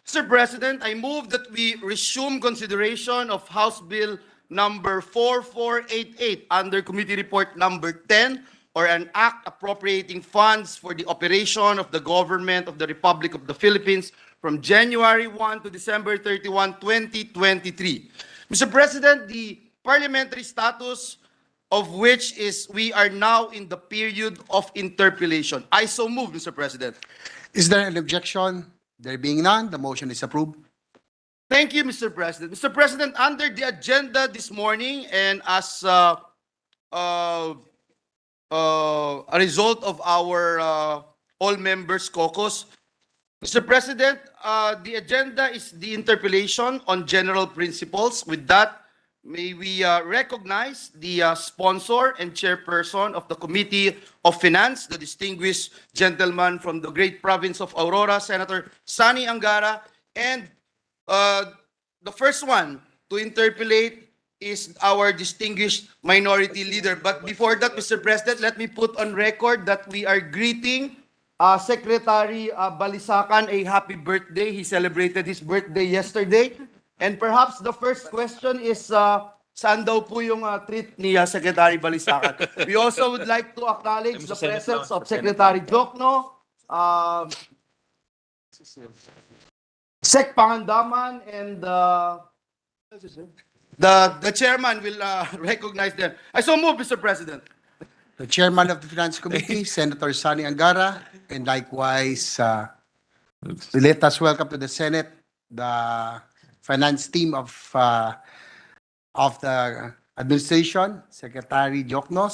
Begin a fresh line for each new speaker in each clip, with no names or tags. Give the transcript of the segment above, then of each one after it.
Mr. President, I move that we resume consideration of House Bill number 4488 under Committee Report number 10, or an act appropriating funds for the operation of the government of the Republic of the Philippines from January 1 to December 31, 2023. Mr. President, the parliamentary status of which is we are now in the period of interpellation. I so move, Mr. President.
Is there an objection? There being none, the motion is approved.
Thank you, Mr. President. Mr. President, under the agenda this morning and as a result of our all members caucus, Mr. President, the agenda is the interpellation on general principles. With that, may we recognize the sponsor and chairperson of the Committee of Finance, the distinguished gentleman from the great province of Aurora, Senator Sani Angara, and the first one to interpellate is our distinguished minority leader. But before that, Mr. President, let me put on record that we are greeting Secretary Balisacan a happy birthday. He celebrated his birthday yesterday. And perhaps the first question is, saan daw po yung treat ni Secretary Balisacan? We also would like to acknowledge the presence of Secretary Jokno, Sec Pangandaman, and the chairman will recognize them. I so move, Mr. President.
The chairman of the Finance Committee, Senator Sani Angara, and likewise, let us welcome to the Senate the finance team of the administration, Secretary Jokno,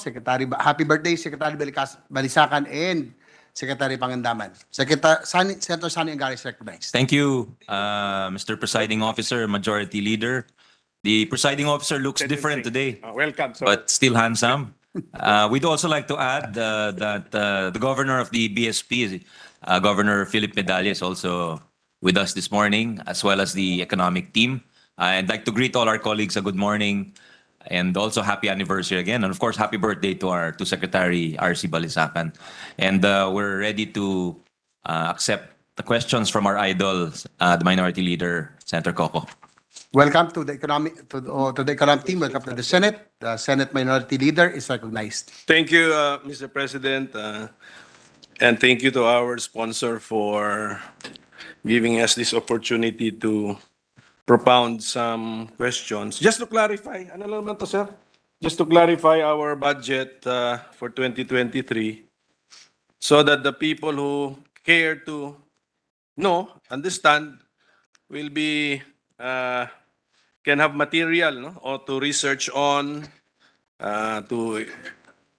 happy birthday, Secretary Balisacan, and Secretary Pangandaman. Senator Sani Angara is recognized.
Thank you, Mr. Presiding Officer, Majority Leader. The presiding officer looks different today,
welcome, sir.
but still handsome. We'd also like to add that the governor of the BSP, Governor Philip Medalla, is also with us this morning, as well as the economic team. I'd like to greet all our colleagues a good morning and also happy anniversary again. And of course, happy birthday to Secretary R.C. Balisacan. And we're ready to accept the questions from our idols, the Minority Leader, Senator Coco.
Welcome to the economic team. Welcome to the Senate. The Senate Minority Leader is recognized.
Thank you, Mr. President, and thank you to our sponsor for giving us this opportunity to propound some questions. Just to clarify, ano lang naman to, sir? Just to clarify our budget for 2023 so that the people who care to know, understand, will be can have material, no, or to research on, to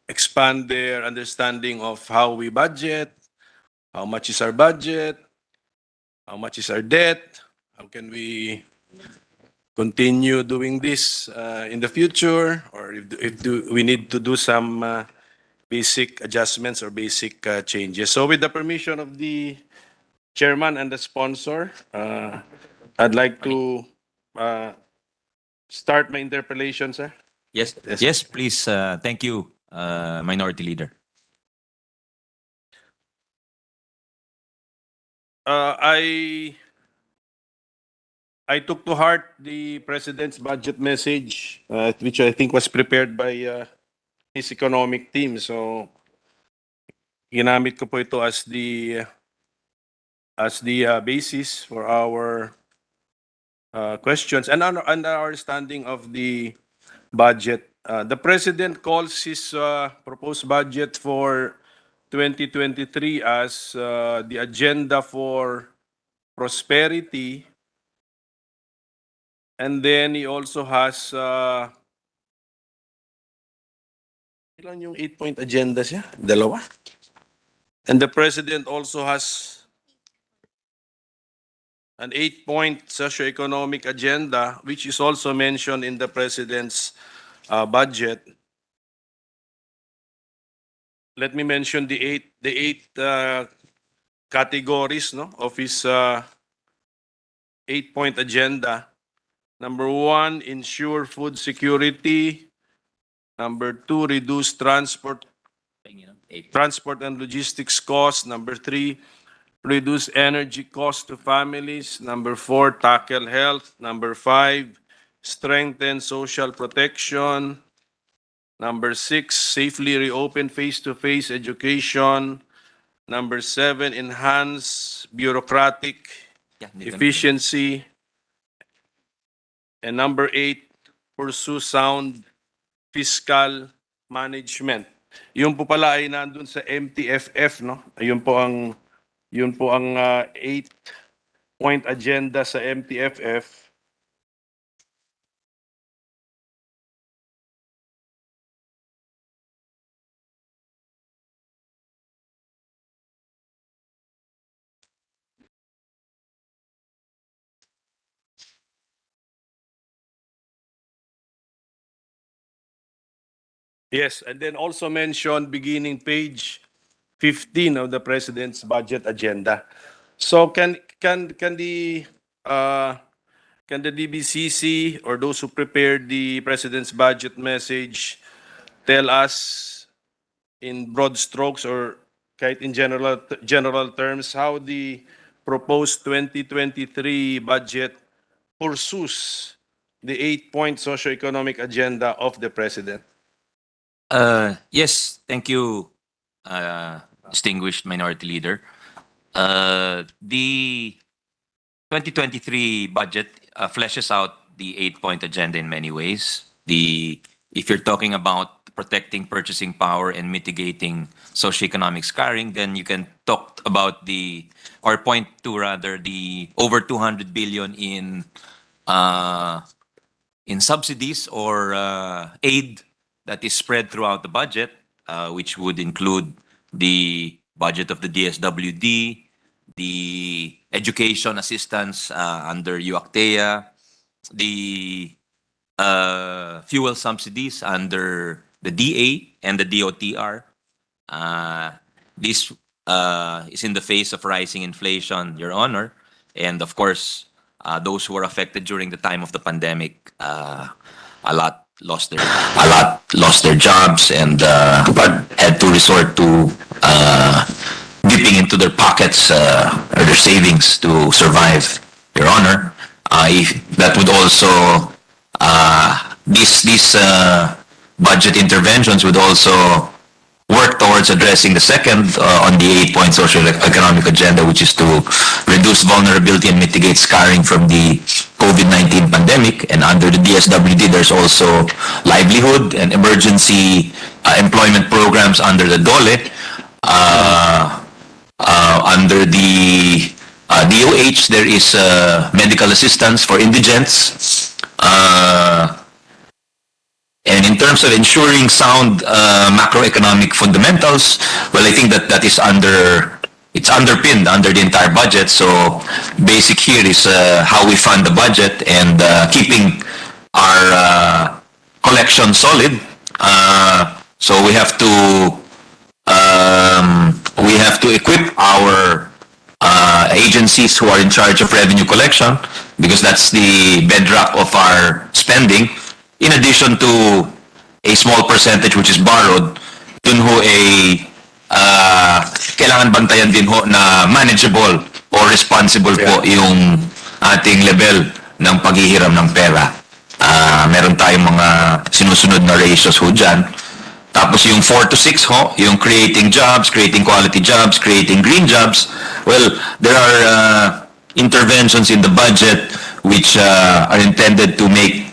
expand their understanding of how we budget, how much is our budget, how much is our debt, how can we continue doing this in the future, or if we need to do some basic adjustments or basic changes. So with the permission of the chairman and the sponsor, I'd like to start my interpellation, sir.
Yes, please. Thank you, Minority Leader.
I took to heart the President's budget message, which I think was prepared by his economic team. So, ginamit ko po ito as the basis for our questions and our understanding of the budget. The President calls his proposed budget for 2023 as the agenda for prosperity. And then he also has ilan yung 8-point agenda siya? Dalawa. And the President also has an 8-point socio-economic agenda, which is also mentioned in the President's budget. Let me mention the eight categories, no, of his 8-point agenda. Number 1, ensure food security. Number 2, reduce transport and logistics costs. Number 3, reduce energy costs to families. Number 4, tackle health. Number 5, strengthen social protection. Number 6, safely reopen face-to-face education. Number 7, enhance bureaucratic
Yeah, dito na.
efficiency. And number 8, pursue sound fiscal management. Yun po pala ay nandun sa MTFF, no? Yun po ang 8-point agenda sa MTFF. Yes, and then also mention beginning page 15 of the President's budget agenda. So can the DBCC or those who prepared the President's budget message tell us in broad strokes or kahit in general terms how the proposed 2023 budget pursues the 8-point socioeconomic agenda of the President?
Yes, thank you, distinguished Minority Leader. The 2023 budget fleshes out the 8-point agenda in many ways. If you're talking about protecting purchasing power and mitigating socioeconomic scarring, then you can talk about or point to rather the over 200 billion in subsidies or aid that is spread throughout the budget, which would include the budget of the DSWD, the education assistance under UACTEA, the fuel subsidies under the DA and the DOTR. This is in the face of rising inflation, Your Honor, and of course, those who were affected during the time of the pandemic, a lot lost their jobs and but had to resort to dipping into their pockets or their savings to survive, Your Honor. That would also these budget interventions would also work towards addressing the second on the 8-point socio-economic agenda, which is to reduce vulnerability and mitigate scarring from the COVID-19 pandemic. And under the DSWD, there's also livelihood and emergency employment programs under the DOLE. Under the DOH, there is medical assistance for indigents. And in terms of ensuring sound macroeconomic fundamentals, well, I think that is it's underpinned under the entire budget. So basic here is how we fund the budget and keeping our collection solid. So we have to equip our agencies who are in charge of revenue collection, because that's the bedrock of our spending. In addition to a small percentage which is borrowed, dun ho kailangan bantayan din ho na manageable or responsible po yung ating level ng paghihiram ng pera. Meron tayong mga sinusunod na ratios ho dyan. Tapos yung 4 to 6 ho, yung creating jobs, creating quality jobs, creating green jobs. Well, there are interventions in the budget which are intended to make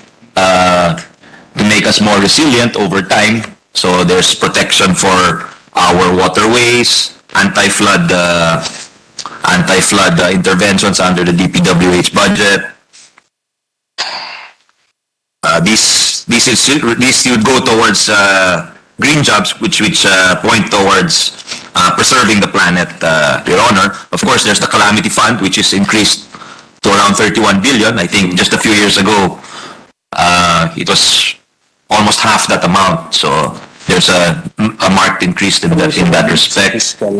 us more resilient over time. So there's protection for our waterways, anti-flood interventions under the DPWH budget. This would go towards green jobs, which point towards preserving the planet, Your Honor. Of course, there's the calamity fund, which is increased to around 31 billion. I think just a few years ago, it was almost half that amount. So there's a marked increase in that respect to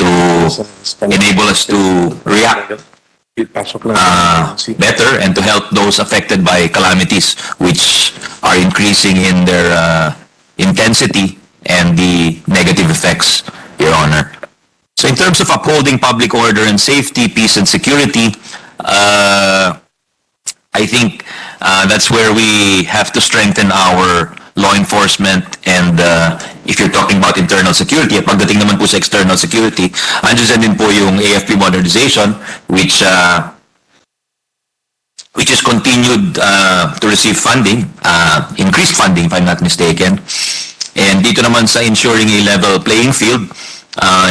enable us to react better and to help those affected by calamities which are increasing in their intensity and the negative effects, Your Honor. So in terms of upholding public order and safety, peace and security, I think that's where we have to strengthen our law enforcement and if you're talking about internal security, at pagdating naman po sa external security, andyan din po yung AFP modernization which is continued to receive funding, increased funding if I'm not mistaken. And dito naman sa ensuring a level playing field,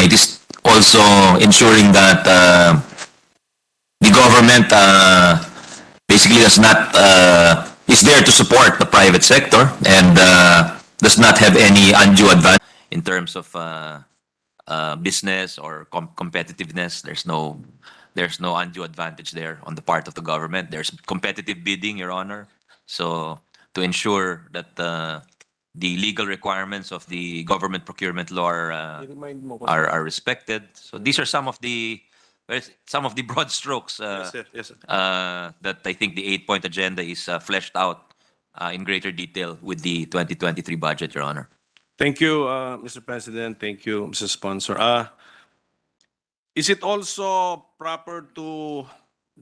it is also ensuring that the government basically does not is there to support the private sector and does not have any undue advantage in terms of business or competitiveness. There's no undue advantage there on the part of the government. There's competitive bidding, Your Honor. So to ensure that the legal requirements of the government procurement law are respected. So these are some of the broad strokes
Yes, sir. Yes, sir.
that I think the 8-point agenda is fleshed out in greater detail with the 2023 budget, Your Honor.
Thank you, Mr. President. Thank you, Mr. Sponsor. Is it also proper to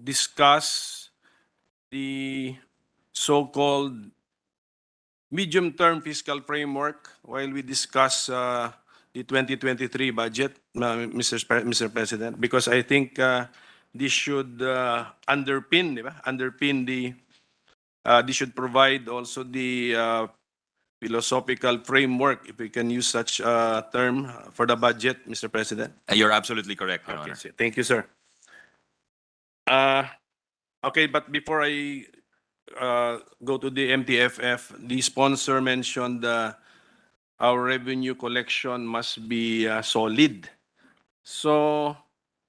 discuss the so-called medium-term fiscal framework while we discuss the 2023 budget, Mr. President? Because I think this should underpin, di ba? Underpin the, this should provide also the philosophical framework, if we can use such a term for the budget, Mr. President.
You're absolutely correct, Your
Okay,
Honor.
thank you, sir. Okay, but before I go to the MTFF, the sponsor mentioned our revenue collection must be solid. So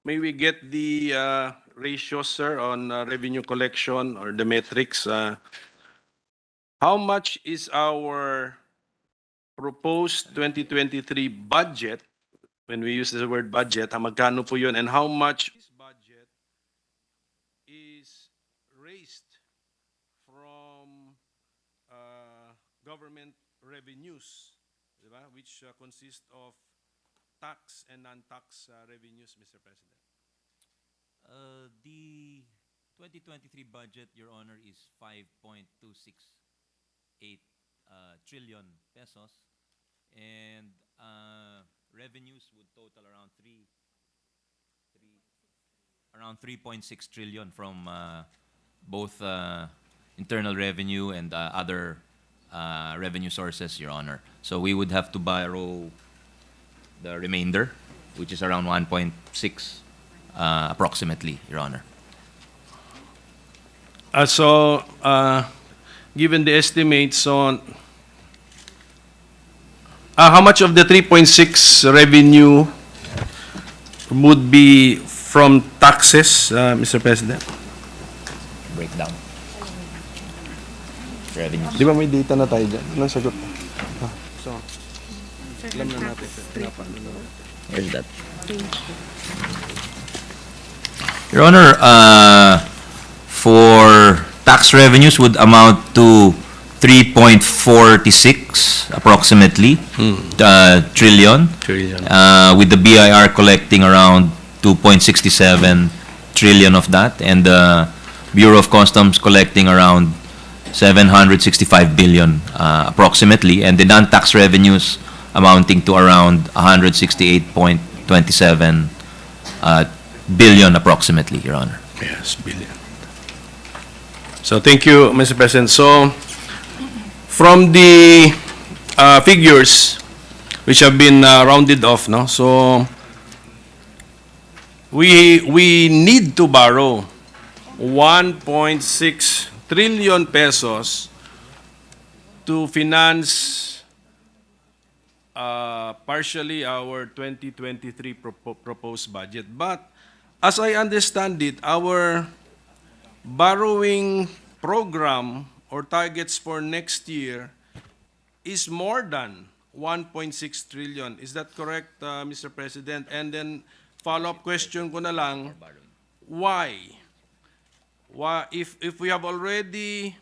may we get the ratios, sir, on revenue collection or the metrics? How much is our proposed 2023 budget? When we use the word budget, magkano po yun? And how much this budget is raised from government revenues, diba? Which consist of tax and non-tax revenues, Mr. President?
The 2023 budget, Your Honor, is 5.268 trillion pesos, and revenues would total around 3.6 trillion from both internal revenue and other revenue sources, Your Honor. So we would have to borrow the remainder, which is around 1.6 approximately, Your Honor.
So, given the estimates on how much of the 3.6 revenue would be from taxes, Mr. President?
Breakdown. Revenues.
Di ba may data na tayo dyan? Anong sagot? So, alam na natin.
Where's that? Your Honor, for tax revenues would amount to 3.46 approximately trillion, with the BIR collecting around 2.67 trillion of that, and the Bureau of Customs collecting around 765 billion approximately, and the non-tax revenues amounting to around 168.27 billion approximately, Your Honor.
Yes, billion. So thank you, Mr. President. So from the figures which have been rounded off, no? So we need to borrow 1.6 trillion pesos to finance partially our 2023 proposed budget. But as I understand it, our borrowing program or targets for next year is more than 1.6 trillion. Is that correct, Mr. President? And then follow-up question ko na lang, why? If we have already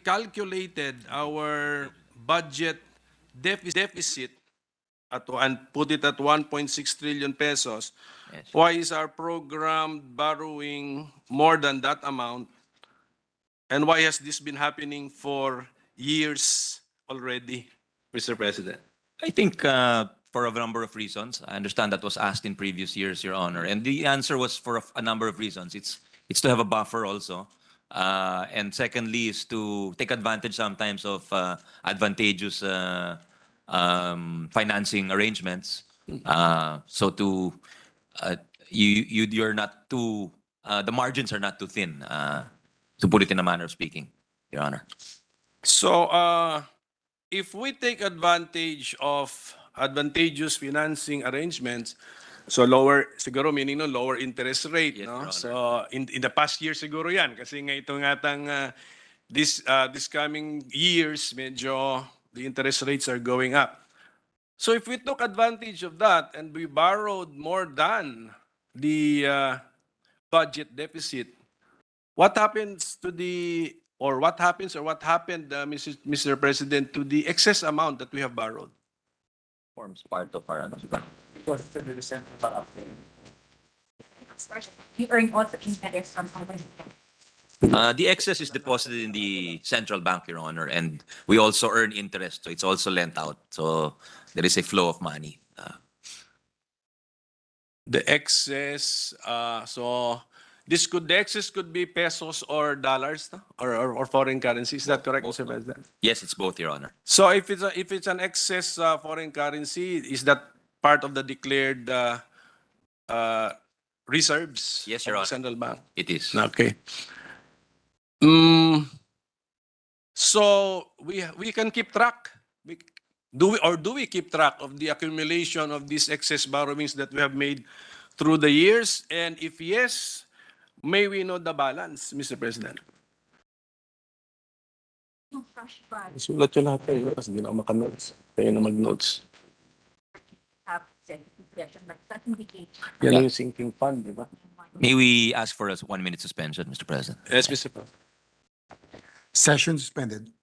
calculated our budget deficit and put it at 1.6 trillion pesos,
Yes.
why is our program borrowing more than that amount? And why has this been happening for years already, Mr. President?
I think for a number of reasons. I understand that was asked in previous years, Your Honor, and the answer was for a number of reasons. It's to have a buffer also, and secondly is to take advantage sometimes of advantageous financing arrangements. So to you're not too the margins are not too thin. To put it in a manner of speaking, Your Honor.
So, if we take advantage of advantageous financing arrangements, so lower, siguro meaning no, lower interest rate,
Yes, Your
no?
Honor.
So, in the past year siguro yan, kasi nga ito nga tang, this coming years, medyo the interest rates are going up. So if we took advantage of that and we borrowed more than the budget deficit, what happens to the, or what happens or what happened, Mr. President, to the excess amount that we have borrowed?
Forms part of our
You earn also interest from company.
The excess is deposited in the central bank, Your Honor, and we also earn interest, so it's also lent out. So there is a flow of money.
The excess, so the excess could be pesos or dollars, no? Or foreign currency. Is that correct, Mr. President?
Yes, it's both, Your Honor.
So if it's an excess foreign currency, is that part of the declared uh, reserves
Yes,
of
Your
the
Honor.
central bank?
It is.
Okay. So we can keep track. Do we keep track of the accumulation of these excess borrowings that we have made through the years? And if yes, may we know the balance, Mr. President?
Yung cash balance
Sulat yun lahat kayo kasi hindi na ako maka-notes. Kayo na mag-notes.
have said inflation, but that indicates
Yan yung sinking fund, di ba?
May we ask for a 1-minute suspension, Mr. President?
Yes, Mr. President.
Session suspended.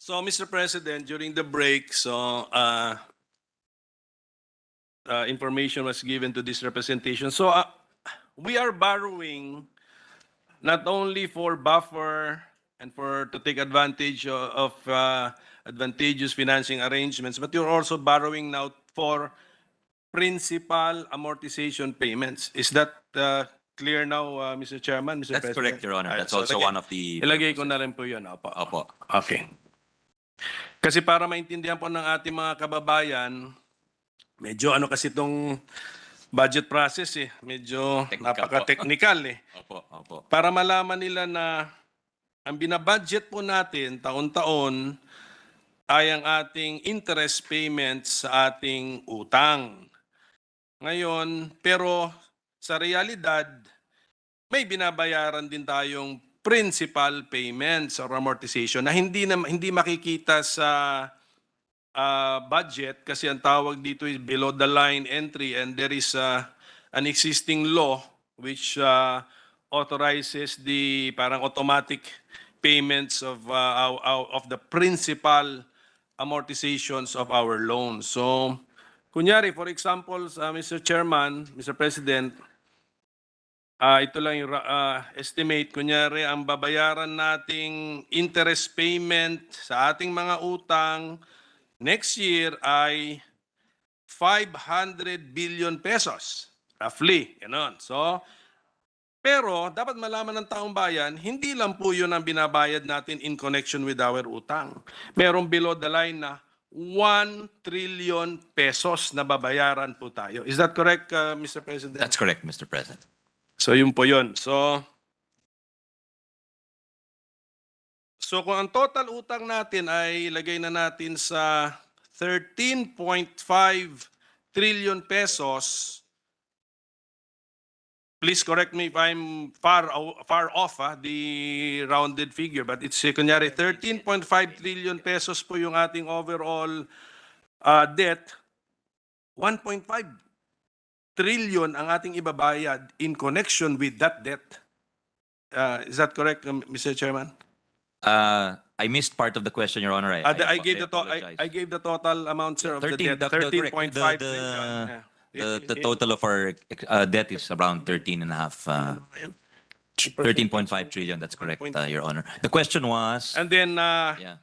So, Mr. President, during the break, information was given to this representation. So, we are borrowing not only for buffer and for to take advantage of advantageous financing arrangements, but you're also borrowing now for principal amortization payments. Is that clear now, Mr. Chairman, Mr.
That's
President?
correct, Your Honor.
Alright,
That's
so
also
lagay-
one of the
Ilagay ko
purposes.
na rin po yun. Opo.
Opo.
Okay. Kasi para maintindihan po ng ating mga kababayan, medyo ano kasi itong budget process eh. Medyo
Technical
napaka-technical eh.
Opo.
Para malaman nila na ang binabudget po natin taon-taon ay ang ating interest payments sa ating utang. Ngayon, pero sa realidad, may binabayaran din tayong principal payments or amortization na hindi makikita sa budget kasi ang tawag dito is below the line entry, and there is an existing law which authorizes the parang automatic payments of the principal amortizations of our loans. So, kunyari, for example, Mr. Chairman, Mr. President, ito lang yung estimate. Kunyari, ang babayaran nating interest payment sa ating mga utang next year ay 500 billion pesos. Roughly, ganon. So, pero dapat malaman ng taong bayan, hindi lang po yun ang binabayad natin in connection with our utang. Merong below the line na 1 trillion pesos na babayaran po tayo. Is that correct, Mr. President?
That's correct, Mr. President.
So yun po yun. So kung ang total utang natin ay ilagay na natin sa 13.5 trillion pesos, please correct me if I'm far off the rounded figure, but it's kunyari 13.5 trillion pesos po yung ating overall debt. 1.5 trillion ang ating ibabayad in connection with that debt. Is that correct, Mr. Chairman?
I missed part of the question, Your Honor.
I gave
apologize.
I gave the total amount, sir, of the
13,
debt.
the- correct.
13.5
The-
trillion.
The total of our debt is around 13.5 trillion. That's correct, Your Honor. The question was,
And then
yeah,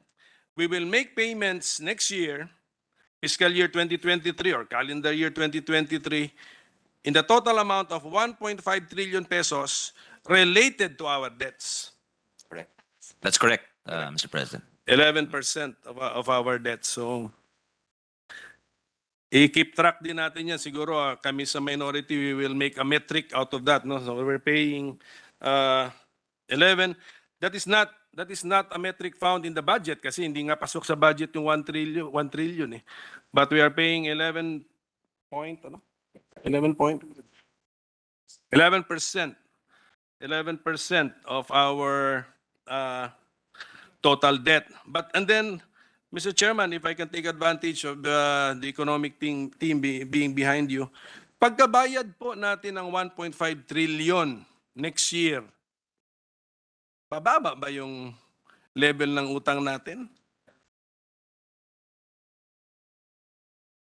we will make payments next year, fiscal year 2023 or calendar year 2023, in the total amount of 1.5 trillion pesos related to our debts.
correct. That's correct, Mr. President.
11% of our debt. So, i-keep track din natin yan. Siguro kami sa minority, we will make a metric out of that. No? So we're paying 11. That is not a metric found in the budget kasi hindi nga pasok sa budget yung 1 trillion eh. But we are paying 11% of our total debt. And then, Mr. Chairman, if I can take advantage of the economic team being behind you, pagkabayad po natin ng 1.5 trillion next year, bababa ba yung level ng utang natin?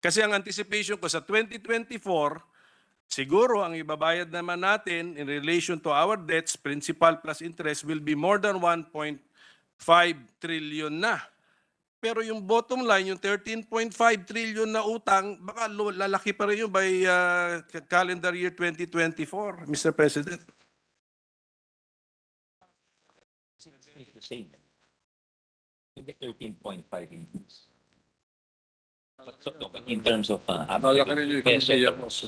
Kasi ang anticipation ko sa 2024, siguro ang ibabayad naman natin in relation to our debts, principal plus interest, will be more than 1.5 trillion na. Pero yung bottom line, yung 13.5 trillion na utang, baka lalaki pa rin yun by calendar year 2024, Mr. President.
It's the same. You get 13.5 increase. But in terms of peso terms,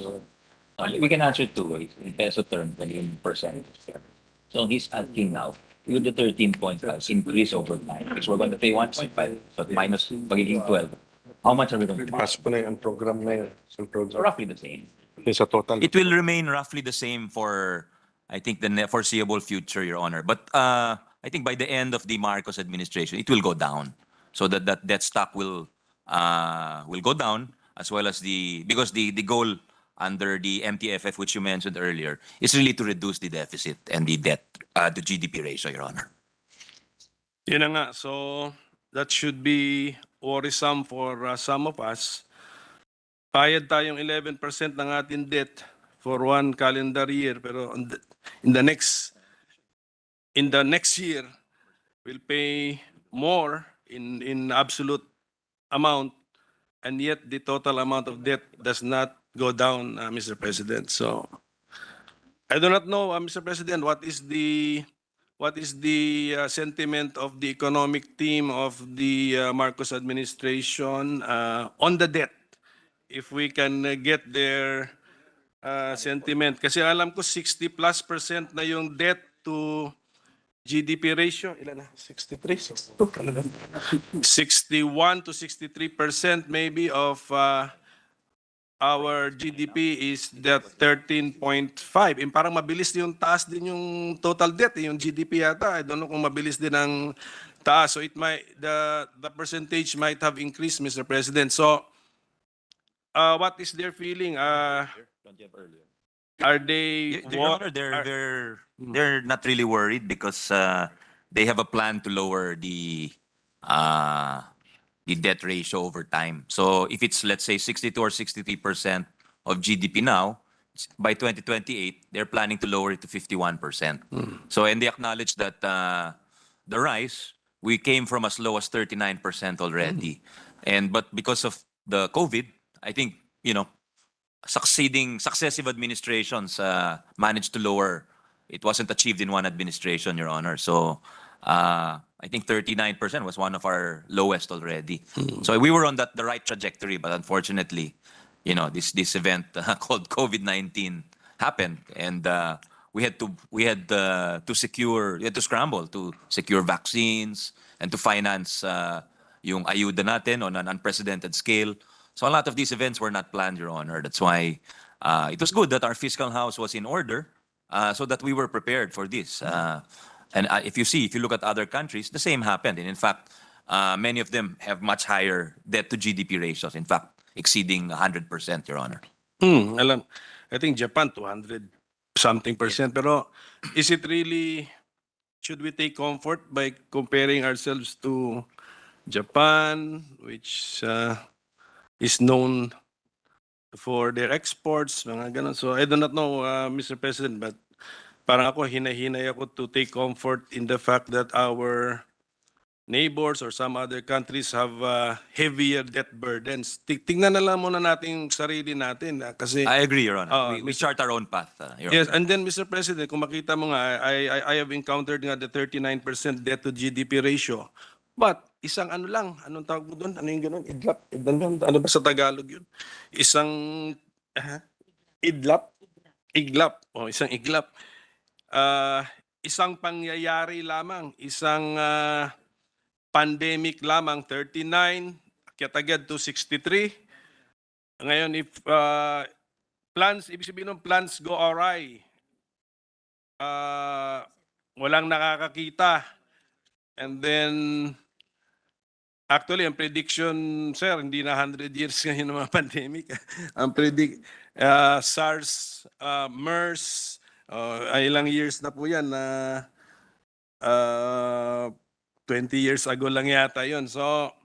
we can answer two ways. In peso terms, in percentage terms. So he's asking now, with the 13.5 increase over time, because we're going to pay 1.5, so minus magiging 12. How much are we going to pay?
Pasok na yung program na yun.
So roughly the same.
Sa total.
It will remain roughly the same for, I think, the foreseeable future, Your Honor. But I think by the end of the Marcos administration, it will go down. So that stock will go down, as well as because the goal under the MTFF, which you mentioned earlier, is really to reduce the deficit and the debt to GDP ratio, Your Honor.
Yun na nga. So, that should be worrisome for some of us. Bayad tayong 11% ng ating debt for one calendar year, pero in the next year, we'll pay more in absolute amount, and yet the total amount of debt does not go down, Mr. President. So I do not know, Mr. President, what is the sentiment of the economic team of the Marcos administration on the debt. If we can get their sentiment. Kasi alam ko 60+% na yung debt to GDP ratio. Ilan na? 63? 61 to 63% maybe of our GDP is that 13.5. Parang mabilis yung taas din yung total debt, yung GDP yata. I don't know kung mabilis din ang taas. So it might the percentage might have increased, Mr. President. So what is their feeling? Are they
Your Honor, they're not really worried because they have a plan to lower the debt ratio over time. So if it's, let's say, 62 or 63% of GDP now, by 2028, they're planning to lower it to 51%. So, and they acknowledge that the rise, we came from as low as 39% already. But because of the COVID, I think, successive administrations managed to lower. It wasn't achieved in one administration, Your Honor. So I think 39% was one of our lowest already. So we were on the right trajectory, but unfortunately, this event called COVID-19 happened, and we had to scramble to secure vaccines and to finance yung ayuda natin on an unprecedented scale. So a lot of these events were not planned, Your Honor. That's why it was good that our fiscal house was in order, so that we were prepared for this. And if you look at other countries, the same happened. And in fact, many of them have much higher debt to GDP ratios. In fact, exceeding 100%, Your Honor.
Alam, I think Japan 200 something percent. Pero is it really, should we take comfort by comparing ourselves to Japan, which is known for their exports, mga ganun. So I do not know, Mr. President, but parang ako, hinahinay ako to take comfort in the fact that our neighbors or some other countries have heavier debt burdens. Tingnan na lang muna natin yung sarili natin. Kasi,
I agree, Your Honor. We chart our own path, Your
yes,
Honor.
and then Mr. President, kung makita mo nga, I have encountered nga the 39% debt to GDP ratio. But isang ano lang, anong tawag mo doon? Ano yung gano'n? Idlap? Ano ba sa Tagalog yun? Isang idlap? Iglap. O, isang iglap. Isang pangyayari lamang, isang pandemic lamang, 39, akyat agad to 63. Ngayon, if plans, ibig sabihin ng plans go awry, walang nakakakita. And then, actually, ang prediction, sir, hindi na 100 years ngayon ng mga pandemic. Ang SARS, MERS, ilang years na po yan, 20 years ago lang yata yun. So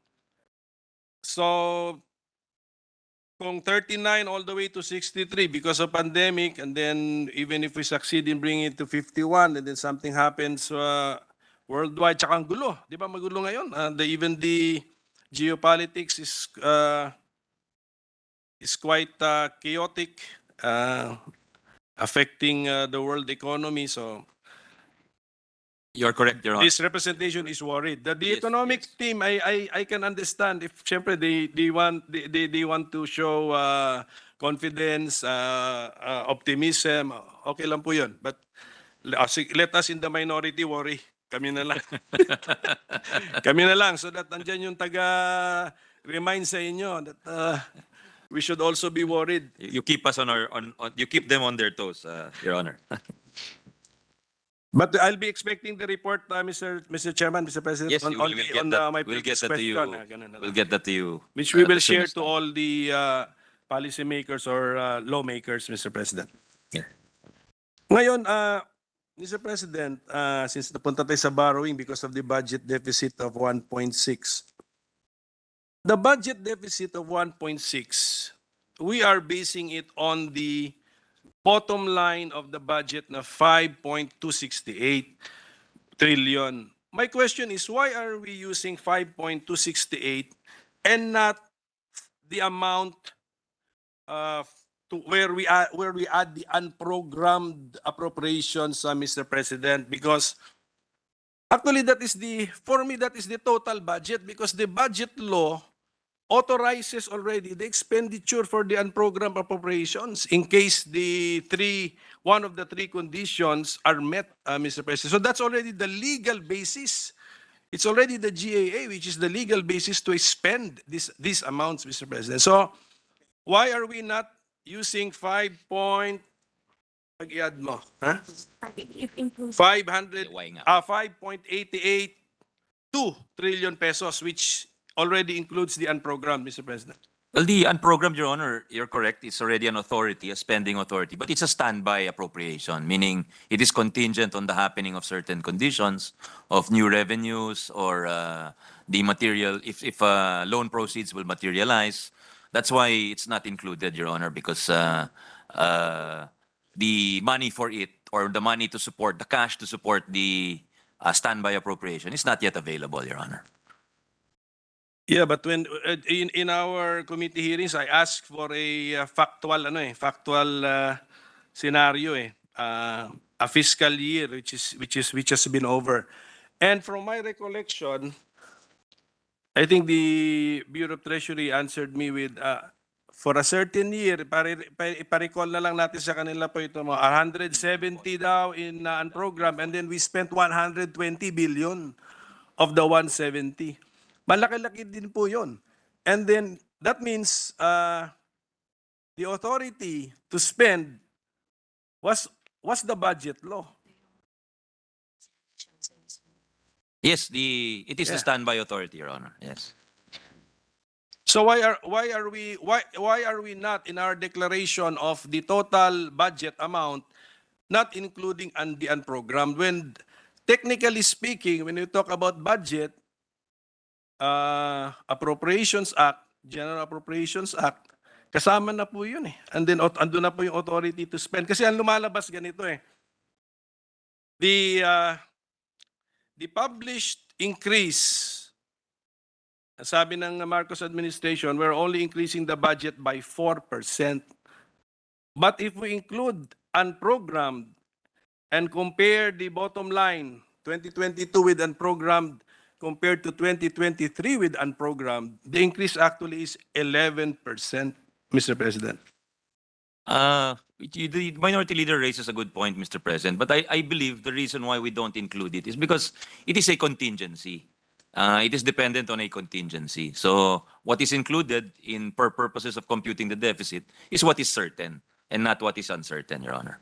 kung 39 all the way to 63 because of pandemic, and then even if we succeed in bringing it to 51, and then something happens worldwide, tsaka ang gulo. Di ba magulo ngayon? Even the geopolitics is quite chaotic, affecting the world economy. So
You're correct, Your Honor.
this representation is worried. The
Yes,
economic
yes.
team, I can understand if syempre they want to show confidence, optimism. Okay lang po 'yun. But let us in the minority worry. Kami na lang. Kami na lang so that nandiyan yung remind sa inyo that we should also be worried.
You keep us you keep them on their toes, Your Honor.
But I'll be expecting the report, Mr. Chairman, Mr. President,
Yes,
on
we'll get that.
my
We'll get
previous
that to you.
question. Ganun na lang.
We'll get that to you.
Which we will
as soon
share
as
to all the policymakers or lawmakers, Mr. President.
Yeah.
Ngayon, Mr. President, since napunta tayo sa borrowing because of the budget deficit of 1.6, the budget deficit of 1.6, we are basing it on the bottom line of the budget na 5.268 trillion. My question is, why are we using 5.268 and not the amount to where we add the unprogrammed appropriations, Mr. President? Because actually for me that is the total budget, because the budget law authorizes already the expenditure for the unprogrammed appropriations in case one of the three conditions are met, Mr. President. So that's already the legal basis. It's already the GAA, which is the legal basis to spend these amounts, Mr. President. So why are we not using 5 pag-i-add mo, huh?
If includes
5.882 trillion pesos, which already includes the unprogrammed, Mr. President.
Well, the unprogrammed, Your Honor, you're correct. It's already an authority, a spending authority, but it's a standby appropriation, meaning it is contingent on the happening of certain conditions of new revenues or the material, if loan proceeds will materialize. That's why it's not included, Your Honor, because the money for it or the money to support, the cash to support the standby appropriation is not yet available, Your Honor.
Yeah, but when in our committee hearings, I asked for a factual scenario, a fiscal year which has been over, and from my recollection, I think the Bureau of Treasury answered me with for a certain year, pa-recall na lang natin sa kanila po ito, 170 daw in unprogram, and then we spent 120 billion of the 170. Malaki-laki din po yun. And then, that means the authority to spend was the budget law.
Yes, it is the
Yeah.
standby authority, Your Honor. Yes.
So why are we not in our declaration of the total budget amount not including the unprogrammed, when technically speaking, when you talk about budget, Appropriations Act, General Appropriations Act, kasama na po yun eh. And then andun na po yung authority to spend. Kasi ang lumalabas ganito eh. The published increase, sabi ng Marcos administration, we're only increasing the budget by 4%. But if we include unprogrammed and compare the bottom line 2022 with unprogrammed compared to 2023 with unprogrammed, the increase actually is 11%, Mr. President.
The minority leader raises a good point, Mr. President, but I believe the reason why we don't include it is because it is a contingency. It is dependent on a contingency. So what is included in purposes of computing the deficit is what is certain and not what is uncertain, Your Honor.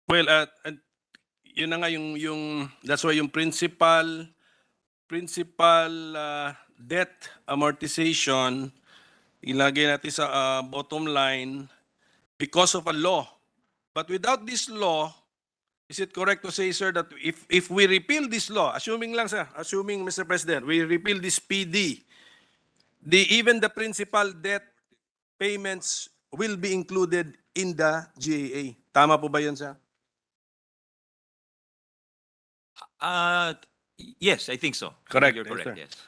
Well, yun na nga that's why yung principal debt amortization ilagay natin sa bottom line because of a law. But without this law, is it correct to say, sir, that if we repeal this law, assuming, Mr. President, we repeal this PD, even the principal debt payments will be included in the GAA. Tama po ba yun, sir?
Yes, I think so.
Correct,
You're
yes,
correct,
sir.
yes.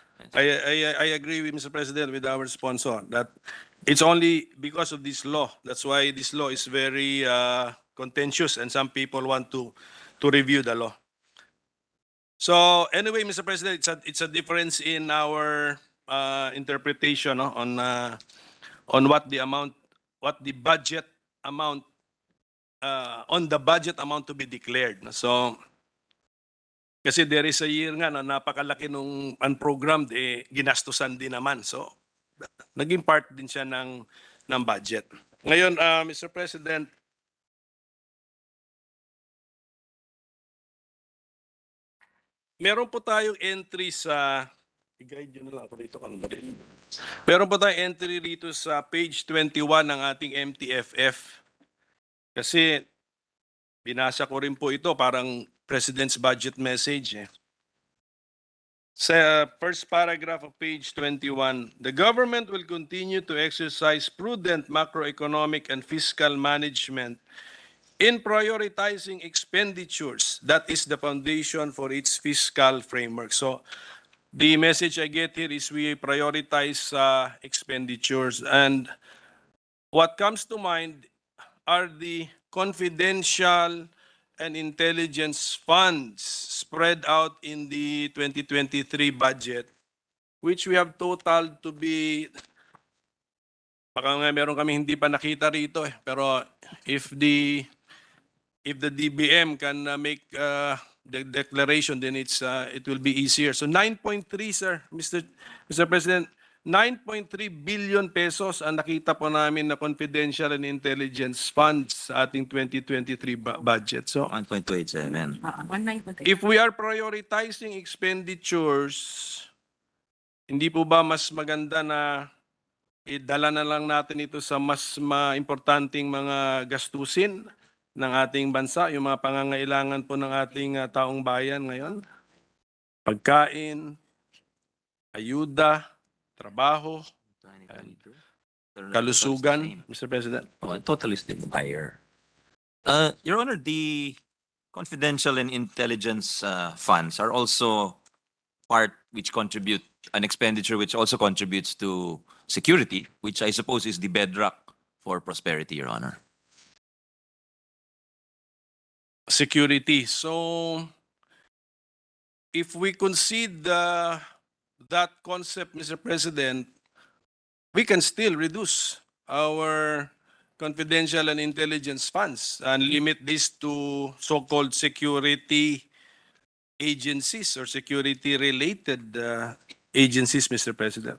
I agree with Mr. President, with our sponsor, that it's only because of this law. That's why this law is very contentious, and some people want to review the law. So anyway, Mr. President, it's a difference in our interpretation on what the budget amount on the budget amount to be declared. So kasi there is a year nga na napakalaki nung unprogrammed, ginastusan din naman. So, naging part din siya ng budget. Ngayon, Mr. President, meron po tayong entry sa I-guide nyo na lang ako dito kung dali. Meron po tayong entry rito sa page 21 ng ating MTFF. Kasi binasa ko rin po ito, parang President's Budget Message. Sa first paragraph of page 21, the government will continue to exercise prudent macroeconomic and fiscal management in prioritizing expenditures. That is the foundation for its fiscal framework. So the message I get here is we prioritize expenditures. And what comes to mind are the confidential and intelligence funds spread out in the 2023 budget, which we have totaled to be, baka nga meron kami hindi pa nakita rito pero if the DBM can make the declaration, then it will be easier. So 9.3, sir, Mr. President, 9.3 billion pesos ang nakita po namin na confidential and intelligence funds sa ating 2023 budget. So
1.287.
19.
if we are prioritizing expenditures, hindi po ba mas maganda na idala na lang natin ito sa mas importanteng mga gastusin ng ating bansa, yung mga pangangailangan po ng ating taong bayan ngayon? Pagkain, ayuda, trabaho, kalusugan, Mr. President.
Oh, totally still higher. Your Honor, the confidential and intelligence funds are also part which contribute an expenditure which also contributes to security, which I suppose is the bedrock for prosperity, Your Honor.
Security. So, if we concede that concept, Mr. President, we can still reduce our confidential and intelligence funds and limit this to so-called security agencies or security-related agencies, Mr. President.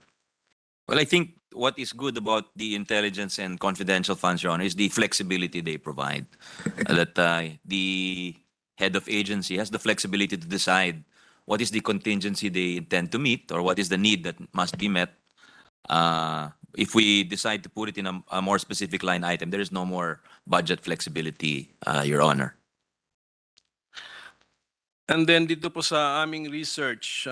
Well, I think what is good about the intelligence and confidential funds, Your Honor, is the flexibility they provide. That the head of agency has the flexibility to decide what is the contingency they intend to meet or what is the need that must be met. If we decide to put it in a more specific line item, there is no more budget flexibility, Your Honor.
And then dito po sa aming research,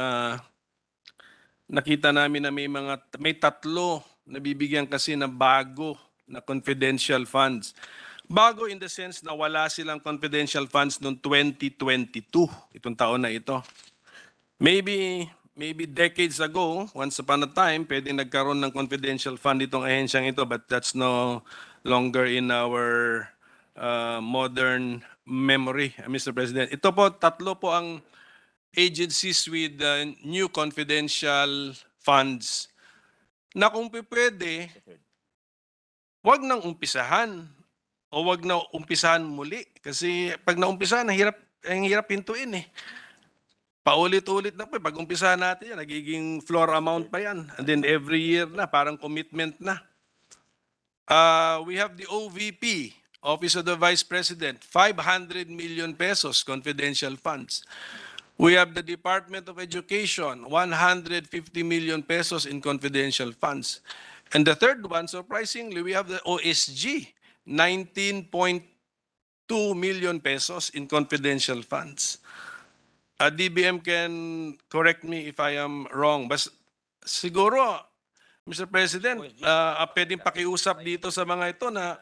nakita namin na may tatlo na bibigyan kasi na bago na confidential funds. Bago in the sense na wala silang confidential funds noong 2022, itong taon na ito. Maybe decades ago, once upon a time, pwede nagkaroon ng confidential fund itong ahensyang ito, but that's no longer in our modern memory, Mr. President. Ito po, tatlo po ang agencies with new confidential funds na kung pwede, wag nang umpisahan o wag na umpisahan muli. Kasi pag naumpisahan, ang hirap pintuin eh. Paulit-ulit na po. Pag umpisahan natin yan, nagiging floor amount pa yan. And then every year na, parang commitment na. We have the OVP, Office of the Vice President, 500 million pesos confidential funds. We have the Department of Education, 150 million pesos in confidential funds. And the third one, surprisingly, we have the OSG, 19.2 million pesos in confidential funds. DBM can correct me if I am wrong. But siguro, Mr. President, pwedeng pakiusap dito sa mga ito na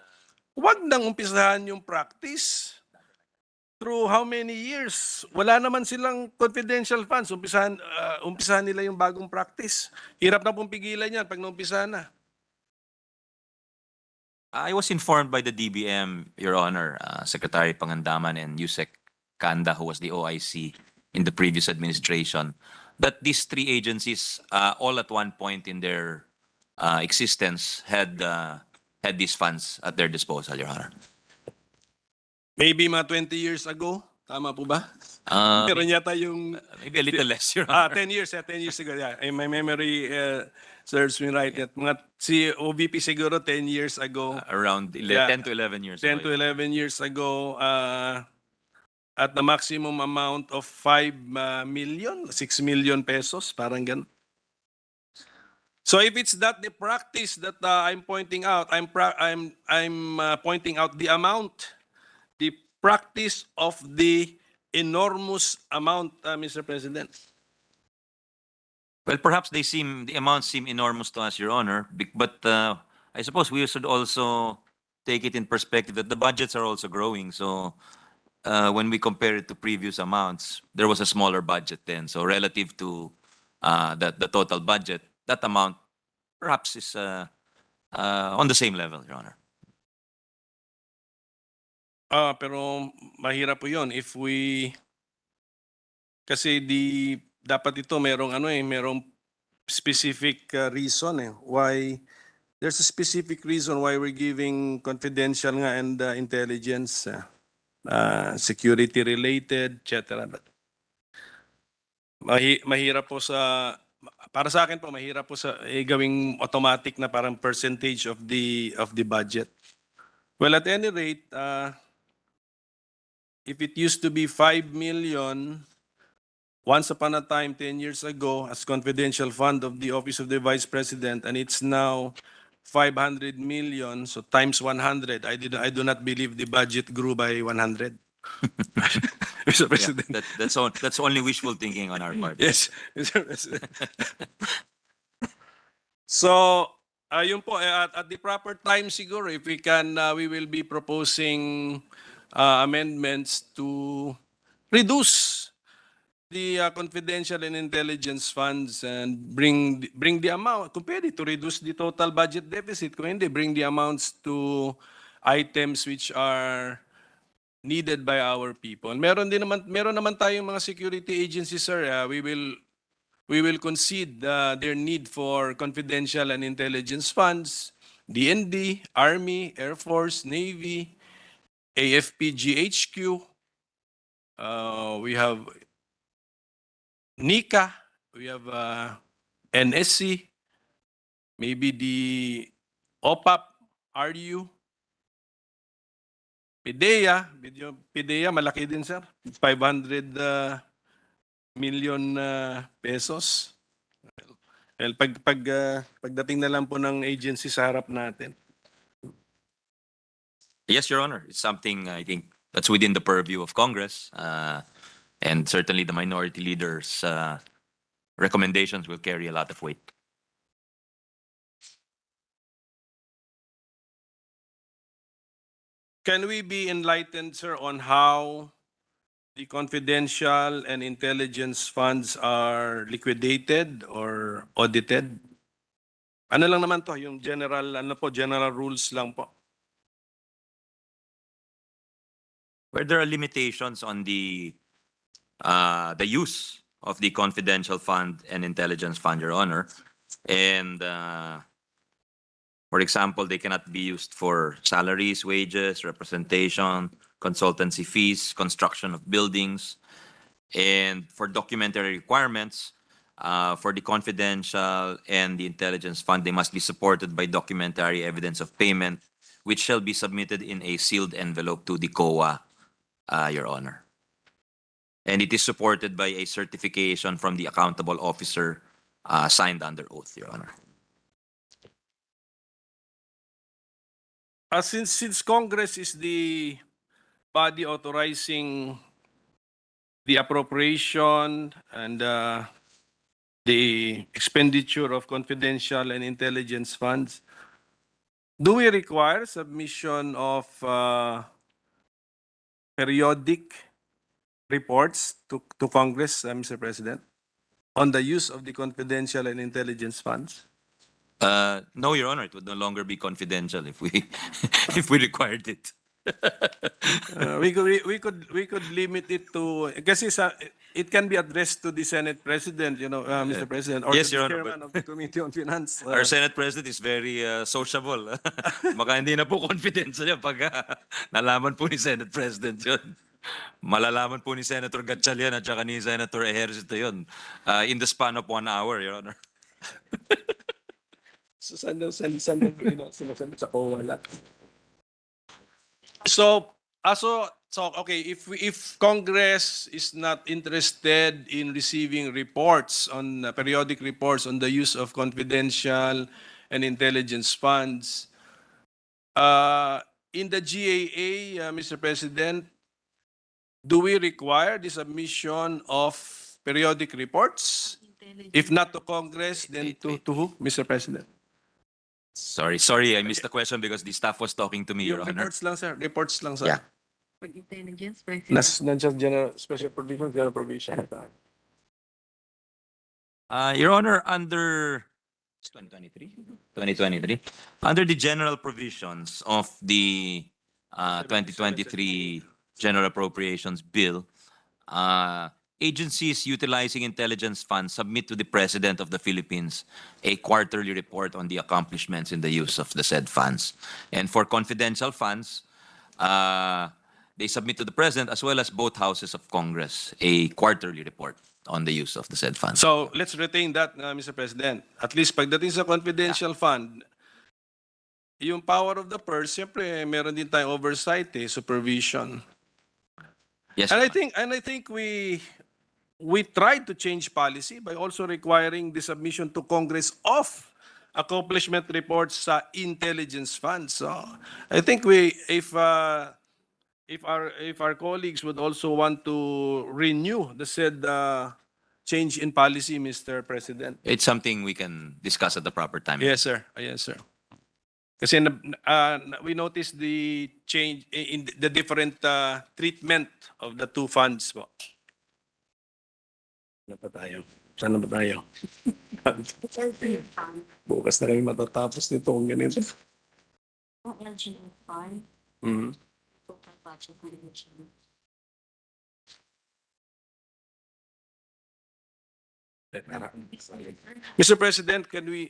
huwag nang umpisahan yung practice. Through how many years? Wala naman silang confidential funds. Umpisahan nila yung bagong practice. Hirap na pong pigilan yan pag naumpisahan na.
I was informed by the DBM, Your Honor, Secretary Pangandaman and Yusek Kanda, who was the OIC in the previous administration, that these three agencies, all at one point in their existence, had these funds at their disposal, Your Honor.
Maybe mga 20 years ago. Tama po ba? Meron yata yung...
Maybe a little less, Your Honor.
10 years ago. Yeah. My memory serves me right. Si OVP siguro 10 years ago.
Around 10 to 11 years
10
ago.
to 11 years ago. At the maximum amount of 5 million, 6 million pesos, parang ganun. So if it's that the practice that I'm pointing out, I'm pointing out the amount, the practice of the enormous amount, Mr. President.
Well, perhaps the amounts seem enormous to us, Your Honor, but I suppose we should also take it in perspective that the budgets are also growing. So when we compare it to previous amounts, there was a smaller budget then. So relative to the total budget, that amount perhaps is on the same level, Your Honor.
Pero mahirap po 'yon if we kasi dapat ito merong specific reason why there's a specific reason why we're giving confidential nga and intelligence security related etc. But mahirap po para sa akin po mahirap po gawing automatic na parang percentage of the budget. Well, at any rate, if it used to be 5 million once upon a time 10 years ago as confidential fund of the office of the vice president, and it's now 500 million, so times 100, I do not believe the budget grew by 100. Mr. President.
Yeah, that's only wishful thinking on our part.
Yes, Mr. President. So, yun po, at the proper time siguro, if we can, we will be proposing amendments to reduce the confidential and intelligence funds and bring the amount, kung pwede, to reduce the total budget deficit, kung hindi, bring the amounts to items which are needed by our people. Meron naman tayong mga security agencies, sir. We will concede their need for confidential and intelligence funds. DND, Army, Air Force, Navy, AFP GHQ. We have NICA. We have NSC. Maybe the OPAP, RU. PDEA, malaki din, sir. 500 million pesos. Well, pagdating na lang po ng agency sa harap natin.
Yes, Your Honor. It's something I think that's within the purview of Congress, and certainly the minority leaders' recommendations will carry a lot of weight.
Can we be enlightened, sir, on how the confidential and intelligence funds are liquidated or audited? Ano lang naman to, yung general rules lang po.
Where there are limitations on the use of the confidential fund and intelligence fund, Your Honor, and for example, they cannot be used for salaries, wages, representation, consultancy fees, construction of buildings, and for documentary requirements. For the confidential and the intelligence fund, they must be supported by documentary evidence of payment, which shall be submitted in a sealed envelope to the COA, Your Honor. And it is supported by a certification from the accountable officer signed under oath, Your Honor.
Since Congress is the body authorizing the appropriation and the expenditure of confidential and intelligence funds, do we require submission of periodic reports to Congress, Mr. President, on the use of the confidential and intelligence funds?
No, Your Honor, it would no longer be confidential if we if we required it.
We could limit it to kasi it can be addressed to the Senate President, Mr. President, or
Yes,
to
Your
the
Honor,
Chairman of the Committee on Finance.
Our Senate President is very sociable. Baka hindi na po confidential yan pag nalaman po ni Senate President yun. Malalaman po ni Senator Gatchalian at saka ni Senator Ejercito yun in the span of 1 hour, Your Honor.
So, saan sa COA lang. So So, okay, if Congress is not interested in receiving reports on, periodic reports on the use of confidential and intelligence funds, in the GAA, Mr. President, do we require the submission of periodic reports? If not to Congress, then to who, Mr. President?
Sorry, I missed the question because the staff was talking to me, Your
Yung
Honor.
reports lang, sir. Reports lang, sir.
Yeah.
For intelligence, President.
Nandiyan general, special provision, general provision.
Your Honor, under 2023, under the general provisions of the 2023 General Appropriations Bill, agencies utilizing intelligence funds submit to the President of the Philippines a quarterly report on the accomplishments in the use of the said funds. And for confidential funds, they submit to the President as well as both houses of Congress a quarterly report on the use of the said funds.
So, let's retain that, Mr. President. At least pagdating sa confidential fund, yung power of the purse, siyempre, meron din tayong oversight, supervision.
Yes,
And
Your
I think we tried to change policy by also requiring the submission to Congress of accomplishment reports sa intelligence funds. So I think if our colleagues would also want to renew the said change in policy, Mr. President.
It's something we can discuss at the proper time.
Yes, sir. Yes, sir. Kasi we noticed the change in the different treatment of the two funds po. Ano pa tayo? Saan na ba tayo? Bukas na kami matatapos nito kung ganito.
LGU fund,
Mhm.
total budget for LGU.
Mr. President, can we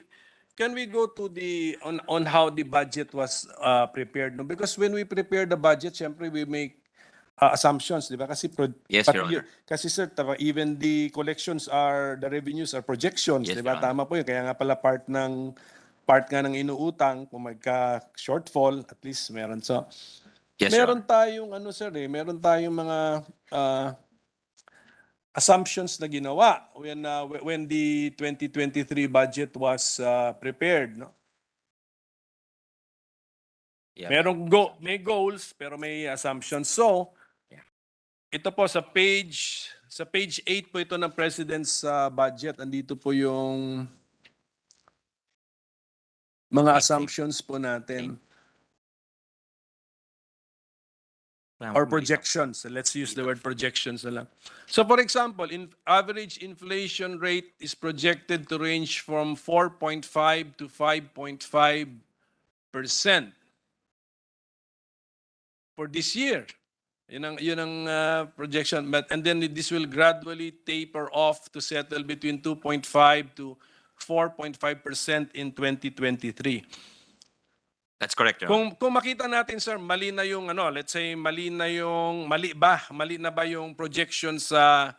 go to the on how the budget was prepared? No? Because when we prepare the budget, syempre we make assumptions, di ba? Kasi
Yes,
pati
Your Honor.
kasi sir, even the collections are the revenues are projections,
Yes,
di ba?
Your Honor.
Tama po 'yun. Kaya nga pala part nga ng inuutang kung magka shortfall, at least meron. So
Yes, Your
meron tayong ano sir, meron tayong mga assumptions na ginawa when the 2023 budget was prepared, no?
Yeah.
May goals pero may assumptions. So, ito po sa page 8 po ito ng President's budget. Andito po yung mga assumptions po natin. Or projections. Let's use the word projections na lang. So for example, average inflation rate is projected to range from 4.5 to 5.5% for this year. Yun ang projection. And then this will gradually taper off to settle between 2.5 to 4.5% in 2023.
That's correct, Your Honor.
Kung makita natin sir, mali na yung let's say mali na ba yung projection sa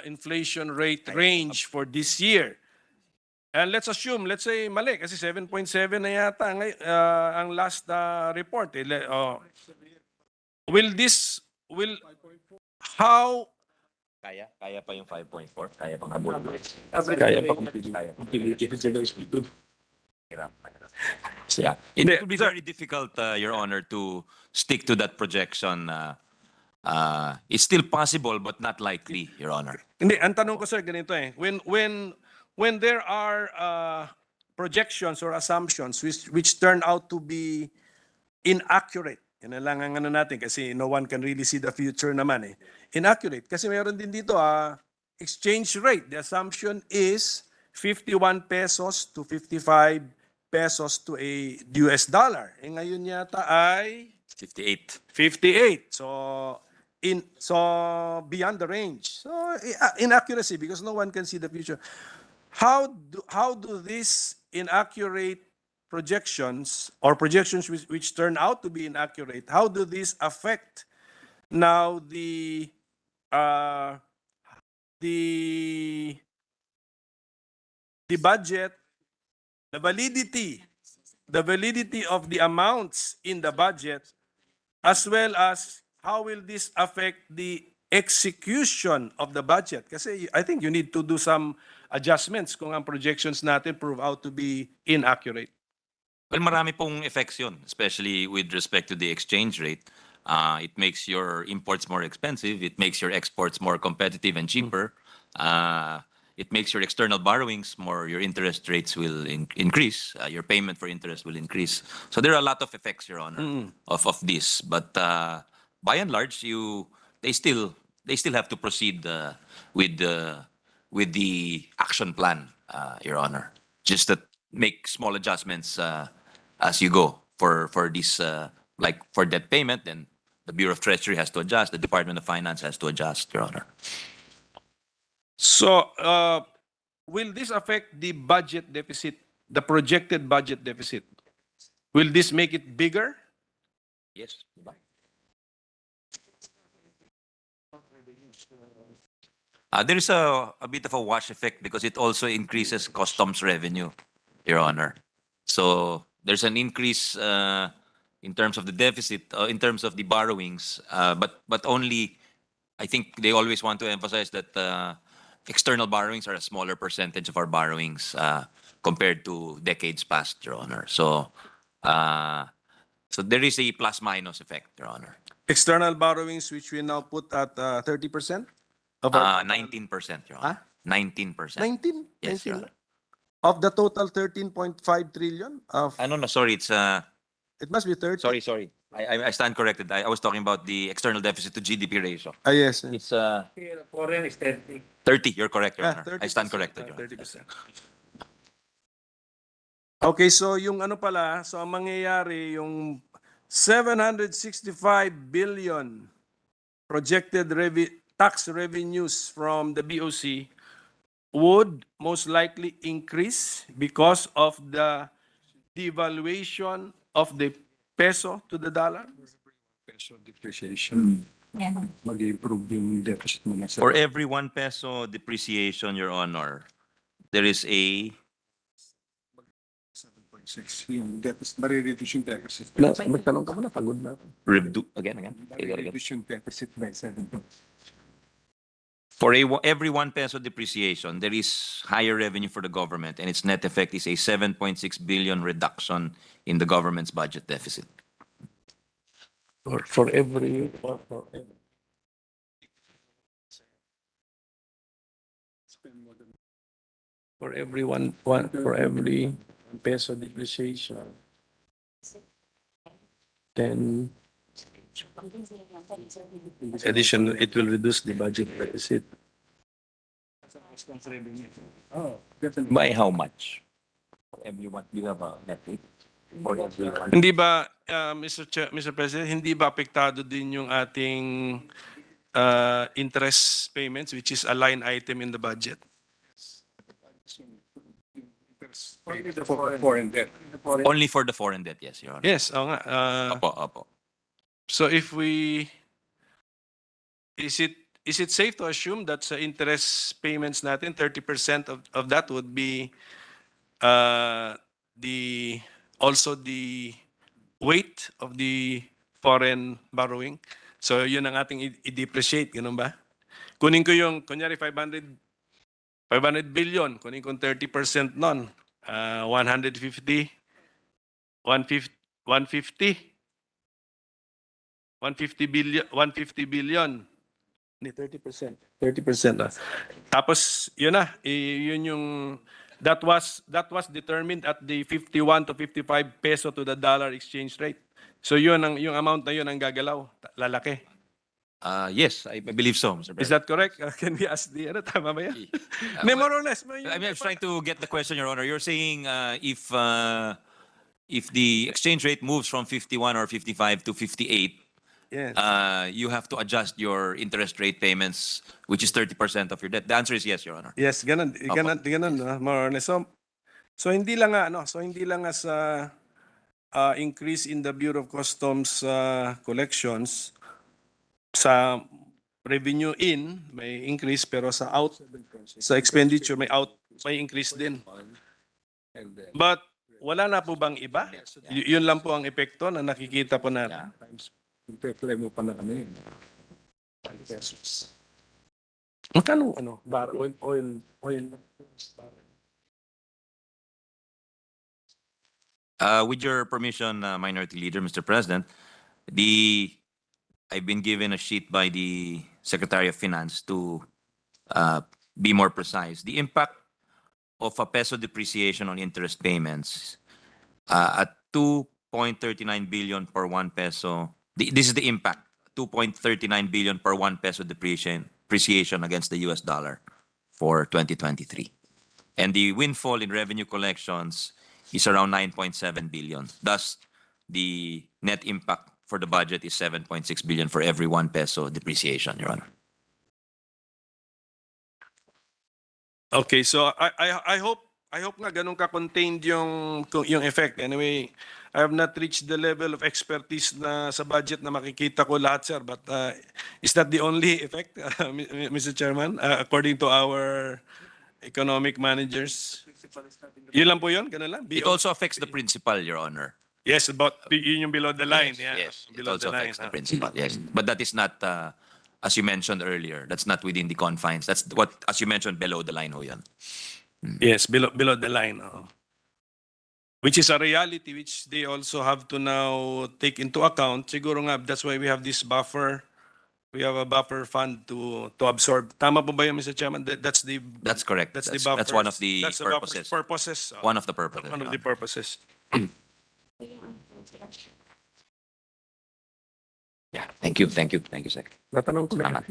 inflation rate range for this year. And let's say mali kasi 7.7 na yata ang last report. How
Kaya pa yung 5.4? Kaya pa nga buwan.
kaya pa
Yeah. It would be very difficult, Your Honor, to stick to that projection. It's still possible, but not likely, Your Honor.
Hindi, ang tanong ko sir ganito when there are projections or assumptions which turn out to be inaccurate. Yan na lang ang natin kasi no one can really see the future naman Inaccurate kasi mayroon din dito exchange rate. The assumption is 51 pesos to 55 pesos to a US dollar. Ngayon yata ay
58.
58. So beyond the range. So inaccuracy because no one can see the future. How do these inaccurate projections or projections which turn out to be inaccurate, how do these affect now the budget, the validity of the amounts in the budget, as well as how will this affect the execution of the budget? Kasi I think you need to do some adjustments kung ang projections natin prove out to be inaccurate.
Well, marami pong effects yun, especially with respect to the exchange rate. It makes your imports more expensive. It makes your exports more competitive and cheaper. It makes your external borrowings more, your interest rates will increase. Your payment for interest will increase. So there are a lot of effects, Your Honor, of this. But by and large, they still have to proceed with the action plan, Your Honor. Just that make small adjustments as you go for this like for debt payment. Then the Bureau of Treasury has to adjust. The Department of Finance has to adjust, Your Honor.
So, will this affect the budget deficit, the projected budget deficit? Will this make it bigger?
Yes. There is a bit of a wash effect because it also increases customs revenue, Your Honor. So there's an increase in terms of the deficit, in terms of the borrowings, but only, I think they always want to emphasize that external borrowings are a smaller percentage of our borrowings compared to decades past, Your Honor. So there is a plus-minus effect, Your Honor.
External borrowings, which we now put at 30% of our
19%, Your Honor. 19%.
19?
Yes, Your
19
Honor.
of the total 13.5 trillion of,
No, sorry, it's
it must be 30.
sorry. I stand corrected. I was talking about the external deficit to GDP ratio.
Ah, yes.
It's
Foreign is 30.
30. You're correct, Your
Yeah,
Honor. I stand corrected, Your Honor.
30%. Okay, so yung ano pala, so ang mangyayari, yung 765 billion projected tax revenues from the BOC would most likely increase because of the devaluation of the peso to the dollar?
Peso depreciation,
Yeah.
mag-improve yung deficit mo na sa
For every 1 peso depreciation, Your Honor, there is a
7.6. Yung deficit, marireduce yung deficit.
Magtanong ka muna, pagod na ako.
again.
Marireduce yung deficit by 7.
For every 1 peso depreciation, there is higher revenue for the government, and its net effect is a 7.6 billion reduction in the government's budget deficit.
For every for every peso depreciation, then addition, it will reduce the budget deficit.
Oh, definitely.
By how much? For everyone, do you have a metric? For everyone.
Hindi ba, Mr. President, hindi ba apektado din yung ating interest payments, which is a line item in the budget?
Only the foreign debt.
Only for the foreign debt, yes, Your Honor.
Yes, oo nga.
Opo.
So if is it safe to assume that sa interest payments natin, 30% of that would be also the weight of the foreign borrowing? So yun ang ating i-depreciate, ganun ba? Kunin ko yung, kunyari 500 billion, kunin ko 30% nun, 150 billion. Hindi, 30%. 30% na. Tapos, yun na. Yun yung, that was determined at the 51 to 55 peso to the dollar exchange rate. So yun, yung amount na yun ang gagalaw. Lalaki.
Yes, I believe so, Mr.
Is
President.
that correct? Can we ask the, tama ba yan? Hindi, more or less.
I mean, I'm trying to get the question, Your Honor. You're saying if the exchange rate moves from 51 or 55 to 58,
Yes.
you have to adjust your interest rate payments, which is 30% of your debt. The answer is yes, Your Honor.
Yes, ganun, more or less. So hindi lang nga sa increase in the Bureau of Customs collections, sa revenue in may increase, pero sa expenditure may increase din. But wala na po bang iba? Yun lang po ang epekto na nakikita po natin.
Play mo pa na ano yun. Pesos.
Magkano ano? Oil.
With your permission, Minority Leader, Mr. President, the I've been given a sheet by the Secretary of Finance to be more precise. The impact of a peso depreciation on interest payments at 2.39 billion per 1 peso. This is the impact, 2.39 billion per 1 peso depreciation against the US dollar for 2023. And the windfall in revenue collections is around 9.7 billion. Thus, the net impact for the budget is 7.6 billion for every 1 peso depreciation, Your Honor.
Okay, so I hope nga ganun ka-contained yung effect. Anyway, I have not reached the level of expertise na sa budget na makikita ko lahat, sir. But is that the only effect, Mr. Chairman, according to our economic managers? Yun lang po yun? Ganun lang?
It also affects the principal, Your Honor.
Yes, about yun yung below the line. Yeah,
Yes, it
below
also
the line.
affects the principal, yes. But that is not, as you mentioned earlier, that's not within the confines. That's what, as you mentioned, below the line ho yan.
Yes, below the line. Which is a reality which they also have to now take into account. Siguro nga, that's why we have this buffer. We have a buffer fund to absorb. Tama po ba yun, Mr. Chairman? That's the
That's correct.
That's the
That's one of
buffers.
the
That's the buffers-
purposes.
purposes.
One of the purposes.
One of
Your
the
Honor.
purposes.
Yeah, thank you, Sec.
Natanong ko lang.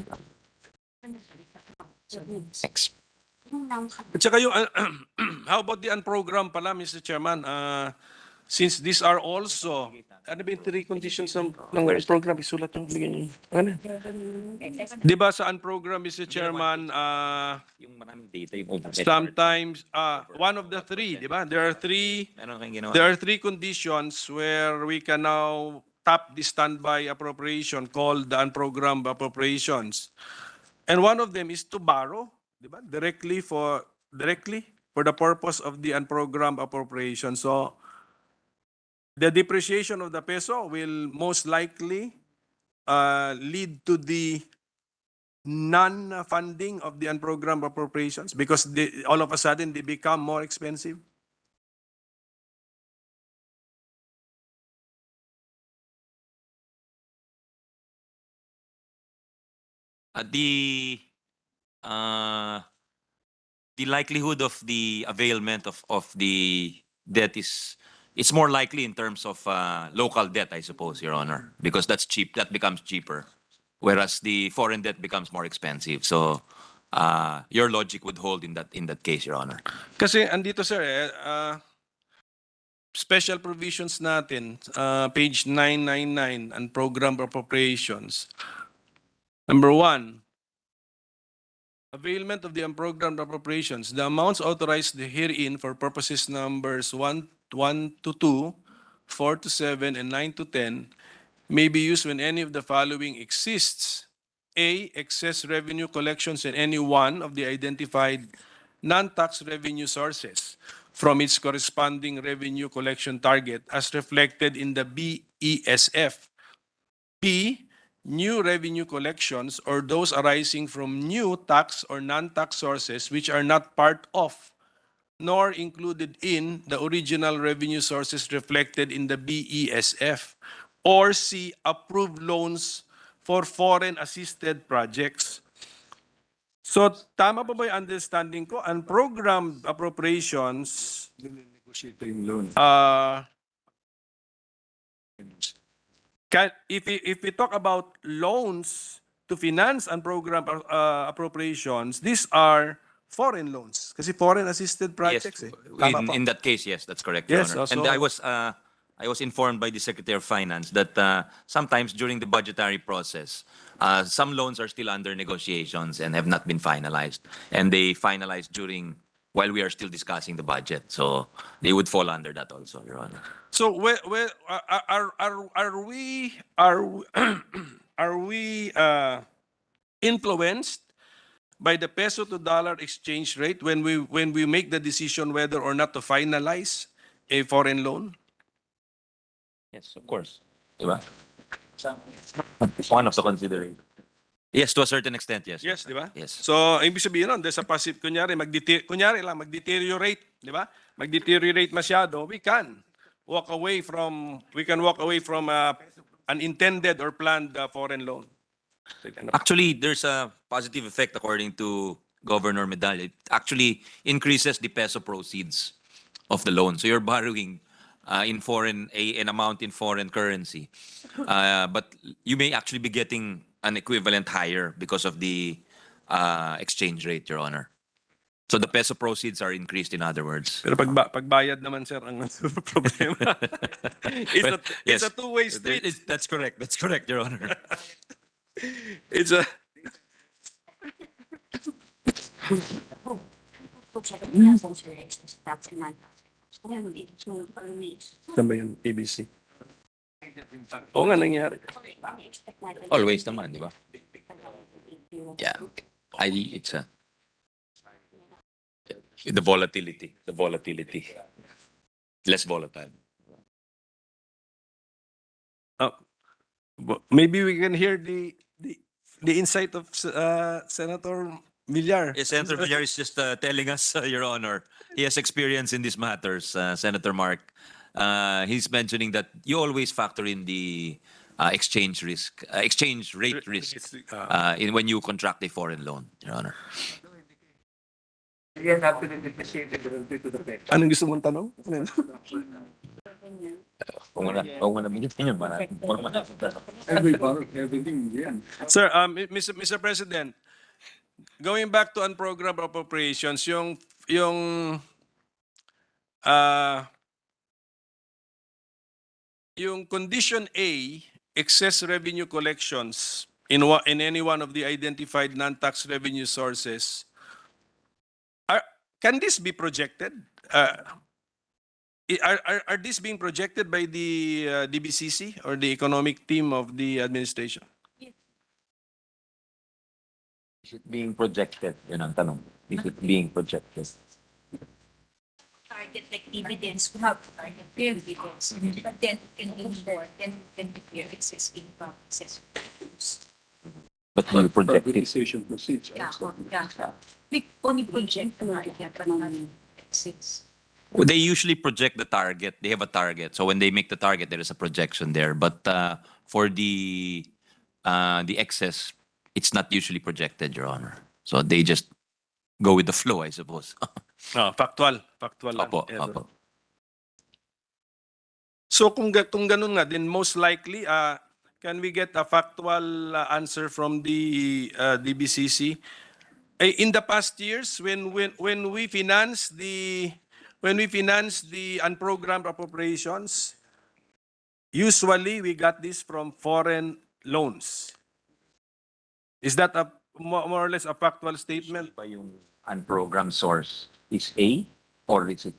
Thanks.
At saka yung, how about the unprogrammed pala, Mr. Chairman? Since these are also, ano ba yung three conditions ng program? Isulat yung bigyan niyo. Ano? Di ba sa unprogrammed, Mr. Chairman,
Yung maraming data, yung overhead
sometimes, one of the three, di ba? There are three
Meron kayong ginawa?
There are three conditions where we can now tap the standby appropriation called the unprogrammed appropriations. And one of them is to borrow, di ba? Directly for the purpose of the unprogrammed appropriation. So the depreciation of the peso will most likely lead to the non-funding of the unprogrammed appropriations because all of a sudden they become more expensive.
Uh, the likelihood of the availment of the debt is it's more likely in terms of local debt, I suppose, Your Honor, because that's cheap. That becomes cheaper, whereas the foreign debt becomes more expensive. So your logic would hold in that case, Your Honor.
Kasi andito sir, special provisions natin, page 999 and program appropriations. Number 1, availment of the unprogrammed appropriations. The amounts authorized herein for purposes numbers 1 to 2, 4 to 7, and 9 to 10 may be used when any of the following exists. A, excess revenue collections in any one of the identified non-tax revenue sources from its corresponding revenue collection target as reflected in the BESF. B, new revenue collections or those arising from new tax or non-tax sources which are not part of nor included in the original revenue sources reflected in the BESF. Or C, approved loans for foreign-assisted projects. So, tama ba yung understanding ko? Unprogrammed appropriations,
Negotiate yung loan.
if we talk about loans to finance unprogrammed appropriations, these are foreign loans. Kasi foreign-assisted projects.
Yes,
Tama po.
in that case, yes, that's correct, Your
Yes,
Honor. And
also-
I was informed by the Secretary of Finance that sometimes during the budgetary process, some loans are still under negotiations and have not been finalized. And they finalized while we are still discussing the budget. So they would fall under that also, Your Honor.
So where are we influenced by the peso to dollar exchange rate when we make the decision whether or not to finalize a foreign loan?
Yes, of course. Diba? One of the considerations. Yes, to a certain extent, yes.
Yes, di ba?
Yes.
So, ibig sabihin nun, there's a passive, kunyari lang, mag-deteriorate, di ba? Mag-deteriorate masyado, we can walk away from unintended or planned foreign loan.
Actually, there's a positive effect according to Governor Medalla. It actually increases the peso proceeds of the loan. So you're borrowing an amount in foreign currency. But you may actually be getting an equivalent higher because of the exchange rate, Your Honor. So the peso proceeds are increased, in other words.
Pero pagbayad naman, sir, ang problema. It's a two-way street.
That's correct. That's correct, Your Honor.
It's a... Saan ba yun? ABC. Oo nga, nangyari.
Always naman, di ba? Yeah. It's the volatility. Less volatile.
Maybe we can hear the insight of Senator Villar.
Yes, Senator Villar is just telling us, Your Honor, he has experience in these matters, Senator Mark. He's mentioning that you always factor in the exchange rate risk when you contract a foreign loan, Your Honor.
Again, after the depreciated relative to the peso.
Anong gusto mong tanong?
Everything, yeah.
Sir, Mr. President, going back to unprogrammed appropriations, yung condition A, excess revenue collections in any one of the identified non-tax revenue sources, can this be projected? Are these being projected by the DBCC or the economic team of the administration?
Is it being projected? Yun ang tanong. Is it being projected?
Target like dividends, we have target dividends, but then can be more, then can declare excess income, excess revenues.
But you project it.
Privatization proceeds.
Yeah, yeah. We only project the market, but not excess.
They usually project the target. They have a target. So when they make the target, there is a projection there. But for the excess, it's not usually projected, Your Honor. So they just go with the flow, I suppose.
Factual lang.
Opo,
Yes,
opo.
So kung ganun nga, then most likely, can we get a factual answer from the DBCC? In the past years, when we financed the unprogrammed appropriations, usually we got this from foreign loans. Is that a more or less a factual statement?
Ba yung unprogrammed source is A or is it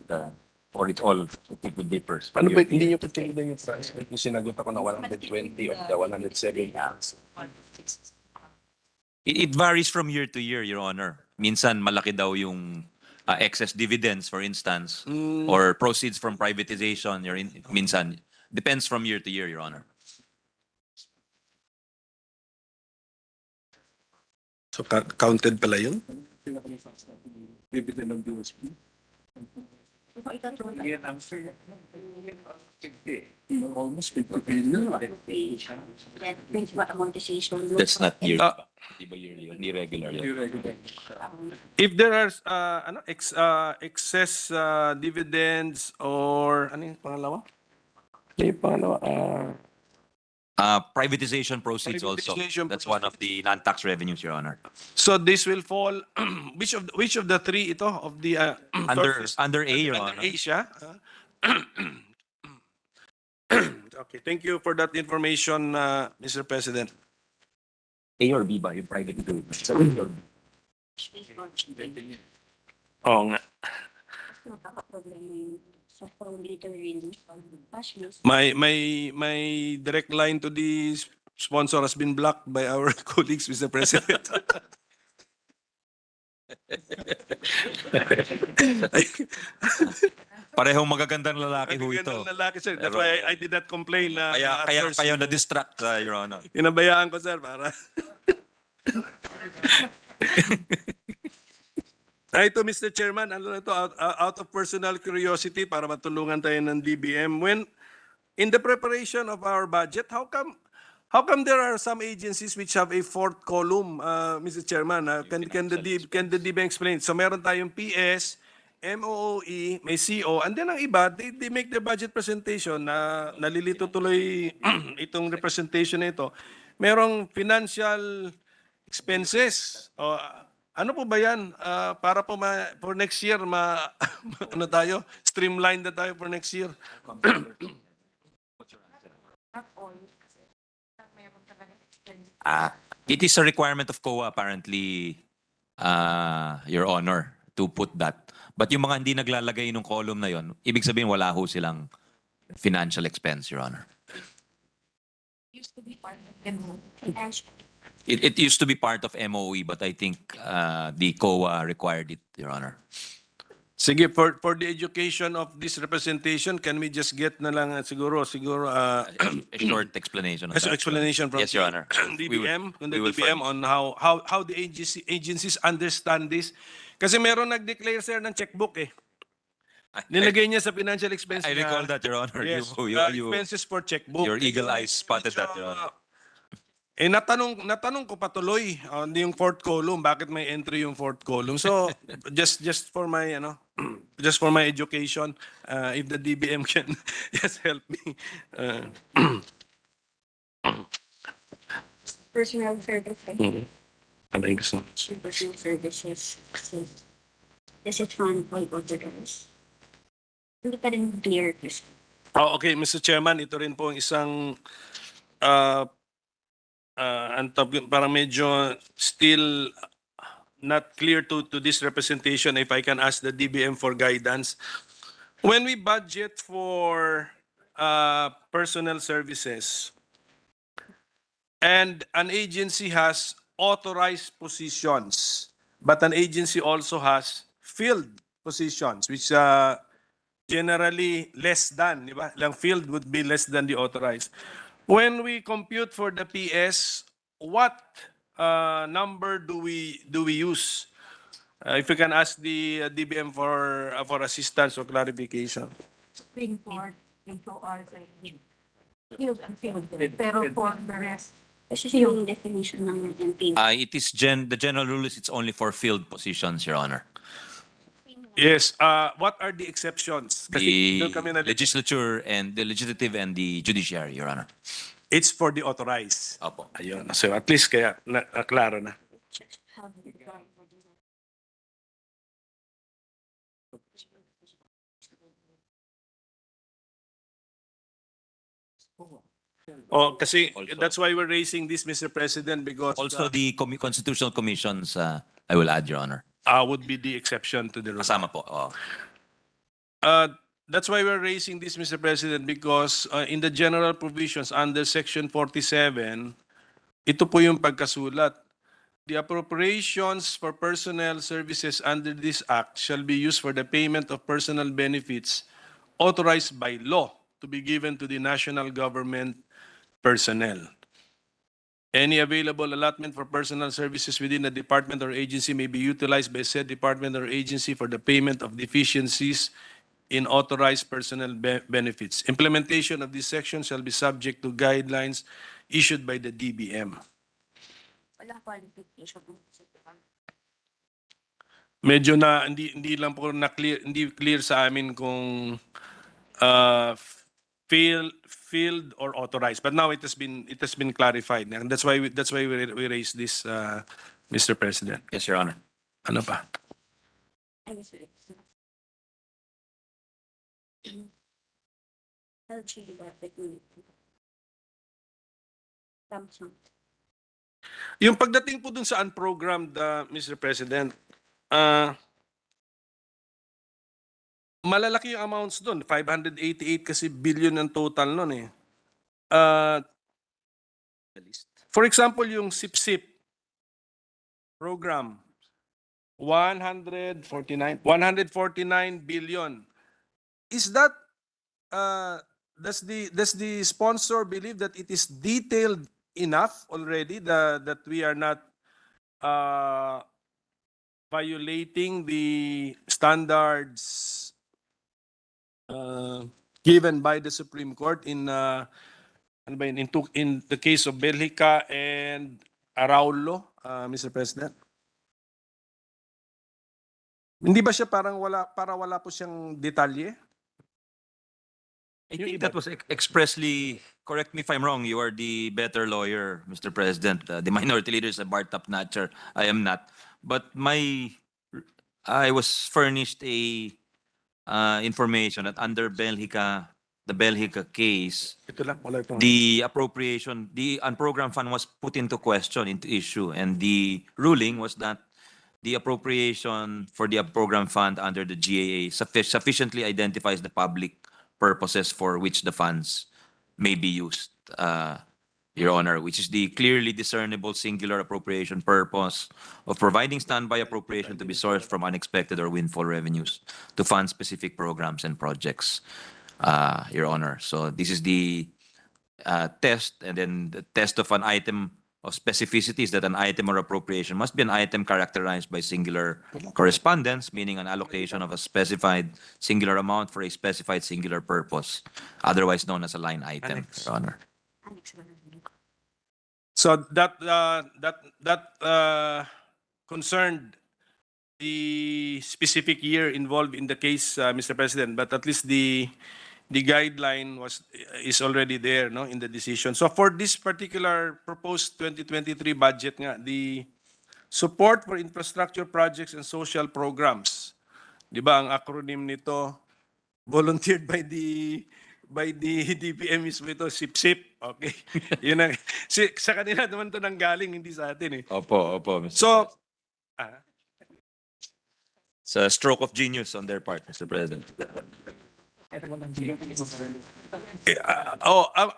or it's all it differs?
Ano ba, hindi nyo patingin yung price? Yung sinagot ako na 120 of the 107 pounds.
It varies from year to year, Your Honor. Minsan malaki daw yung excess dividends, for instance, or proceeds from privatization. Minsan depends from year to year, Your Honor.
So counted pala yun?
Dividend ng BSP. Yan ang almost 50 billion.
Then brings about amortization.
That's not yearly. Di ba yearly yun? Hindi regular yun.
If there are excess dividends or ano yung pangalawa? Ano yung pangalawa?
Privatization proceeds
Privatization
also. That's one of the non-tax revenues, Your Honor.
So this will fall which of the three ito of the sources?
Under A, Your
Under
Honor.
A siya? Okay, thank you for that information, Mr. President.
A or B ba yung privatization?
Oo nga. My direct line to the sponsor has been blocked by our colleagues, Mr. President.
Parehong magagandang lalaki ho ito.
Magagandang lalaki, sir. That's
Pero-
why I did not complain na at
Kaya
first,
kayo na-distract, Your Honor.
Pinabayaan ko, sir, para... Ito, Mr. Chairman, ano na ito, out of personal curiosity, para matulungan tayo ng DBM. When, in the preparation of our budget, how come there are some agencies which have a fourth column, Mr. Chairman? Can the DBM explain? So meron tayong PS, MOOE, may CO, and then ang iba, they make their budget presentation na nalilito tuloy itong representation na ito. Merong financial expenses. O, ano po ba yan? Para po for next year, ano tayo? Streamline na tayo for next year.
Not all. Kasi mayroon talaga expense.
It is a requirement of COA apparently, Your Honor, to put that. But yung mga hindi naglalagay ng column na yon, ibig sabihin wala ho silang financial expense, Your Honor.
Used to be part of the financial.
It used to be part of MOE, but I think the COA required it, Your Honor.
Sige, for the education of this representation, can we just get na lang siguro
A short explanation of that.
explanation from
Yes, Your Honor.
DBM, from the
we will
DBM
furnish.
on how the agencies understand this? Kasi meron nag-declare, sir, ng checkbook eh. Nilagay niya sa financial expense
I
niya.
recall that, Your Honor.
Yes,
You-
expenses for checkbook.
your eagle eyes spotted that, Your Honor.
Natanong ko patuloy yung fourth column, bakit may entry yung fourth column. So, just for my just for my education, if the DBM can just help me.
Personal services.
Thank you so much.
Personal services. So, this is fund by auditors. Hindi pa rin clear kasi.
Oh, okay, Mr. Chairman, ito rin po ang isang parang medyo still not clear to this representation, if I can ask the DBM for guidance. When we budget for personnel services and an agency has authorized positions, but an agency also has filled positions, which generally less than, di ba? Lang field would be less than the authorized. When we compute for the PS, what number do we use? If you can ask the DBM for assistance or clarification.
Being part into our field and field. Pero for the rest, kasi yung definition ng MP.
It is the general rule is it's only for field positions, Your Honor.
Yes, what are the exceptions? Kasi
The
doon kami na-
legislature and the legislative and the judiciary, Your Honor.
It's for the authorized.
Opo.
Ayun. So at least kaya klaro na. Oh, kasi
Also.
that's why we're raising this, Mr. President, because
Also the constitutional commissions, I will add, Your Honor.
would be the exception to the rule.
Kasama po. Oh.
That's why we're raising this, Mr. President, because in the general provisions under Section 47, ito po yung pagkasulat. The appropriations for personnel services under this act shall be used for the payment of personal benefits authorized by law to be given to the national government personnel. Any available allotment for personal services within a department or agency may be utilized by said department or agency for the payment of deficiencies in authorized personal benefits. Implementation of this section shall be subject to guidelines issued by the DBM.
Walang qualification.
Medyo hindi lang po na clear, hindi clear sa amin kung field or authorized. But now it has been clarified. And that's why we raised this, Mr. President.
Yes, Your Honor.
Ano pa? Yung pagdating po dun sa unprogrammed, Mr. President, malalaki yung amounts dun. 588 kasi billion ang total nun eh. For example, yung SIP-SIP program, 149 billion.
is that, does the sponsor believe that it is detailed enough already that we are not violating the standards given by the Supreme Court in ano ba yun, in the case of Belgica and Araulo, Mr. President? Hindi ba siya para wala po siyang detalye?
I
Yung
think
iba.
that was expressly, correct me if I'm wrong, you are the better lawyer, Mr. President. The minority leader is a bar top notcher. I am not. But I was furnished a information that under the Belgica case,
Ito lang, wala ito.
the appropriation, the unprogrammed fund was put into question, into issue, and the ruling was that the appropriation for the program fund under the GAA sufficiently identifies the public purposes for which the funds may be used, Your Honor, which is the clearly discernible singular appropriation purpose of providing standby appropriation to be sourced from unexpected or windfall revenues to fund specific programs and projects, Your Honor. So this is the test, and then the test of an item of specificity is that an item or appropriation must be an item characterized by singular correspondence, meaning an allocation of a specified singular amount for a specified singular purpose, otherwise known as a line item, Your Honor.
So that concerned the specific year involved in the case, Mr. President, but at least the guideline is already there, no, in the decision. So for this particular proposed 2023 budget nga, the support for infrastructure projects and social programs, di ba ang acronym nito, volunteered by the DPM mismo ito, SIP-SIP. Okay. Yun ang, sa kanila naman ito nanggaling, hindi sa atin eh.
Opo, Mr.
So,
It's a stroke of genius on their part, Mr. President.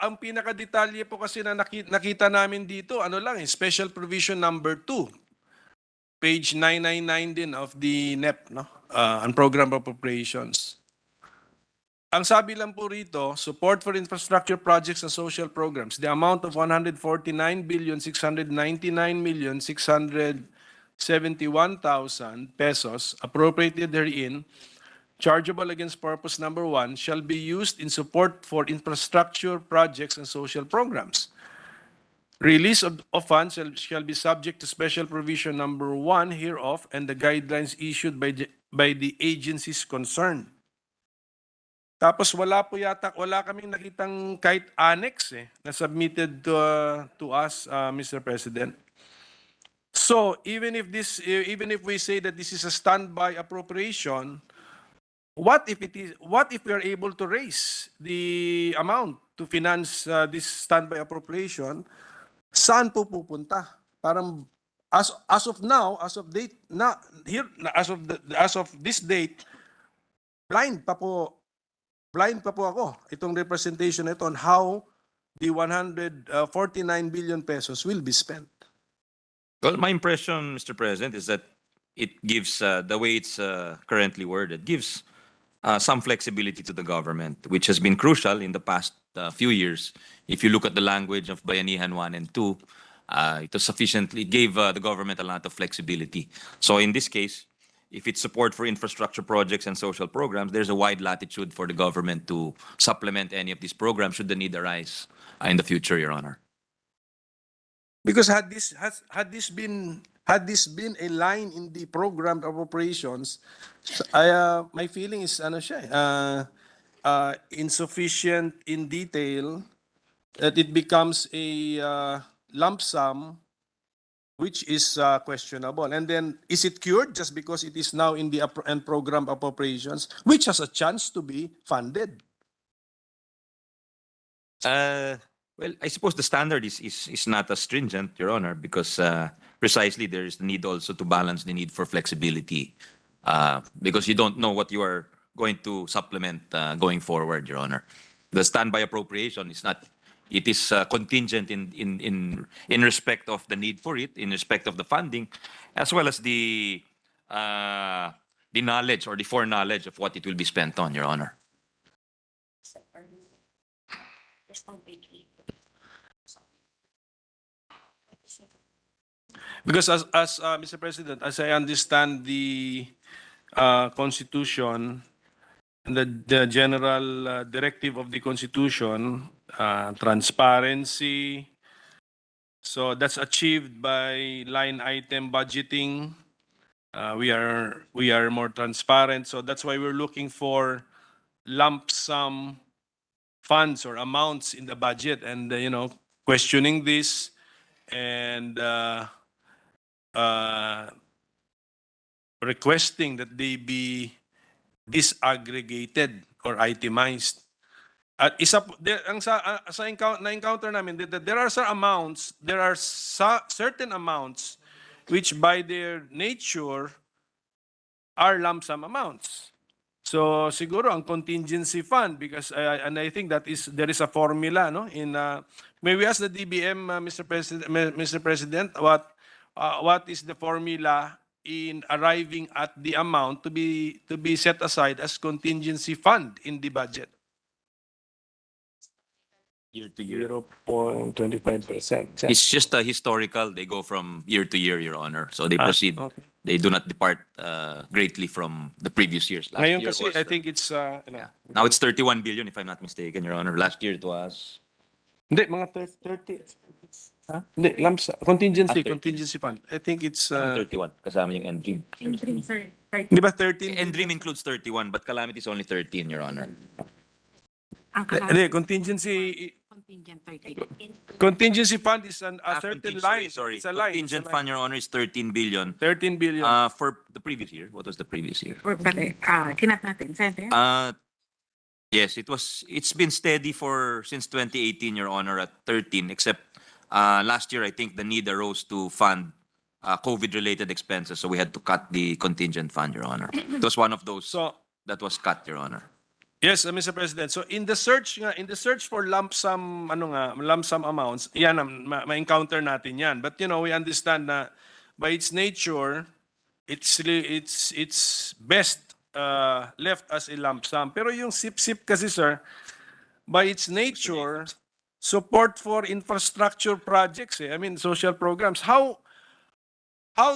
ang pinakadetalye po kasi na nakita namin dito, ano lang eh, special provision number 2. Page 999 din of the NEP, no? On program appropriations. Ang sabi lang po rito, support for infrastructure projects and social programs, the amount of 149,699,671,000 pesos appropriated therein, chargeable against purpose number 1, shall be used in support for infrastructure projects and social programs. Release of funds shall be subject to special provision number 1 hereof and the guidelines issued by the agencies concerned. Tapos wala kaming nakitang kahit annex na submitted to us, Mr. President. So even if we say that this is a standby appropriation, what if we are able to raise the amount to finance this standby appropriation? Saan po pupunta? Parang as of now, as of this date, blind pa po ako itong representation ito on how the 149 billion pesos will be spent.
Well, my impression, Mr. President, is that it gives, the way it's currently worded, gives some flexibility to the government, which has been crucial in the past few years. If you look at the language of Bayanihan 1 and 2, it gave the government a lot of flexibility. So in this case, if it's support for infrastructure projects and social programs, there's a wide latitude for the government to supplement any of these programs should the need arise in the future, Your Honor.
Because had this been a line in the program appropriations, my feeling is insufficient in detail, that it becomes a lump sum which is questionable. And then is it cured just because it is now in the program appropriations, which has a chance to be funded?
Well, I suppose the standard is not as stringent, Your Honor, because precisely there is the need also to balance the need for flexibility, because you don't know what you are going to supplement going forward, Your Honor. The standby appropriation is not. It is contingent in respect of the need for it, in respect of the funding, as well as the knowledge or the foreknowledge of what it will be spent on, Your Honor.
There's no big leap.
Because Mr. President, as I understand the Constitution, the general directive of the Constitution, transparency, so that's achieved by line item budgeting. We are more transparent, so that's why we're looking for lump sum funds or amounts in the budget, and questioning this and uh, requesting that they be disaggregated or itemized. At isa there, ang sa na-encounter namin that there are some amounts, certain amounts which by their nature are lump sum amounts. So siguro ang contingency fund, because and I think there is a formula, no, in may we ask the DBM, Mr. President, what is the formula in arriving at the amount to be set aside as contingency fund in the budget?
Year to year.
0.25%.
It's just a historical. They go from year to year, Your Honor. So they proceed.
Okay.
They do not depart greatly from the previous years. Last
Ngayon
year
kasi
was,
I think it's
yeah. Now it's 31 billion, if I'm not mistaken, Your Honor. Last year it was
hindi mga 30. Hindi, lump sum, contingency
30.
contingency fund. I think it's
31. Kasama yung end dream.
In dream, sir,
di ba 13?
End dream includes 31, but calamity is only 13, Your Honor.
ang
Hindi, contingency
contingent 30.
contingency fund is a certain line.
Sorry.
It's a line.
Contingent fund, Your Honor, is 13 billion.
13 billion.
For the previous year. What was the previous year?
Or pati, kinat natin, Senator.
Yes, it's been steady since 2018, Your Honor, at 13, except last year I think the need arose to fund COVID-related expenses, so we had to cut the contingent fund, Your Honor. It was one of those
So,
that was cut, Your Honor.
yes, Mr. President. So in the search for lump sum amounts, yan ma-encounter natin yan. But we understand na by its nature, it's best left as a lump sum. Pero yung SIP kasi, sir, by its nature, support for infrastructure projects, I mean social programs. How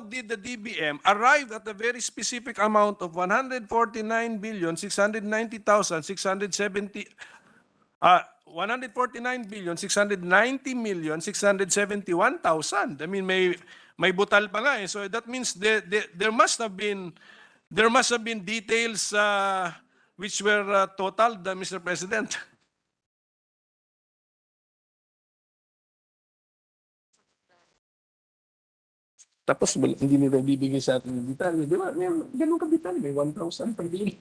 did the DBM arrive at a very specific amount of 149,690,670 149,690,671,000? I mean may butal pa nga eh. So that means there must have been details which were totaled, Mr. President. Tapos hindi nila bibigay sa atin yung detalye. Di ba? Ganun ka detalye. May 1,000 per day.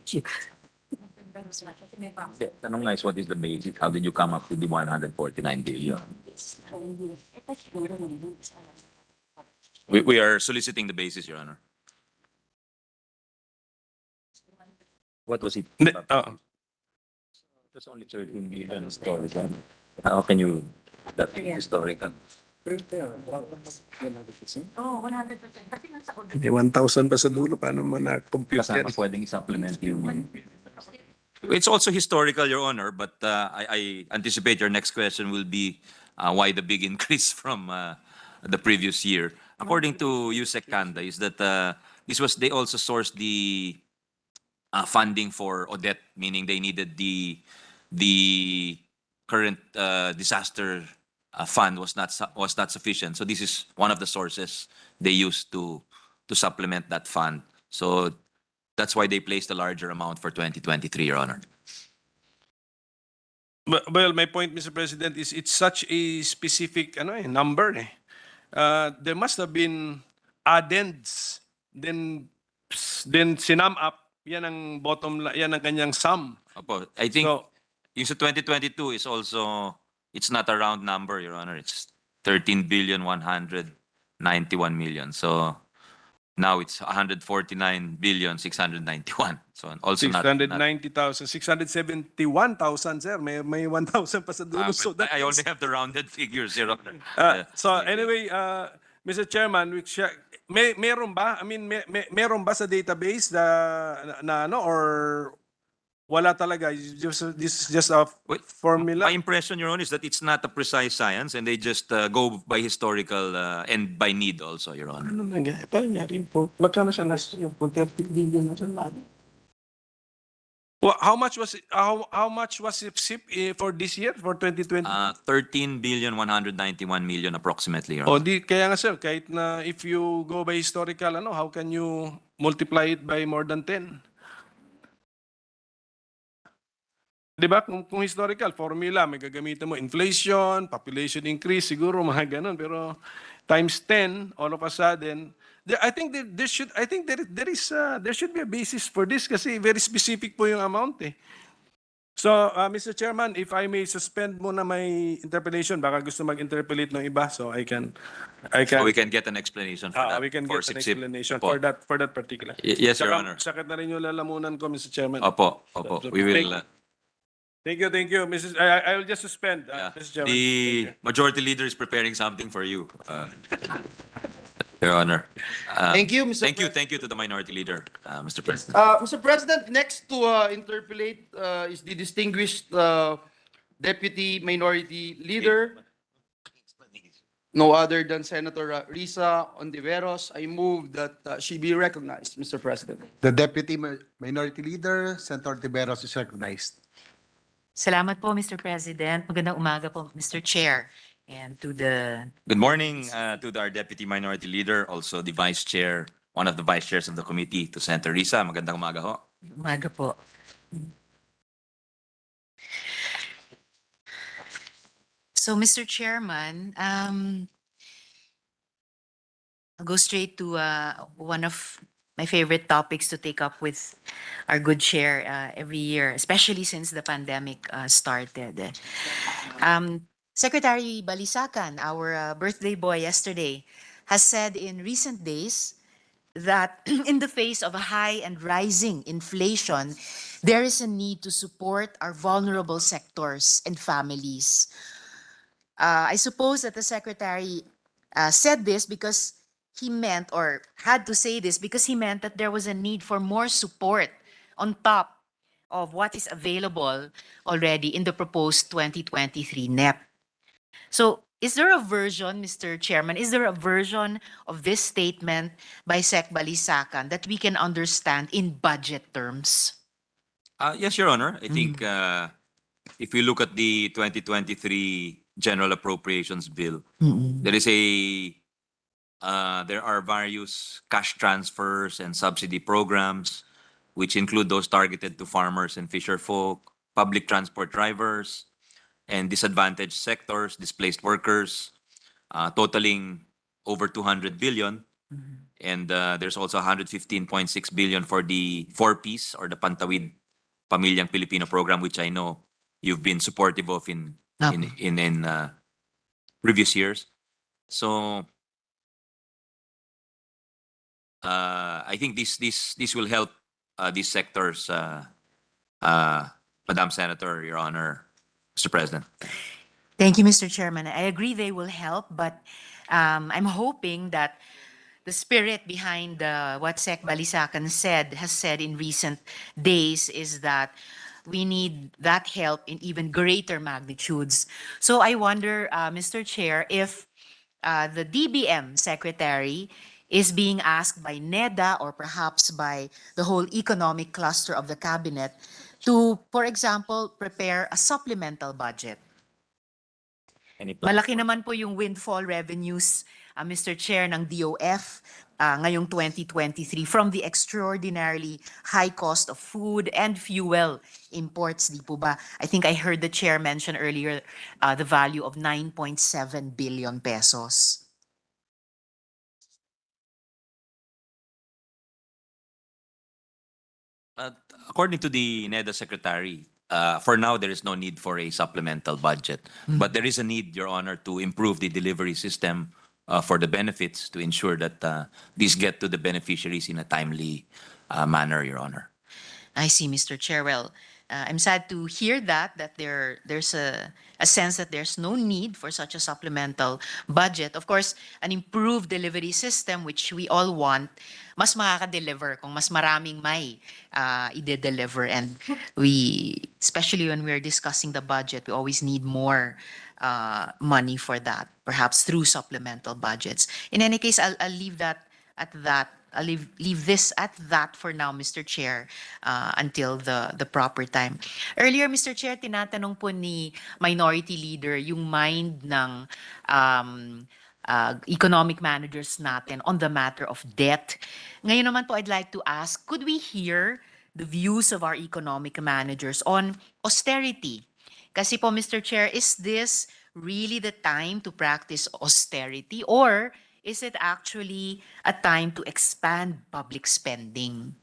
Tanong nga is, what is the basis? How did you come up with the 149 billion? We are soliciting the basis, Your Honor. What was it? That's only 13 billion historical. How can you that historical?
Oh, 100%. Kasi nasa audit.
May 1,000 pa sa dulo. Paano mo na-compute yan?
Kasama pwedeng i-supplement yung... It's also historical, Your Honor, but I anticipate your next question will be why the big increase from the previous year. According to Yusek Kanda, is that they also sourced the funding for Odette, meaning they needed the current disaster fund was not sufficient. So this is one of the sources they used to supplement that fund. So that's why they placed a larger amount for 2023, Your Honor.
Well, my point, Mr. President, is it's such a specific number. There must have been addends, then sinum up. Yan ang yan ang kanyang sum.
Opo, I think
So,
yung sa 2022 is also, it's not a round number, Your Honor. It's 13,191 million. So now it's 149,691. So also not
690,000, 671,000, sir. May 1,000 pa sa dulo. So
but
that
I
is-
only have the rounded figures, Your Honor.
So anyway, Mr. Chairman, meron ba? I mean, meron ba sa database or Wala talaga. This is just a
Wait,
formula.
My impression, Your Honor, is that it's not a precise science and they just go by historical and by need also, Your Honor.
Ano nangyari? Paano nangyari po? Magkano siya last year? 30 billion na siya. Well, how much was SIP for this year, for 2020?
13,191,000,000 approximately, Your
O
Honor.
di, kaya nga sir, kahit na if you go by historical, how can you multiply it by more than 10? Di ba? Kung historical, formula, may gagamitin mo inflation, population increase, siguro mga ganun. Pero times 10, all of a sudden, I think there should be a basis for this kasi very specific po yung amount eh. So, Mr. Chairman, if I may suspend muna my interpellation, baka gusto mag-interpellate ng iba, so I can,
So we can get an explanation for that.
we can
for
get an
SIP-SIP.
explanation
Opo.
for that particular.
Yes, Your
Saka,
Honor.
sakit na rin yung lalamunan ko, Mr. Chairman.
Opo, opo. We will.
Thank you, I will just suspend,
Yeah.
Mr. Chairman.
The majority leader is preparing something for you, Your Honor.
Thank you, Mr.
Thank you to the minority leader, Mr. President.
Mr. President, next to interpolate is the distinguished Deputy Minority Leader, no other than Senator Risa Ontiveros. I move that she be recognized, Mr. President.
The Deputy Minority Leader, Senator Tiberos, is recognized.
Salamat po, Mr. President. Magandang umaga po, Mr. Chair. And to the,
Good morning to our Deputy Minority Leader, also the Vice Chair, one of the Vice Chairs of the committee, to Senator Risa. Magandang umaga ho.
umaga po. So, Mr. Chairman, I'll go straight to one of my favorite topics to take up with our good chair every year, especially since the pandemic started. Secretary Balisacan, our birthday boy yesterday, has said in recent days that in the face of a high and rising inflation, there is a need to support our vulnerable sectors and families. I suppose that the secretary said this because he meant, or had to say this because he meant that there was a need for more support on top of what is available already in the proposed 2023 NEP. So, is there a version, Mr. Chairman, is there a version of this statement by Sec Balisacan that we can understand in budget terms?
Yes, Your Honor. I think if we look at the 2023 General Appropriations Bill, there are various cash transfers and subsidy programs, which include those targeted to farmers and fisher folk, public transport drivers, and disadvantaged sectors, displaced workers, totaling over 200 billion. And there's also 115.6 billion for the 4-piece or the Pantawid Pamilyang Pilipino program, which I know you've been supportive of in previous years. So I think this will help these sectors, Madam Senator, Your Honor, Mr. President.
Thank you, Mr. Chairman. I agree they will help, but I'm hoping that the spirit behind what Sec Balisacan has said in recent days is that we need that help in even greater magnitudes. So I wonder, Mr. Chair, if the DBM Secretary is being asked by NEDA or perhaps by the whole economic cluster of the cabinet to, for example, prepare a supplemental budget. Malaki naman po yung windfall revenues, Mr. Chair, ng DOF ngayong 2023 from the extraordinarily high cost of food and fuel imports, di po ba? I think I heard the Chair mention earlier the value of 9.7 billion pesos.
According to the NEDA Secretary, for now, there is no need for a supplemental budget. But there is a need, Your Honor, to improve the delivery system for the benefits to ensure that these get to the beneficiaries in a timely manner, Your Honor.
I see, Mr. Chair. Well, I'm sad to hear that there's a sense that there's no need for such a supplemental budget. Of course, an improved delivery system, which we all want, mas makaka-deliver kung mas maraming may i-deliver. And we, especially when we're discussing the budget, we always need more money for that, perhaps through supplemental budgets. In any case, I'll leave that at that. I'll leave this at that for now, Mr. Chair, until the proper time. Earlier, Mr. Chair, tinatanong po ni Minority Leader yung mind ng economic managers natin on the matter of debt. Ngayon naman po, I'd like to ask, could we hear the views of our economic managers on austerity? Kasi po, Mr. Chair, is this really the time to practice austerity, or is it actually a time to expand public spending?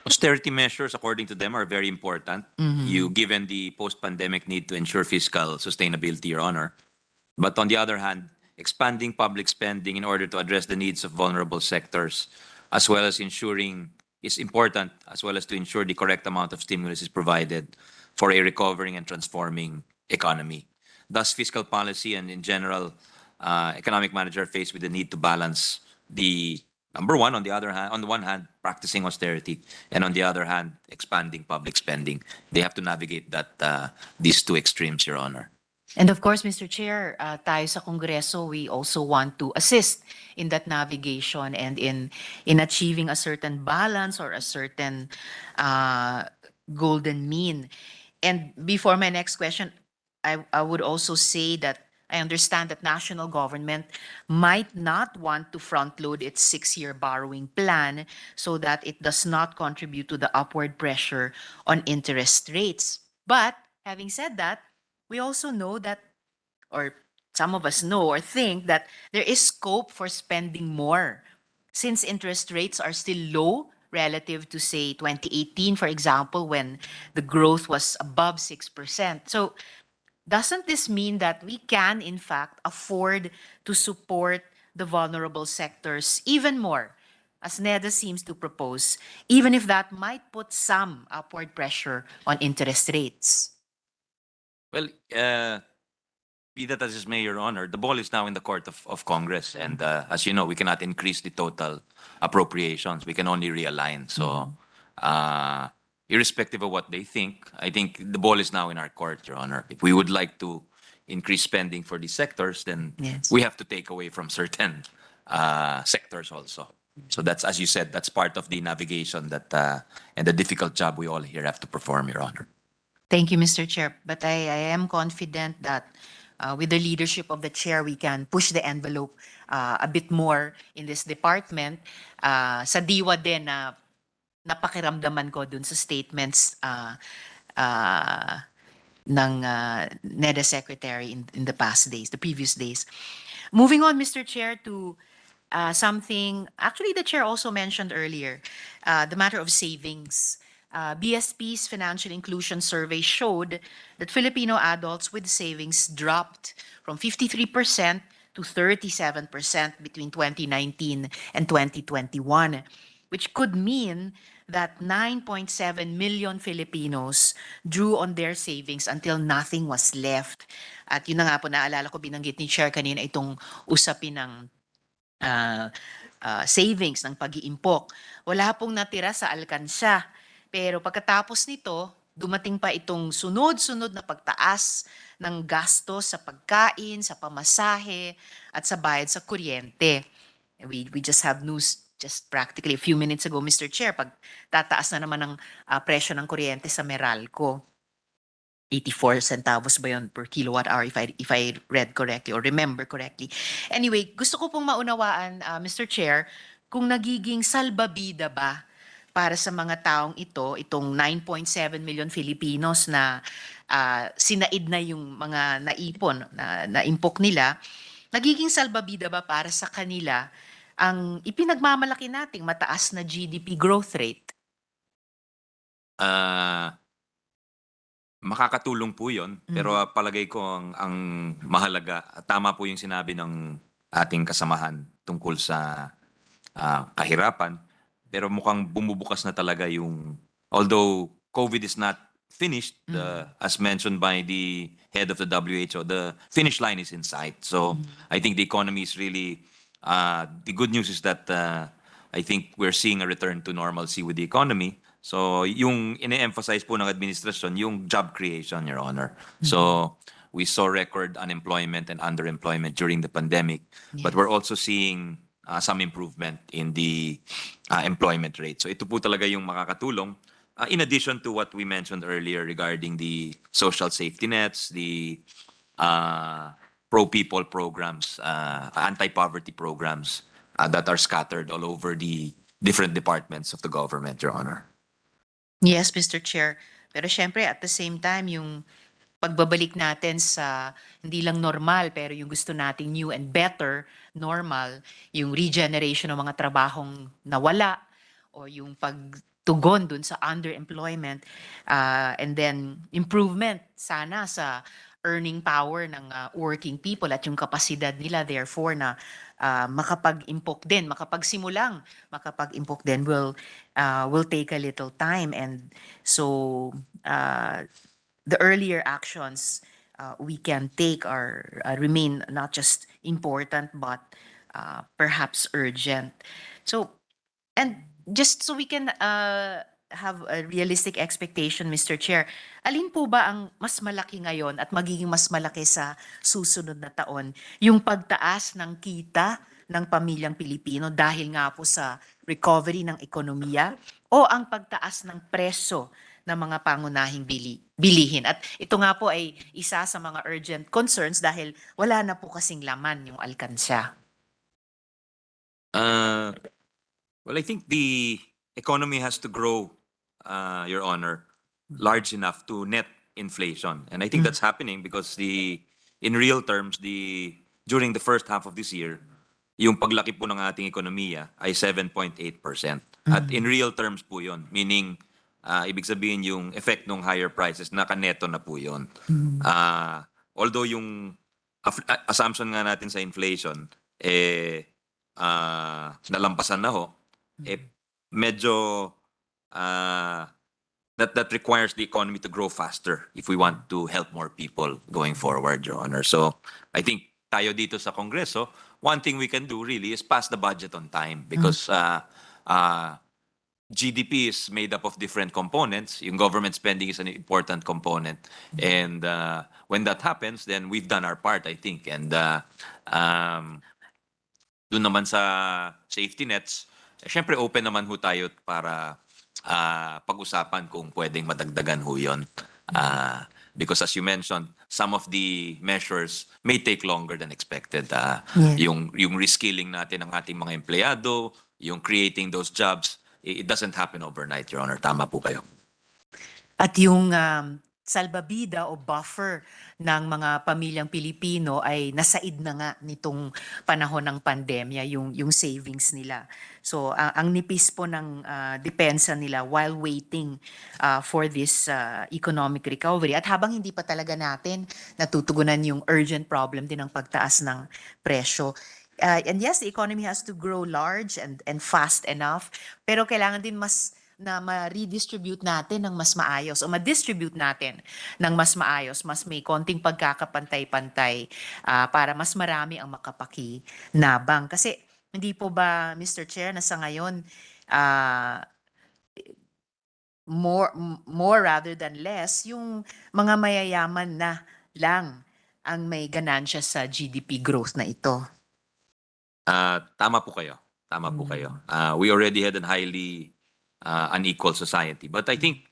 Austerity measures, according to them, are very important. You given the post-pandemic need to ensure fiscal sustainability, Your Honor. But on the other hand, expanding public spending in order to address the needs of vulnerable sectors, as well as ensuring is important, as well as to ensure the correct amount of stimulus is provided for a recovering and transforming economy. Thus, fiscal policy and in general, economic manager are faced with the need to balance the number one, on the other hand, on the one hand, practicing austerity, and on the other hand, expanding public spending. They have to navigate that these two extremes, Your Honor.
And of course, Mr. Chair, tayo sa Kongreso, we also want to assist in that navigation and in achieving a certain balance or a certain golden mean. And before my next question, I would also say that I understand that national government might not want to front load its 6-year borrowing plan so that it does not contribute to the upward pressure on interest rates. But having said that, we also know that, or some of us know or think that there is scope for spending more since interest rates are still low relative to, say, 2018, for example, when the growth was above 6%. So doesn't this mean that we can, in fact, afford to support the vulnerable sectors even more, as NEDA seems to propose, even if that might put some upward pressure on interest rates?
Well, be that as it may, Your Honor, the ball is now in the court of Congress. And as you know, we cannot increase the total appropriations. We can only realign. So irrespective of what they think, I think the ball is now in our court, Your Honor. If we would like to increase spending for these sectors, then
Yes.
we have to take away from certain sectors also. So that's, as you said, that's part of the navigation that and the difficult job we all here have to perform, Your Honor.
Thank you, Mr. Chair. But I am confident that with the leadership of the chair, we can push the envelope a bit more in this department. Sa diwa din na napakiramdaman ko dun sa statements ng NEDA Secretary in the past days, the previous days. Moving on, Mr. Chair, to something, actually the chair also mentioned earlier, the matter of savings. BSP's financial inclusion survey showed that Filipino adults with savings dropped from 53% to 37% between 2019 and 2021, which could mean that 9.7 million Filipinos drew on their savings until nothing was left. At yun na nga po, naalala ko, binanggit ni Chair kanina itong usapin ng savings, ng pag-iimpok. Wala pong natira sa alkansya. Pero pagkatapos nito, dumating pa itong sunod-sunod na pagtaas ng gastos sa pagkain, sa pamasahe, at sa bayad sa kuryente. We just have news just practically a few minutes ago, Mr. Chair, pag tataas na naman ang presyo ng kuryente sa Meralco. 84 centavos ba yun per kilowatt hour if I read correctly or remember correctly. Anyway, gusto ko pong maunawaan, Mr. Chair, kung nagiging salbabida ba para sa mga taong itong 9.7 million Filipinos na sinaid na yung mga naipon, na impok nila, nagiging salbabida ba para sa kanila ang ipinagmamalaki nating mataas na GDP growth rate?
Makakatulong po yun, pero palagay ko ang mahalaga, tama po yung sinabi ng ating kasamahan tungkol sa kahirapan, pero mukhang bumubukas na talaga yung, although COVID is not finished, as mentioned by the head of the WHO, the finish line is in sight. So I think the economy is really, the good news is that I think we're seeing a return to normalcy with the economy. So yung ine-emphasize po ng administration, yung job creation, Your Honor. So we saw record unemployment and underemployment during the pandemic, but we're also seeing some improvement in the employment rate. So ito po talaga yung makakatulong. In addition to what we mentioned earlier regarding the social safety nets, the pro-people programs, anti-poverty programs that are scattered all over the different departments of the government, Your Honor.
Yes, Mr. Chair. Pero syempre, at the same time, yung pagbabalik natin sa hindi lang normal, pero yung gusto nating new and better normal, yung regeneration ng mga trabahong nawala, o yung pagtugon dun sa underemployment, and then improvement sana sa earning power ng working people at yung kapasidad nila therefore na makapag-impok din, makapag-impok din will take a little time. And so the earlier actions we can take are remain not just important but perhaps urgent. So, and just so we can have a realistic expectation, Mr. Chair, alin po ba ang mas malaki ngayon at magiging mas malaki sa susunod na taon? Yung pagtaas ng kita ng pamilyang Pilipino dahil nga po sa recovery ng ekonomiya o ang pagtaas ng presyo ng mga pangunahing bilihin? At ito nga po ay isa sa mga urgent concerns dahil wala na po kasing laman yung alkansya.
Well, I think the economy has to grow, Your Honor, large enough to net inflation. And I think that's happening because in real terms, during the first half of this year, yung paglaki po ng ating ekonomiya ay 7.8%. At in real terms po yun, meaning ibig sabihin yung effect ng higher prices, nakaneto na po yun. Although yung assumption nga natin sa inflation, nalampasan na ho, medyo that requires the economy to grow faster if we want to help more people going forward, Your Honor. So I think tayo dito sa Kongreso, one thing we can do really is pass the budget on time because GDP is made up of different components. Yung government spending is an important component. And when that happens, then we've done our part, I think. And doon naman sa safety nets, syempre open naman ho tayo para pag-usapan kung pwedeng madagdagan ho yun. Because as you mentioned, some of the measures may take longer than expected. Yung reskilling natin ng ating mga empleyado, yung creating those jobs, it doesn't happen overnight, Your Honor. Tama po kayo.
At yung salbabida o buffer ng mga pamilyang Pilipino ay nasaid na nga nitong panahon ng pandemya, yung savings nila. So ang nipis po ng depensa nila while waiting for this economic recovery. At habang hindi pa talaga natin natutugunan yung urgent problem din ng pagtaas ng presyo. And yes, the economy has to grow large and fast enough, pero kailangan din na ma-redistribute natin ng mas maayos o ma-distribute natin ng mas maayos, mas may konting pagkakapantay-pantay para mas marami ang makapakinabang. Kasi hindi po ba, Mr. Chair, na sa ngayon more rather than less, yung mga mayayaman na lang ang may ganansya sa GDP growth na ito?
Tama po kayo. Tama po kayo. We already had a highly unequal society. But I think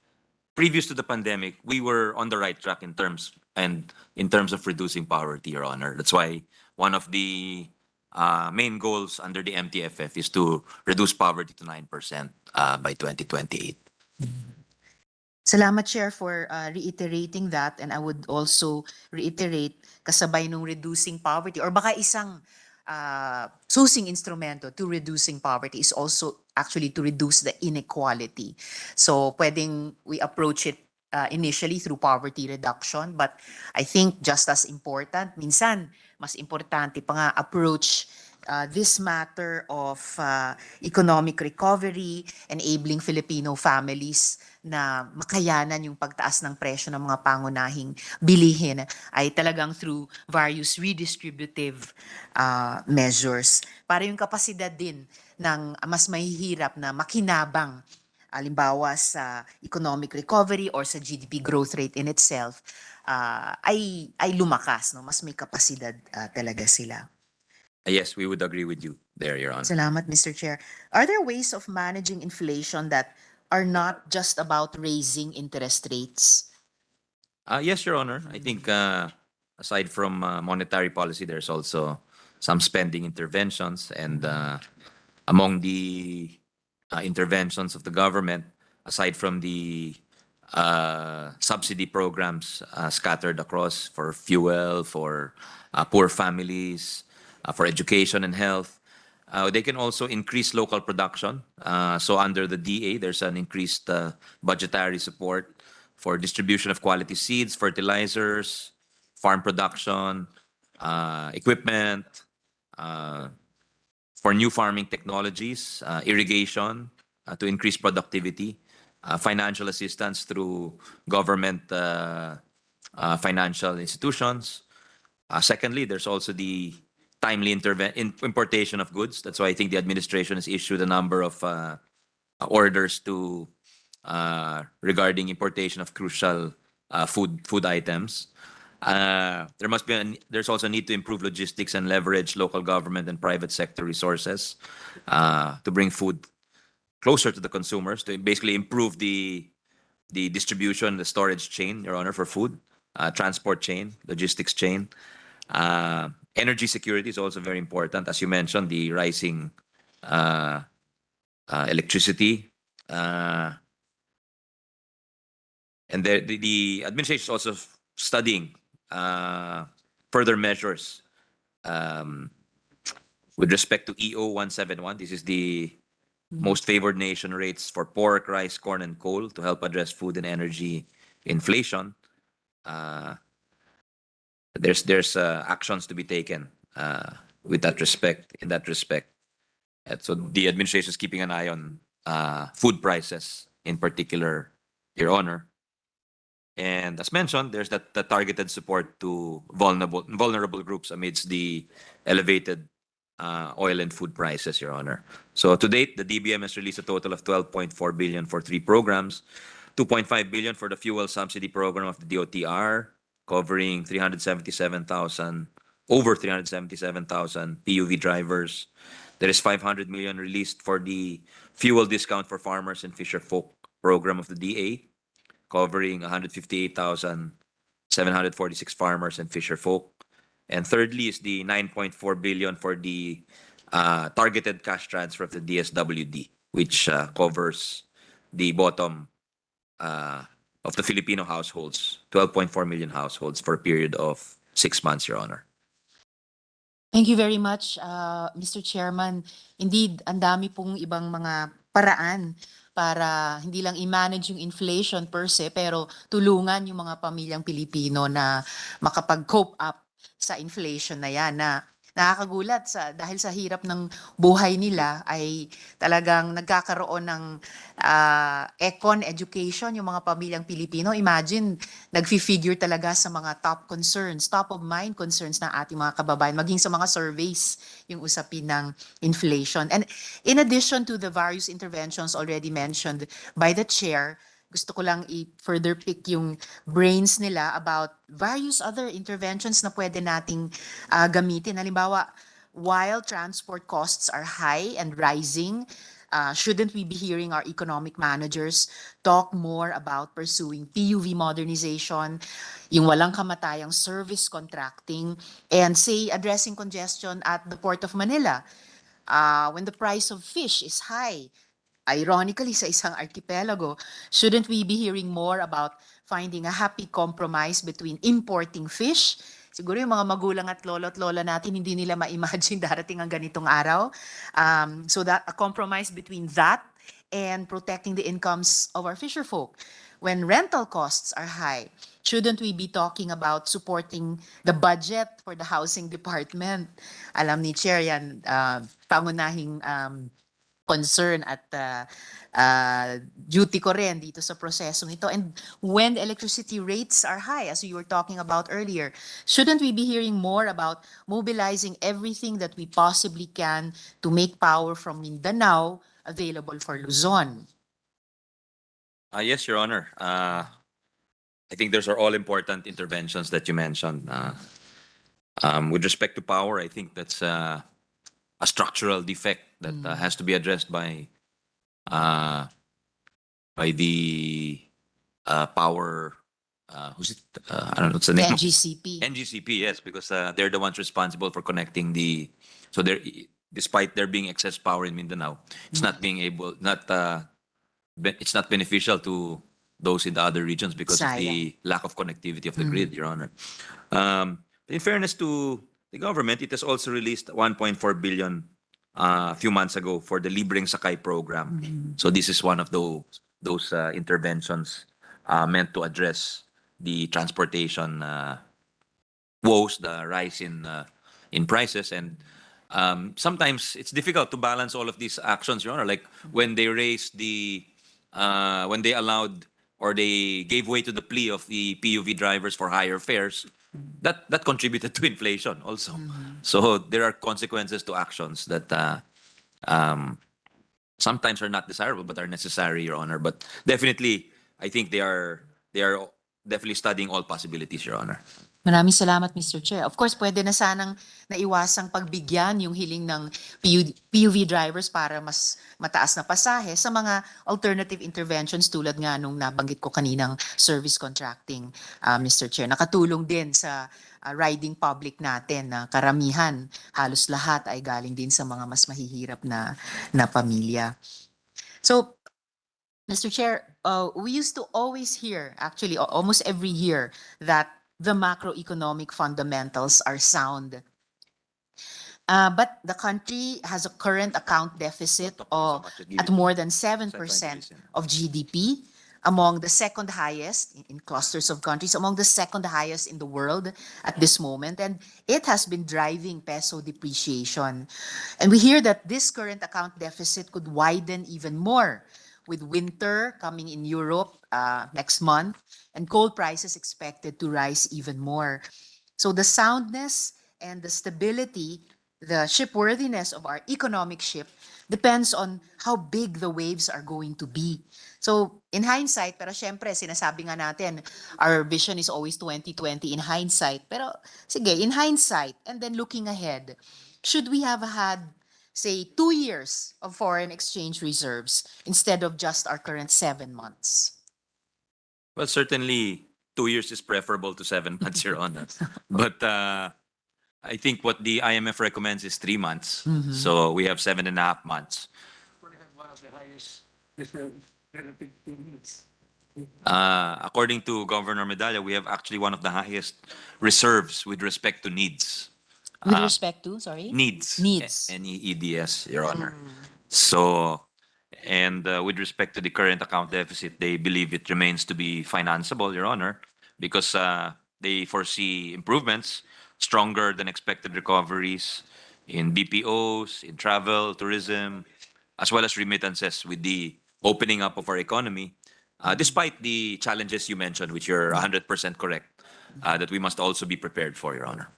previous to the pandemic, we were on the right track in terms of reducing poverty, Your Honor. That's why one of the main goals under the MTFF is to reduce poverty to 9% by 2028.
Salamat, Chair, for reiterating that. And I would also reiterate, kasabay nung reducing poverty, or baka isang susing instrumento to reducing poverty is also actually to reduce the inequality. So pwedeng we approach it initially through poverty reduction, but I think just as important, minsan mas importante pa nga approach this matter of economic recovery, enabling Filipino families na makayanan yung pagtaas ng presyo ng mga pangunahing bilihin ay talagang through various redistributive measures para yung kapasidad din ng mas mahihirap na makinabang halimbawa sa economic recovery or sa GDP growth rate in itself ay lumakas, no? Mas may kapasidad talaga sila.
Yes, we would agree with you there, Your Honor.
Salamat, Mr. Chair. Are there ways of managing inflation that are not just about raising interest rates?
Yes, Your Honor. I think aside from monetary policy, there's also some spending interventions, and among the interventions of the government, aside from the subsidy programs scattered across for fuel, for poor families, for education and health, they can also increase local production. So under the DA, there's an increased budgetary support for distribution of quality seeds, fertilizers, farm production, equipment, for new farming technologies, irrigation to increase productivity, financial assistance through government financial institutions. Secondly, there's also the timely importation of goods. That's why I think the administration has issued a number of orders to regarding importation of crucial food items. There's also a need to improve logistics and leverage local government and private sector resources to bring food closer to the consumers, to basically improve the distribution, the storage chain, Your Honor, for food, transport chain, logistics chain. Energy security is also very important. As you mentioned, the rising electricity. And the administration is also studying further measures with respect to EO 171. This is the most favored nation rates for pork, rice, corn, and coal to help address food and energy inflation. There's actions to be taken with that respect, in that respect. And so the administration is keeping an eye on food prices in particular, Your Honor. And as mentioned, there's the targeted support to vulnerable groups amidst the elevated oil and food prices, Your Honor. So to date, the DBM has released a total of 12.4 billion for 3 programs, 2.5 billion for the fuel subsidy program of the DOTR, covering 377,000, over 377,000 PUV drivers. There is 500 million released for the fuel discount for farmers and fisher folk program of the DA, covering 158,746 farmers and fisher folk. And thirdly is the 9.4 billion for the targeted cash transfer of the DSWD, which covers the bottom of the Filipino households, 12.4 million households for a period of 6 months, Your Honor.
Thank you very much, Mr. Chairman. Indeed, ang dami pong ibang mga paraan para hindi lang i-manage yung inflation per se, pero tulungan yung mga pamilyang Pilipino na makapag-cope up sa inflation na yan, na nakakagulat dahil sa hirap ng buhay nila ay talagang nagkakaroon ng econ education yung mga pamilyang Pilipino. Imagine, nag-figure talaga sa mga top concerns, top of mind concerns ng ating mga kababayan, maging sa mga surveys yung usapin ng inflation. And in addition to the various interventions already mentioned by the chair, gusto ko lang i-further pick yung brains nila about various other interventions na pwede nating gamitin. Halimbawa, while transport costs are high and rising, shouldn't we be hearing our economic managers talk more about pursuing PUV modernization, yung walang kamatayang service contracting, and say addressing congestion at the Port of Manila when the price of fish is high? Ironically, sa isang archipelago, shouldn't we be hearing more about finding a happy compromise between importing fish? Siguro yung mga magulang at lolo at lola natin, hindi nila ma-imagine darating ang ganitong araw. So that a compromise between that and protecting the incomes of our fisher folk. when rental costs are high, shouldn't we be talking about supporting the budget for the housing department? Alam ni Chair yan, pangunahing concern at duty ko rin dito sa prosesong ito. And when the electricity rates are high, as you were talking about earlier, shouldn't we be hearing more about mobilizing everything that we possibly can to make power from Mindanao available for Luzon?
Yes, Your Honor. I think those are all important interventions that you mentioned. With respect to power, I think that's a structural defect that has to be addressed uh, by the power. Who's it? I don't know. What's the
The
name?
NGCP.
NGCP, yes, because they're the ones responsible for connecting the. So they're, despite there being excess power in Mindanao, it's not being able, it's not beneficial to those in the other regions because of the lack of connectivity of the grid, Your Honor. In fairness to the government, it has also released 1.4 billion a few months ago for the Libreng Sakay program. So this is one of those interventions meant to address the transportation woes, the rise in prices, and sometimes it's difficult to balance all of these actions, Your Honor. Like when they raised when they allowed or they gave way to the plea of the PUV drivers for higher fares, that contributed to inflation also. So there are consequences to actions that sometimes are not desirable but are necessary, Your Honor. But definitely, I think they are definitely studying all possibilities, Your Honor.
Maraming salamat, Mr. Chair. Of course, pwede na sanang naiwasang pagbigyan yung hiling ng PUV drivers para mas mataas na pasahe sa mga alternative interventions tulad nga nung nabanggit ko kaninang service contracting, Mr. Chair. Nakatulong din sa riding public natin na karamihan, halos lahat ay galing din sa mga mas mahihirap na pamilya. So, Mr. Chair, we used to always hear, actually almost every year, that the macroeconomic fundamentals are sound. But the country has a current account deficit of at more than 7% of GDP, among the second highest in clusters of countries, among the second highest in the world at this moment. And it has been driving peso depreciation. And we hear that this current account deficit could widen even more with winter coming in Europe next month and coal prices expected to rise even more. So the soundness and the stability, the shipworthiness of our economic ship depends on how big the waves are going to be. So in hindsight, pero syempre sinasabi nga natin, our vision is always 2020 in hindsight. Pero sige, in hindsight and then looking ahead, should we have had say 2 years of foreign exchange reserves instead of just our current 7 months?
Well, certainly 2 years is preferable to 7 months, Your Honor. But I think what the IMF recommends is 3 months. So we have 7.5 months. According to Governor Medalla, we have actually one of the highest reserves with respect to needs.
With respect to, sorry?
Needs.
Needs.
NEEDS, Your Honor. So, and with respect to the current account deficit, they believe it remains to be financeable, Your Honor, because they foresee improvements, stronger than expected recoveries in BPOs, in travel, tourism, as well as remittances with the opening up of our economy, despite the challenges you mentioned, which you're 100% correct, that we must also be prepared for, Your Honor.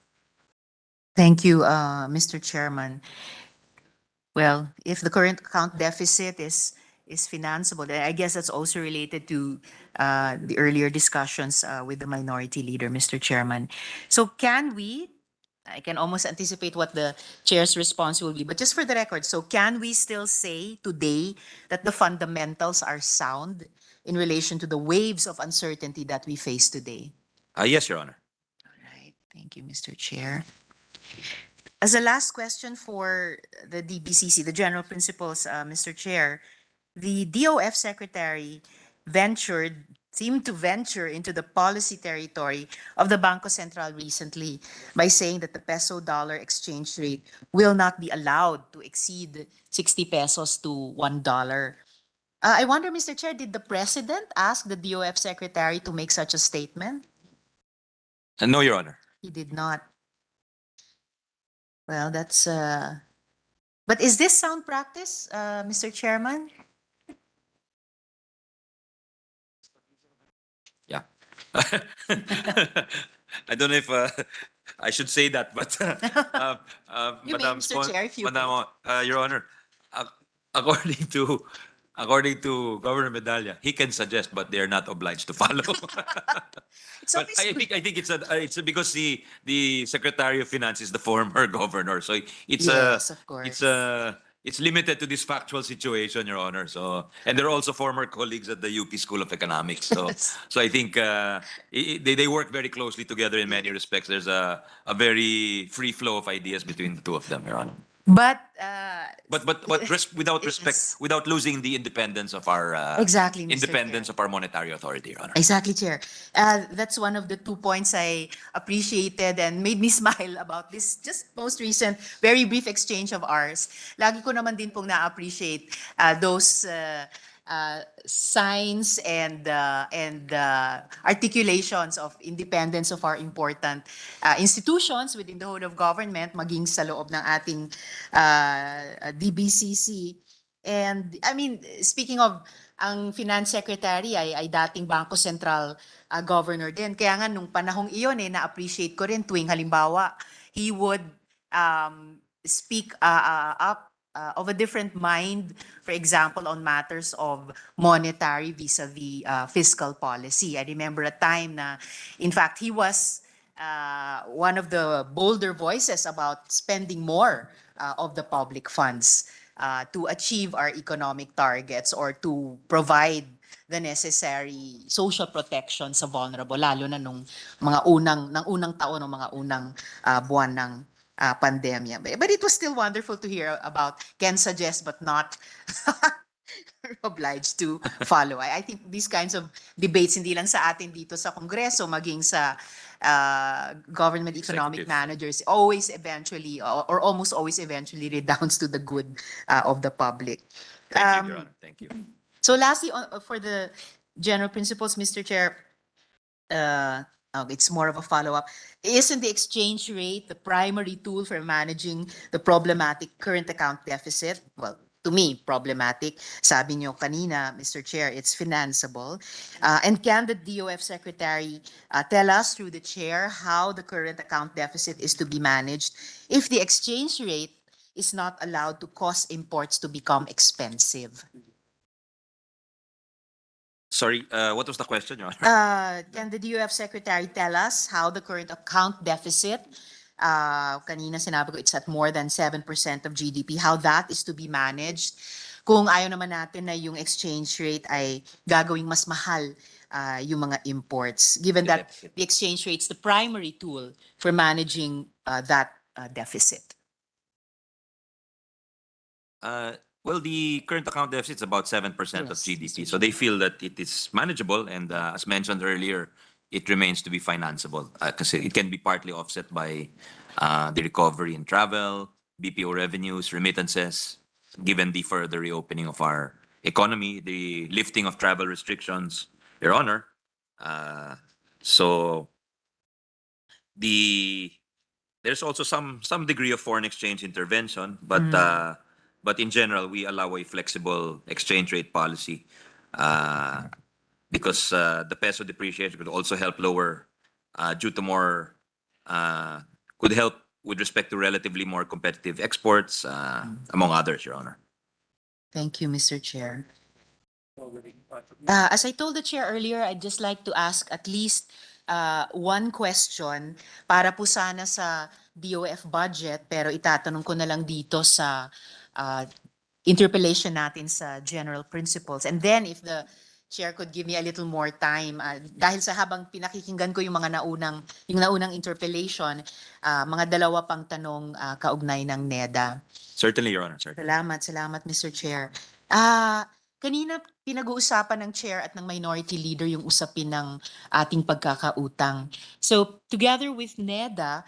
Thank you, Mr. Chairman. Well, if the current account deficit is financeable, then I guess that's also related to the earlier discussions with the minority leader, Mr. Chairman. So can we, I can almost anticipate what the chair's response will be, but just for the record, so can we still say today that the fundamentals are sound in relation to the waves of uncertainty that we face today?
Yes, Your Honor.
All right, thank you, Mr. Chair. As a last question for the DBCC, the general principles, Mr. Chair, the DOF secretary seemed to venture into the policy territory of the Bangko Sentral recently by saying that the peso-dollar exchange rate will not be allowed to exceed 60 pesos to $1. I wonder, Mr. Chair, did the President ask the DOF Secretary to make such a statement?
No, Your Honor.
He did not. Well, that's, but is this sound practice, Mr. Chairman?
Yeah. I don't know if I should say that, but
You may,
Madam
Mr. Chair, if you
Madam, Your Honor, ac- according to Governor Medalla, he can suggest, but they are not obliged to follow.
It's
But
always
I
good.
think it's because the Secretary of Finance is the former governor, so it's
Yes, of course.
it's limited to this factual situation, Your Honor. So, and they're also former colleagues at the UP School of Economics. So,
Yes.
so I think they work very closely together in many respects. There's a very free flow of ideas between the two of them, Your Honor.
But,
Without respect,
Yes.
without losing the independence of our
Exactly, Mr.
independence
Chair.
of our monetary authority, Your Honor.
Exactly, Chair. That's one of the 2 points I appreciated and made me smile about this just most recent, very brief exchange of ours. Lagi ko naman din pong na-appreciate those signs and articulations of independence of our important institutions within the whole of government, maging sa loob ng ating DBCC. And I mean, speaking of ang Finance Secretary ay dating Bangko Sentral Governor din. Kaya nga nung panahong iyon na-appreciate ko rin tuwing halimbawa he would speak up of a different mind, for example, on matters of monetary vis-a-vis fiscal policy. I remember a time na, in fact, he was one of the bolder voices about spending more of the public funds to achieve our economic targets or to provide the necessary social protection sa vulnerable, lalo na nung mga unang taon o mga unang buwan ng pandemya. But it was still wonderful to hear about can suggest but not obliged to follow. I think these kinds of debates, hindi lang sa atin dito sa Kongreso, maging sa government economic
Executive.
managers, always eventually, or almost always eventually redounds to the good of the public.
Thank you, Your Honor. Thank you.
So lastly, for the general principles, Mr. Chair, it's more of a follow-up. Isn't the exchange rate the primary tool for managing the problematic current account deficit? Well, to me, problematic. Sabi nyo kanina, Mr. Chair, it's financeable. And can the DOF Secretary tell us through the Chair how the current account deficit is to be managed if the exchange rate is not allowed to cause imports to become expensive?
Sorry, what was the question, Your Honor?
Can the DOF Secretary tell us how the current account deficit, kanina sinabi ko it's at more than 7% of GDP, how that is to be managed? Kung ayaw naman natin na yung exchange rate ay gagawing mas mahal yung mga imports, given
The
that
deficit.
the exchange rate is the primary tool for managing that deficit.
Well, the current account deficit is about 7% of
Yes,
GDP.
Mr.
So they feel that it is manageable, and as mentioned earlier, it remains to be financeable because it can be partly offset by the recovery in travel, BPO revenues, remittances, given the further reopening of our economy, the lifting of travel restrictions, Your Honor. So there's also some degree of foreign exchange intervention, but in general, we allow a flexible exchange rate policy because the peso depreciation could also help lower due to more could help with respect to relatively more competitive exports, among others, Your Honor.
Thank you, Mr. Chair. As I told the chair earlier, I'd just like to ask at least one question para po sana sa DOF budget, pero itatanong ko na lang dito sa interpellation natin sa general principles. And then if the chair could give me a little more time, dahil sa habang pinakikinggan ko yung naunang interpellation, mga dalawa pang tanong kaugnay ng NEDA.
Certainly, Your Honor. Certainly.
Salamat, Mr. Chair. Kanina pinag-uusapan ng Chair at ng Minority Leader yung usapin ng ating pagkakautang. So, together with NEDA,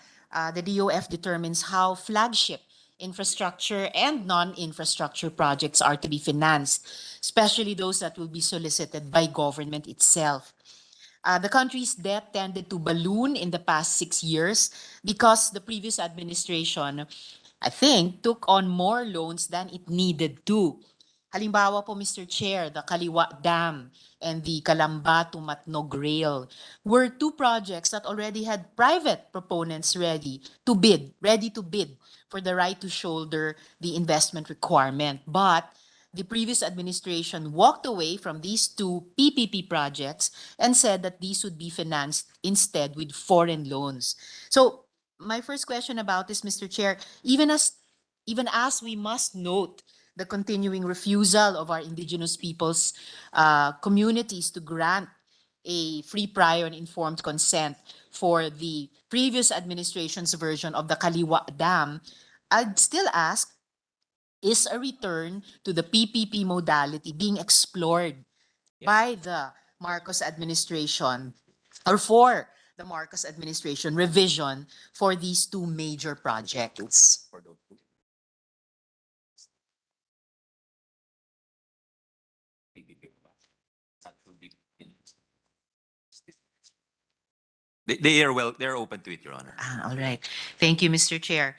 the DOF determines how flagship infrastructure and non-infrastructure projects are to be financed, especially those that will be solicited by government itself. The country's debt tended to balloon in the past 6 years because the previous administration, I think, took on more loans than it needed to. Halimbawa po, Mr. Chair, the Kaliwa Dam and the Calamba to Matnog Rail were two projects that already had private proponents ready to bid for the right to shoulder the investment requirement. But the previous administration walked away from these two PPP projects and said that these would be financed instead with foreign loans. So my first question about this, Mr. Chair, even as we must note the continuing refusal of our indigenous peoples communities to grant a free, prior, and informed consent for the previous administration's version of the Kaliwa Dam, I'd still ask, is a return to the PPP modality being explored by the Marcos administration or for the Marcos administration revision for these two major projects?
They're open to it, Your Honor.
All right. Thank you, Mr. Chair.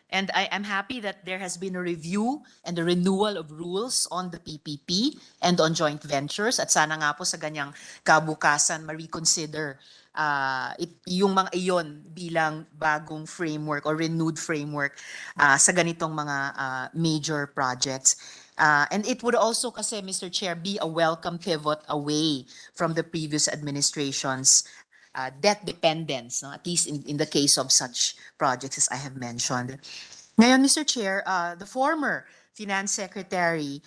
And I am happy that there has been a review and a renewal of rules on the PPP and on joint ventures. At sana nga po sa ganyang kabukasan, ma-reconsider yung mga iyon bilang bagong framework or renewed framework sa ganitong mga major projects. And it would also kasi, Mr. Chair, be a welcome pivot away from the previous administration's debt dependence, no? At least in the case of such projects as I have mentioned. Ngayon, Mr. Chair, the former Finance Secretary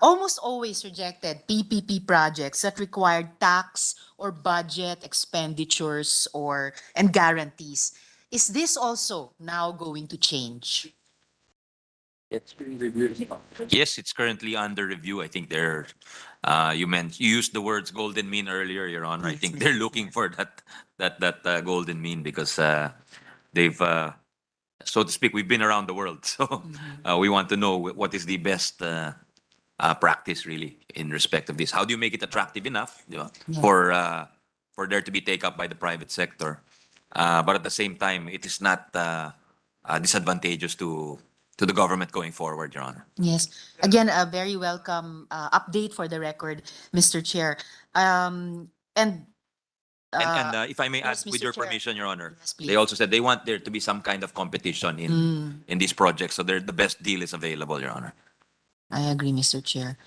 almost always rejected PPP projects that required tax or budget expenditures and guarantees. Is this also now going to change?
Yes, it's currently under review. I think you used the words golden mean earlier, Your Honor. I
Yes,
think
Mr.
they're looking for that golden mean because they've, so to speak, we've been around the world. So we want to know what is the best practice really in respect of this. How do you make it attractive enough, you know, for there to be take up by the private sector? But at the same time, it is not disadvantageous to the government going forward, Your Honor.
Yes. Again, a very welcome update for the record, Mr. Chair. And
If I may add,
yes,
with
Mr.
your
Chair.
permission, Your Honor,
Yes, please.
they also said they want there to be some kind of competition in these projects, so the best deal is available, Your Honor.
I agree, Mr. Chair.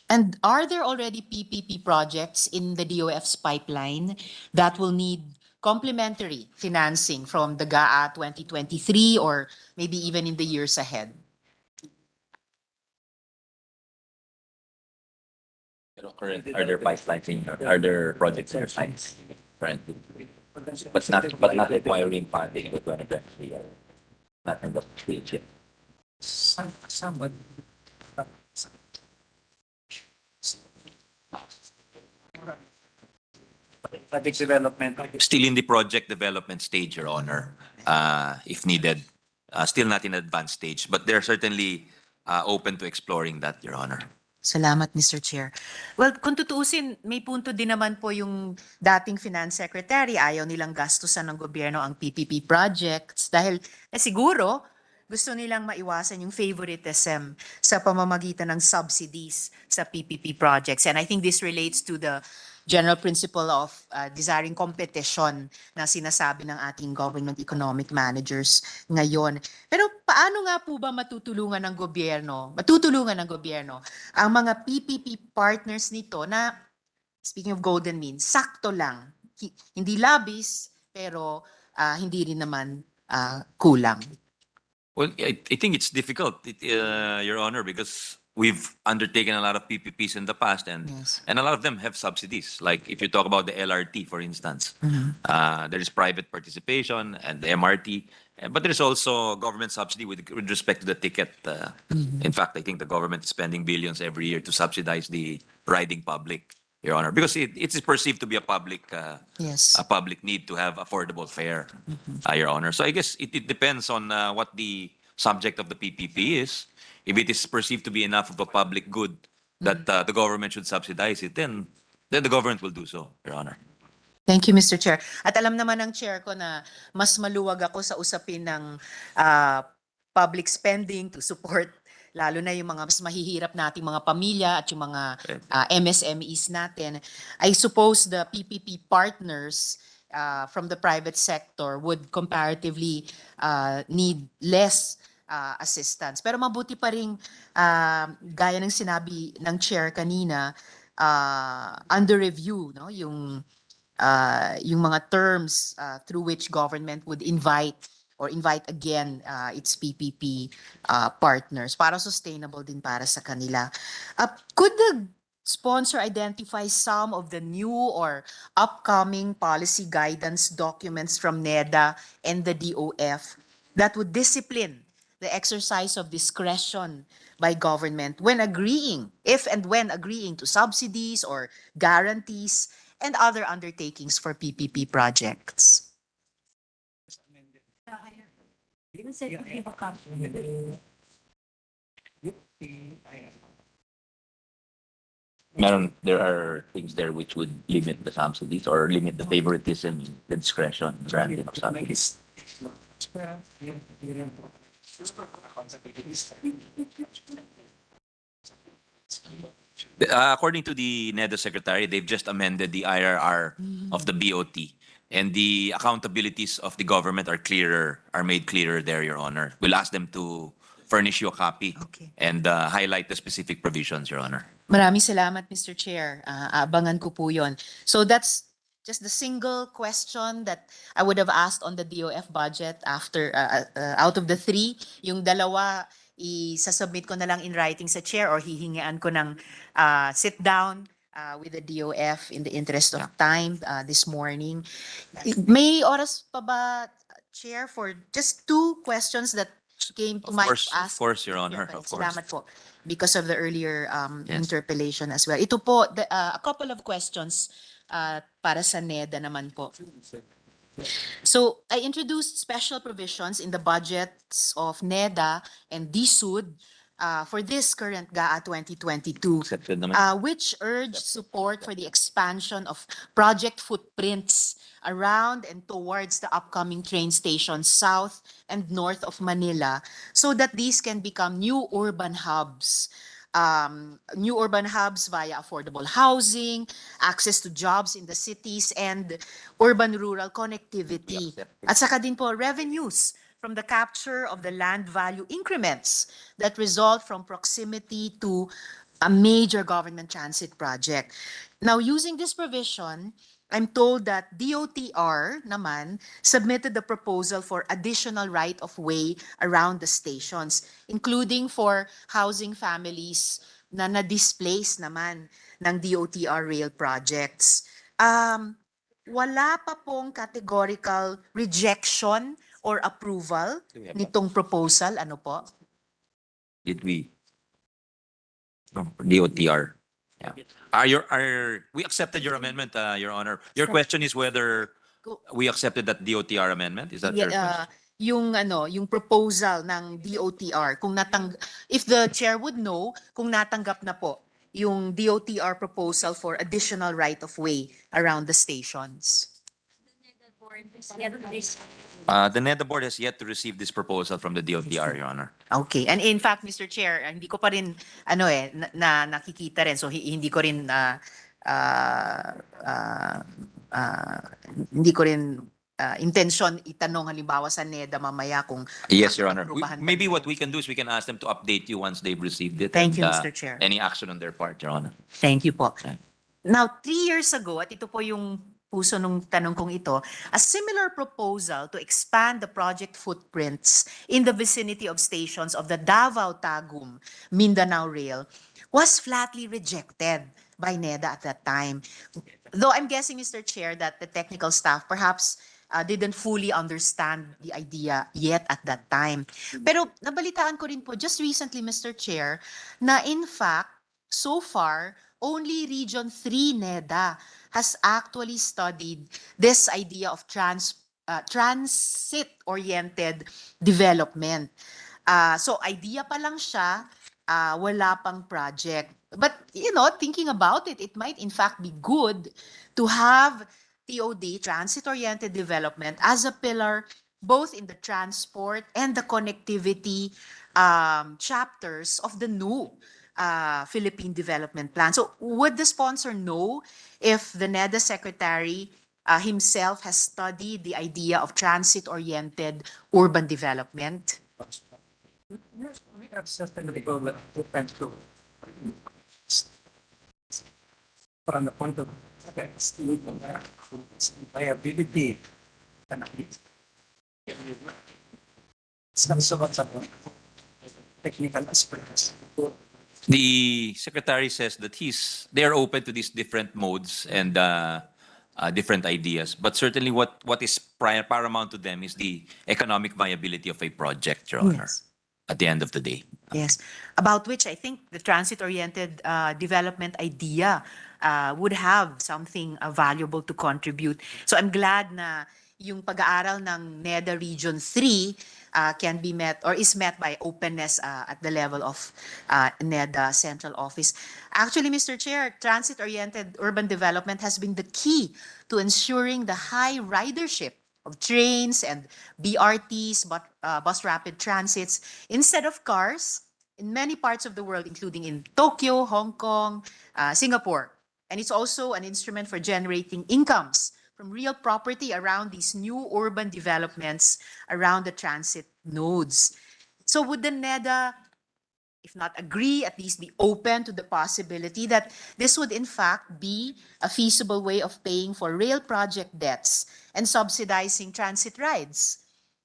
And are there already PPP projects in the DOF's pipeline that will need complementary financing from the GAA 2023 or maybe even in the years ahead?
Are there pipelines are there projects in your sites currently? But not requiring funding, but when eventually not in the stage yet.
Somewhat. Project development.
Still in the project development stage, Your Honor, if needed. Still not in advanced stage, but they're certainly open to exploring that, Your Honor.
Salamat, Mr. Chair. Well, kung tutuusin, may punto din naman po yung dating Finance Secretary. Ayaw nilang gastusan ng gobyerno ang PPP projects dahil siguro gusto nilang maiwasan yung favoritism sa pamamagitan ng subsidies sa PPP projects. And I think this relates to the general principle of desiring competition na sinasabi ng ating government economic managers ngayon. Pero paano nga po ba matutulungan ng gobyerno ang mga PPP partners nito na, speaking of golden mean, sakto lang. Hindi labis, pero hindi rin naman kulang.
Well, I think it's difficult, Your Honor, because we've undertaken a lot of PPPs in the past, and
Yes.
and a lot of them have subsidies. Like if you talk about the LRT, for instance, there is private participation and the MRT, but there's also government subsidy with respect to the ticket. In fact, I think the government is spending billions every year to subsidize the riding public, Your Honor, because it is perceived to be a public
Yes.
a public need to have affordable fare, Your Honor. So I guess it depends on what the subject of the PPP is, if it is perceived to be enough of a public good that the government should subsidize it, then the government will do so, Your Honor.
Thank you, Mr. Chair. At alam naman ng chair ko na mas maluwag ako sa usapin ng public spending to support lalo na yung mga mas mahihirap nating mga pamilya at yung mga MSMEs natin. I suppose the PPP partners from the private sector would comparatively need less assistance. Pero mabuti pa rin, gaya ng sinabi ng chair kanina, under review, no, yung mga terms through which government would invite again its PPP partners para sustainable din para sa kanila. Could the sponsor identify some of the new or upcoming policy guidance documents from NEDA and the DOF that would discipline the exercise of discretion by government when agreeing, if and when agreeing to subsidies or guarantees and other undertakings for PPP projects?
Even said to give a copy.
There are things there which would limit the subsidies or limit the favoritism, the discretion granted of subsidies. According to the NEDA secretary, they've just amended the IRR of the BOT, and the accountabilities of the government are made clearer there, Your Honor. We'll ask them to furnish you a copy
Okay.
and highlight the specific provisions, Your Honor.
Maraming salamat, Mr. Chair. Abangan ko po yon. So that's just the single question that I would have asked on the DOF budget after, out of the three, yung dalawa, isasubmit ko na lang in writing sa chair or hihingian ko ng sit down with the DOF in the interest of time this morning. May oras pa ba, Chair, for just two questions that came to
Of
my
course,
ask?
of course, Your Honor,
Yeah,
of course.
salamat po. Because of the earlier
Yes.
interpellation as well. Ito po, a couple of questions para sa NEDA naman po. So I introduced special provisions in the budgets of NEDA and DSUD for this current GAA 2022.
Accepted naman.
Which urged support for the expansion of project footprints around and towards the upcoming train stations south and north of Manila so that these can become new urban hubs. Via affordable housing, access to jobs in the cities, and urban-rural connectivity. At saka din po, revenues from the capture of the land value increments that result from proximity to a major government transit project. Now, using this provision, I'm told that DOTR naman submitted the proposal for additional right-of-way around the stations, including for housing families na na-displace naman ng DOTR rail projects. Wala pa pong categorical rejection or approval nitong proposal. Ano po?
Did we? DOTR. Yeah. We accepted your amendment, Your Honor. Your question is whether we accepted that DOTR amendment? Is that your question?
Yung proposal ng DOTR, if the chair would know kung natanggap na po yung DOTR proposal for additional right-of-way around the stations.
The NEDA board has yet to receive this proposal from the DOTR, Your Honor.
Okay. And in fact, Mr. Chair, hindi ko pa rin nakikita rin, so hindi ko rin intention itanong halimbawa sa NEDA mamaya kung
Yes, Your Honor.
aprubahan pa
Maybe
nila.
what we can do is we can ask them to update you once they've received it.
Thank you,
and,
Mr. Chair.
Any action on their part, Your Honor.
Thank you po.
Okay.
Now, 3 years ago, at ito po yung puso nung tanong kong ito, a similar proposal to expand the project footprints in the vicinity of stations of the Davao-Tagum Mindanao Rail was flatly rejected by NEDA at that time. Though I'm guessing, Mr. Chair, that the technical staff perhaps didn't fully understand the idea yet at that time. Pero nabalitaan ko rin po just recently, Mr. Chair, na in fact, so far, only Region 3 NEDA has actually studied this idea of transit-oriented development. So idea pa lang siya, wala pang project. But thinking about it, it might in fact be good to have TOD, transit-oriented development, as a pillar both in the transport and the connectivity chapters of the new Philippine Development Plan. So would the sponsor know if the NEDA secretary himself has studied the idea of transit-oriented urban development?
Yes, we have certain people that depend to from the point of viability and some sort of technical aspects.
The secretary says that they're open to these different modes and different ideas, but certainly what is paramount to them is the economic viability of a project, Your Honor,
Yes.
at the end of the day.
Yes, about which I think the transit-oriented development idea would have something valuable to contribute. So I'm glad na yung pag-aaral ng NEDA Region 3 can be met or is met by openness at the level of NEDA Central Office. Actually, Mr. Chair, transit-oriented urban development has been the key to ensuring the high ridership of trains and BRTs, but bus rapid transits, instead of cars in many parts of the world, including in Tokyo, Hong Kong, Singapore. And it's also an instrument for generating incomes from real property around these new urban developments around the transit nodes. So would the NEDA, if not agree, at least be open to the possibility that this would in fact be a feasible way of paying for rail project debts and subsidizing transit rides?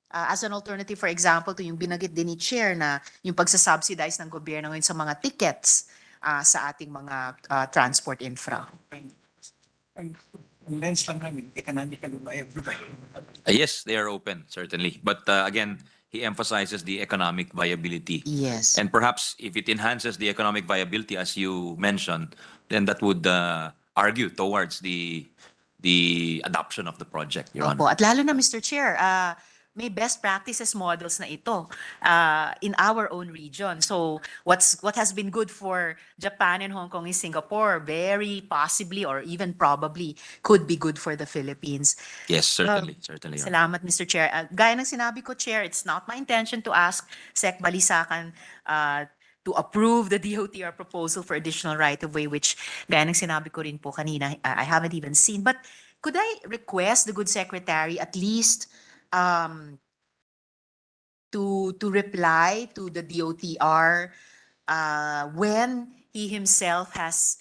As an alternative, for example, to yung binanggit din ni Chair na yung pagsasubsidize ng gobyerno ngayon sa mga tickets sa ating mga transport infra.
Ang lens lang namin, economically viable.
Yes, they are open, certainly. But again, he emphasizes the economic viability.
Yes.
And perhaps if it enhances the economic viability, as you mentioned, then that would argue towards the adoption of the project, Your
Opo.
Honor.
At lalo na, Mr. Chair, may best practices models na ito in our own region. So what has been good for Japan and Hong Kong and Singapore, very possibly or even probably could be good for the Philippines.
Yes, certainly, certainly, Your Honor.
Salamat, Mr. Chair. Gaya ng sinabi ko, Chair, it's not my intention to ask Sec Balisacan to approve the DOTR proposal for additional right-of-way, which gaya ng sinabi ko rin po kanina, I haven't even seen. But could I request the good secretary at least to reply to the DOTR when he himself has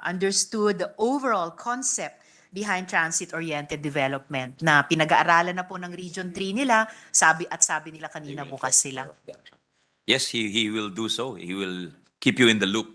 understood the overall concept behind transit-oriented development na pinag-aaralan na po ng Region 3 nila, sabi nila kanina bukas sila.
Yes, he will do so. He will keep you in the loop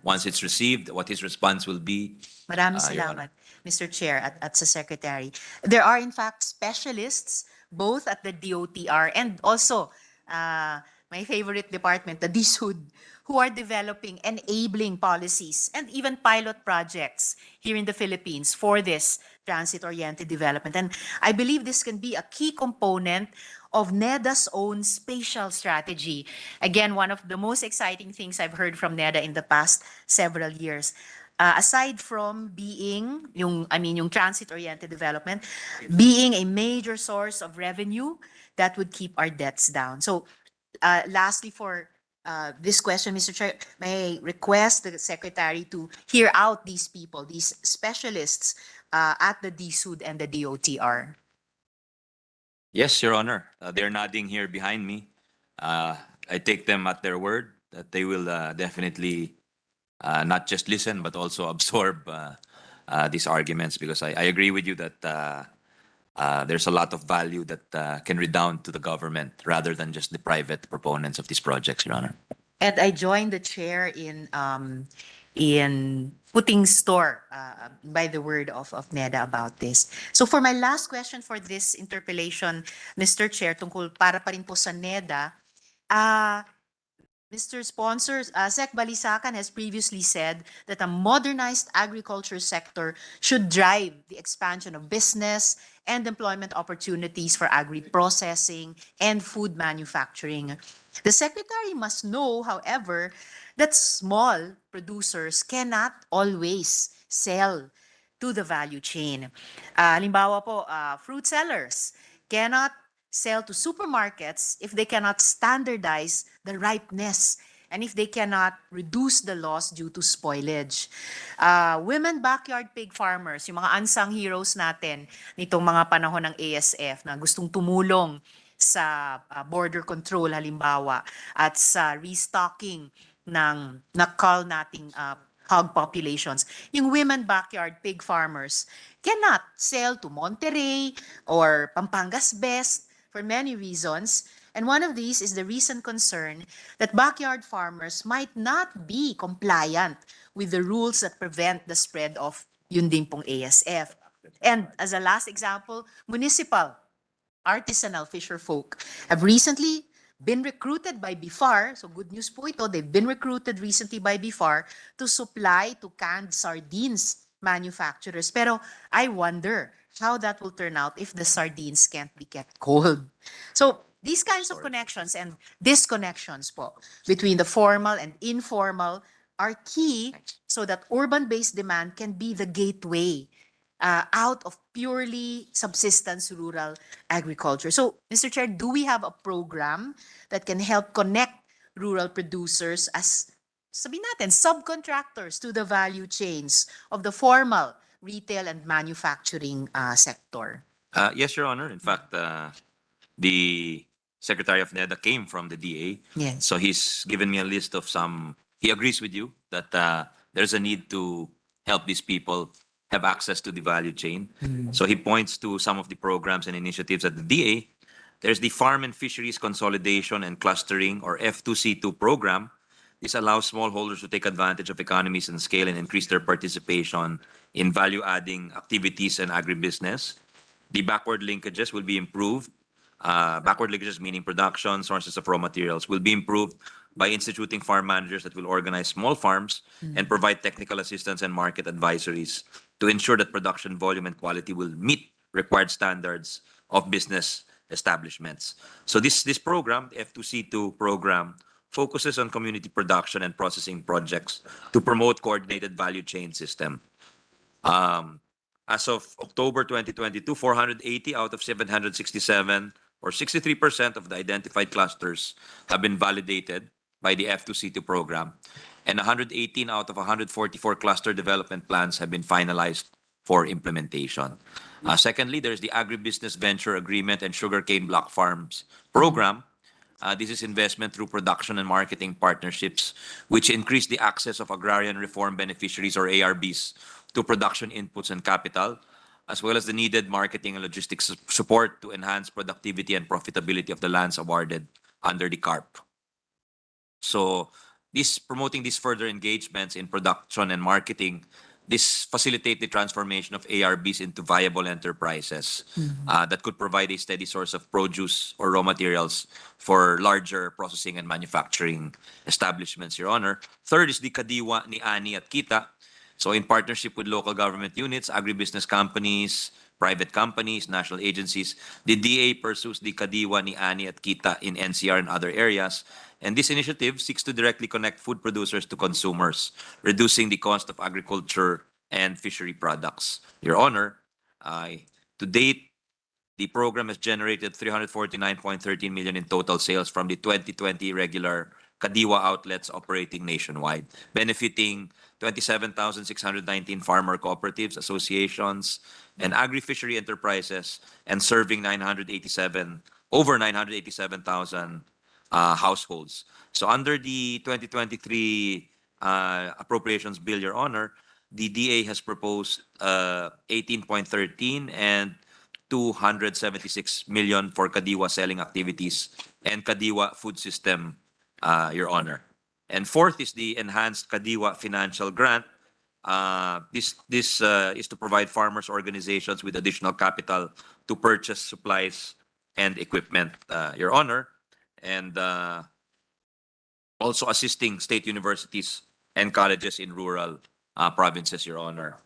once it's received, what his response will be.
Maraming
Your Honor.
salamat, Mr. Chair at sa Secretary. There are in fact specialists both at the DOTR and also my favorite department, the DSUD, who are developing enabling policies and even pilot projects here in the Philippines for this transit-oriented development. And I believe this can be a key component of NEDA's own spatial strategy. Again, one of the most exciting things I've heard from NEDA in the past several years. Aside from being yung transit-oriented development, being a major source of revenue that would keep our debts down. So, lastly, for this question, Mr. Chair, may I request the Secretary to hear out these people, these specialists at the DSUD and the DOTR.
Yes, Your Honor. They're nodding here behind me. I take them at their word that they will definitely not just listen, but also absorb these arguments, because I agree with you that there's a lot of value that can redound to the government rather than just the private proponents of these projects, Your Honor.
And I joined the chair in putting store by the word of NEDA about this. So for my last question for this interpellation, Mr. Chair, tungkol para pa rin po sa NEDA, Mr. Sponsors, Sec Balisacan has previously said that a modernized agriculture sector should drive the expansion of business and employment opportunities for agri-processing and food manufacturing. The Secretary must know, however, that small producers cannot always sell to the value chain. Halimbawa po, fruit sellers cannot sell to supermarkets if they cannot standardize the ripeness and if they cannot reduce the loss due to spoilage. Women backyard pig farmers, yung mga unsung heroes natin nitong mga panahon ng ASF na gustong tumulong sa border control halimbawa at sa restocking ng nakal nating hog populations. Yung women backyard pig farmers cannot sell to Monterrey or Pampangas Best for many reasons. And one of these is the recent concern that backyard farmers might not be compliant with the rules that prevent the spread of yun din pong ASF. And as a last example, municipal artisanal fisher folk have recently been recruited by BIFAR. So good news po ito, they've been recruited recently by BIFAR to supply to canned sardines manufacturers. Pero I wonder how that will turn out if the sardines can't be kept cold. So these kinds of connections and disconnections po between the formal and informal are key so that urban-based demand can be the gateway out of purely subsistence rural agriculture. So, Mr. Chair, do we have a program that can help connect rural producers as, sabihin natin, subcontractors to the value chains of the formal retail and manufacturing sector?
Yes, Your Honor. In fact, the Secretary of NEDA came from the DA.
Yes.
So he's given me a list of he agrees with you that there's a need to help these people have access to the value chain. So he points to some of the programs and initiatives at the DA. There's the Farm and Fisheries Consolidation and Clustering, or F2C2 program. This allows smallholders to take advantage of economies and scale and increase their participation in value-adding activities and agribusiness. The backward linkages will be improved. Backward linkages meaning production, sources of raw materials, will be improved by instituting farm managers that will organize small farms and provide technical assistance and market advisories to ensure that production volume and quality will meet required standards of business establishments. So this program, the F2C2 program, focuses on community production and processing projects to promote coordinated value chain system. As of October 2022, 480 out of 767, or 63% of the identified clusters have been validated by the F2C2 program, and 118 out of 144 cluster development plans have been finalized for implementation. Secondly, there's the Agribusiness Venture Agreement and Sugarcane Block Farms program. This is investment through production and marketing partnerships, which increase the access of agrarian reform beneficiaries, or ARBs, to production inputs and capital, as well as the needed marketing and logistics support to enhance productivity and profitability of the lands awarded under the CARP. So promoting these further engagements in production and marketing, this facilitate the transformation of ARBs into viable enterprises that could provide a steady source of produce or raw materials for larger processing and manufacturing establishments, Your Honor. Third is the Kadiwa ni Ani at Kita. So in partnership with local government units, agribusiness companies, private companies, national agencies, the DA pursues the Kadiwa ni Ani at Kita in NCR and other areas. And this initiative seeks to directly connect food producers to consumers, reducing the cost of agriculture and fishery products. Your Honor, to date, the program has generated 349.13 million in total sales from the 2020 regular Kadiwa outlets operating nationwide, benefiting 27,619 farmer cooperatives, associations, and agri-fishery enterprises, and serving over 987,000 households. So under the 2023 appropriations bill, Your Honor, the DA has proposed 18.13 and 276 million for Kadiwa selling activities and Kadiwa food system, Your Honor. And fourth is the enhanced Kadiwa financial grant. This is to provide farmers organizations with additional capital to purchase supplies and equipment, Your Honor. And also assisting state universities and colleges in rural provinces, Your Honor.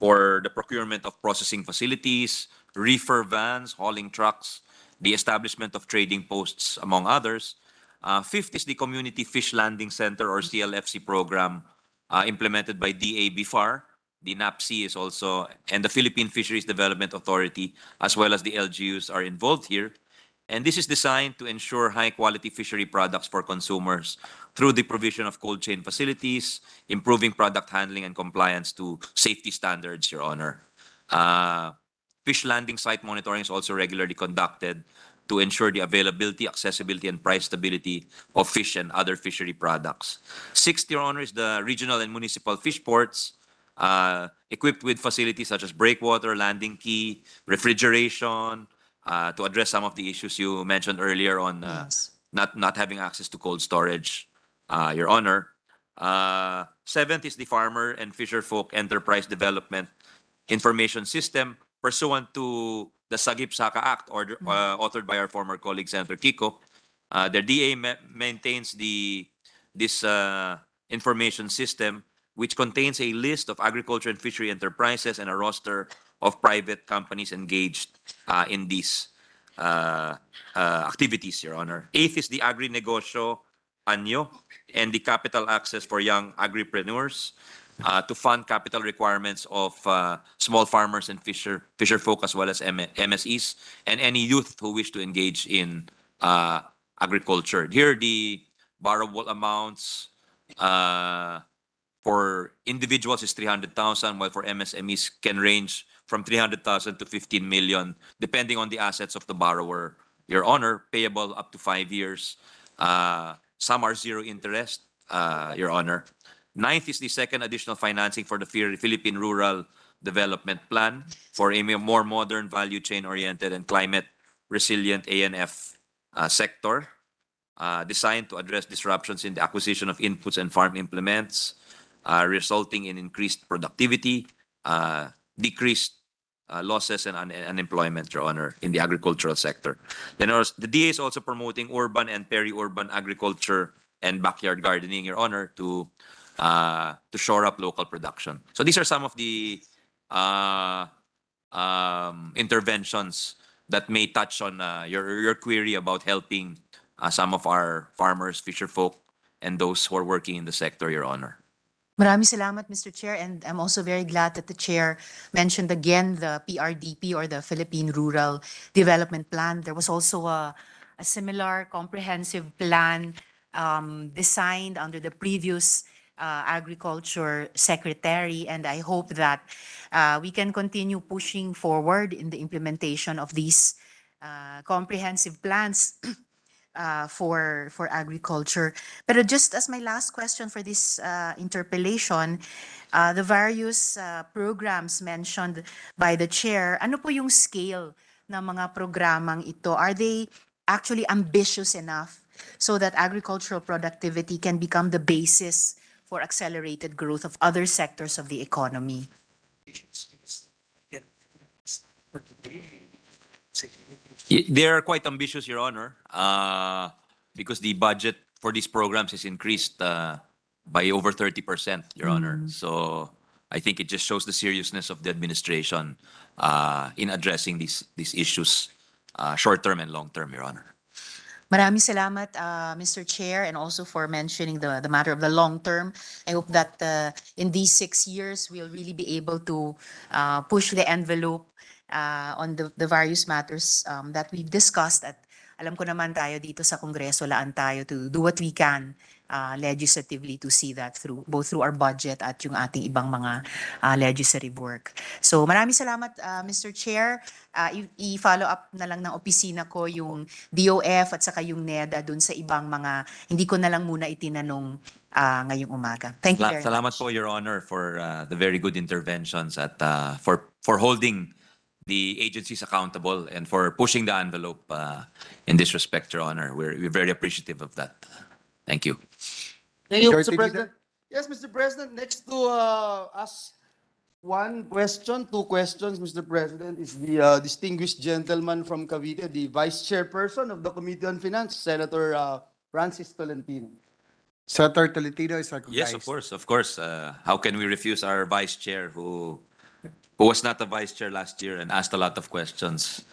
For the procurement of processing facilities, reefer vans, hauling trucks, the establishment of trading posts, among others. Fifth is the Community Fish Landing Center or CLFC program implemented by DABFAR. The NAPC is also, and the Philippine Fisheries Development Authority, as well as the LGUs are involved here. And this is designed to ensure high-quality fishery products for consumers through the provision of cold chain facilities, improving product handling and compliance to safety standards, Your Honor. Fish landing site monitoring is also regularly conducted to ensure the availability, accessibility, and price stability of fish and other fishery products. Sixth, Your Honor, is the regional and municipal fish ports, equipped with facilities such as breakwater, landing key, refrigeration, to address some of the issues you mentioned earlier on
Yes.
not having access to cold storage, Your Honor. Seventh is the Farmer and Fisher Folk Enterprise Development Information System pursuant to the Sagip-Saka Act authored by our former colleague Senator Kiko. The DA maintains this information system, which contains a list of agriculture and fishery enterprises and a roster of private companies engaged in these activities, Your Honor. Eighth is the Agri-Negosyo Anyo and the capital access for young agripreneurs to fund capital requirements of small farmers and fisher folk as well as MSEs and any youth who wish to engage in agriculture. Here, the borrowable amounts for individuals is 300,000, while for MSMEs can range from 300,000 to 15 million, depending on the assets of the borrower, Your Honor, payable up to 5 years. Some are zero interest, Your Honor. Ninth is the second additional financing for the Philippine Rural Development Plan for a more modern, value chain-oriented, and climate-resilient ANF sector, designed to address disruptions in the acquisition of inputs and farm implements, resulting in increased productivity, decreased losses and unemployment, Your Honor, in the agricultural sector. Then the DA is also promoting urban and peri-urban agriculture and backyard gardening, Your Honor, to shore up local production. So these are some of the interventions that may touch on your query about helping some of our farmers, fisher folk, and those who are working in the sector, Your Honor.
Maraming salamat, Mr. Chair, and I'm also very glad that the Chair mentioned again the PRDP or the Philippine Rural Development Plan. There was also a similar comprehensive plan designed under the previous Agriculture Secretary, and I hope that we can continue pushing forward in the implementation of these comprehensive plans for agriculture. Pero just as my last question for this interpellation, the various programs mentioned by the chair, ano po yung scale ng mga programang ito? Are they actually ambitious enough so that agricultural productivity can become the basis for accelerated growth of other sectors of the economy?
They are quite ambitious, Your Honor, because the budget for these programs is increased by over 30%, Your Honor. So I think it just shows the seriousness of the administration in addressing these issues, short-term and long-term, Your Honor.
Maraming salamat, Mr. Chair, and also for mentioning the matter of the long term. I hope that in these 6 years, we'll really be able to push the envelope on the various matters that we've discussed. At alam ko naman tayo dito sa Kongreso, laan tayo to do what we can legislatively to see that through, both through our budget at yung ating ibang mga legislative work. So maraming salamat, Mr. Chair. I-follow up na lang ng opisina ko yung DOF at saka yung NEDA dun sa ibang mga, hindi ko na lang muna itinanong ngayong umaga. Thank you very
Salamat
much.
po, Your Honor, for the very good interventions at for holding the agencies accountable and for pushing the envelope in this respect, Your Honor. We're very appreciative of that. Thank you.
Thank you,
Majority
Mr. President.
Leader.
Yes, Mr. President, next to ask one question, two questions, Mr. President, is the distinguished gentleman from Cavite, the Vice Chairperson of the Committee on Finance, Senator
Francis Tolentino. Senator Tolentino is recognized.
Yes, of course, of course. How can we refuse our vice chair who was not a vice chair last year and asked a lot of questions?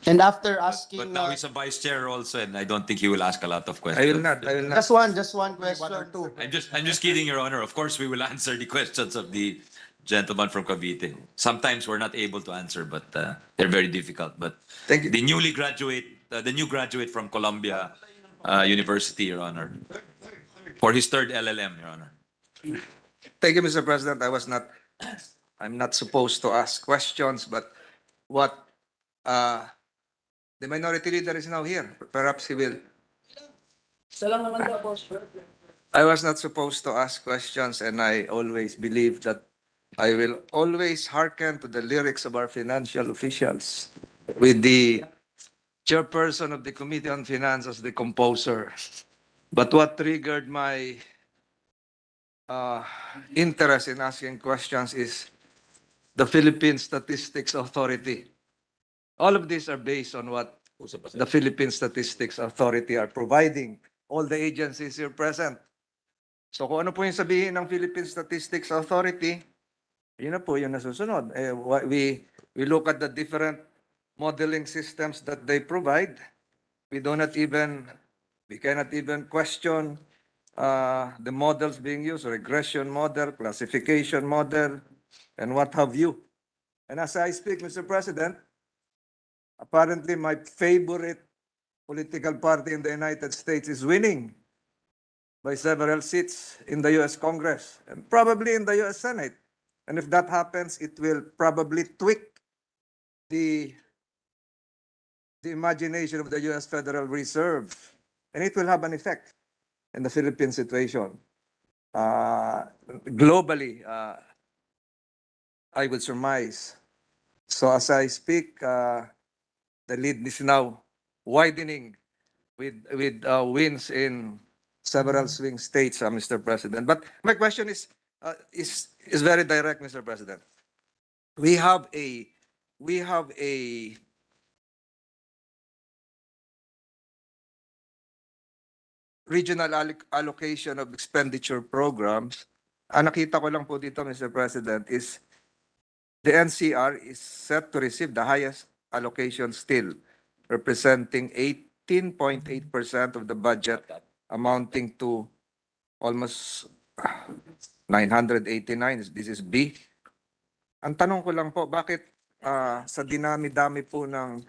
And after
But
asking,
now he's a vice chair also, and I don't think he will ask a lot of
I
questions.
will not, I will not.
just one question. One or two.
I'm just kidding, Your Honor. Of course, we will answer the questions of the gentleman from Cavite. Sometimes we're not able to answer, but they're very difficult. But
Thank you.
the new graduate from Columbia University, Your Honor, for his third LLM, Your Honor.
Thank you, Mr. President. I'm not supposed to ask questions, but what, the minority leader is now here. Perhaps he will. I was not supposed to ask questions, and I always believe that I will always hearken to the lyrics of our financial officials, with the chairperson of the Committee on Finance as the composer. But what triggered my interest in asking questions is the Philippine Statistics Authority. All of these are based on what the Philippine Statistics Authority are providing all the agencies here present. So kung ano po yung sabihin ng Philippine Statistics Authority, yun na po yung nasusunod. We look at the different modeling systems that they provide. We cannot even question the models being used, regression model, classification model, and what have you. And as I speak, Mr. President, apparently my favorite political party in the United States is winning by several seats in the US Congress and probably in the US Senate. And if that happens, it will probably tweak the imagination of the US Federal Reserve, and it will have an effect in the Philippine situation. Globally, I would surmise. So as I speak, the lead is now widening with wins in several swing states, Mr. President. But my question is very direct, Mr. President. We have a regional allocation of expenditure programs. Ang nakita ko lang po dito, Mr. President, is the NCR is set to receive the highest allocation still, representing 18.8% of the budget, amounting to almost 989. This is B. Ang tanong ko lang po, bakit sa dinami-dami po ng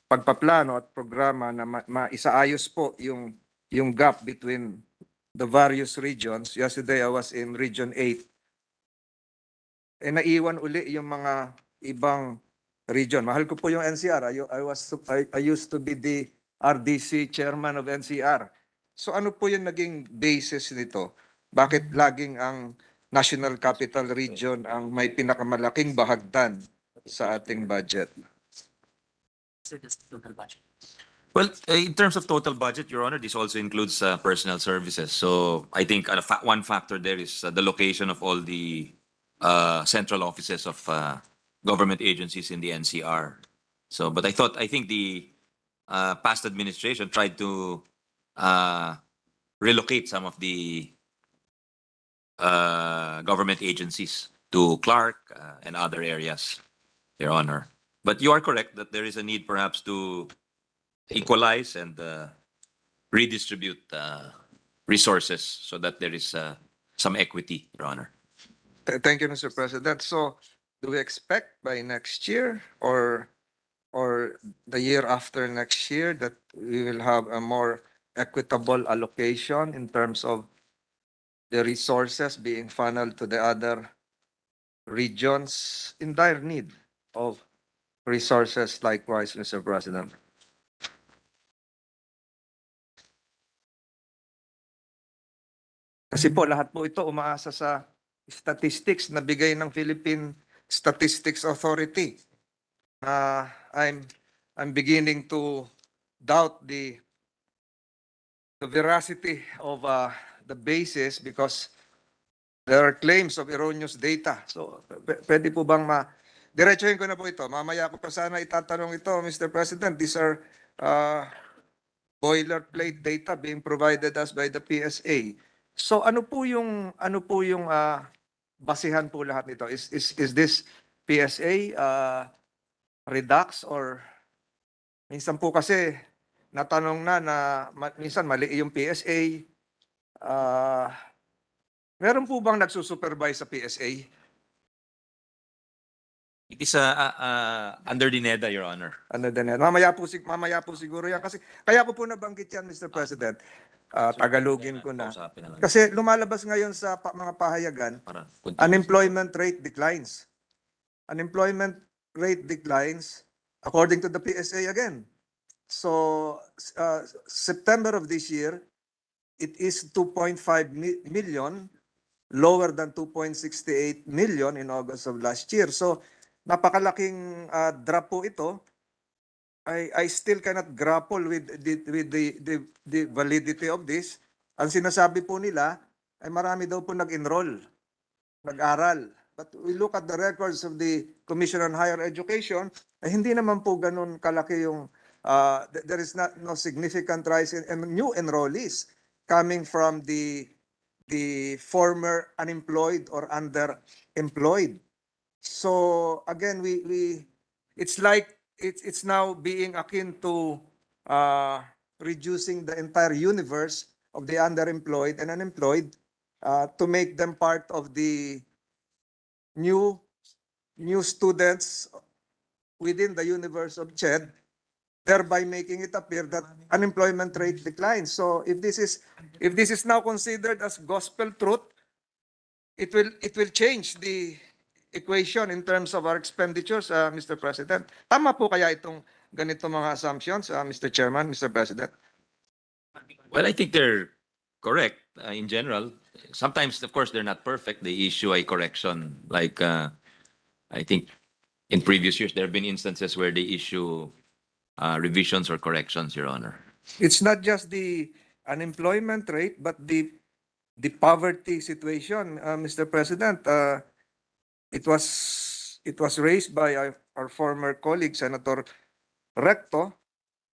pagpaplano at programa na maisaayos po yung gap between the various regions. Yesterday, I was in Region 8. Naiwan uli yung mga ibang region. Mahal ko po yung NCR. I used to be the RDC chairman of NCR. So ano po yung naging basis nito? Bakit laging ang National Capital Region ang may pinakamalaking bahagdan sa ating budget?
Well, in terms of total budget, Your Honor, this also includes personnel services. So I think one factor there is the location of all the central offices of government agencies in the NCR. So, but I think the past administration tried to relocate some of the government agencies to Clark and other areas, Your Honor. But you are correct that there is a need perhaps to equalize and redistribute resources so that there is some equity, Your Honor.
Thank you, Mr. President. So do we expect by next year or the year after next year that we will have a more equitable allocation in terms of the resources being funneled to the other regions in dire need of resources likewise, Mr. President? Kasi po lahat po ito umaasa sa statistics na bigay ng Philippine Statistics Authority. I'm beginning to doubt the veracity of the basis because there are claims of erroneous data. So pwede po bang diretsuhin ko na po ito. Mamaya ko pa sana itatanong ito, Mr. President. These are boilerplate data being provided us by the PSA. So ano po yung basihan po lahat nito? Is this PSA redux, or minsan po kasi natanong minsan mali yung PSA. Meron po bang nagsusupervise sa PSA?
It is under the NEDA, Your Honor.
Ano din yan? Mamaya po siguro yan. Kasi, kaya ko po nabanggit yan, Mr. President. Tagalogin ko na.
Kausapin na lang.
Kasi lumalabas ngayon sa mga pahayagan,
Para continue.
unemployment rate declines. Unemployment rate declines according to the PSA again. So, September of this year, it is 2.5 million, lower than 2.68 million in August of last year. So, napakalaking drop po ito. I still cannot grapple with the validity of this. Ang sinasabi po nila ay marami daw po nag-enroll, nag-aral. But we look at the records of the Commission on Higher Education, ay hindi naman po ganun kalaki yung, there is no significant rise in new enrollees coming from the former unemployed or underemployed. So again, it's like it's now being akin to reducing the entire universe of the underemployed and unemployed to make them part of the new students within the universe of CHED, thereby making it appear that unemployment rate declines. So if this is now considered as gospel truth, it will change the equation in terms of our expenditures, Mr. President. Tama po kaya itong ganito mga assumptions, Mr. Chairman, Mr. President?
Well, I think they're correct in general. Sometimes, of course, they're not perfect. They issue a correction. Like, I think in previous years, there have been instances where they issue revisions or corrections, Your Honor.
It's not just the unemployment rate, but the poverty situation, Mr. President. It was raised by our former colleague, Senator Recto,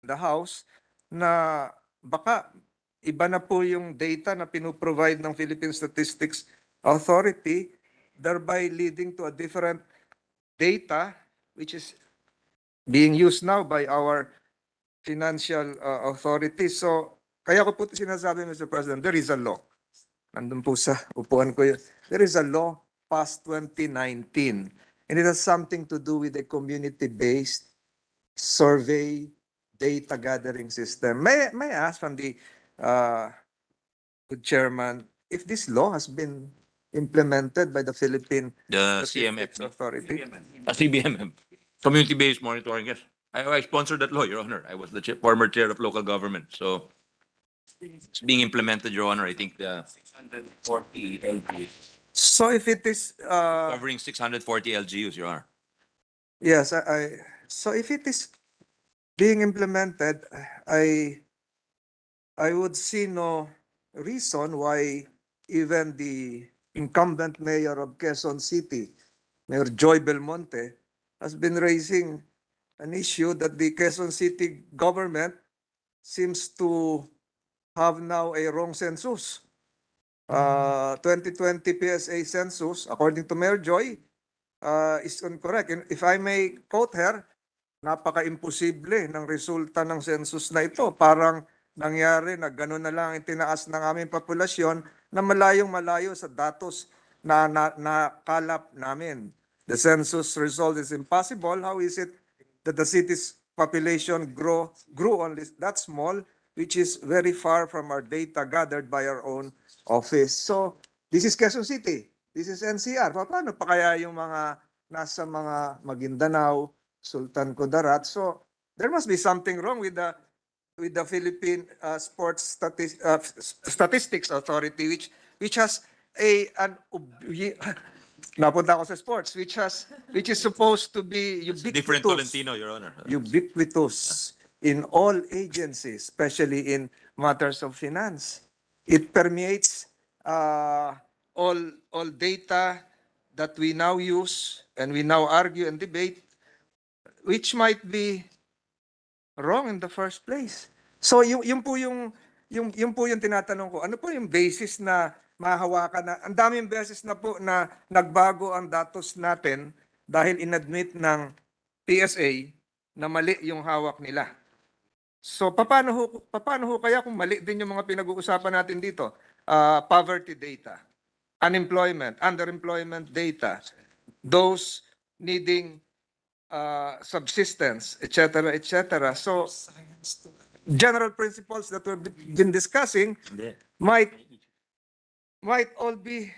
the House, na baka iba na po yung data na pinuprovide ng Philippine Statistics Authority, thereby leading to a different data which is being used now by our financial authorities. So, kaya ko po sinasabi, Mr. President, there is a law. Nandun po sa upuan ko yun. There is a law past 2019, and it has something to do with a community-based survey data gathering system. May I ask from the good chairman if this law has been implemented by the Philippine
The
Statistics
CMF.
Authority?
CBMM. Community-based monitoring, yes. I sponsored that law, Your Honor. I was the former chair of local government. So it's being implemented, Your Honor. I think the 640 LGUs.
So if it is
Covering 640 LGUs, Your Honor.
yes, so if it is being implemented, I would see no reason why even the incumbent mayor of Quezon City, Mayor Joy Belmonte, has been raising an issue that the Quezon City government seems to have now a wrong census. 2020 PSA census, according to Mayor Joy, is incorrect. And if I may quote her, napaka-imposible ng resulta ng census na ito. Parang nangyari na gano'n na lang itinaas ng aming populasyon na malayong-malayo sa datos na nakalap namin. The census result is impossible. How is it that the city's population grew only that small, which is very far from our data gathered by our own office? So, this is Quezon City. This is NCR. Paano pa kaya yung mga nasa mga Maguindanao, Sultan Kudarat? So, there must be something wrong with the Philippine Sports Statistics Authority, which has napunta ako sa sports, which is supposed to be
Different
ubiquitous.
Tolentino, Your Honor.
Ubiquitous in all agencies, especially in matters of finance. It permeates all data that we now use and we now argue and debate, which might be wrong in the first place. So yung po yung po yung tinatanong ko. Ano po yung basis na mahahawakan na ang daming beses na po na nagbago ang datos natin dahil inadmit ng PSA na mali yung hawak nila. So paano ho kaya kung mali din yung mga pinag-uusapan natin dito? Poverty data, unemployment, underemployment data, those needing subsistence, etc., etc. So general principles that we've been discussing might all be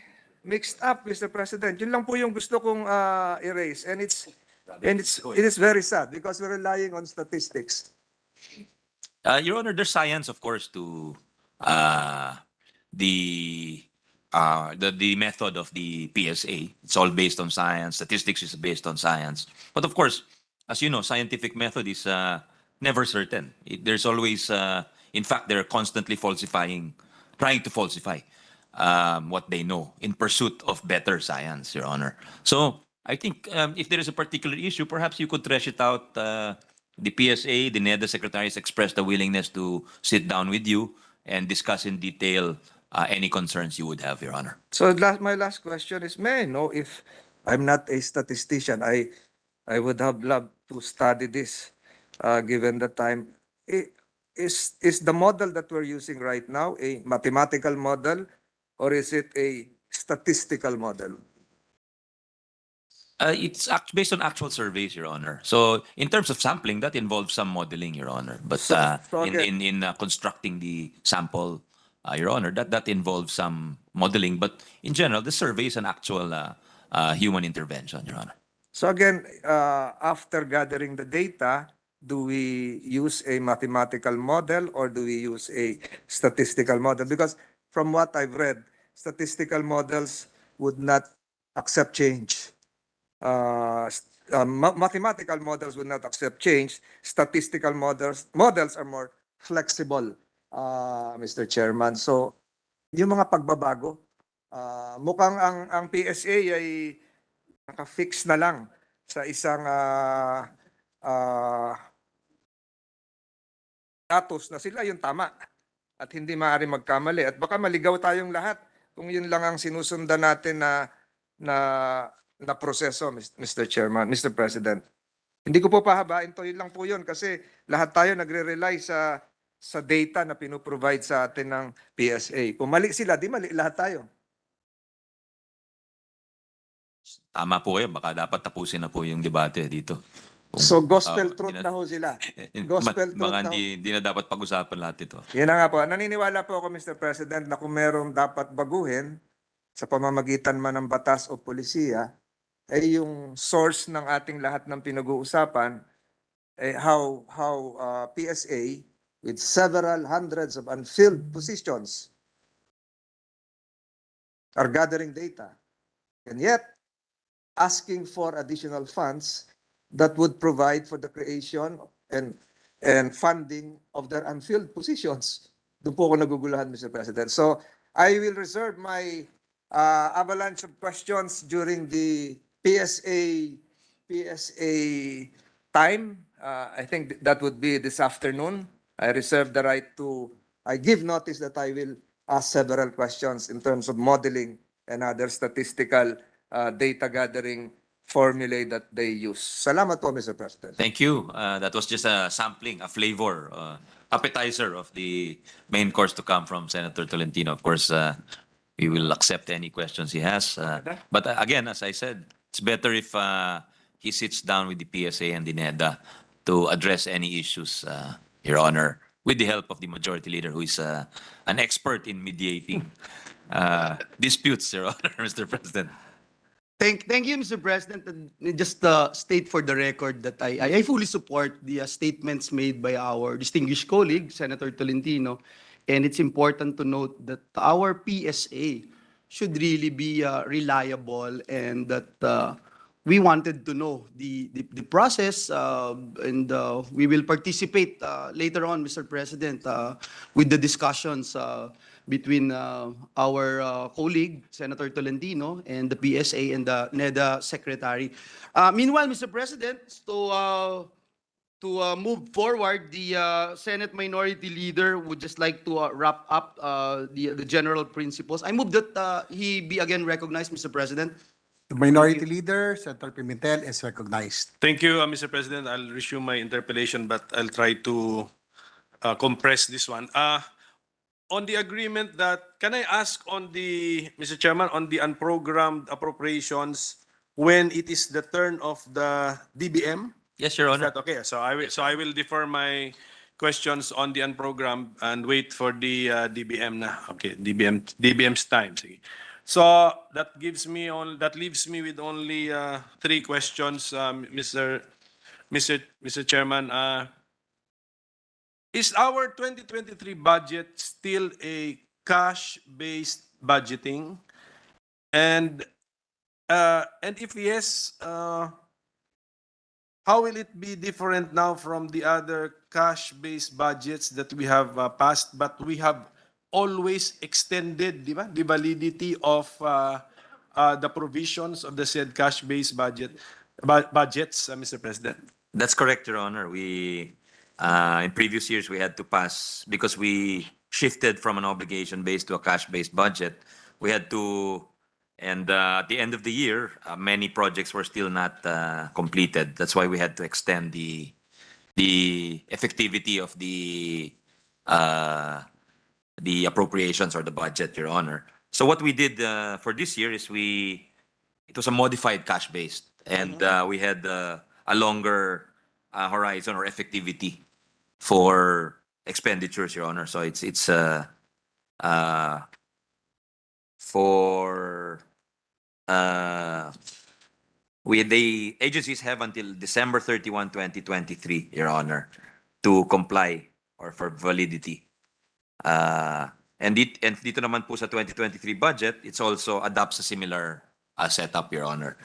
mixed up, Mr. President. Yun lang po yung gusto kong erase, and it is very sad because we're relying on statistics.
Your Honor, there's science, of course, to the the method of the PSA. It's all based on science. Statistics is based on science. But of course, as you know, scientific method is never certain. There's always, in fact, they're constantly falsifying, trying to falsify what they know in pursuit of better science, Your Honor. So I think if there is a particular issue, perhaps you could thresh it out. The PSA, the NEDA secretaries expressed a willingness to sit down with you and discuss in detail any concerns you would have, Your Honor.
So my last question is, may I know, if I'm not a statistician, I would have loved to study this, given the time. Is the model that we're using right now a mathematical model, or is it a statistical model?
It's based on actual surveys, Your Honor. So in terms of sampling, that involves some modeling, Your Honor. But
So again-
in constructing the sample, Your Honor, that involves some modeling. But in general, the survey is an actual human intervention, Your Honor.
So again, after gathering the data, do we use a mathematical model or do we use a statistical model? Because from what I've read, statistical models would not accept change. Mathematical models would not accept change. Statistical models are more flexible, Mr. Chairman. So, yung mga pagbabago, mukhang ang PSA ay naka-fix na lang sa isang datos na sila yung tama at hindi maaari magkamali. At baka maligaw tayong lahat kung yun lang ang sinusundan natin na proseso, Mr. Chairman, Mr. President. Hindi ko po pahabain to, yun lang po yun kasi lahat tayo nagre-rely sa data na pinoprovide sa atin ng PSA. Kung mali sila, di mali lahat tayo.
Tama po kayo. Baka dapat tapusin na po yung debate dito.
So gospel truth na ho sila. Gospel truth
Mga
na ho.
hindi na dapat pag-usapan lahat ito.
Yan na nga po. Naniniwala po ako, Mr. President, na kung merong dapat baguhin sa pamamagitan man ng batas o polisiya, ay yung source ng ating lahat ng pinag-uusapan, how PSA with several hundreds of unfilled positions are gathering data. And yet, asking for additional funds that would provide for the creation and funding of their unfilled positions. Doon po ako naguguluhan, Mr. President. So, I will reserve my avalanche of questions during the PSA time. I think that would be this afternoon. I reserve the right I give notice that I will ask several questions in terms of modeling and other statistical data gathering formulae that they use. Salamat po, Mr. President.
Thank you. That was just a sampling, a flavor, appetizer of the main course to come from Senator Tolentino. Of course, we will accept any questions he has. But again, as I said, it's better if he sits down with the PSA and the NEDA to address any issues, Your Honor, with the help of the Majority Leader, who is an expert in mediating disputes, Your Honor, Mr. President.
Thank you, Mr. President. And just state for the record that I fully support the statements made by our distinguished colleague, Senator Tolentino. And it's important to note that our PSA should really be reliable, and that we wanted to know the process, and we will participate later on, Mr. President, with the discussions between our colleague, Senator Tolentino, and the PSA and the NEDA Secretary. Meanwhile, Mr. President, to move forward, the Senate Minority Leader would just like to wrap up the general principles. I move that he be again recognized, Mr. President.
The Minority Leader, Senator Pimentel, is recognized.
Thank you, Mr. President. I'll resume my interpellation, but I'll try to compress this one. On the agreement that, can I ask on the, Mr. Chairman, on the unprogrammed appropriations, when it is the turn of the DBM?
Yes, Your
Is
Honor.
that okay? So I will defer my questions on the unprogrammed and wait for the DBM na. Okay, DBM's time. Sige. So that leaves me with only three questions, Mr. Chairman. Is our 2023 budget still a cash-based budgeting? And if yes, how will it be different now from the other cash-based budgets that we have passed, but we have always extended, di ba, the validity of the provisions of the said cash-based budgets, Mr. President?
That's correct, Your Honor. We, in previous years, we had to pass, because we shifted from an obligation-based to a cash-based budget, we had to, and at the end of the year, many projects were still not completed. That's why we had to extend the effectivity of the appropriations or the budget, Your Honor. So what we did for this year is it was a modified cash-based, and we had a longer horizon or effectivity for expenditures, Your Honor. So it's for the agencies have until December 31, 2023, Your Honor, to comply or for validity. And dito naman po sa 2023 budget, it's also adopts a similar setup, Your Honor.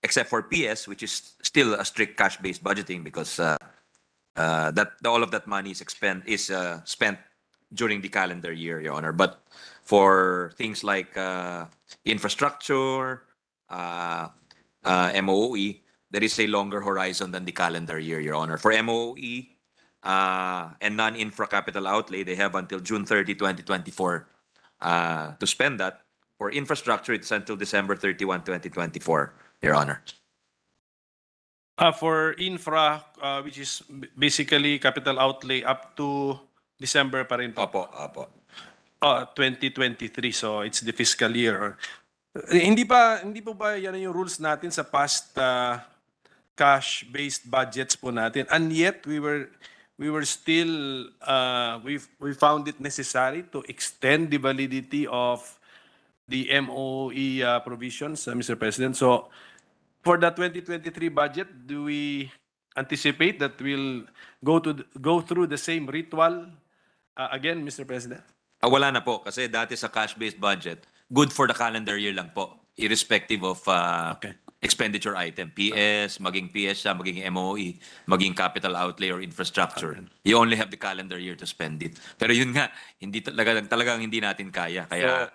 Except for PS, which is still a strict cash-based budgeting, because all of that money is spent during the calendar year, Your Honor. But for things like infrastructure, MOE, there is a longer horizon than the calendar year, Your Honor. For MOE and non-infra capital outlay, they have until June 30, 2024 to spend that. For infrastructure, it's until December 31, 2024, Your Honor.
For infra, which is basically capital outlay up to December pa rin po.
Opo.
2023, so it's the fiscal year. Hindi po ba yan yung rules natin sa past cash-based budgets po natin? And yet we were still we found it necessary to extend the validity of the MOE provisions, Mr. President. So for the 2023 budget, do we anticipate that we'll go through the same ritual again, Mr. President?
Wala na po, kasi dati sa cash-based budget, good for the calendar year lang po, irrespective of expenditure item. PS, maging PS siya, maging MOE, maging capital outlay or infrastructure. You only have the calendar year to spend it. Pero yun nga, talagang hindi natin kaya. Kaya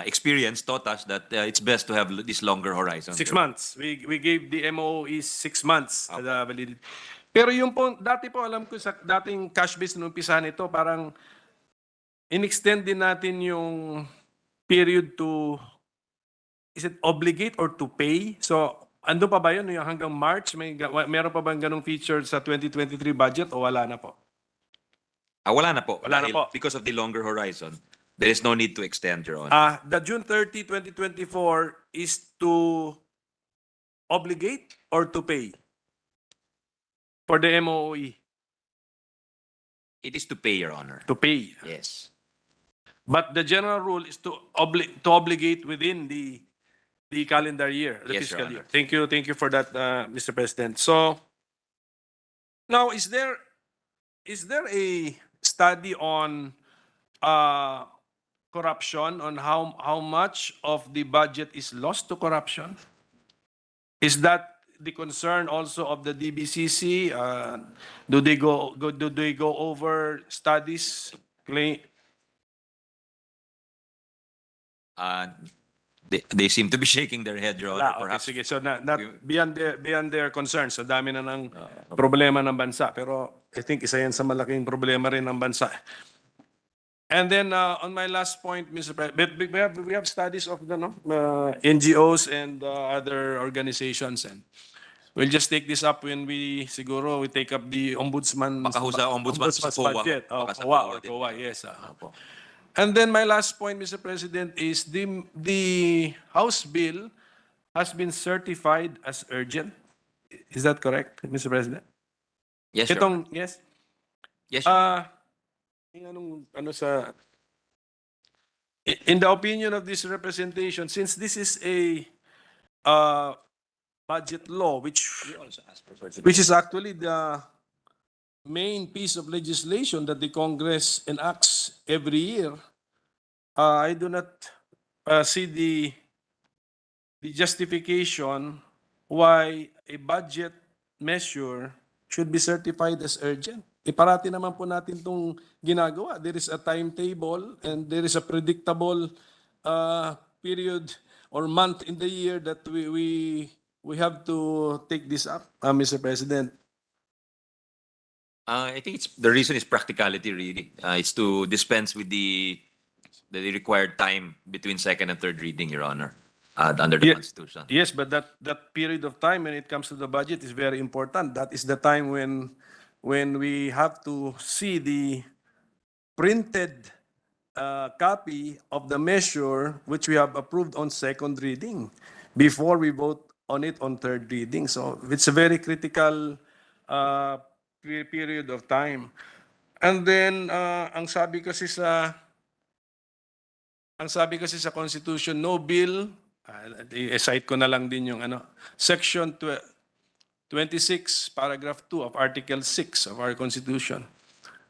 experience taught us that it's best to have this longer horizon.
6 months. We gave the MOE 6 months. The validity. Pero yung po, dati po alam ko sa dating cash-based nung umpisa nito, parang in-extend din natin yung period to, is it obligate or to pay? So, ando pa ba yun? Yung hanggang March, meron pa bang ganong feature sa 2023 budget o wala na po?
Wala na po.
Wala na po.
Because of the longer horizon, there is no need to extend, Your Honor.
The June 30, 2024 is to obligate or to pay for the MOE?
It is to pay, Your Honor.
To pay.
Yes.
But the general rule is to obligate within the calendar year, the
Yes,
fiscal
Your
year.
Honor.
Thank you for that, Mr. President. So now, is there a study on corruption, on how much of the budget is lost to corruption? Is that the concern also of the DBCC? Do they go over studies?
They seem to be shaking their head, Your Honor.
Wala, okay,
Perhaps
sige. So, not beyond their concerns. So, dami na ng problema ng bansa. Pero, I think isa yan sa malaking problema rin ng bansa. And then, on my last point, Mr. President, we have studies of the NGOs and other organizations. And we'll just take this up when we take up the
baka ho sa ombudsman sa COA.
budget.
Baka sa
COA or
din.
COA, yes.
Opo.
And then my last point, Mr. President, is the House bill has been certified as urgent. Is that correct, Mr. President?
Yes, Your Honor.
Yes?
Yes, Your Honor.
In the opinion of this representation, since this is a budget law, which is actually the main piece of legislation that the Congress enacts every year, I do not see the justification why a budget measure should be certified as urgent. Parati naman po natin itong ginagawa. There is a timetable and there is a predictable period or month in the year that we have to take this up, Mr. President.
I think the reason is practicality, really. It's to dispense with the required time between second and third reading, Your Honor, under the Constitution.
Yes, but that period of time when it comes to the budget is very important. That is the time when we have to see the printed copy of the measure which we have approved on second reading before we vote on it on third reading. So it's a very critical period of time. And then ang sabi kasi sa Constitution, no bill, i-cite ko na lang din yung Section 26, Paragraph 2 of Article 6 of our Constitution.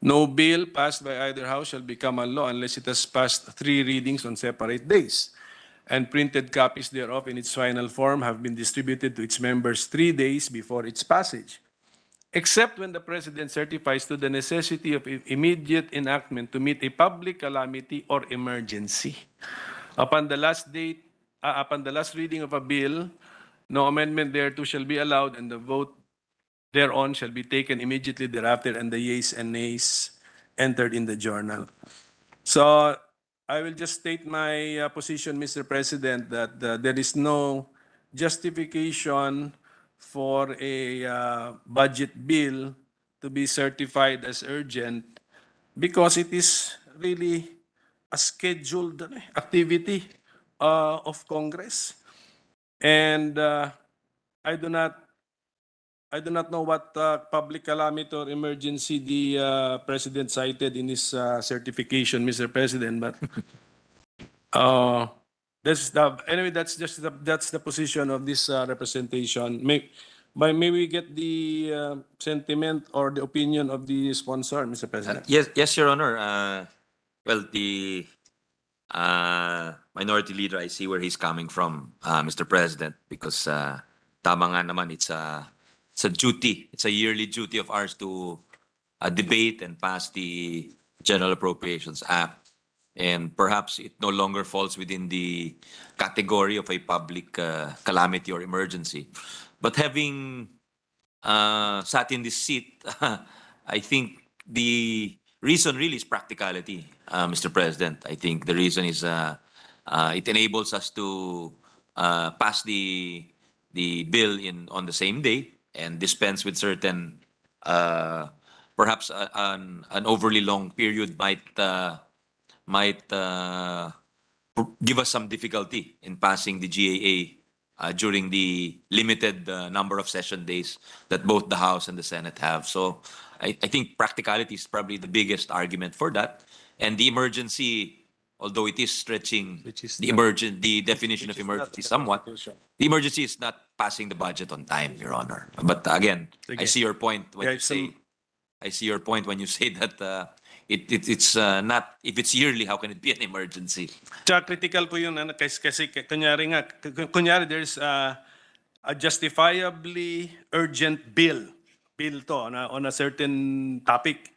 No bill passed by either house shall become a law unless it has passed 3 readings on separate days, and printed copies thereof in its final form have been distributed to its members 3 days before its passage, except when the President certifies to the necessity of immediate enactment to meet a public calamity or emergency. Upon the last reading of a bill, no amendment thereto shall be allowed, and the vote thereon shall be taken immediately thereafter, and the yeas and nays entered in the journal. So I will just state my position, Mr. President, that there is no justification for a budget bill to be certified as urgent because it is really a scheduled activity of Congress. And I do not know what public calamity or emergency the President cited in his certification, Mr. President, but that's the position of this representation. May we get the sentiment or the opinion of the sponsor, Mr. President?
Yes, Your Honor. Well, the minority leader, I see where he's coming from, Mr. President, because tama nga naman, it's a duty. It's a yearly duty of ours to debate and pass the General Appropriations Act. And perhaps it no longer falls within the category of a public calamity or emergency. But having sat in this seat, I think the reason really is practicality, Mr. President. I think the reason is it enables us to pass the bill on the same day and dispense with certain, perhaps an overly long period might give us some difficulty in passing the GAA during the limited number of session days that both the House and the Senate have. So I think practicality is probably the biggest argument for that. And the emergency, although it is stretching the definition of emergency somewhat, the emergency is not passing the budget on time, Your Honor. But again, I see your point when you say that it's not, if it's yearly, how can it be an emergency?
Tsaka critical po yun, kasi kunyari there's a justifiably urgent bill to on a certain topic.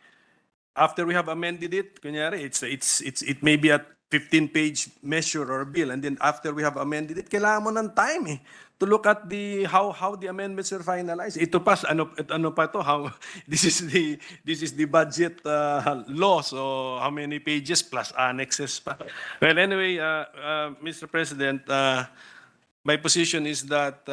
After we have amended it, kunyari, it may be at 15-page measure or bill, and then after we have amended it, kailangan mo ng time to look at the how the amendments are finalized. Ito pa ano pa to, how this is the budget law, so how many pages plus annexes pa. Well, anyway, Mr. President, my position is that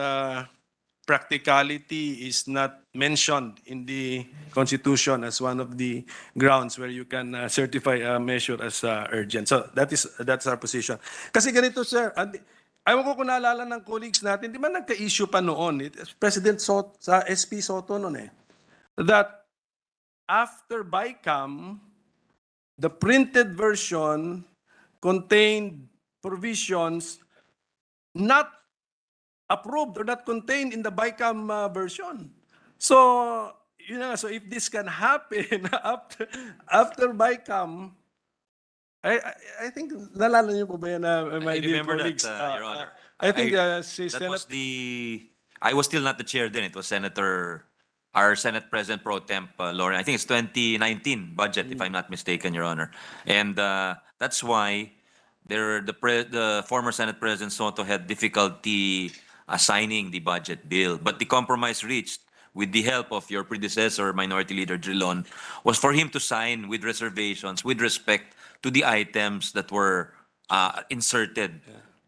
practicality is not mentioned in the Constitution as one of the grounds where you can certify a measure as urgent. So that's our position. Kasi ganito, sir, ayaw ko kung naalala ng colleagues natin, di ba nagka-issue pa noon, President sa SP Soto noon that after BICAM, the printed version contained provisions not approved or not contained in the BICAM version. So, so if this can happen after BICAM, I think, nalala niyo po ba yan, my
I
dear
remember
colleagues?
that, Your Honor.
I think si
That
Senate...
was I was still not the chair then. It was our Senate President Pro Temp, Lauren. I think it's 2019 budget, if I'm not mistaken, Your Honor. And that's why the former Senate President Soto had difficulty signing the budget bill. But the compromise reached with the help of your predecessor, Minority Leader Drilon, was for him to sign with reservations with respect to the items that were inserted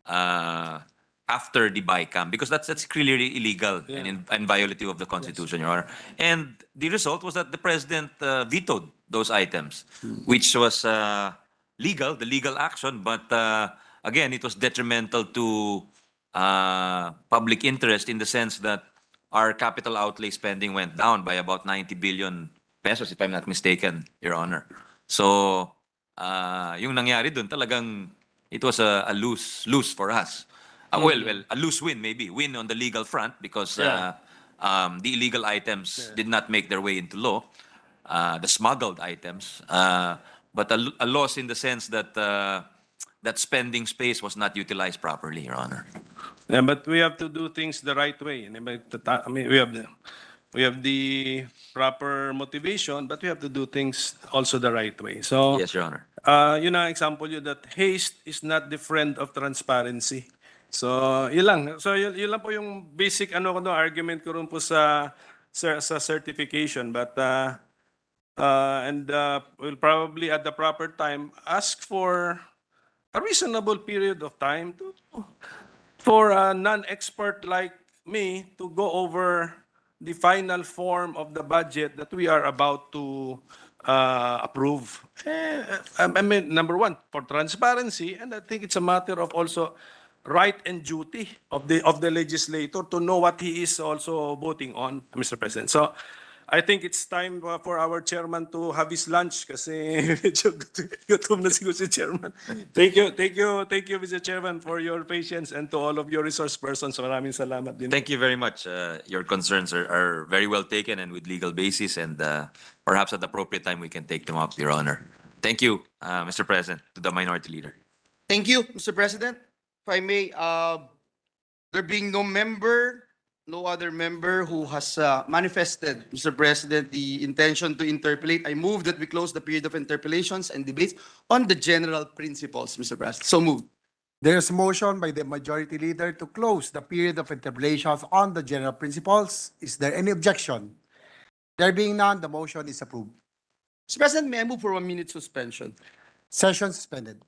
after the BICAM, because that's clearly illegal and violative of the Constitution, Your Honor. And the result was that the President vetoed those items, which was legal, the legal action, but again, it was detrimental to public interest in the sense that our capital outlay spending went down by about 90 billion pesos, if I'm not mistaken, Your Honor. So, yung nangyari dun, talagang it was a lose for us. Well, a loose win maybe. Win on the legal front because the illegal items did not make their way into law, the smuggled items. But a loss in the sense that that spending space was not utilized properly, Your Honor.
Yeah, but we have to do things the right way. I mean, we have the proper motivation, but we have to do things also the right way. So,
Yes, Your Honor.
yun ang example yun that haste is not the friend of transparency. So, yun lang. So, yun lang po yung basic argument ko rin po sa certification. But, we'll probably at the proper time ask for a reasonable period of time for a non-expert like me to go over the final form of the budget that we are about to approve. I mean, number one, for transparency, and I think it's a matter of also right and duty of the legislator to know what he is also voting on, Mr. President. So, I think it's time for our chairman to have his lunch kasi medyo gutom na siguro si chairman. Thank you, Mr. Chairman, for your patience, and to all of your resource persons. Maraming salamat din.
Thank you very much. Your concerns are very well taken and with legal basis, and perhaps at the appropriate time we can take them up, Your Honor. Thank you, Mr. President, to the Minority Leader.
Thank you, Mr. President. If I may, there being no other member who has manifested, Mr. President, the intention to interpolate, I move that we close the period of interpellations and debates on the general principles, Mr. President. So moved.
There is a motion by the Majority Leader to close the period of interpellations on the general principles. Is there any objection? There being none, the motion is approved.
Mr. President, may I move for 1 minute suspension?
Session suspended.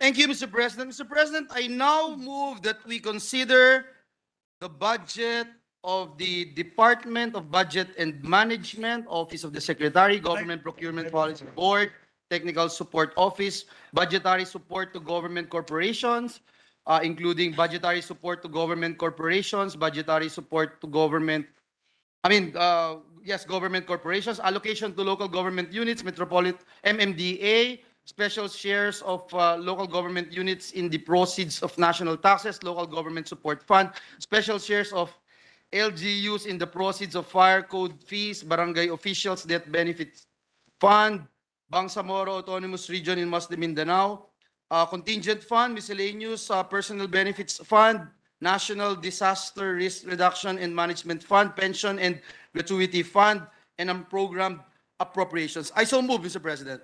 Thank you, Mr. President. Mr. President, I now move that we consider the budget of the Department of Budget and Management, Office of the Secretary, Government Procurement Policy Board, Technical Support Office, budgetary support to government corporations, including budgetary support to government corporations, budgetary support to government government corporations, allocation to local government units, metropolitan MMDA, special shares of local government units in the proceeds of national taxes, local government support fund, special shares of LGUs in the proceeds of fire code fees, barangay officials death benefits fund, Bangsamoro Autonomous Region in Muslim Mindanao, contingent fund, miscellaneous personal benefits fund, National Disaster Risk Reduction and Management Fund, pension and gratuity fund, and unprogrammed appropriations. I so move, Mr. President.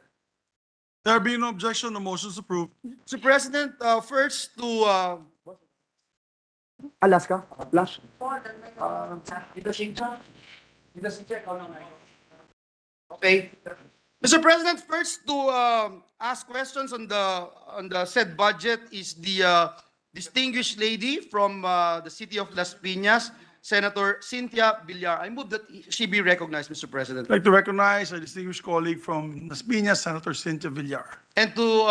There being no objection, the motion is approved.
Mr. President, first to
Alaska, Flash.
okay. Mr. President, first to ask questions on the said budget is the distinguished lady from the city of Las Piñas, Senator Cynthia Villar. I move that she be recognized, Mr. President.
I'd like to recognize a distinguished colleague from Las Piñas, Senator Cynthia Villar.
And to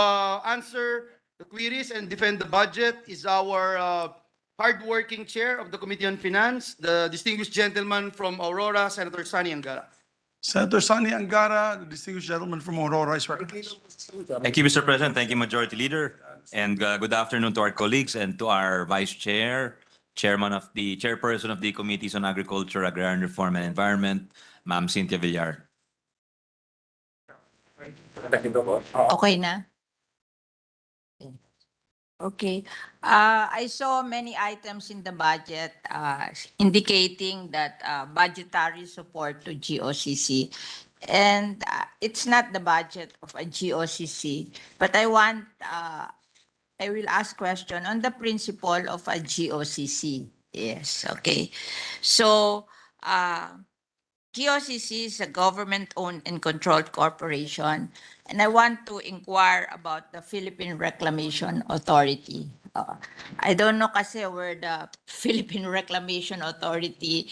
answer the queries and defend the budget is our hardworking chair of the Committee on Finance, the distinguished gentleman from Aurora, Senator Sani Angara.
Senator Sani Angara, the distinguished gentleman from Aurora, is recognized.
Thank you, Mr. President. Thank you, Majority Leader. And good afternoon to our colleagues and to our Vice Chair, Chairperson of the Committees on Agriculture, Agrarian Reform and Environment, Ma'am Cynthia Villar.
Okay na?
Okay. I saw many items in the budget indicating that budgetary support to GOCC. And it's not the budget of a GOCC, but I will ask question on the principle of a GOCC. Yes, okay. So, GOCC is a government-owned and controlled corporation, and I want to inquire about the Philippine Reclamation Authority. I don't know kasi where the Philippine Reclamation Authority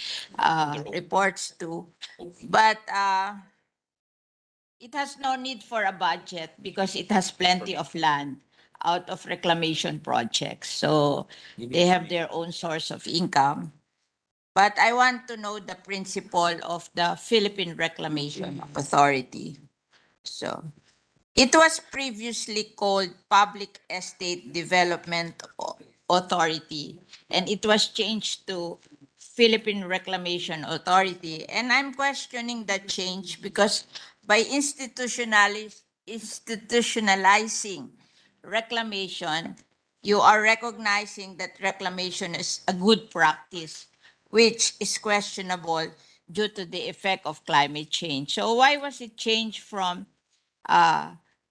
reports to, but it has no need for a budget because it has plenty of land out of reclamation projects. So they have their own source of income. But I want to know the principle of the Philippine Reclamation Authority. So it was previously called Public Estate Development Authority, and it was changed to Philippine Reclamation Authority. And I'm questioning that change because by institutionalizing reclamation, you are recognizing that reclamation is a good practice, which is questionable due to the effect of climate change. So why was it changed from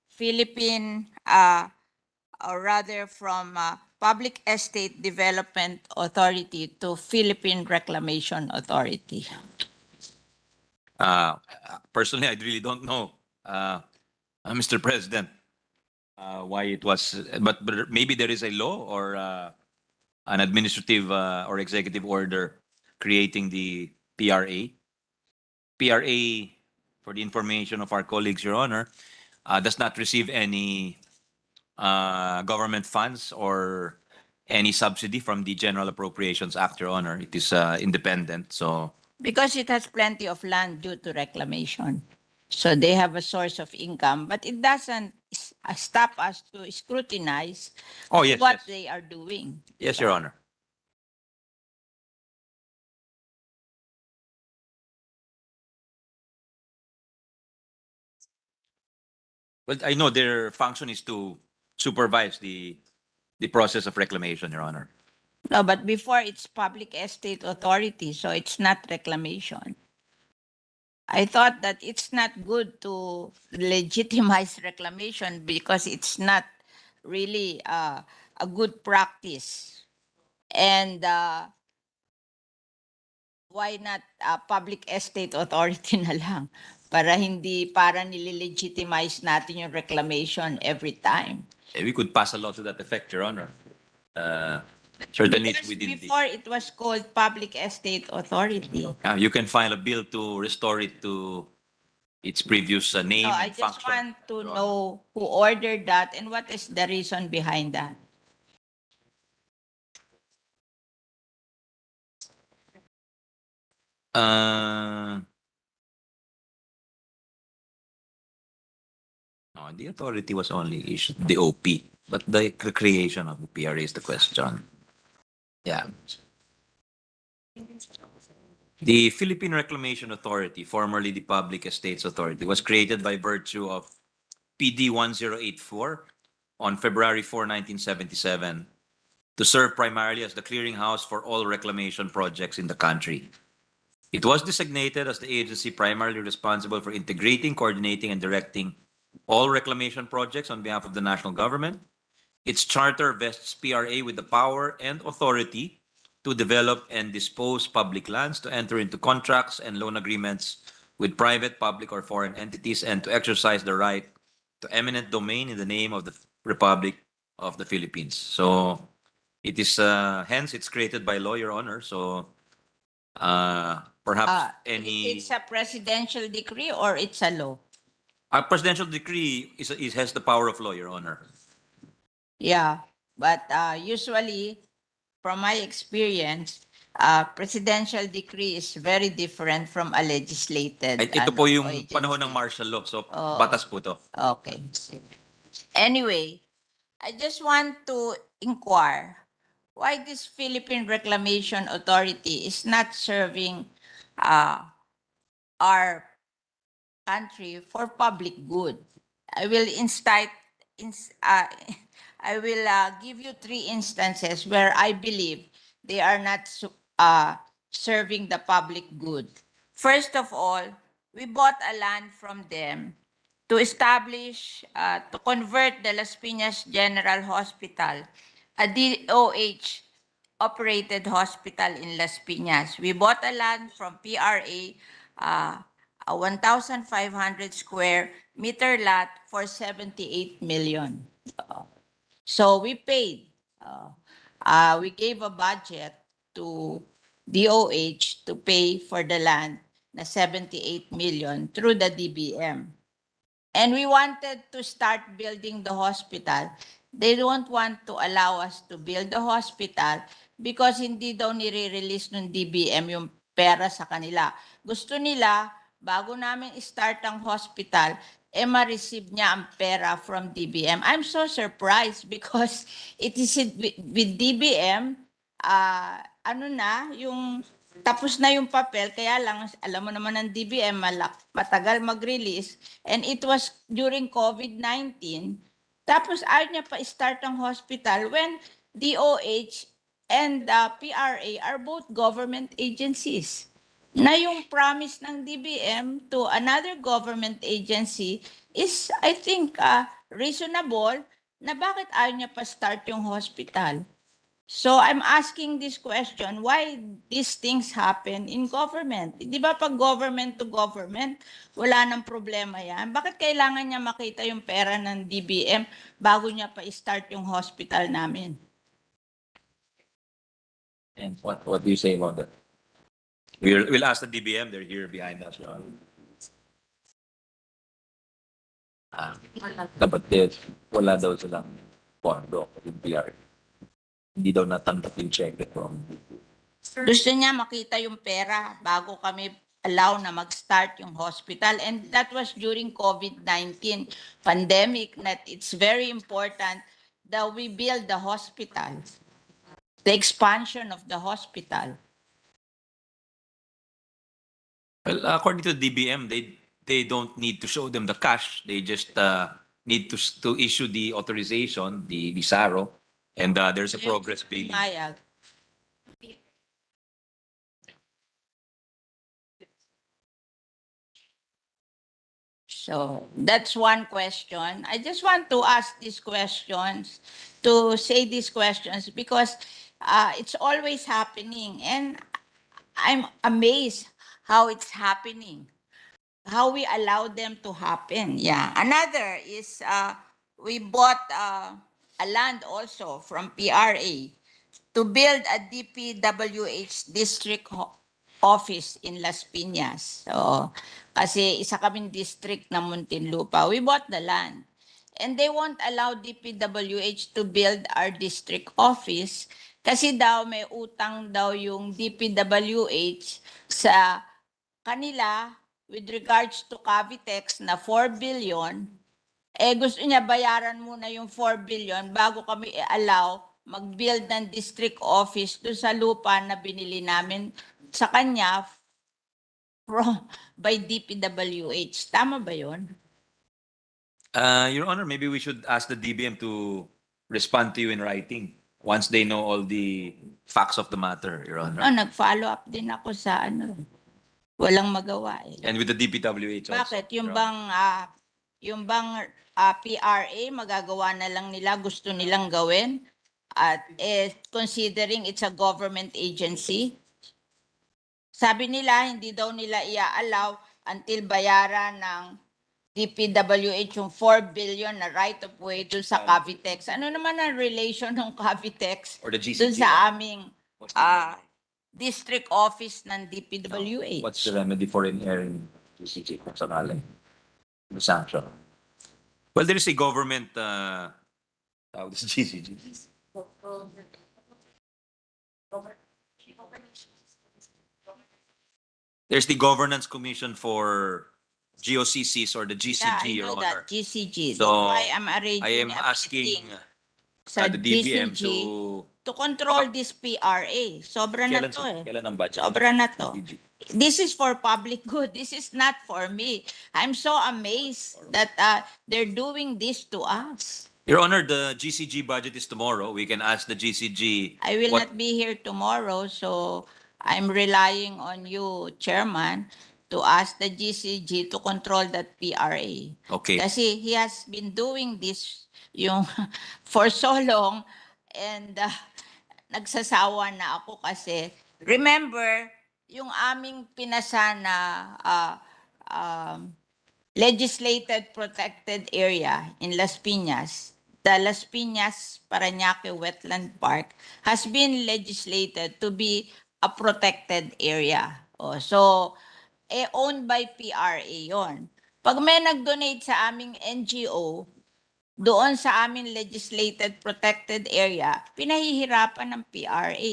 Philippine, or rather from Public Estate Development Authority to Philippine Reclamation Authority?
Personally, I really don't know, Mr. President, why it was, but maybe there is a law or an administrative or executive order creating the PRA. PRA, for the information of our colleagues, Your Honor, does not receive any government funds or any subsidy from the General Appropriations Act, Your Honor. It is independent, so.
Because it has plenty of land due to reclamation. So they have a source of income, but it doesn't stop us to scrutinize
Oh, yes,
what
yes.
they are doing.
Yes, Your Honor. Well, I know their function is to supervise the process of reclamation, Your Honor.
No, but before it's Public Estate Authority, so it's not reclamation. I thought that it's not good to legitimize reclamation because it's not really a good practice. And why not Public Estate Authority na lang? Para nililegitimize natin yung reclamation every time.
We could pass a law to that effect, Your Honor. Certainly it's
Because
within the,
before it was called Public Estate Authority.
you can file a bill to restore it to its previous name
No, I
and
just
function.
want to
Your Honor.
know who ordered that and what is the reason behind that.
Uh, no, the authority was only issued the OP, but the creation of the PRA is the question. Yeah. The Philippine Reclamation Authority, formerly the Public Estates Authority, was created by virtue of PD 1084 on February 4, 1977, to serve primarily as the clearinghouse for all reclamation projects in the country. It was designated as the agency primarily responsible for integrating, coordinating, and directing all reclamation projects on behalf of the national government. Its charter vests PRA with the power and authority to develop and dispose public lands, to enter into contracts and loan agreements with private, public, or foreign entities, and to exercise the right to eminent domain in the name of the Republic of the Philippines. So it is, hence it's created by law, Your Honor. So perhaps any
It's a presidential decree or it's a law?
a presidential decree has the power of law, Your Honor.
Yeah, but usually, from my experience, presidential decree is very different from a legislated.
Ito po yung
agency.
panahon ng martial law. So
Oo.
batas po to.
Okay. Anyway, I just want to inquire why this Philippine Reclamation Authority is not serving our country for public good. I will I will give you three instances where I believe they are not serving the public good. First of all, we bought a land from them to establish, to convert the Las Piñas General Hospital, a DOH operated hospital in Las Piñas. We bought a land from PRA, a 1,500 square meter lot for 78 million. So we paid. We gave a budget to DOH to pay for the land na 78 million through the DBM. And we wanted to start building the hospital. They don't want to allow us to build the hospital because hindi daw nire-release ng DBM yung pera sa kanila. Gusto nila, bago namin start ang hospital, ma-receive niya ang pera from DBM. I'm so surprised because it is with DBM, ano na, yung tapos na yung papel, kaya lang, alam mo naman ng DBM, matagal mag-release, and it was during COVID-19, tapos ayaw niya pa start ang hospital when DOH and PRA are both government agencies. Na yung promise ng DBM to another government agency is, I think, reasonable na bakit ayaw niya pa start yung hospital. So I'm asking this question, why these things happen in government? Di ba pag government to government, wala nang problema yan? Bakit kailangan niya makita yung pera ng DBM bago niya pa start yung hospital namin?
And what do you say about that? We'll ask the DBM. They're here behind us. Dapat wala daw silang pondo in PR. Hindi daw natanggap yung check from.
Gusto niya makita yung pera bago kami allow na mag-start yung hospital. And that was during COVID-19 pandemic, that it's very important that we build the hospital, the expansion of the hospital.
Well, according to the DBM, they don't need to show them the cash. They just need to issue the authorization, the SARO, and there's a progress bill.
Mayag. So that's one question. I just want to ask these questions, to say these questions, because it's always happening. And I'm amazed how it's happening, how we allow them to happen. Yeah. Another is we bought a land also from PRA to build a DPWH district office in Las Piñas. So, kasi isa kaming district ng Muntinlupa. We bought the land. And they won't allow DPWH to build our district office kasi daw may utang daw yung DPWH sa kanila with regards to Cavitex na 4 billion. Gusto niya bayaran muna yung 4 billion bago kami i-allow mag-build ng district office doon sa lupa na binili namin sa kanya from, by DPWH. Tama ba yun?
Your Honor, maybe we should ask the DBM to respond to you in writing once they know all the facts of the matter, Your Honor.
No, nag-follow up din ako sa ano. Walang magawa eh.
And with the DPWH also.
Bakit? Yung
Your Honor.
PRA, magagawa na lang nila, gusto nilang gawin? At considering it's a government agency, sabi nila, hindi daw nila i-allow until bayaran ng DPWH yung 4 billion na right of way dun sa Cavitex. Ano naman ang relation ng Cavitex
Or the
dun
GCG.
sa aming district office ng DPWH?
What's the remedy for inhering GCG kung sakali? The sanction. Well, there is a government, this is GCG. There's the Governance Commission for GOCCs or the GCG,
Yeah, I
Your
know
Honor.
that, GCG.
So,
That's why I'm arranging
I am asking
everything sa
the DBM
GCG
to...
to control this PRA. Sobra na to eh.
Kailan ang budget?
Sobra na to.
GCG.
This is for public good. This is not for me. I'm so amazed that they're doing this to us.
Your Honor, the GCG budget is tomorrow. We can ask the GCG.
I will
what-
not be here tomorrow, so I'm relying on you, Chairman, to ask the GCG to control that PRA.
Okay.
Kasi he has been doing this yung for so long and nagsasawa na ako kasi remember yung aming pinasa na legislated protected area in Las Piñas, the Las Piñas Parañaque Wetland Park has been legislated to be a protected area. Oh, so owned by PRA yon. Pag may nag-donate sa aming NGO, doon sa aming legislated protected area, pinahihirapan ng PRA.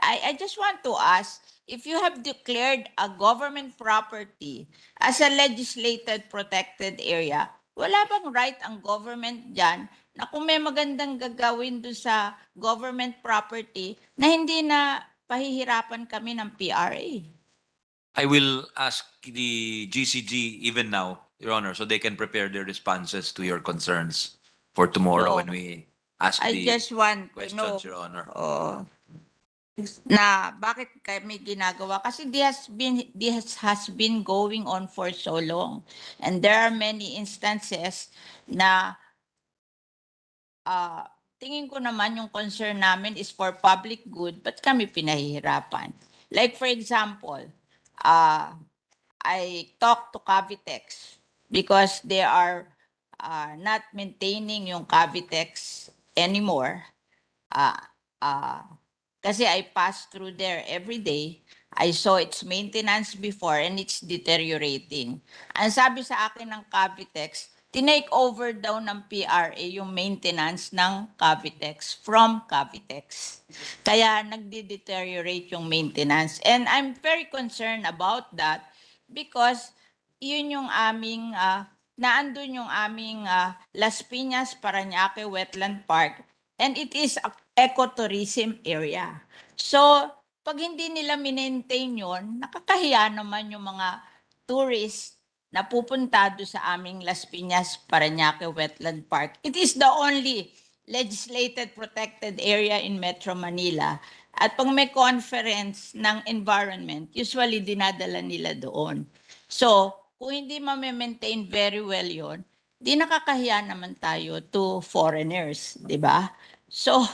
I just want to ask, if you have declared a government property as a legislated protected area, wala bang right ang government dyan na kung may magandang gagawin doon sa government property na hindi na pahihirapan kami ng PRA?
I will ask the GCG even now, Your Honor, so they can prepare their responses to your concerns for tomorrow
So,
when we ask
I
the
just want to know
questions, Your Honor.
na bakit kami ginagawa kasi this has been going on for so long, and there are many instances na tingin ko naman yung concern namin is for public good, but kami pinahihirapan. Like for example, I talked to Cavitex because they are not maintaining yung Cavitex anymore. Kasi I pass through there every day. I saw its maintenance before and it's deteriorating. Ang sabi sa akin ng Cavitex, tinake over daw ng PRA yung maintenance ng Cavitex from Cavitex. Kaya nagde-deteriorate yung maintenance. And I'm very concerned about that because yun yung aming, naandun yung aming Las Piñas Parañaque Wetland Park and it is a ecotourism area. So, pag hindi nila minentain yun, nakakahiya naman yung mga tourists na pupunta doon sa aming Las Piñas Parañaque Wetland Park. It is the only legislated protected area in Metro Manila. At pag may conference ng environment, usually dinadala nila doon. So, kung hindi ma-maintain very well yon, di nakakahiya naman tayo to foreigners, di ba? So,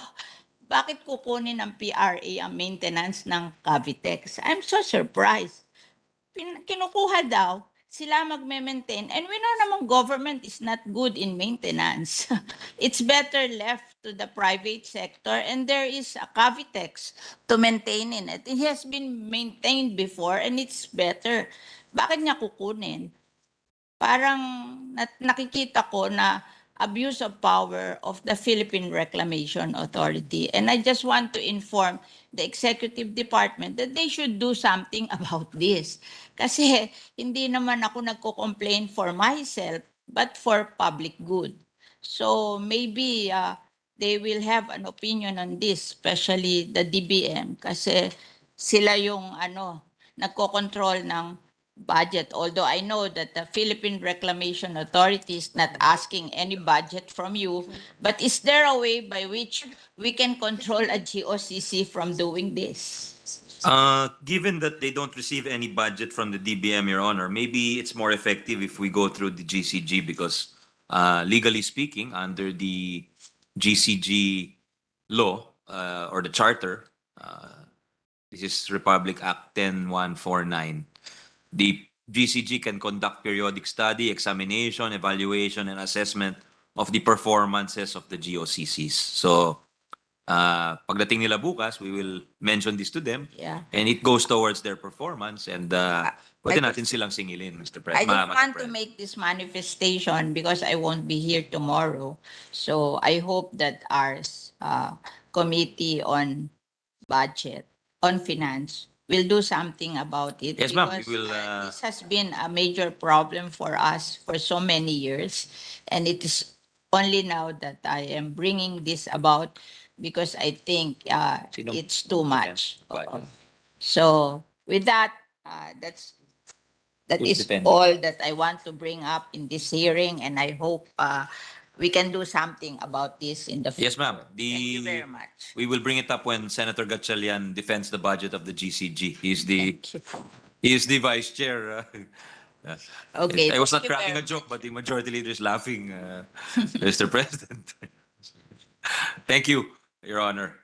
bakit kukunin ng PRA ang maintenance ng Cavitex? I'm so surprised. Kinukuha daw sila magme-maintain. And we know naman government is not good in maintenance. It's better left to the private sector, and there is a Cavitex to maintain in it. It has been maintained before and it's better. Bakit niya kukunin? Parang nakikita ko na abuse of power of the Philippine Reclamation Authority. And I just want to inform the executive department that they should do something about this. Kasi hindi naman ako nagko-complain for myself, but for public good. So maybe they will have an opinion on this, especially the DBM, kasi sila yung nagko-control ng budget. Although I know that the Philippine Reclamation Authority is not asking any budget from you, but is there a way by which we can control a GOCC from doing this?
Given that they don't receive any budget from the DBM, Your Honor, maybe it's more effective if we go through the GCG because legally speaking, under the GCG law or the charter, this is Republic Act 10149. The GCG can conduct periodic study, examination, evaluation, and assessment of the performances of the GOCCs. So, pagdating nila bukas, we will mention this to them.
Yeah.
And it goes towards their performance. And pwede
I
natin silang singilin, Mr.
I
President.
just want to make this manifestation because I won't be here tomorrow. So I hope that our committee on budget, on finance, will do something about it.
Yes, ma'am. We
because,
will,
this has been a major problem for us for so many years. And it is only now that I am bringing this about because I think it's too much. So with that, that
Who's
is
defending?
all that I want to bring up in this hearing, and I hope we can do something about this in the future.
Yes, ma'am.
Thank you very much.
We will bring it up when Senator Gatchalian defends the budget of the GCG. He's
Thank you.
he is the vice chair.
Okay,
I was not
thank you
cracking
very
a joke, but the majority leader is laughing, Mr. President. Thank you, Your Honor.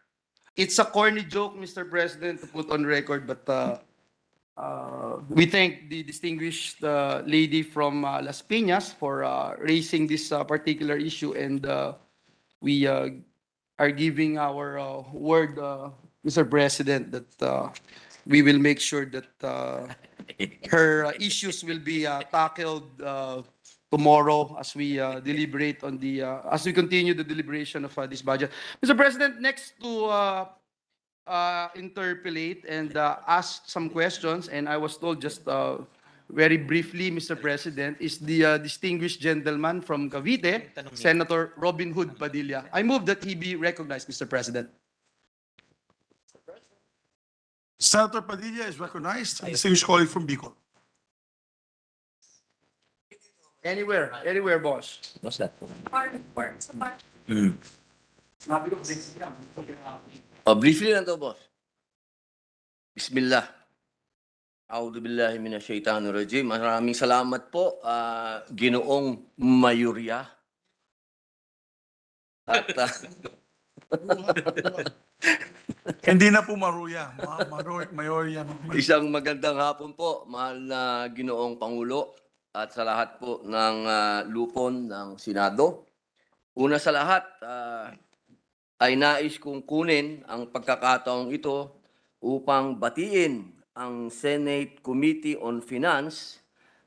It's a corny joke, Mr. President, to put on record, but we thank the distinguished lady from Las Piñas for raising this particular issue, and we are giving our word, Mr. President, that we will make sure that her issues will be tackled tomorrow as we deliberate on the as we continue the deliberation of this budget. Mr. President, next to interpolate and ask some questions, and I was told just very briefly, Mr. President, is the distinguished gentleman from Cavite, Senator Robin Hood Padilla. I move that he be recognized, Mr. President.
Senator Padilla is recognized, distinguished colleague from Bicol.
Anywhere, boss.
What's that?
Briefly lang to, boss. Bismillah. A'udhu billahi minasyaitanir rajim. Maraming salamat po, Ginoong Mayurya. At
Hindi na po Maruya. Mayorya.
isang magandang hapon po, mahal na Ginoong Pangulo at sa lahat po ng lupon ng Senado. Una sa lahat, ay nais kong kunin ang pagkakataong ito upang batiin ang Senate Committee on Finance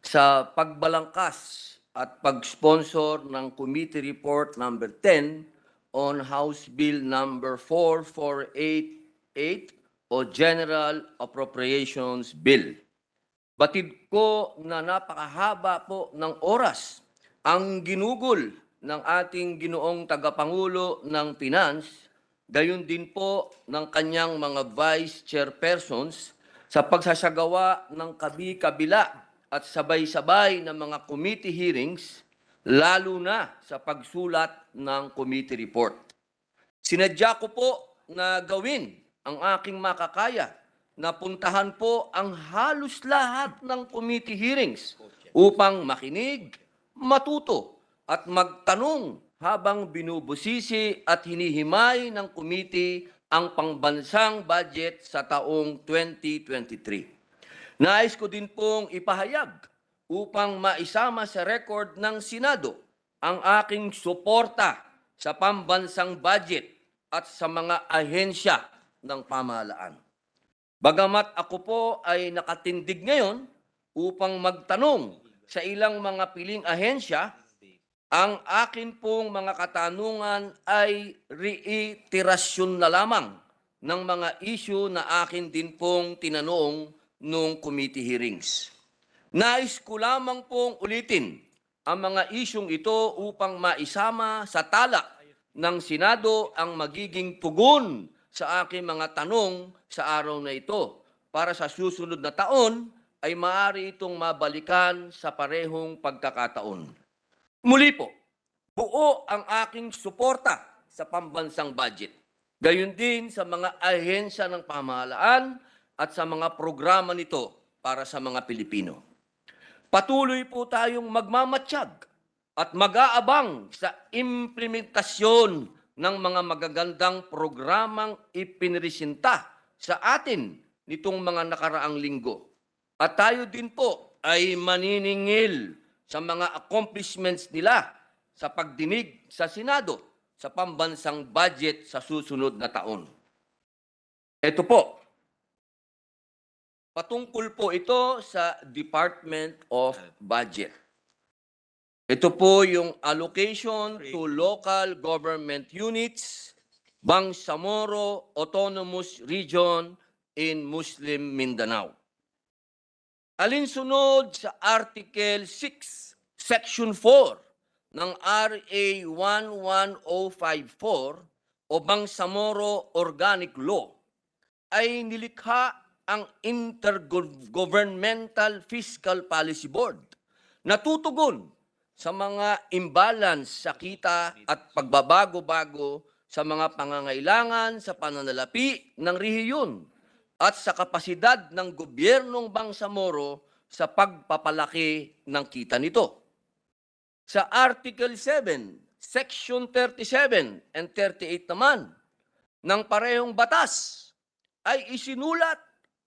sa pagbalangkas at pag-sponsor ng Committee Report number 10 on House Bill number 4488 o General Appropriations Bill. Batid ko na napakahaba po ng oras ang ginugol ng ating ginoong tagapangulo ng Finance, gayon din po ng kanyang mga vice chairpersons sa pagsasagawa ng kabi-kabila at sabay-sabay na mga committee hearings, lalo na sa pagsulat ng committee report. Sinadya ko po na gawin ang aking makakaya na puntahan po ang halos lahat ng committee hearings upang makinig, matuto at magtanong habang binubusisi at hinihimay ng committee ang pangbansang budget sa taong 2023. Nais ko din pong ipahayag upang maisama sa record ng Senado ang aking suporta sa pambansang budget at sa mga ahensya ng pamahalaan. Bagamat ako po ay nakatindig ngayon upang magtanong sa ilang mga piling ahensya, ang akin pong mga katanungan ay reiterasyon na lamang ng mga issue na akin din pong tinanong nung committee hearings. Nais ko lamang pong ulitin ang mga isyong ito upang maisama sa tala ng Senado ang magiging tugon sa aking mga tanong sa araw na ito para sa susunod na taon ay maaari itong mabalikan sa parehong pagkakataon. Muli po, buo ang aking suporta sa pambansang budget. Gayon din sa mga ahensya ng pamahalaan at sa mga programa nito para sa mga Pilipino. Patuloy po tayong magmamatsyag at mag-aabang sa implementasyon ng mga magagandang programang ipinresinta sa atin nitong mga nakaraang linggo. At tayo din po ay maniningil sa mga accomplishments nila sa pagdinig sa Senado sa pambansang budget sa susunod na taon. Ito po, patungkol po ito sa Department of Budget. Ito po yung allocation to local government units, Bangsamoro Autonomous Region in Muslim Mindanao. Alinsunod sa Article 6, Section 4 ng RA 11054 o Bangsamoro Organic Law, ay nilikha ang Intergovernmental Fiscal Policy Board na tutugon sa mga imbalance sa kita at pagbabago-bago sa mga pangangailangan sa pananalapi ng rehiyon at sa kapasidad ng gobyernong Bangsamoro sa pagpapalaki ng kita nito. Sa Article 7, Section 37 and 38 naman ng parehong batas ay isinulat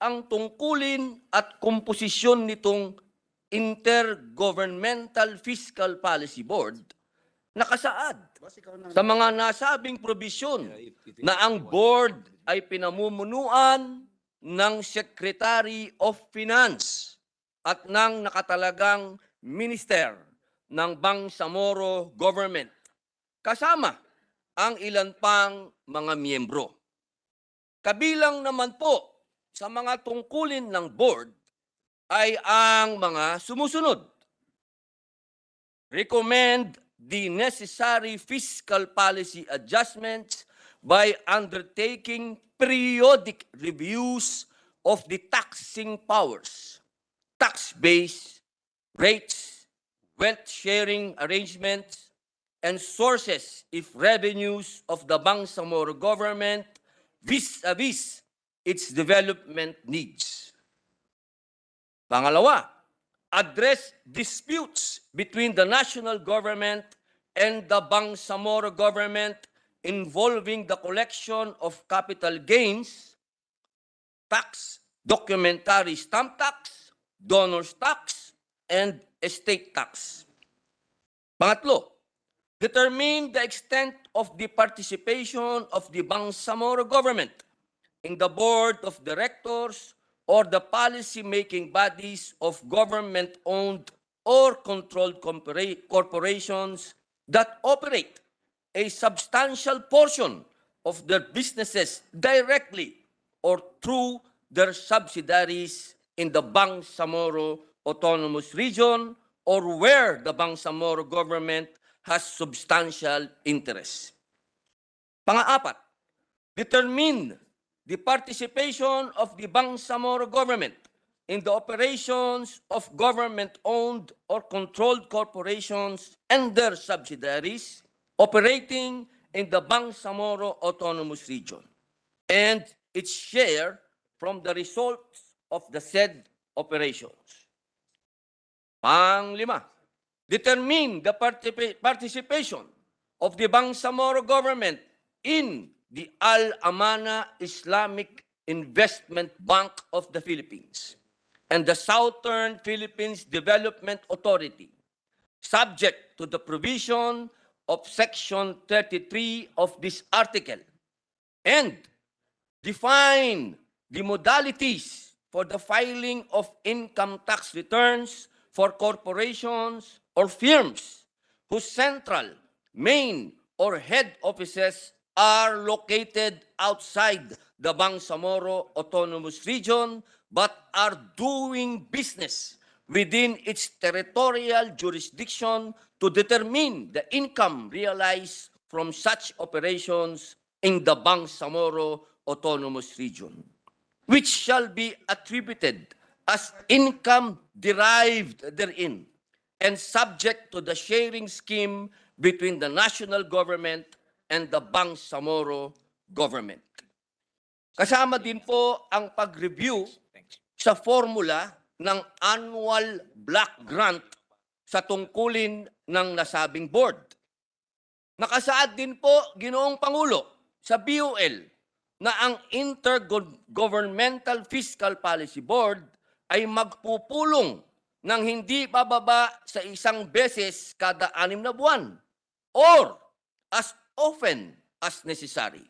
ang tungkulin at komposisyon nitong Intergovernmental Fiscal Policy Board nakasaad sa mga nasabing probisyon na ang board ay pinamumunuan ng Secretary of Finance at ng nakatalagang Minister ng Bangsamoro Government, kasama ang ilan pang mga miyembro. Kabilang naman po sa mga tungkulin ng board ay ang mga sumusunod. Recommend the necessary fiscal policy adjustments by undertaking periodic reviews of the taxing powers, tax base, rates, wealth sharing arrangements, and sources if revenues of the Bangsamoro government vis-a-vis its development needs. Pangalawa, address disputes between the national government and the Bangsamoro government involving the collection of capital gains, tax, documentary stamp tax, donors tax, and estate tax. Pangatlo, determine the extent of the participation of the Bangsamoro government in the board of directors or the policy-making bodies of government-owned or controlled corporations that operate a substantial portion of their businesses directly or through their subsidiaries in the Bangsamoro Autonomous Region or where the Bangsamoro government has substantial interest. Pang-apat, determine the participation of the Bangsamoro government in the operations of government-owned or controlled corporations and their subsidiaries operating in the Bangsamoro Autonomous Region, and its share from the results of the said operations. Panglima, determine the participation of the Bangsamoro government in the Al-Amana Islamic Investment Bank of the Philippines, and the Southern Philippines Development Authority, subject to the provision of Section 33 of this article, and define the modalities for the filing of income tax returns for corporations or firms whose central, main, or head offices are located outside the Bangsamoro Autonomous Region but are doing business within its territorial jurisdiction to determine the income realized from such operations in the Bangsamoro Autonomous Region, which shall be attributed as income derived therein and subject to the sharing scheme between the national government and the Bangsamoro government. Kasama din po ang pag-review sa formula ng annual block grant sa tungkulin ng nasabing board. Nakasaad din po, Ginoong Pangulo, sa BOL na ang Intergovernmental Fiscal Policy Board ay magpupulong ng hindi bababa sa 1 beses kada 6 na buwan or as often as necessary.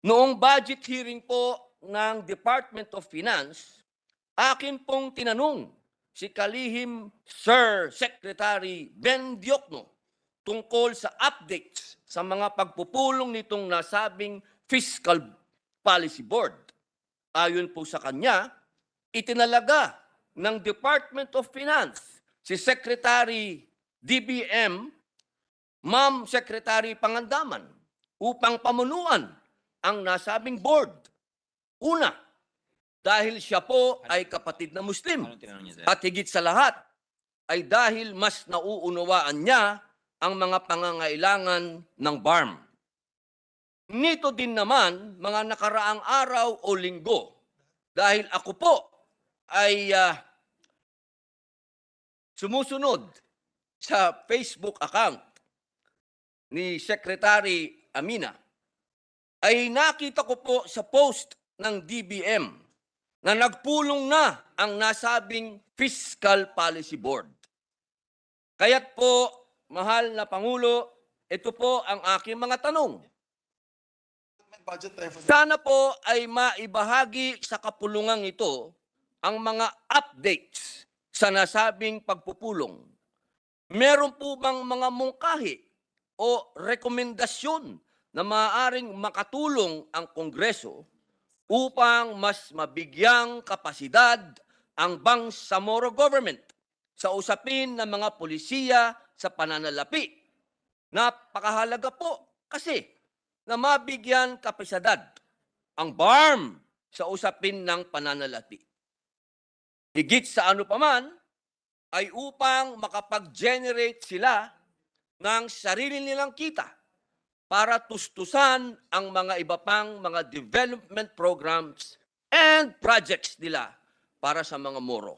Noong budget hearing po ng Department of Finance, akin pong tinanong si Kalihim Sir Secretary Ben Diokno tungkol sa updates sa mga pagpupulong nitong nasabing Fiscal Policy Board. Ayon po sa kanya, itinalaga ng Department of Finance si Secretary DBM, Ma'am Secretary Pangandaman, upang pamunuan ang nasabing board. Una, dahil siya po ay kapatid na Muslim. At higit sa lahat, ay dahil mas nauunawaan niya ang mga pangangailangan ng BARM. Nito din naman, mga nakaraang araw o linggo, dahil ako po ay sumusunod sa Facebook account ni Secretary Amina, ay nakita ko po sa post ng DBM na nagpulong na ang nasabing Fiscal Policy Board. Kaya't po, mahal na Pangulo, ito po ang aking mga tanong. Sana po ay maibahagi sa kapulungang ito ang mga updates sa nasabing pagpupulong. Meron po bang mga mungkahi o rekomendasyon na maaaring makatulong ang Kongreso upang mas mabigyang kapasidad ang Bangsamoro government sa usapin ng mga polisiya sa pananalapi? Napakahalaga po kasi na mabigyan kapasidad ang BARM sa usapin ng pananalapi. Higit sa ano paman ay upang makapag-generate sila ng sarili nilang kita para tustusan ang mga iba pang mga development programs and projects nila para sa mga Moro.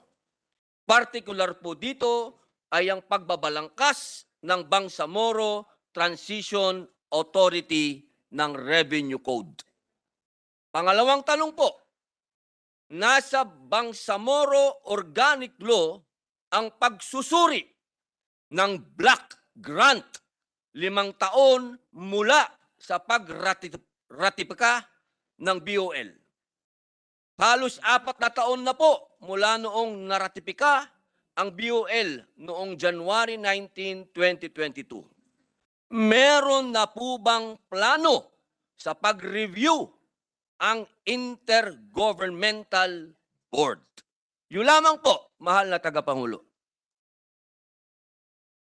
Partikular po dito ay ang pagbabalangkas ng Bangsamoro Transition Authority ng Revenue Code. Pangalawang tanong po, nasa Bangsamoro Organic Law ang pagsusuri ng block grant 5 taon mula sa pagratipika ng BOL. Halos 4 na taon na po mula noong naratipika ang BOL noong January 19, 2022. Meron na po bang plano sa pag-review ang Intergovernmental Board? Yun lamang po, mahal na tagapangulo.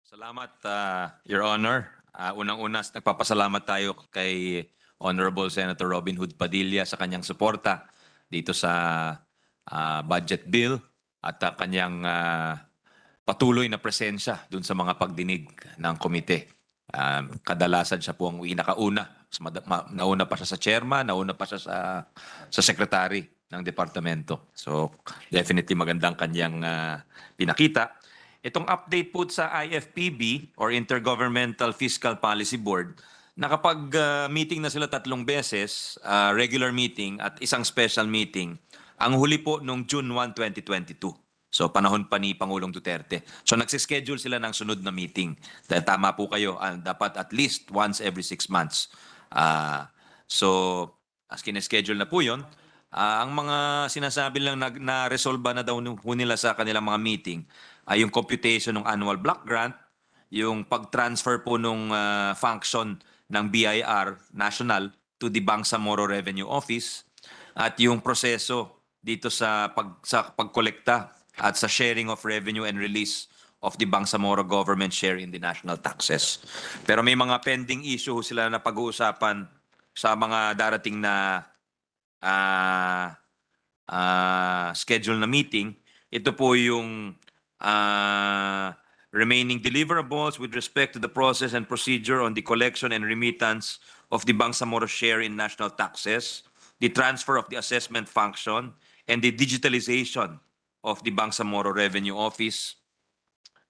Salamat, Your Honor. Unang-una, nagpapasalamat tayo kay Honorable Senator Robin Hood Padilla sa kanyang suporta dito sa budget bill at kanyang patuloy na presensya dun sa mga pagdinig ng komite. Kadalasan siya po ang inakauna. Nauna pa siya sa chairman, nauna pa siya sa secretary ng departamento. So definitely magandang kanyang pinakita. Itong update po sa IFPB or Intergovernmental Fiscal Policy Board, nakapag-meeting na sila 3 beses, regular meeting at isang special meeting Ang huli po nung June 1, 2022. So panahon pa ni Pangulong Duterte. So nagsischedule sila ng sunod na meeting. Dahil tama po kayo, dapat at least once every 6 months. So as kine-schedule na po yun, ang mga sinasabi lang na-resolve na daw po nila sa kanilang mga meeting ay yung computation ng annual block grant, yung pag-transfer po nung function ng BIR National to the Bangsamoro Revenue Office at yung proseso dito sa pagkolekta at sa sharing of revenue and release of the Bangsamoro government share in the national taxes. Pero may mga pending issue sila na pag-uusapan sa mga darating na schedule na meeting. Ito po yung remaining deliverables with respect to the process and procedure on the collection and remittance of the Bangsamoro share in national taxes, the transfer of the assessment function, and the digitalization of the Bangsamoro Revenue Office.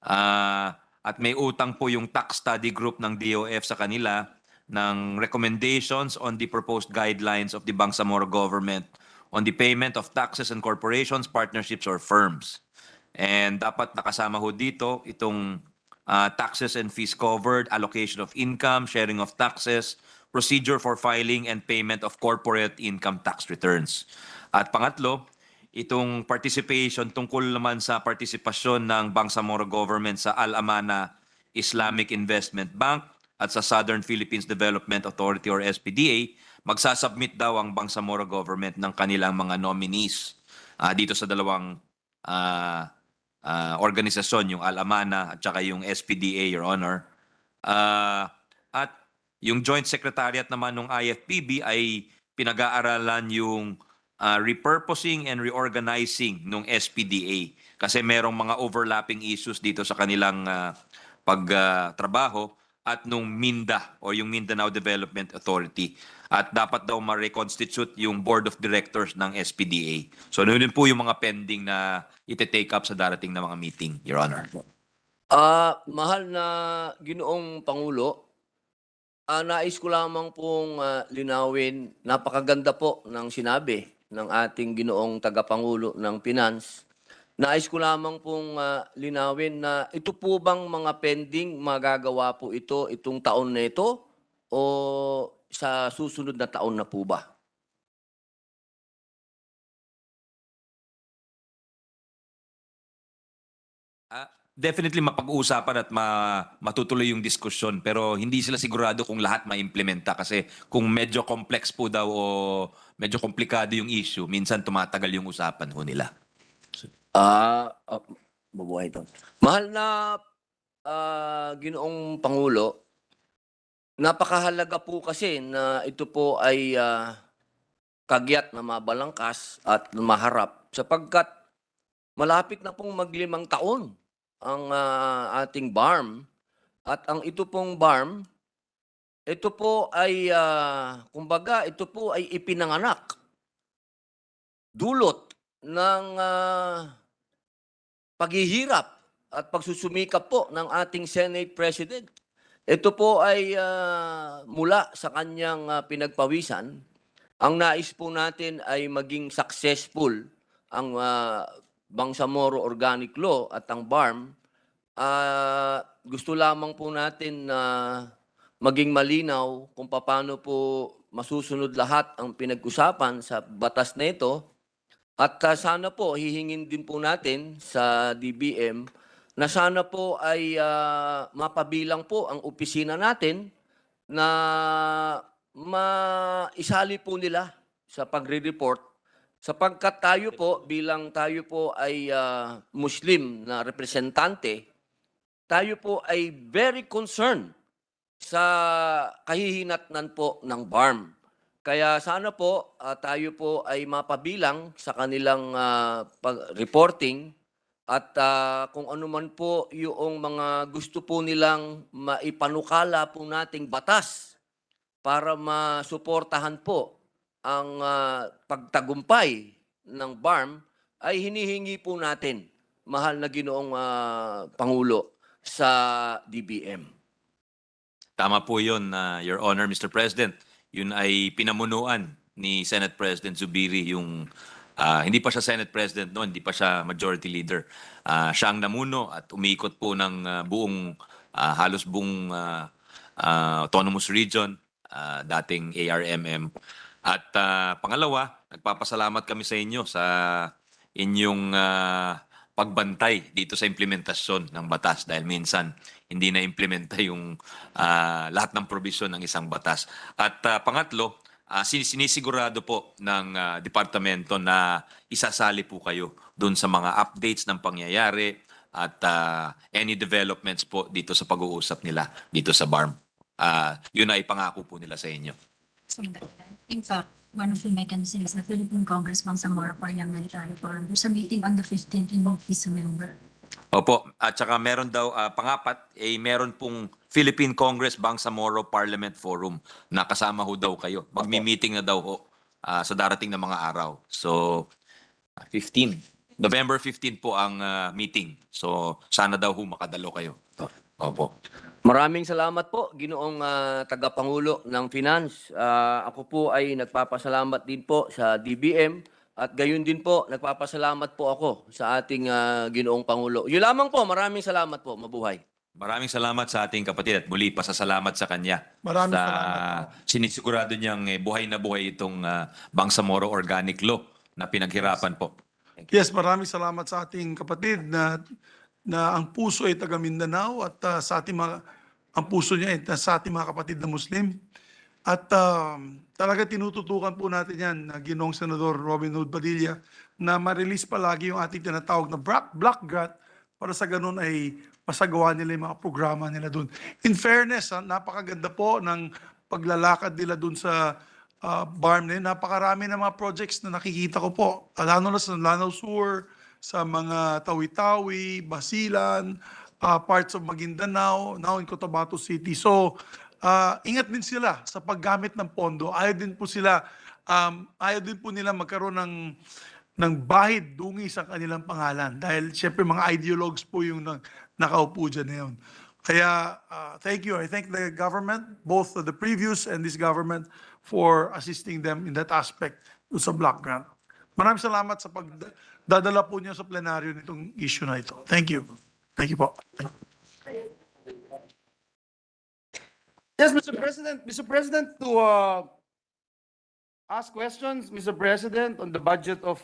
At may utang po yung tax study group ng DOF sa kanila ng recommendations on the proposed guidelines of the Bangsamoro government on the payment of taxes and corporations, partnerships, or firms. And dapat nakasama ho dito itong taxes and fees covered, allocation of income, sharing of taxes, procedure for filing and payment of corporate income tax returns. At pangatlo, itong participation tungkol naman sa partisipasyon ng Bangsamoro government sa Al-Amana Islamic Investment Bank at sa Southern Philippines Development Authority or SPDA, magsasubmit daw ang Bangsamoro government ng kanilang mga nominees dito sa dalawang organisasyon, yung Al-Amana at saka yung SPDA, Your Honor. At yung Joint Secretariat naman ng IFPB ay pinag-aaralan yung repurposing and reorganizing ng SPDA kasi merong mga overlapping issues dito sa kanilang pagtrabaho at nung MINDA o yung Mindanao Development Authority. At dapat daw ma-reconstitute yung Board of Directors ng SPDA. So yun po yung mga pending na ite-take up sa darating na mga meeting, Your Honor.
Mahal na Ginoong Pangulo, nais ko lamang pong linawin, napakaganda po ng sinabi ng ating Ginoong Tagapangulo ng Finance. Nais ko lamang pong linawin na ito po bang mga pending magagawa po itong taon na ito o sa susunod na taon na po ba?
Definitely mapag-uusapan at matutuloy yung diskusyon pero hindi sila sigurado kung lahat ma-implementa kasi kung medyo complex po daw o medyo komplikado yung issue, minsan tumatagal yung usapan ho nila.
Mabuhay ito. Mahal na Ginoong Pangulo, napakahalaga po kasi na ito po ay kagyat na mabalangkas at maharap sapagkat malapit na pong mag-5 taon ang ating BARM at ang ito pong BARM, ito po ay kumbaga ito po ay ipinanganak dulot ng paghihirap at pagsusumikap po ng ating Senate President. Ito po ay mula sa kanyang pinagpawisan. Ang nais po natin ay maging successful ang Bangsamoro Organic Law at ang BARM. Gusto lamang po natin na maging malinaw kung paano po masusunod lahat ang pinag-usapan sa batas na ito. At sana po hihingin din po natin sa DBM na sana po ay mapabilang po ang opisina natin na maisali po nila sa pagre-report sapagkat tayo po ay Muslim na representante, tayo po ay very concerned sa kahihinatnan po ng BARM. Kaya sana po tayo po ay mapabilang sa kanilang reporting at kung ano man po yung mga gusto po nilang maipanukala po nating batas para masuportahan po ang pagtagumpay ng BARM ay hinihingi po natin, mahal na Ginoong Pangulo, sa DBM.
Tama po yun, Your Honor, Mr. President. Yun ay pinamunuan ni Senate President Zubiri yung Hindi pa siya Senate President noon, hindi pa siya Majority Leader. Siya ang namuno at umiikot po ng halos buong autonomous region, dating ARMM. At pangalawa, nagpapasalamat kami sa inyo sa inyong pagbantay dito sa implementasyon ng batas dahil minsan hindi na-implementa yung lahat ng probisyon ng isang batas. At pangatlo, sinisigurado po ng departamento na isasali po kayo doon sa mga updates ng pangyayari at any developments po dito sa pag-uusap nila dito sa BARM. Yun ay pangako po nila sa inyo.
In fact, one of the mechanisms the Philippine Congress Bangsamoro Parliamentary Forum, there's a meeting on the 15th in is a member.
Opo, at saka meron daw, pangapat, meron pong Philippine Congress Bangsamoro Parliament Forum na kasama ho daw kayo. Magmi-meeting na daw ho sa darating na mga araw. So, 15. November 15 po ang meeting. So, sana daw ho makadalo kayo. Opo.
Maraming salamat po, Ginoong Tagapangulo ng Finance. Ako po ay nagpapasalamat din po sa DBM at gayon din po, nagpapasalamat po ako sa ating Ginoong Pangulo. Yun lamang po, maraming salamat po. Mabuhay.
Maraming salamat sa ating kapatid at muli pasasalamat sa kanya.
Maraming
sa
salamat
sinisigurado niyang buhay na buhay itong Bangsamoro Organic Law na pinaghirapan po.
Yes, maraming salamat sa ating kapatid na ang puso ay taga Mindanao at sa ating ang puso niya ay sa ating mga kapatid na Muslim. At talaga tinututukan po natin yan, Ginoong Senador Robin Hood Padilla, na ma-release palagi yung ating tinatawag na block grant para sa ganun ay masagawa nila yung mga programa nila doon. In fairness, napakaganda po ng paglalakad nila doon sa BARM na yun. Napakarami ng mga projects na nakikita ko po. Lalo na sa Lanao Sur, sa mga Tawi-Tawi, Basilan, parts of Maguindanao, now in Cotabato City. So, ingat din sila sa paggamit ng pondo. Ayaw din po nila magkaroon ng bahid dungi sa kanilang pangalan. Dahil syempre mga ideologues po yung nakaupo dyan na yun. Kaya, thank you. I thank the government, both the previous and this government, for assisting them in that aspect sa block grant. Maraming salamat sa pagdadala po niyo sa plenaryo nitong issue na ito. Thank you. Thank you po.
Yes, Mr. President. Mr. President, to ask questions, Mr. President, on the budget of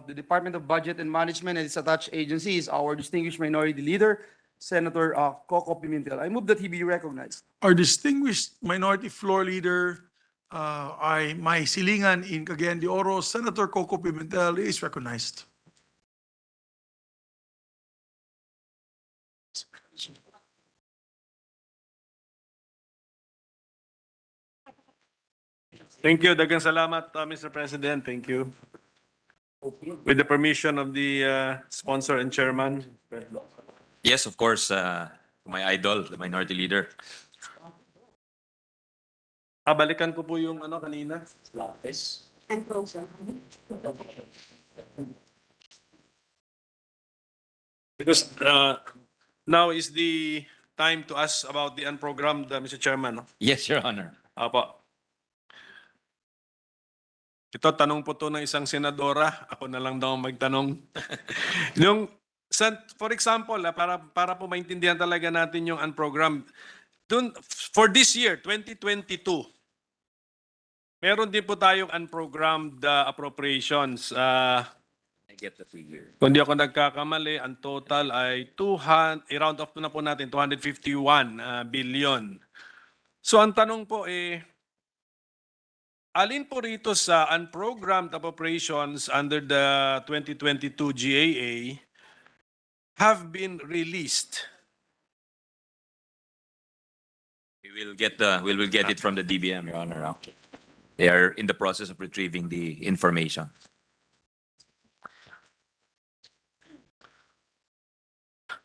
the Department of Budget and Management and its attached agencies, our distinguished minority leader, Senator Coco Pimentel. I move that he be recognized.
Our distinguished minority floor leader, ay may silingan in Cagayan de Oro, Senator Coco Pimentel is recognized.
Thank you. Daghang salamat, Mr. President. Thank you. With the permission of the sponsor and chairman.
Yes, of course, my idol, the minority leader.
Balikan ko po yung kanina. Because now is the time to ask about the unprogrammed, Mr. Chairman. No?
Yes, Your Honor.
Apo. Ito, tanong po to ng isang senadora. Ako na lang daw magtanong. For example, para po maintindihan talaga natin yung unprogrammed. For this year, 2022, meron din po tayong unprogrammed appropriations.
I get the figure.
Kung di ako nagkakamali, ang total ay i-round off na po natin, 251 billion. So ang tanong po alin po rito sa unprogrammed appropriations under the 2022 GAA have been released?
We will get it from the DBM, Your Honor. They are in the process of retrieving the information.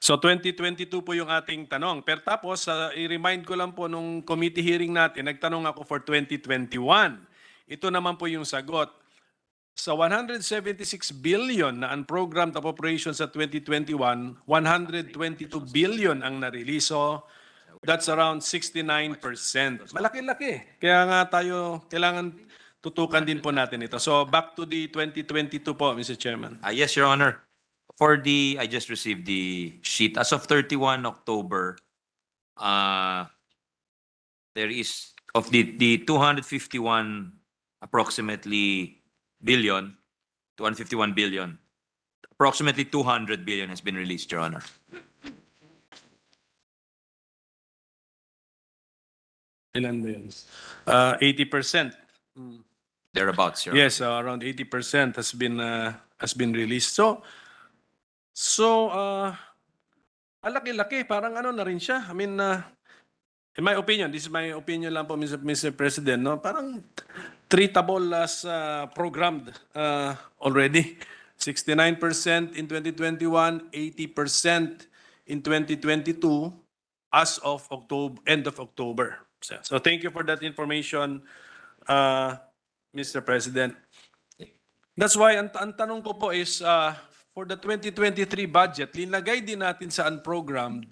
So 2022 po yung ating tanong. Pero tapos, i-remind ko lang po nung committee hearing natin, nagtanong ako for 2021. Ito naman po yung sagot. Sa 176 billion na unprogrammed appropriations sa 2021, 122 billion ang na-release. So that's around 69%. Malaki-laki. Kaya nga kailangan tutukan din po natin ito. So back to the 2022 po, Mr. Chairman.
Yes, Your Honor. I just received the sheet. As of 31 October, there is, of the 251 approximately billion, 251 billion, approximately 200 billion has been released, Your Honor.
Ilan ba yun? 80%.
Thereabouts, Your Honor.
Yes, around 80% has been released. So laki-laki, parang ano na rin siya. I mean, in my opinion, this is my opinion lang po, Mr. President, no? Parang treatable as programmed already. 69% in 2021, 80% in 2022 as of October, end of October. So thank you for that information, Mr. President. That's why ang tanong ko po is for the 2023 budget, linagay din natin sa unprogrammed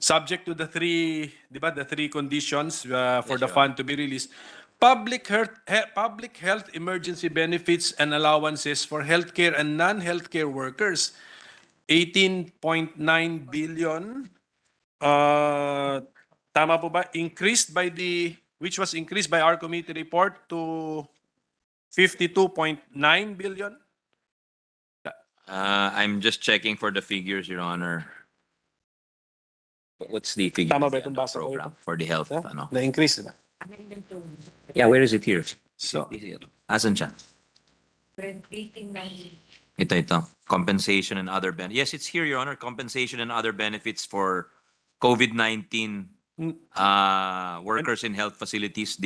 subject to the three, di ba, the three conditions for the fund to be released. Public health emergency benefits and allowances for healthcare and non-healthcare workers, 18.9 billion. Tama po ba? Which was increased by our committee report to 52.9 billion.
I'm just checking for the figures, Your Honor. What's the figure?
Tama ba
of the
itong basa ko
program
ito?
for the health?
Huh?
Ano?
Na-increase, diba?
Yeah, where is it here?
So,
Asan siya? Ito. Compensation and other benefits. Yes, it's here, Your Honor. Compensation and other benefits for COVID-19 workers in health facilities.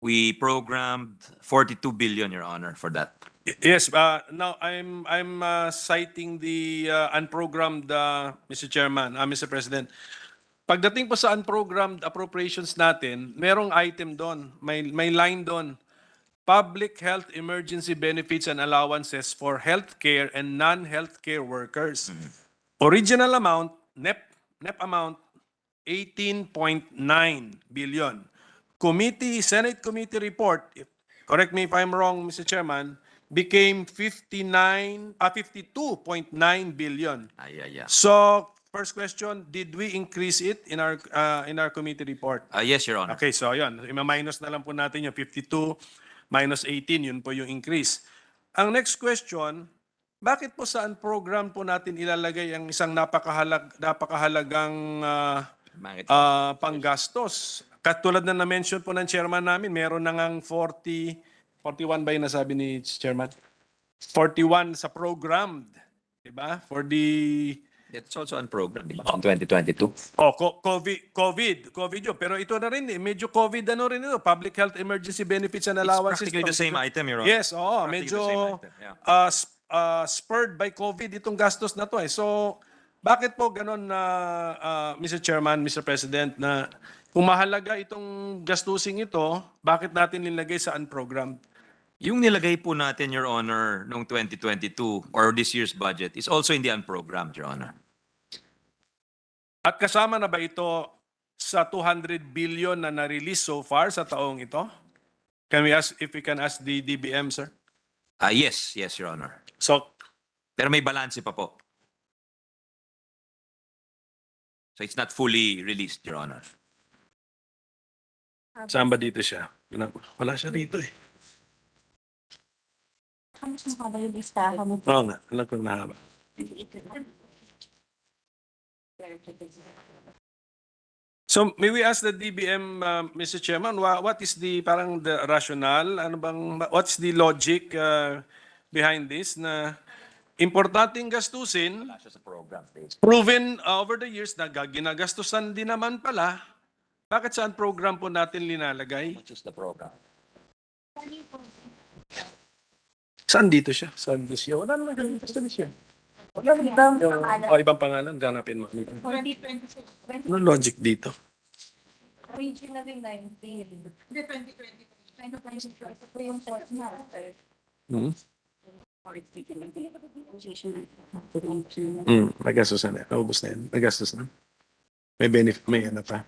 We programmed 42 billion, Your Honor, for that.
yes, now I'm citing the unprogrammed, Mr. Chairman, Mr. President. Pagdating po sa unprogrammed appropriations natin, merong item doon, may line doon. Public health emergency benefits and allowances for healthcare and non-healthcare workers. Original amount, NEP amount, 18.9 billion. Senate committee report, correct me if I'm wrong, Mr. Chairman, became 52.9 billion.
Yeah.
So, first question, did we increase it in our committee report?
Yes, Your Honor.
Okay, so yun, ima-minus na lang po natin yung 52 minus 18, yun po yung increase. Ang next question, bakit po saan program po natin ilalagay ang isang napakahalagang
Bakit?
panggastos? Katulad na na-mention po ng chairman namin, meron na ngang 41 ba yung nasabi ni chairman? 41 sa programmed, di ba? For the
It's also unprogrammed, di ba? In 2022.
COVID yun. Pero ito na rin medyo COVID ano rin ito. Public health emergency benefits and allowances.
It's practically the same item, Your Honor.
Yes, oo.
Practically
Medyo
the same item, yeah.
spurred by COVID itong gastos na to eh. So, bakit po ganun na, Mr. Chairman, Mr. President, na kung mahalaga itong gastusing ito, bakit natin nilagay sa unprogrammed?
Yung nilagay po natin, Your Honor, noong 2022 or this year's budget is also in the unprogrammed, Your Honor.
At kasama na ba ito sa 200 billion na na-release so far sa taong ito? Can we ask if we can ask the DBM, sir?
Yes, Your Honor.
So,
Pero may balanse pa po. So it's not fully released, Your Honor.
saan ba dito siya? Wala siya dito eh.
Ano sa mga yung listahan mo?
Oo nga, alam ko na haba. So, may we ask the DBM, Mr. Chairman, what is the parang the rationale? Ano bang what's the logic behind this na importanteng gastusin, proven over the years na ginagastusan din naman pala, bakit saan program po natin linalagay?
Which is the program?
Saan dito siya? Saan dito siya? Wala naman ganun. Saan siya? Wala naman. Ibang pangalan. Ganapin mo.
2026.
Ano logic dito?
Originally 19. 2020. Ito po yung fourth na.
May gastos na. Naubos na yan. May gastos na. May benefit. May ano pa.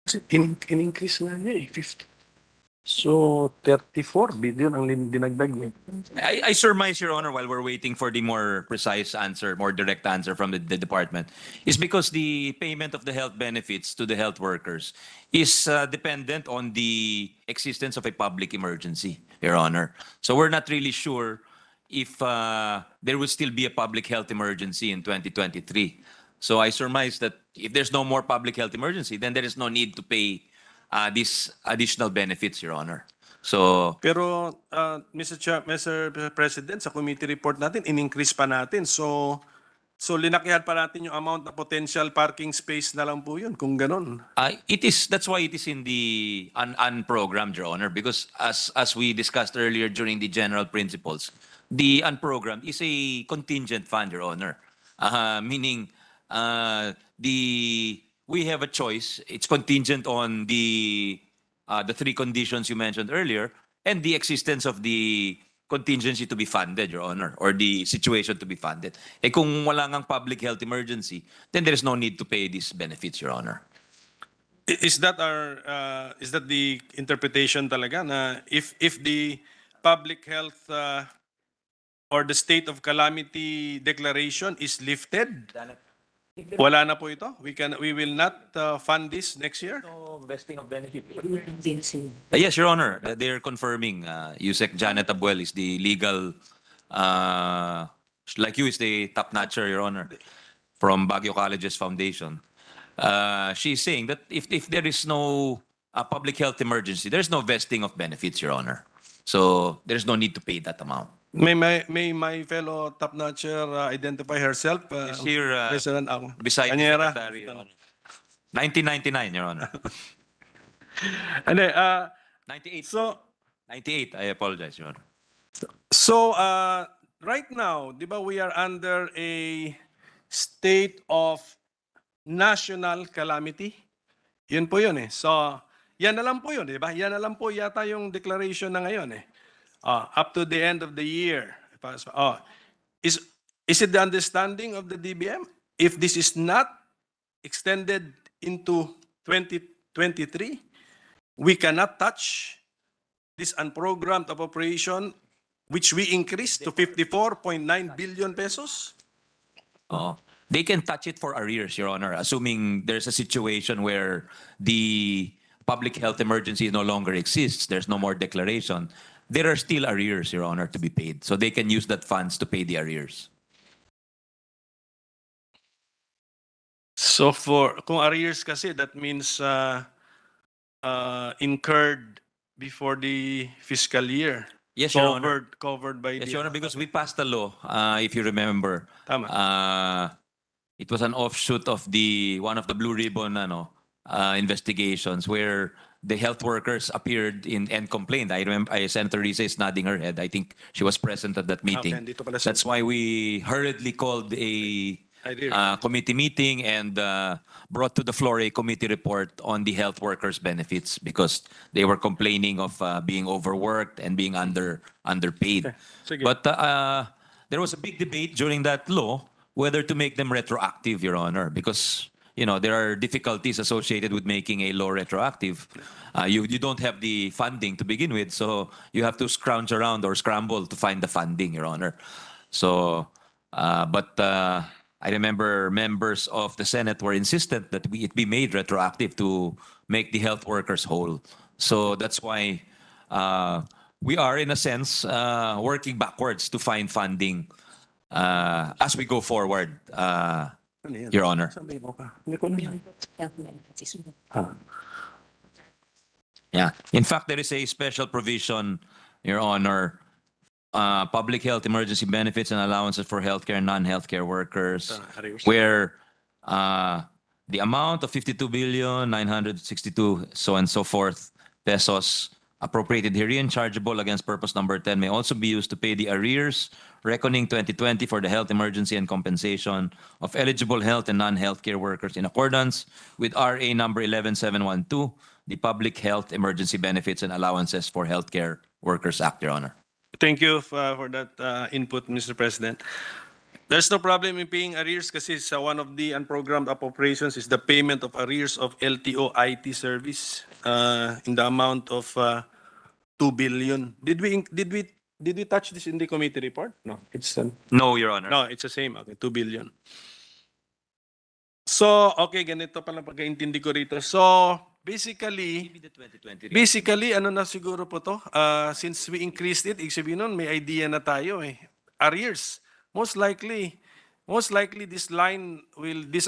Kasi in-increase nga niya eh, 50. So, 34 billion ang dinagdag niya.
I surmise, Your Honor, while we're waiting for the more precise answer, more direct answer from the department, is because the payment of the health benefits to the health workers is dependent on the existence of a public emergency, Your Honor. So we're not really sure if there will still be a public health emergency in 2023. So I surmise that if there's no more public health emergency, then there is no need to pay these additional benefits, Your Honor. So
Pero, Mr. President, sa committee report natin, in-increase pa natin. So linakihan pa natin yung amount na potential parking space na lang po yun, kung ganun.
that's why it is in the unprogrammed, Your Honor, because as we discussed earlier during the general principles, the unprogrammed is a contingent fund, Your Honor. Meaning we have a choice. It's contingent on the three conditions you mentioned earlier and the existence of the contingency to be funded, Your Honor, or the situation to be funded. Eh kung wala ngang public health emergency, then there is no need to pay these benefits, Your Honor.
Is that the interpretation talaga na if the public health or the state of calamity declaration is lifted, wala na po ito? We will not fund this next year?
Yes, Your Honor. They're confirming. Yusek Janet Abuel is the legal, like you, is the top-notcher, Your Honor, from Baguio Colleges Foundation. She's saying that if there is no public health emergency, there's no vesting of benefits, Your Honor. So there's no need to pay that amount.
May my fellow top-notcher identify herself?
Is here
President Ako.
beside the
Anyera?
Secretary, Your Honor. 1999, Your Honor.
Ano,
98.
so,
98, I apologize, Your Honor.
So, right now, di ba we are under a state of national calamity? Yun po yun eh. So, yan na lang po yun, di ba? Yan na lang po yata yung declaration na ngayon eh. Up to the end of the year. Is it the understanding of the DBM? If this is not extended into 2023, we cannot touch this unprogrammed appropriation, which we increased to 54.9 billion pesos?
They can touch it for arrears, Your Honor, assuming there's a situation where the public health emergency no longer exists, there's no more declaration. There are still arrears, Your Honor, to be paid. So they can use that funds to pay the arrears.
So kung arrears kasi, that means incurred before the fiscal year.
Yes, Your Honor.
Covered by
Yes,
the...
Your Honor, because we passed a law, if you remember.
Tama.
It was an offshoot of one of the Blue Ribbon investigations where the health workers appeared and complained. I remember Senator Risa is nodding her head. I think she was present at that meeting.
Okay, dito pala siya.
That's why we hurriedly called a committee meeting and brought to the floor a committee report on the health workers' benefits because they were complaining of being overworked and being underpaid.
Sige.
But there was a big debate during that law whether to make them retroactive, Your Honor, because there are difficulties associated with making a law retroactive. You don't have the funding to begin with, so you have to scrounge around or scramble to find the funding, Your Honor. So, but I remember members of the Senate were insistent that it be made retroactive to make the health workers whole. So that's why we are, in a sense, working backwards to find funding as we go forward. Your Honor. Yeah. In fact, there is a special provision, Your Honor, public health emergency benefits and allowances for healthcare and non-healthcare workers, where the amount of 52,962 so and so forth pesos appropriated herein chargeable against purpose number 10 may also be used to pay the arrears reckoning 2020 for the health emergency and compensation of eligible health and non-healthcare workers in accordance with RA number 11712, the Public Health Emergency Benefits and Allowances for Healthcare Workers Act, Your Honor.
Thank you for that input, Mr. President. There's no problem in paying arrears kasi sa one of the unprogrammed appropriations is the payment of arrears of LTO IT service in the amount of 2 billion. Did we touch this in the committee report? No,
No, Your Honor.
no, it's the same. Okay, 2 billion. So, okay, ganito pala pagkaintindi ko rito. So, basically, ano na siguro po to? Since we increased it, ibig sabihin nun, may idea na tayo eh. Arrears. Most likely this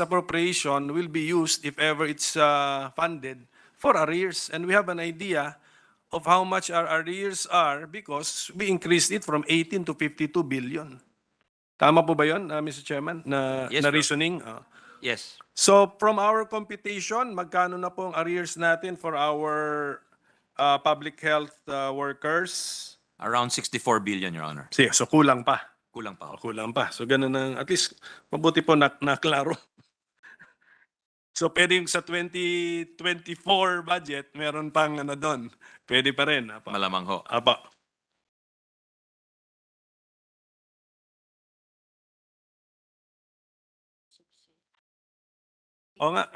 appropriation will be used if ever it's funded for arrears. And we have an idea of how much our arrears are because we increased it from 18 to 52 billion. Tama po ba yun, Mr. Chairman,
Yes,
na
sir.
reasoning?
Yes.
So from our computation, magkano na po ang arrears natin for our public health workers?
Around 64 billion, Your Honor.
Sige, so kulang pa.
Kulang pa.
Kulang pa. So ganun na, at least mabuti po na klaro. So pwede yung sa 2024 budget, meron pang ano doon. Pwede pa rin. Apa.
Malamang ho.
Apa. O nga,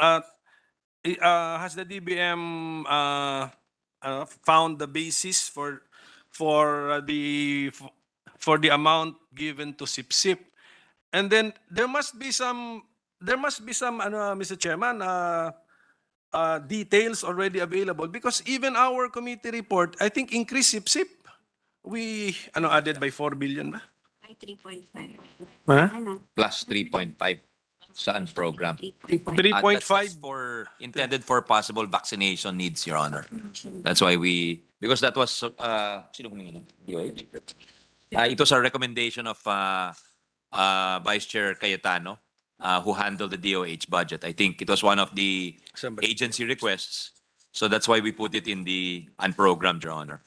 has the DBM found the basis for the amount given to SIP-SIP? And then there must be some ano, Mr. Chairman, details already available because even our committee report, I think increase SIP-SIP. We added by 4 billion ba?
Ay, 3.5.
Ha?
Plus 3.5 saan program.
3.5
That's intended for possible vaccination needs, Your Honor. That's why because that was, sino humingi ng DOH? It was a recommendation of Vice Chair Cayetano, who handled the DOH budget. I think it was one of the agency requests. So that's why we put it in the unprogrammed, Your Honor.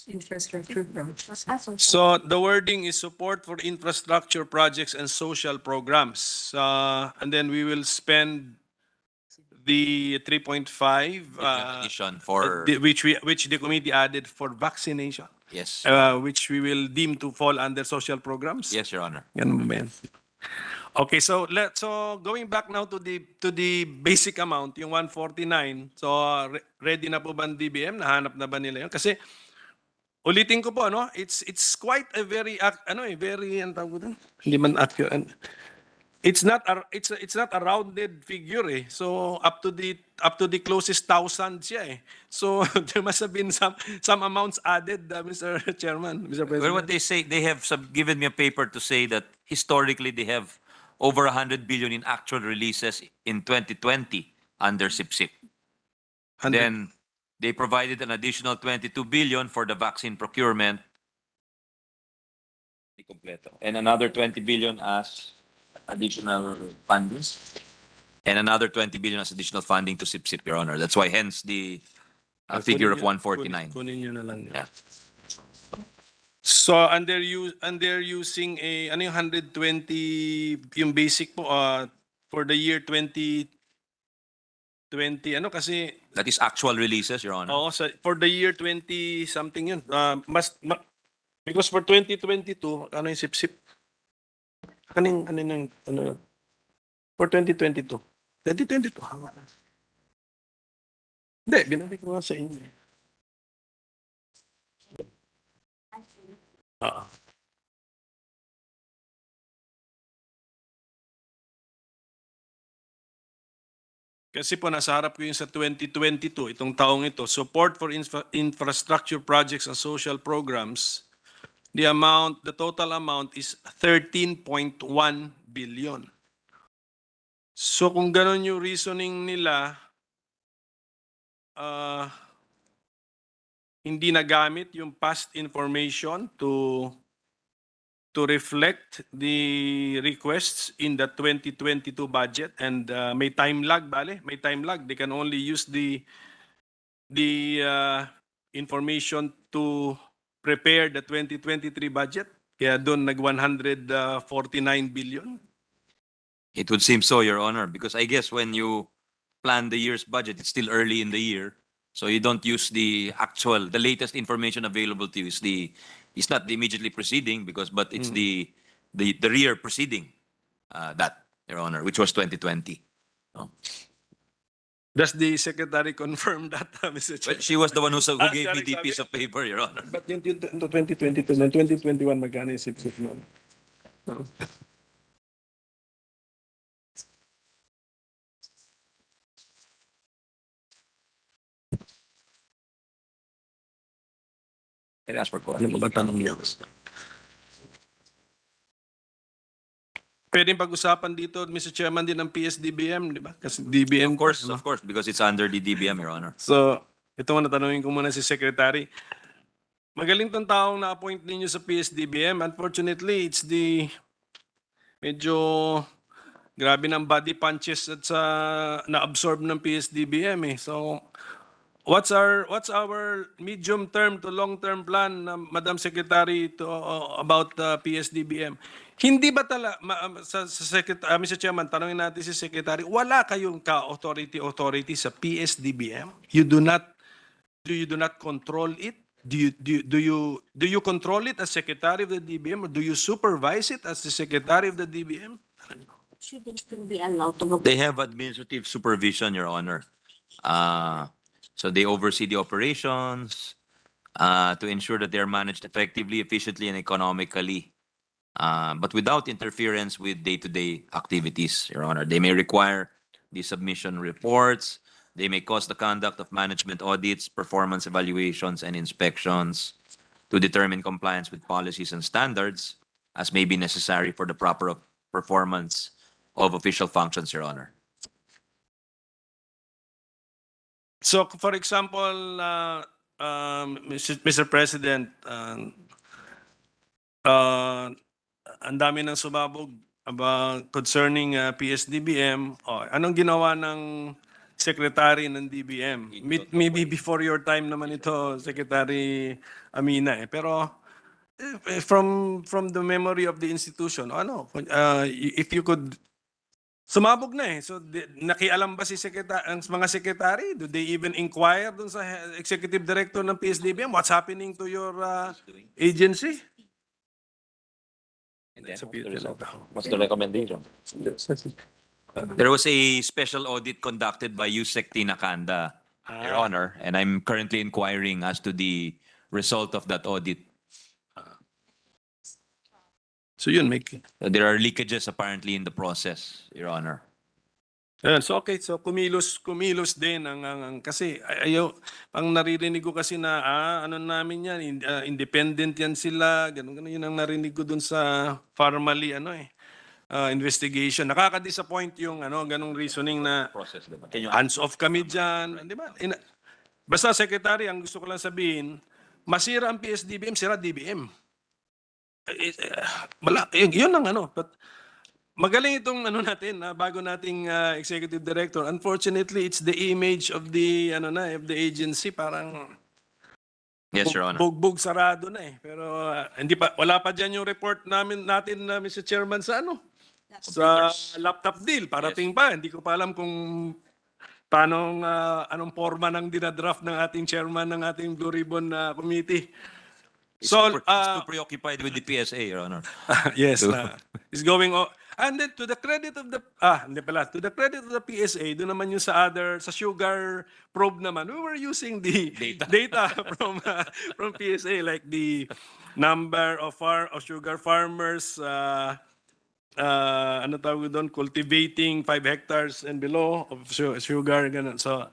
Infrastructure projects.
So the wording is support for infrastructure projects and social programs. And then we will spend the 3.5
Addition for,
which the committee added for vaccination,
yes.
which we will deem to fall under social programs.
Yes, Your Honor.
Ganun ba yan? Okay, so going back now to the basic amount, yung 149. So ready na po ba ang DBM? Nahanap na ba nila yun? Kasi ulitin ko po, it's quite a very very ang tawag ko doon? Hindi man accurate. It's not a rounded figure eh. So up to the closest thousand siya eh. So there must have been some amounts added, Mr. Chairman, Mr. President.
Well, what they say, they have given me a paper to say that historically they have over 100 billion in actual releases in 2020 under SIP-SIP. Then they provided an additional 22 billion for the vaccine procurement. And another 20 billion as additional funding. And another 20 billion as additional funding to SIP-SIP, Your Honor. That's why hence the figure of 149.
Kunin nyo na lang.
Yeah.
So and they're using a ano yung 120 yung basic po for the year 2020 ano kasi
That is actual releases, Your Honor.
oo for the year 20 something yun. Because for 2022 ano yung SIP-SIP? Ano for 2022. 2022. Hindi, binalik ko nga sa inyo. Kasi po nasa harap ko yung sa 2022, itong taong ito, support for infrastructure projects and social programs, the total amount is 13.1 billion. So kung ganon yung reasoning nila, hindi nagamit yung past information to reflect the requests in the 2022 budget, and may time lag, may time lag. They can only use the information to prepare the 2023 budget. Kaya doon nag 149 billion.
It would seem so, Your Honor, because I guess when you plan the year's budget, it's still early in the year. So you don't use the latest information available to you is the It's not the immediately preceding but it's the rear preceding that, Your Honor, which was 2020. No?
Does the secretary confirm that, Mr. Chair?
Well, she was the one who gave me
sorry,
the
sabi-
piece of paper, Your Honor.
But yung 2022, 2021, magkano yung sip-sip nun?
Can I ask for
Ano ba tanong niya? Pwedeng pag-usapan dito, Mr. Chairman, din ng PSDBM, di ba? Kasi DBM.
Of course, because it's under the DBM, Your Honor.
So, ito muna tanongin ko muna si Secretary. Magaling tong taong na-appoint ninyo sa PSDBM. Unfortunately, it's the medyo grabe ng body punches at sa na-absorb ng PSDBM eh. So, what's our medium term to long term plan, Madam Secretary, to about PSDBM? Hindi ba Mr. Chairman, tanongin natin si Secretary, wala kayong ka-authority sa PSDBM? You do not control it? Do you control it as Secretary of the DBM, or do you supervise it as the Secretary of the DBM?
Should they still be allowed to go?
They have administrative supervision, Your Honor. So they oversee the operations to ensure that they're managed effectively, efficiently, and economically, but without interference with day-to-day activities, Your Honor. They may require the submission reports. They may cause the conduct of management audits, performance evaluations, and inspections to determine compliance with policies and standards as may be necessary for the proper performance of official functions, Your Honor.
So, for example, Mr. President, ang dami ng sumabog about concerning PSDBM. Anong ginawa ng Secretary ng DBM? Maybe before your time naman ito, Secretary Amina. Pero from the memory of the institution, if you could. Sumabog na eh. So, nakialam ba ang mga secretary? Do they even inquire dun sa executive director ng PSDBM? What's happening to your agency?
What's the recommendation? There was a special audit conducted by USEC Tinakanda, Your Honor, and I'm currently inquiring as to the result of that audit.
So yun,
There are leakages apparently in the process, Your Honor.
So okay, so kumilos din kasi ang naririnig ko kasi na ano namin yan, independent yan sila, ganun yun ang narinig ko dun sa formally investigation. Nakaka-disappoint yung ganung reasoning na
Process, diba?
hands off kami dyan, di ba? Basta Secretary, ang gusto ko lang sabihin, masira ang PSDBM, sira DBM. Yun lang but magaling itong natin bago nating executive director. Unfortunately, it's the image of the of the agency, parang
Yes, Your Honor.
bugbog sarado na eh. Pero wala pa diyan yung report natin Mr. Chairman sa sa laptop deal. Parating pa, hindi ko pa alam kung paano anong forma ng dinadraft ng ating chairman ng ating Blue Ribbon committee. So,
He's too preoccupied with the PSA, Your Honor.
yes, it's going on. And then to the credit of to the credit of the PSA, doon naman yung sa sugar probe naman, we were using the data from PSA, like the number of sugar farmers, tawag doon, cultivating 5 hectares and below of sugar, ganun. So,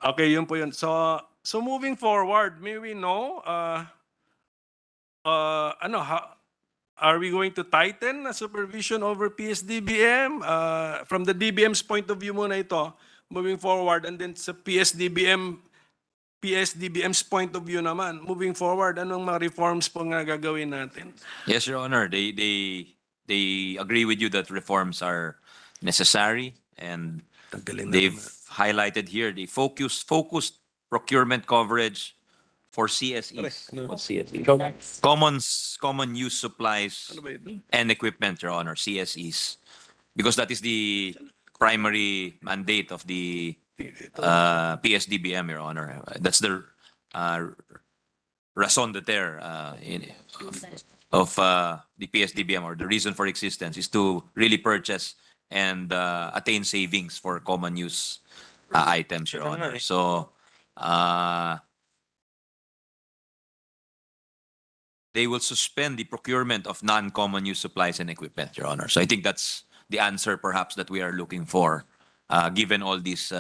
okay, yun po yun. So moving forward, may we know, are we going to tighten supervision over PSDBM? From the DBM's point of view muna ito, moving forward, and then sa PSDBM's point of view naman, moving forward, anong mga reforms po nga gagawin natin?
Yes, Your Honor. They agree with you that reforms are necessary, and they've highlighted here the focused procurement coverage for CSEs. What's CSE? Common use supplies and equipment, Your Honor, CSEs. Because that is the primary mandate of the PSDBM, Your Honor. That's the raison d'être of the PSDBM, or the reason for existence, is to really purchase and attain savings for common use items, Your Honor. So they will suspend the procurement of non-common use supplies and equipment, Your Honor. So I think that's the answer perhaps that we are looking for, given all these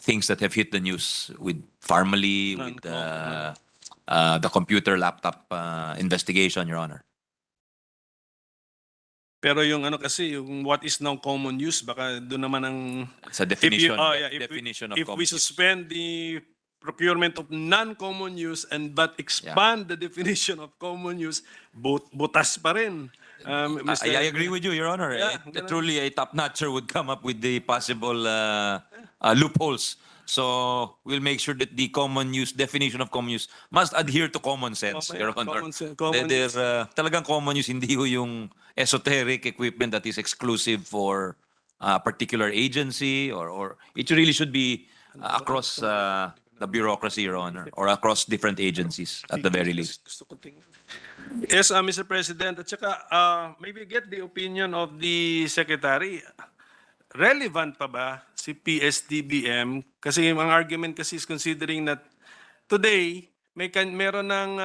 things that have hit the news with Farmally, with the computer laptop investigation, Your Honor.
Pero yung ano kasi, yung what is now common use, baka doon naman ang...
Sa definition,
If
of
we
common use.
suspend the procurement of non-common use and but expand the definition of common use, butas pa rin.
I agree with you, Your Honor.
Yeah,
Truly, a top-notcher would come up with the possible loopholes. So we'll make sure that the common use, definition of common use, must adhere to common sense, Your Honor. Talagang common use, hindi yung esoteric equipment that is exclusive for a particular agency, or it really should be across the bureaucracy, Your Honor, or across different agencies at the very least.
Yes, Mr. President. At saka, maybe get the opinion of the Secretary. Relevant pa ba si PSDBM? Kasi ang argument kasi is considering that today, meron ng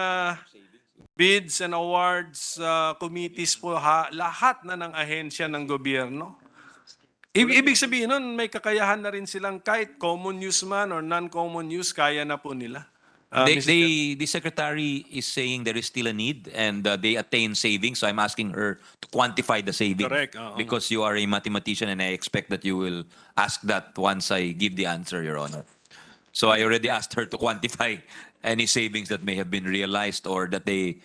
bids and awards committees po, lahat na ng ahensya ng gobyerno. Ibig sabihin nun, may kakayahan na rin silang kahit common use man or non-common use, kaya na po nila.
The secretary is saying there is still a need, and they attain savings. So I'm asking her to quantify the savings.
Correct.
Because you are a mathematician, and I expect that you will ask that once I give the answer, Your Honor. So I already asked her to quantify any savings that may have been realized or that they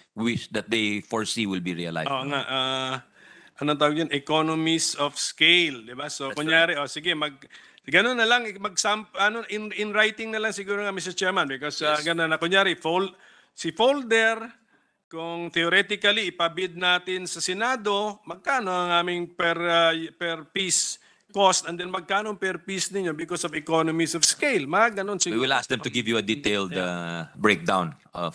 foresee will be realized.
Oo nga. Anong tawag yun? Economies of scale, di ba? So, kunyari, sige, ganun na lang, in writing na lang siguro nga, Mr. Chairman, because ganun na, kunyari, si folder, kung theoretically ipabid natin sa Senado, magkano ang aming per piece cost, and then magkano per piece ninyo because of economies of scale. Ganun siguro.
We will ask them to give you a detailed breakdown of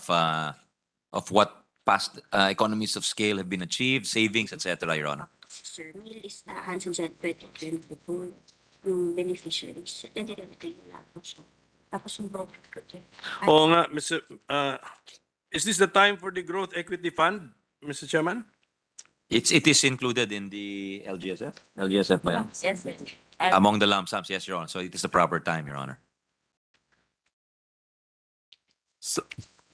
what past economies of scale have been achieved, savings, etc., Your Honor.
Sir, may listahan sa Jet 2024 yung beneficiaries. Hindi rin ito yung lapos. Tapos yung broker project.
Oo nga, Mr. Is this the time for the Growth Equity Fund, Mr. Chairman?
It is included in the LGSF? LGSF ba yan?
Yes, sir.
Among the lump sums, yes, Your Honor. So it is the proper time, Your Honor.
So,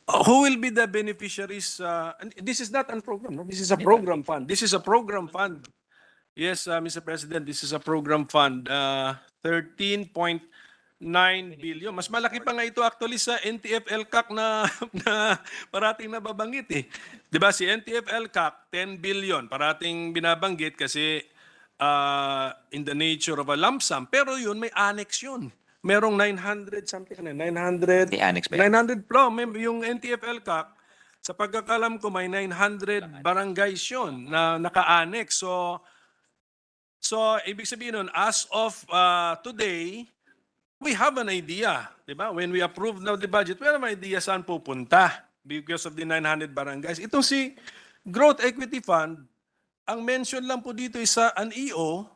who will be the beneficiaries? And this is not a program, no? This is a program fund. This is a program fund. Yes, Mr. President, this is a program fund. 13.9 billion. Mas malaki pa nga ito actually sa NTF-LCAC na parating nababanggit eh. Di ba si NTF-LCAC, 10 billion. Parating binabanggit kasi in the nature of a lump sum. Pero yun, may annex yun. Merong 900 something, 900.
The annex ba?
900 yung NTF-LCAC, sa pagkakalam ko may 900 barangays yun na naka-annex. So ibig sabihin nun, as of today, we have an idea, di ba? When we approve now the budget, we have an idea saan pupunta because of the 900 barangays. Itong si Growth Equity Fund, ang mention lang po dito is an EO,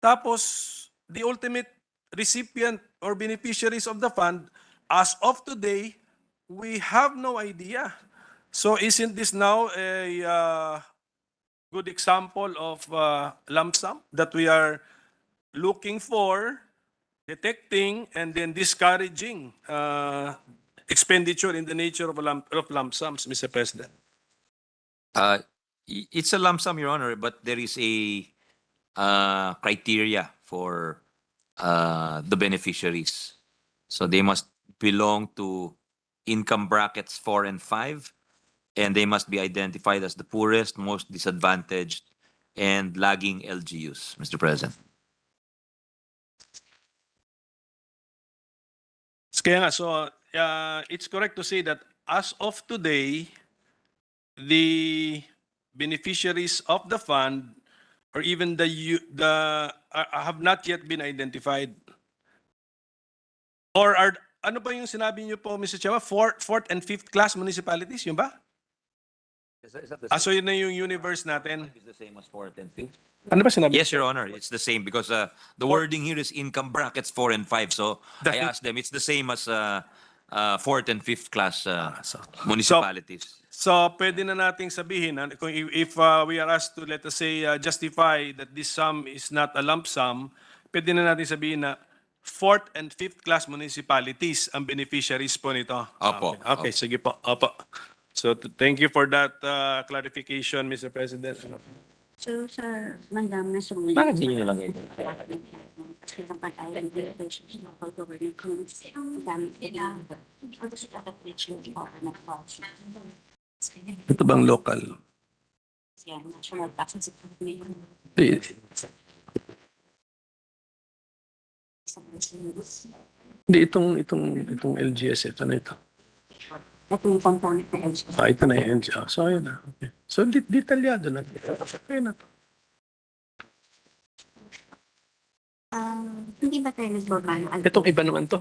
tapos the ultimate recipient or beneficiaries of the fund, as of today, we have no idea. So isn't this now a good example of lump sum that we are looking for, detecting, and then discouraging expenditure in the nature of lump sums, Mr. President?
It's a lump sum, Your Honor, but there is a criteria for the beneficiaries. So they must belong to income brackets 4 and 5, and they must be identified as the poorest, most disadvantaged, and lagging LGUs, Mr. President.
Kaya nga, so it's correct to say that as of today, the beneficiaries of the fund or even have not yet been identified. Or ano ba yung sinabi niyo po, Mr. Chairman? Fourth and fifth class municipalities, yun ba? So yun na yung universe natin.
It's the same as fourth and fifth.
Ano ba sinabi?
Yes, Your Honor, it's the same because the wording here is income brackets 4 and 5. So I asked them, it's the same as fourth and fifth class municipalities.
So pwede na nating sabihin, kung if we are asked to, let us say, justify that this sum is not a lump sum, pwede na natin sabihin na fourth and fifth class municipalities ang beneficiaries po nito.
Opo.
Okay, sige po. Opo. So thank you for that clarification, Mr. President.
So, sir, madam, nasa mga...
Bakit hindi nyo lang ito?
Kasi dapat ay relationship ng pag-government kung gamit nila. Ano sa kakapitch yung government policy?
Ito bang local?
Yan, national taxes.
Hindi, itong LGS, ito na ito.
Ito yung component na LG.
Ito na yung LGS. So, ayun na. Okay. So, detalyado na. Ayun na to.
Hindi ba tayo nagbabano?
Itong iba naman to.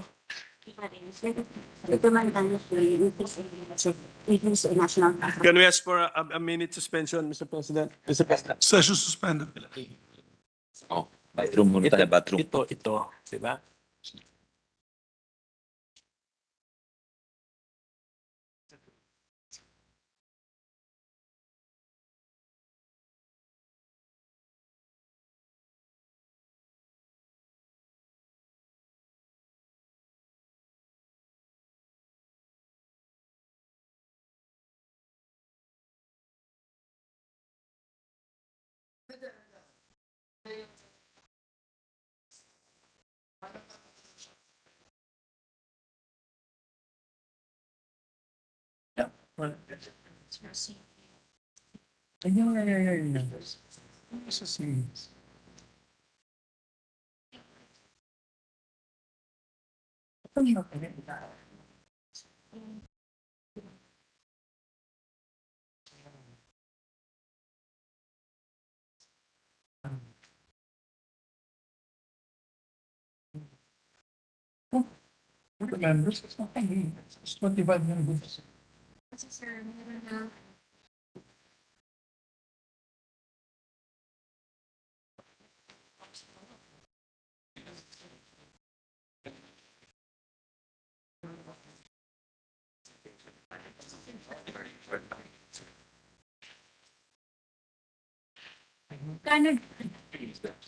Ito man tayo increase in national tax.
Can we ask for a minute suspension, Mr. President? Mr. President.
Session suspended.
Oh, bathroom muna tayo, bathroom.
Ito. Diba?
Members, it's not it's 25 members.
Kasi sir, meron na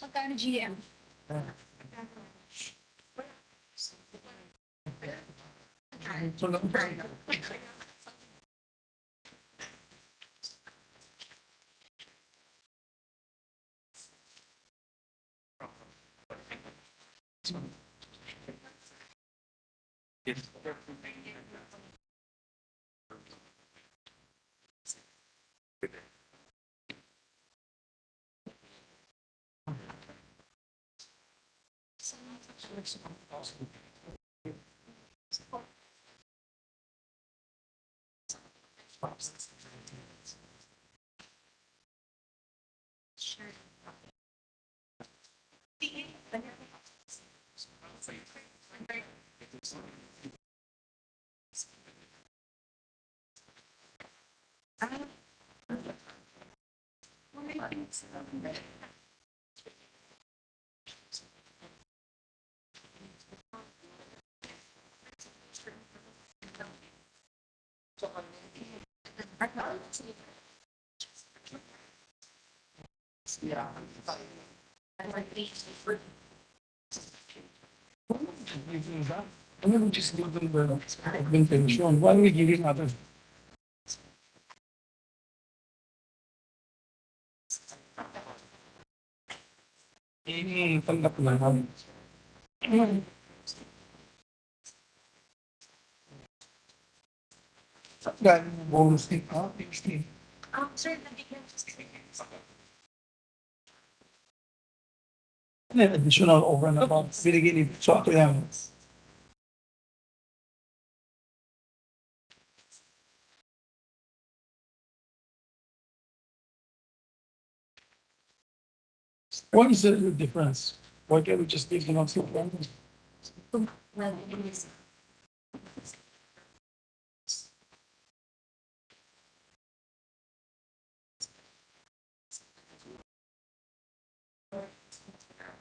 magkano GM?
Why don't we just give them the augmentation? Why are we giving others? Tanggap na kami. Galing yung bonus din.
Sir, nabigyan
Additional over and above. Binigay ni so ito yan. What is the difference? Why can't we just give them a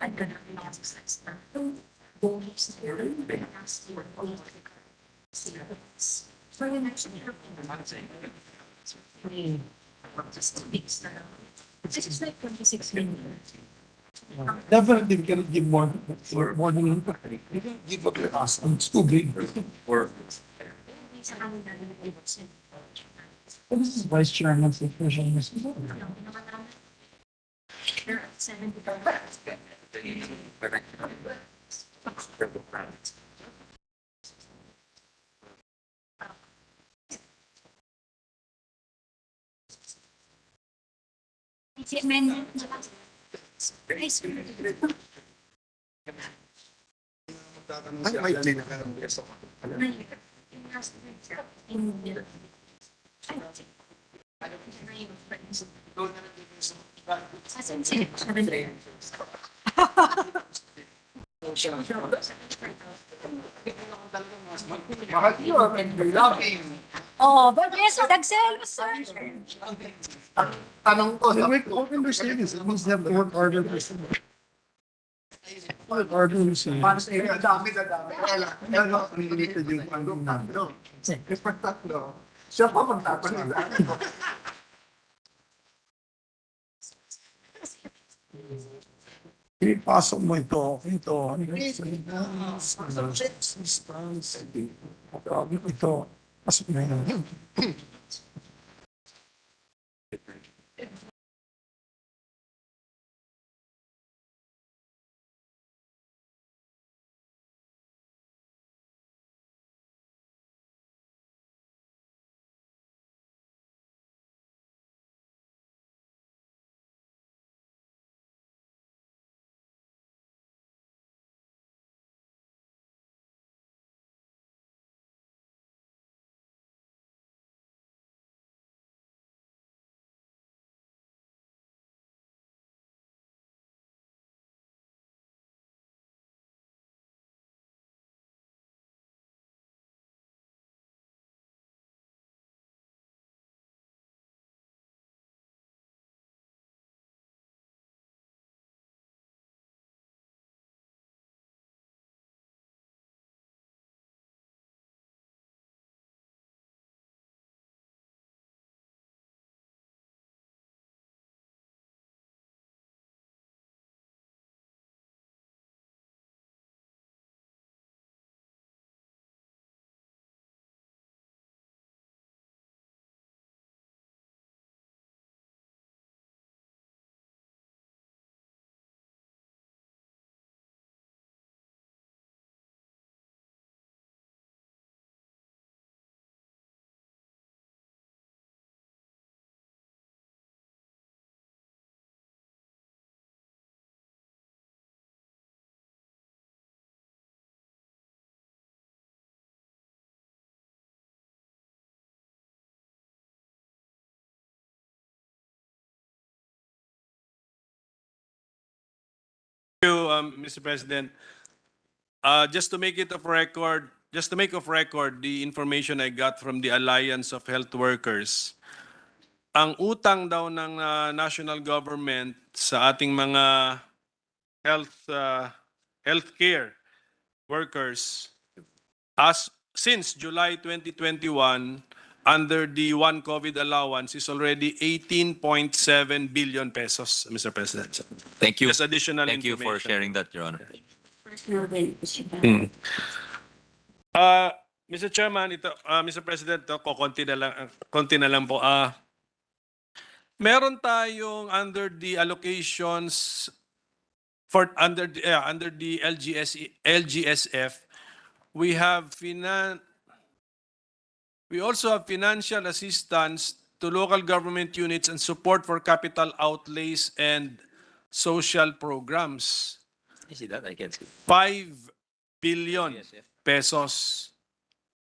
I'm gonna exercise that. Bonus here, last year, for the next year. Just fix that. This is like 26 minutes.
Definitely, we can give more than give a class. It's too big. This is Vice Chairman for Vision.
There are 70. Oh, but yes, nagselos, sir.
Tanong ko, open receive is almost have work order receive. Work order receive. Para sa iyo, dami. Ano, nililited yung pandong namin. Kapag tatlo, siya pa magtatanong. Ipasok mo ito. Ito. Pasok mo yun.
Mr. President. Just to make it of record, the information I got from the Alliance of Health Workers, ang utang daw ng national government sa ating mga healthcare workers since July 2021 under the one COVID allowance is already 18.7 billion pesos, Mr. President.
Thank you.
Just additional
Thank you for
information.
sharing that, Your Honor.
Mr. Chairman, Mr. President, konti na lang po. Meron tayong under the allocations under the LGSF, we also have financial assistance to local government units and support for capital outlays and social programs.
I see that. I can see.
5 billion pesos.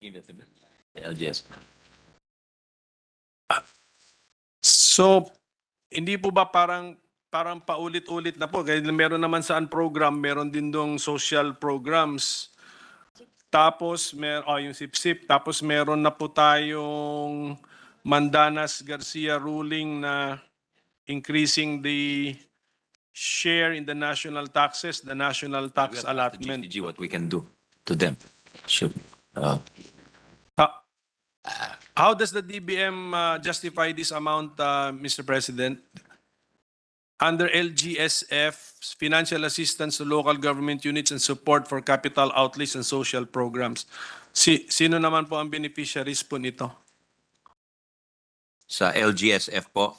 LGS.
So, hindi po ba parang paulit-ulit na po? Kaya meron naman saan program, meron din dong social programs. Tapos, yung SIP-SIP. Tapos meron na po tayong Mandanas Garcia ruling na increasing the share in the national taxes, the national
We
tax
have asked the
allotment.
GCG what we can do to them. Should,
How does the DBM justify this amount, Mr. President? Under LGSF, financial assistance to local government units and support for capital outlays and social programs. Sino naman po ang beneficiaries po nito?
sa LGSF po.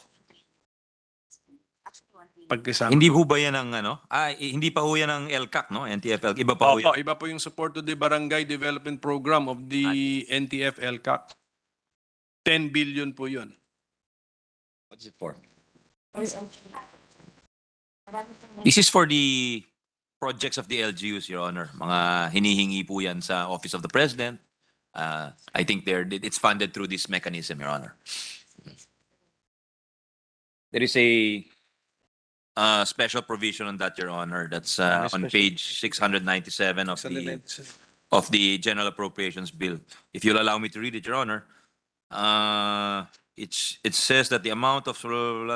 Pagkasama.
Hindi ho ba yan ang ano? Hindi pa ho yan ang LCAC, no? NTF-LCAC. Iba pa ho
Opo,
yan.
iba po yung support to the barangay development program of the NTF-LCAC. 10 billion po yun.
What's it for? This is for the projects of the LGUs, Your Honor. Mga hinihingi po yan sa Office of the President. I think it's funded through this mechanism, Your Honor. There is a special provision on that, Your Honor. That's on page 697 of the General Appropriations Bill. If you'll allow me to read it, Your Honor. It says that the amount of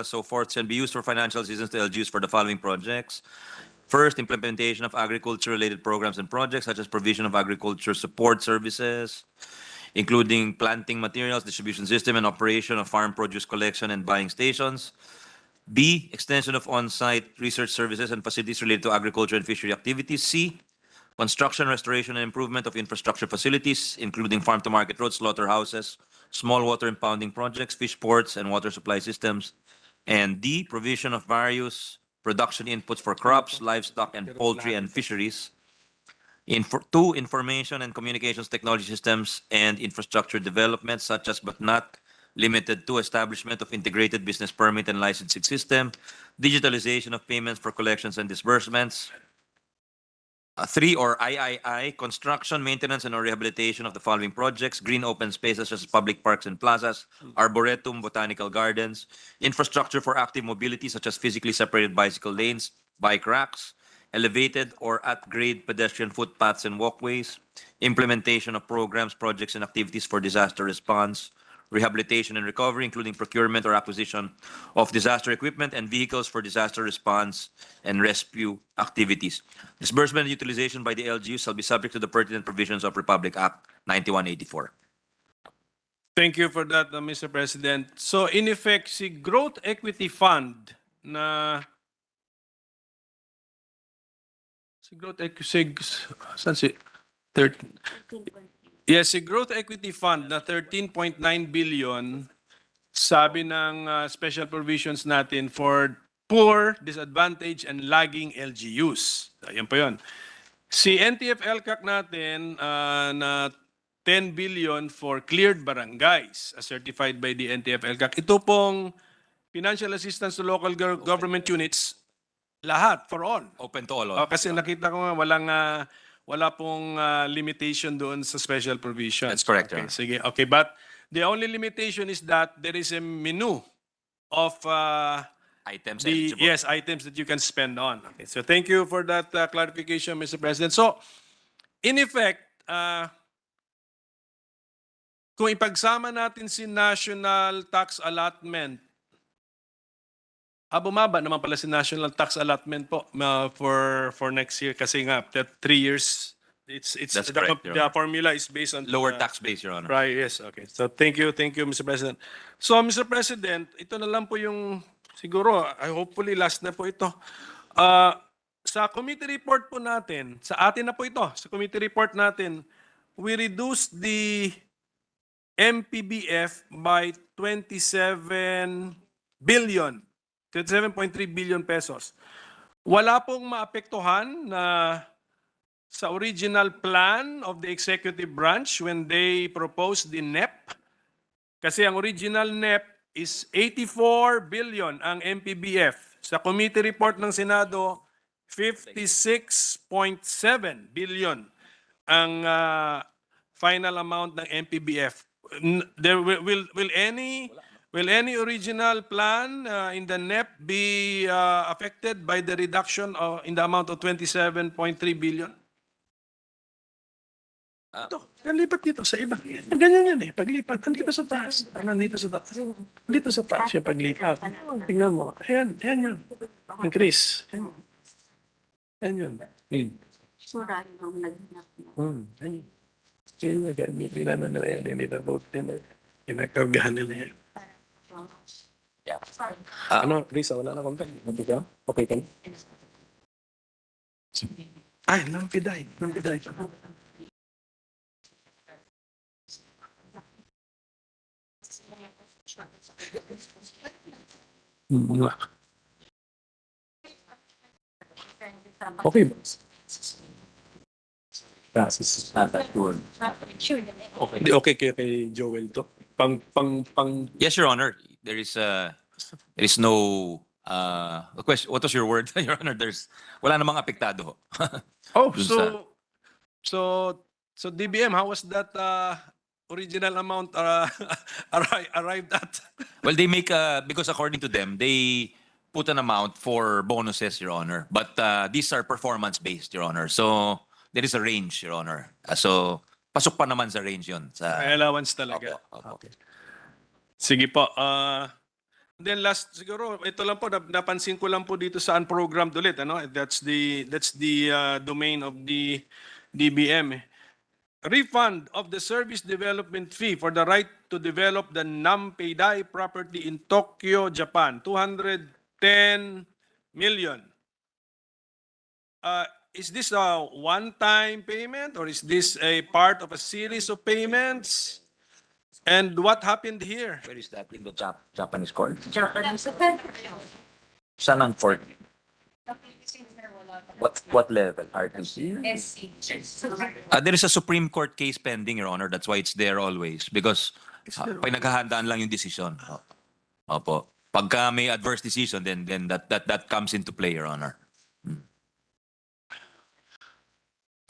so forth can be used for financial assistance to LGUs for the following projects. First, implementation of agriculture-related programs and projects such as provision of agriculture support services, including planting materials, distribution system, and operation of farm produce collection and buying stations. B, extension of on-site research services and facilities related to agriculture and fishery activities. C, construction, restoration, and improvement of infrastructure facilities, including farm-to-market roads, slaughterhouses, small water impounding projects, fish ports, and water supply systems. And D, provision of various production inputs for crops, livestock, and poultry and fisheries. Two, information and communications technology systems and infrastructure development, such as but not limited to establishment of integrated business permit and licensing system, digitalization of payments for collections and disbursements. Three, or III, construction, maintenance, and or rehabilitation of the following projects: green open spaces such as public parks and plazas, arboretum, botanical gardens, infrastructure for active mobility such as physically separated bicycle lanes, bike racks, elevated or at-grade pedestrian footpaths and walkways, implementation of programs, projects, and activities for disaster response, rehabilitation and recovery, including procurement or acquisition of disaster equipment and vehicles for disaster response and rescue activities. Disbursement and utilization by the LGU shall be subject to the pertinent provisions of Republic Act 9184.
Thank you for that, Mr. President. So in effect, si Growth Equity Fund na si Growth Equity saan si 13 Yes, si Growth Equity Fund na 13.9 billion, sabi ng special provisions natin for poor, disadvantaged, and lagging LGUs. Ayan po yun. Si NTF-LCAC natin na 10 billion for cleared barangays as certified by the NTF-LCAC. Ito pong financial assistance to local government units, lahat, for all.
Open to all.
Kasi nakita ko nga wala pong limitation doon sa special provision.
That's correct, Your
Okay,
Honor.
sige. Okay, but the only limitation is that there is a menu of
Items eligible.
yes, items that you can spend on. Okay, so thank you for that clarification, Mr. President. So, in effect, kung ipagsama natin si national tax allotment, bumaba naman pala si national tax allotment po for next year kasi nga that 3 years it's
That's correct, Your
the
Honor.
formula is based on
Lower tax base, Your Honor.
right. Yes, okay. So thank you, Mr. President. So Mr. President, ito na lang po yung siguro hopefully last na po ito. Sa committee report po natin, sa atin na po ito, sa committee report natin, we reduced the MPBF by 27 billion. 27.3 billion pesos. Wala pong maapektuhan na sa original plan of the executive branch when they proposed the NEP. Kasi ang original NEP is 84 billion ang MPBF. Sa committee report ng Senado, 56.7 billion ang final amount ng MPBF. There will any original plan in the NEP be affected by the reduction in the amount of 27.3 billion? Ito, lipat dito sa iba. Ganyan yan eh. Paglipat, nandito sa taas. Nandito sa taas. Dito sa taas yung paglipat. Tingnan mo. Ayan, ayan yun. Increase. Ayan. Ayan yun.
Sura yung naghanap.
Ayan. Tingnan na nila yan. Hindi na vote nila. Kinakargahan nila yan. Ano, Risa, wala na content. Okay ka? Ay, lampiday. Lampiday. Okay ba? Hindi okay kay Joel to. Pang
Yes, Your Honor. There is no question. What was your word, Your Honor? Wala namang apektado.
Oh,
Dun sa-
so DBM, how was that original amount arrived at?
Well, they make because according to them, they put an amount for bonuses, Your Honor. But these are performance-based, Your Honor. So there is a range, Your Honor. So pasok pa naman sa range yon.
May allowance talaga. Okay. Sige po. Then last siguro ito lang po napansin ko lang po dito sa unprogrammed ulit ano. That's the domain of the DBM. Refund of the service development fee for the right to develop the Nampeidai property in Tokyo, Japan, 210 million. Is this a one-time payment or is this a part of a series of payments? And what happened here?
Where is that in the Japanese court?
Japanese.
Saan ang court? What level? RTC?
SC.
There is a Supreme Court case pending, Your Honor. That's why it's there always. Because pag naghahandaan lang yung decision. Opo. Pagka may adverse decision, then that comes into play, Your Honor.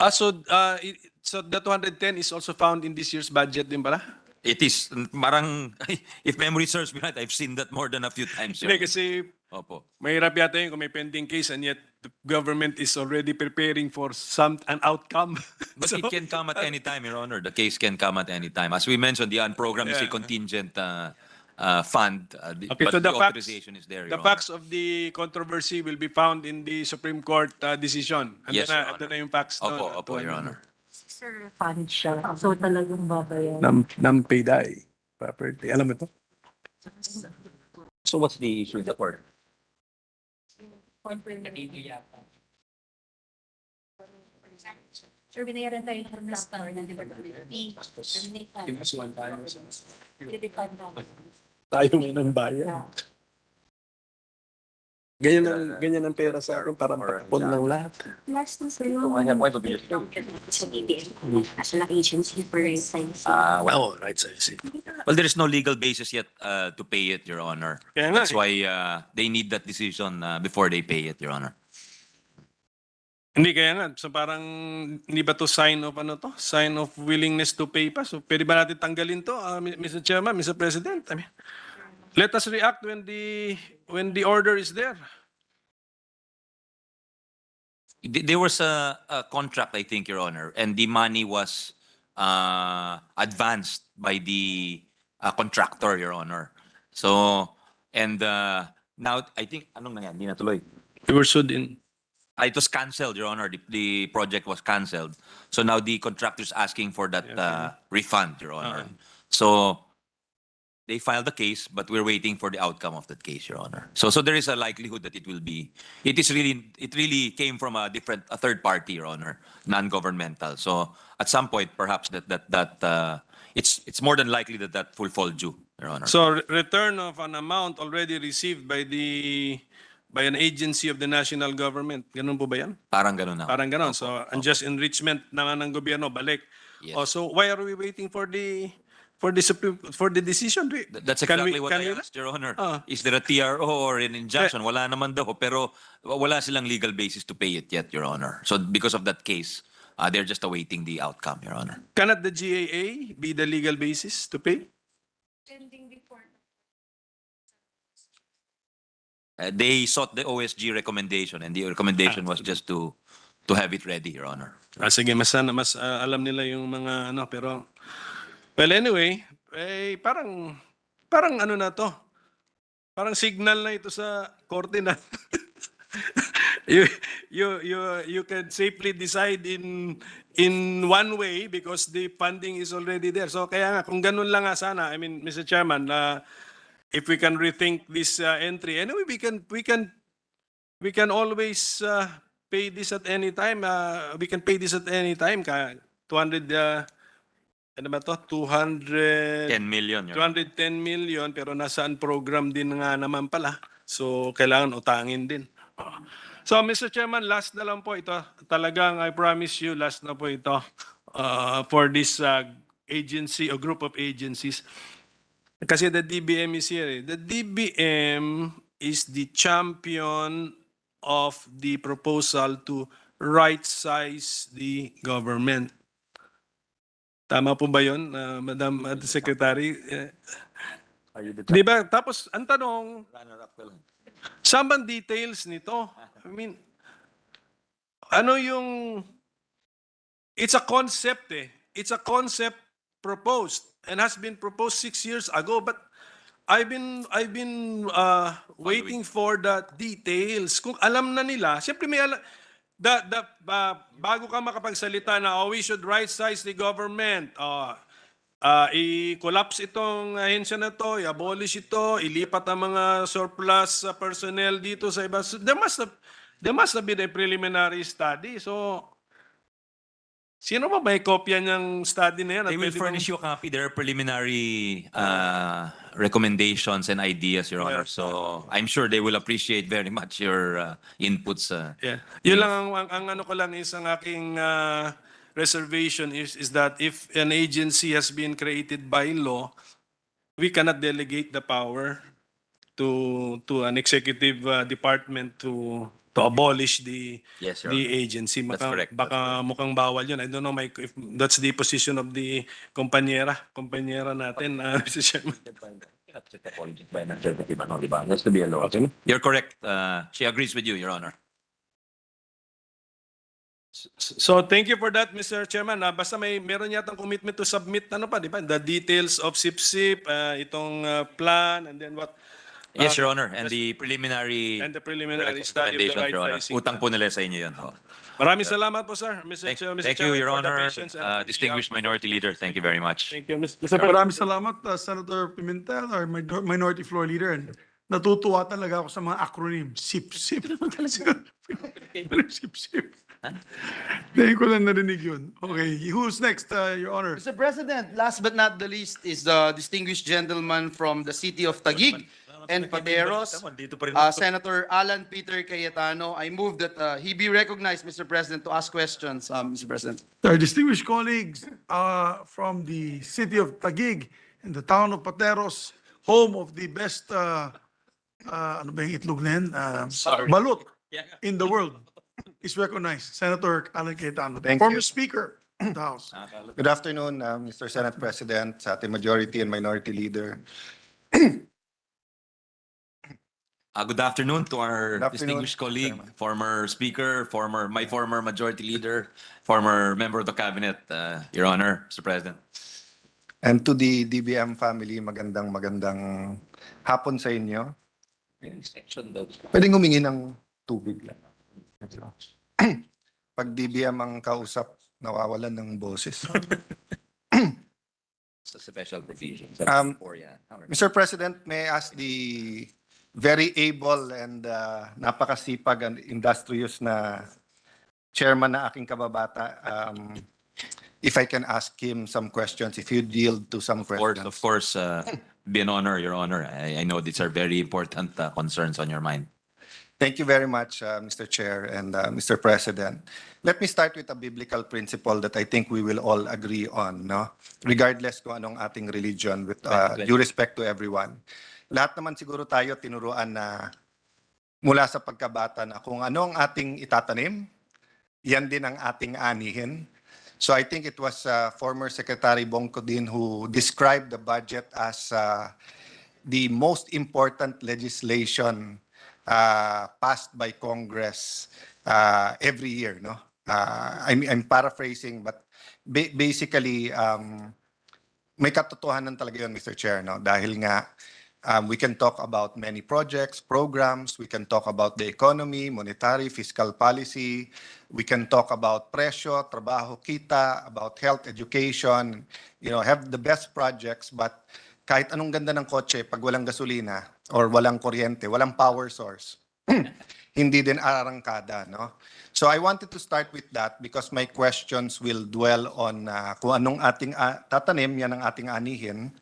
So the 210 is also found in this year's budget din pala?
It is, marang, if memory serves me right, I've seen that more than a few times. Your
Hindi
Honor.
kasi
Opo.
mahirap yata yun kung may pending case and yet the government is already preparing for an outcome.
But
So,
it can come at any time, Your Honor. The case can come at any time. As we mentioned, the unprogrammed is a
Yeah.
contingent fund.
Okay,
But
so
the
the facts-
authorization is there,
the
Your Honor.
facts of the controversy will be found in the Supreme Court decision.
Yes, Your
Andun
Honor.
na yung facts doon.
Opo, Your Honor.
Sir, fund siya. So talagang babayan.
Nampeidai property. Alam mo ito?
So what's the issue in the court?
Sir, binayaran tayo ng star na fee.
Tayo ngayon ng bayan. Ganyan ang pera sa akin para makapon ng lahat.
Last na sa'yo. Sa BBM. As an agency for science.
Well, right, I see.
Well, there is no legal basis yet to pay it, Your Honor.
Kaya nga
That's
eh.
why they need that decision before they pay it, Your Honor.
Hindi kaya nga. So parang hindi ba to sign of ano to? Sign of willingness to pay pa. So pwede ba natin tanggalin to, Mr. Chairman, Mr. President? I mean, let us react when the order is there.
There was a contract, I think, Your Honor, and the money was advanced by the contractor, Your Honor. So, and now, I think, anong nangyari? Hindi natuloy.
We were sued in.
It was canceled, Your Honor. The project was canceled. So now the contractor is asking for that refund, Your Honor. So they filed the case, but we're waiting for the outcome of that case, Your Honor. So there is a likelihood that it really came from a third party, Your Honor, non-governmental. So at some point, perhaps it's more than likely that will fall due, Your Honor.
So return of an amount already received by an agency of the national government. Ganun po ba yan?
Parang ganun na.
Parang ganun. So unjust enrichment naman ng gobyerno, balik.
Yes.
So why are we waiting for the decision?
That's exactly what I asked, Your Honor. Is there a TRO or an injunction? Wala naman daw, pero wala silang legal basis to pay it yet, Your Honor. So because of that case, they're just awaiting the outcome, Your Honor.
Cannot the GAA be the legal basis to pay?
They sought the OSG recommendation, and the recommendation was just to have it ready, Your Honor.
Sige, mas alam nila yung mga ano, pero well anyway, parang ano na to. Parang signal na ito sa korte na you you can safely decide in one way because the funding is already there. So kaya nga kung ganun lang nga sana, I mean Mr. Chairman, if we can rethink this entry. Anyway, we can always pay this at any time. We can pay this at any time. 200 ano ba to?
10 million, Your Honor.
210 million pero nasaan program din nga naman pala. So kailangan utangin din. So Mr. Chairman, last na lang po ito. Talagang I promise you last na po ito for this agency or group of agencies. Kasi the DBM is here. The DBM is the champion of the proposal to right-size the government. Tama po ba yun, Madam Secretary? Di ba? Tapos, ang tanong, saan bang details nito? I mean, ano yung... It's a concept eh. It's a concept proposed and has been proposed 6 years ago. But I've been waiting for the details. Kung alam na nila, siyempre may alam... bago ka makapagsalita na we should right-size the government, i-collapse itong ahensya na to, i-abolish ito, ilipat ang mga surplus personnel dito sa iba. So there must have been a preliminary study. So, sino ba may kopya niyang study na yan?
They will furnish you a copy. There are preliminary recommendations and ideas, Your Honor. So I'm sure they will appreciate very much your inputs.
Yeah. Yun lang ang ano ko lang is ang aking reservation is that if an agency has been created by law, we cannot delegate the power to an executive department to abolish the
Yes, Your
the
Honor.
agency.
That's correct.
Baka mukhang bawal yun. I don't know if that's the position of the kompanyera natin, Mr. Chairman.
You're correct. She agrees with you, Your Honor.
So thank you for that, Mr. Chairman. Basta meron yatang commitment to submit ano pa, di ba? The details of SIP-SIP, itong plan, and then what?
Yes, Your Honor. And the preliminary
Study of the
recommendations, Your Honor.
right-sizing.
Utang po nila sa inyo yun. Oh.
Maraming salamat po, sir. Mr.
Thank you,
Chairman,
Your
for the
Honor.
patience and
Distinguished Minority Leader, thank you very much.
Thank you, Mr.
Maraming salamat, Senator Pimentel, our Minority Floor Leader. And natutuwa talaga ako sa mga acronym. SIP. SIP. Dahil ko lang narinig yun. Okay, who's next, Your Honor?
Mr. President, last but not the least is the distinguished gentleman from the city of Taguig and Pateros, Senator Alan Peter Cayetano. I move that he be recognized, Mr. President, to ask questions, Mr. President.
Our distinguished colleagues from the city of Taguig and the town of Pateros, home of the best, ano ba yung itlog na yan? Balut in the world, is recognized. Senator Alan Cayetano,
Thank
former
you.
Speaker of the House.
Good afternoon, Mr. Senate President, sa ating Majority and Minority Leader.
Good afternoon to our
Good afternoon,
distinguished colleague,
Chairman.
former Speaker, my former Majority Leader, former Member of the Cabinet, Your Honor, Mr. President.
And to the DBM family, magandang hapon sa inyo. Pwedeng humingi ng tubig lang. Pag DBM ang kausap, nawawalan ng boses.
It's a special provision.
Mr. President, may I ask the very able and napakasipag and industrious na chairman na aking kababata, if I can ask him some questions, if you yield to some questions.
Of course, be an honor, Your Honor. I know these are very important concerns on your mind.
Thank you very much, Mr. Chair and Mr. President. Let me start with a biblical principle that I think we will all agree on, no? Regardless kung anong ating religion, with due respect to everyone. Lahat naman siguro tayo tinuruan na mula sa pagkabata na kung ano ang ating itatanim, yan din ang ating anihin. So I think it was former Secretary Bongkodin who described the budget as the most important legislation passed by Congress every year, no? I'm paraphrasing, but basically, may katotohanan talaga yun, Mr. Chair, no? Dahil nga, we can talk about many projects, programs, we can talk about the economy, monetary, fiscal policy, we can talk about presyo, trabaho, kita, about health, education, have the best projects, but kahit anong ganda ng kotse, pag walang gasolina or walang kuryente, walang power source, hindi din arangkada, no? So I wanted to start with that because my questions will dwell on kung anong ating tatanim, yan ang ating anihin.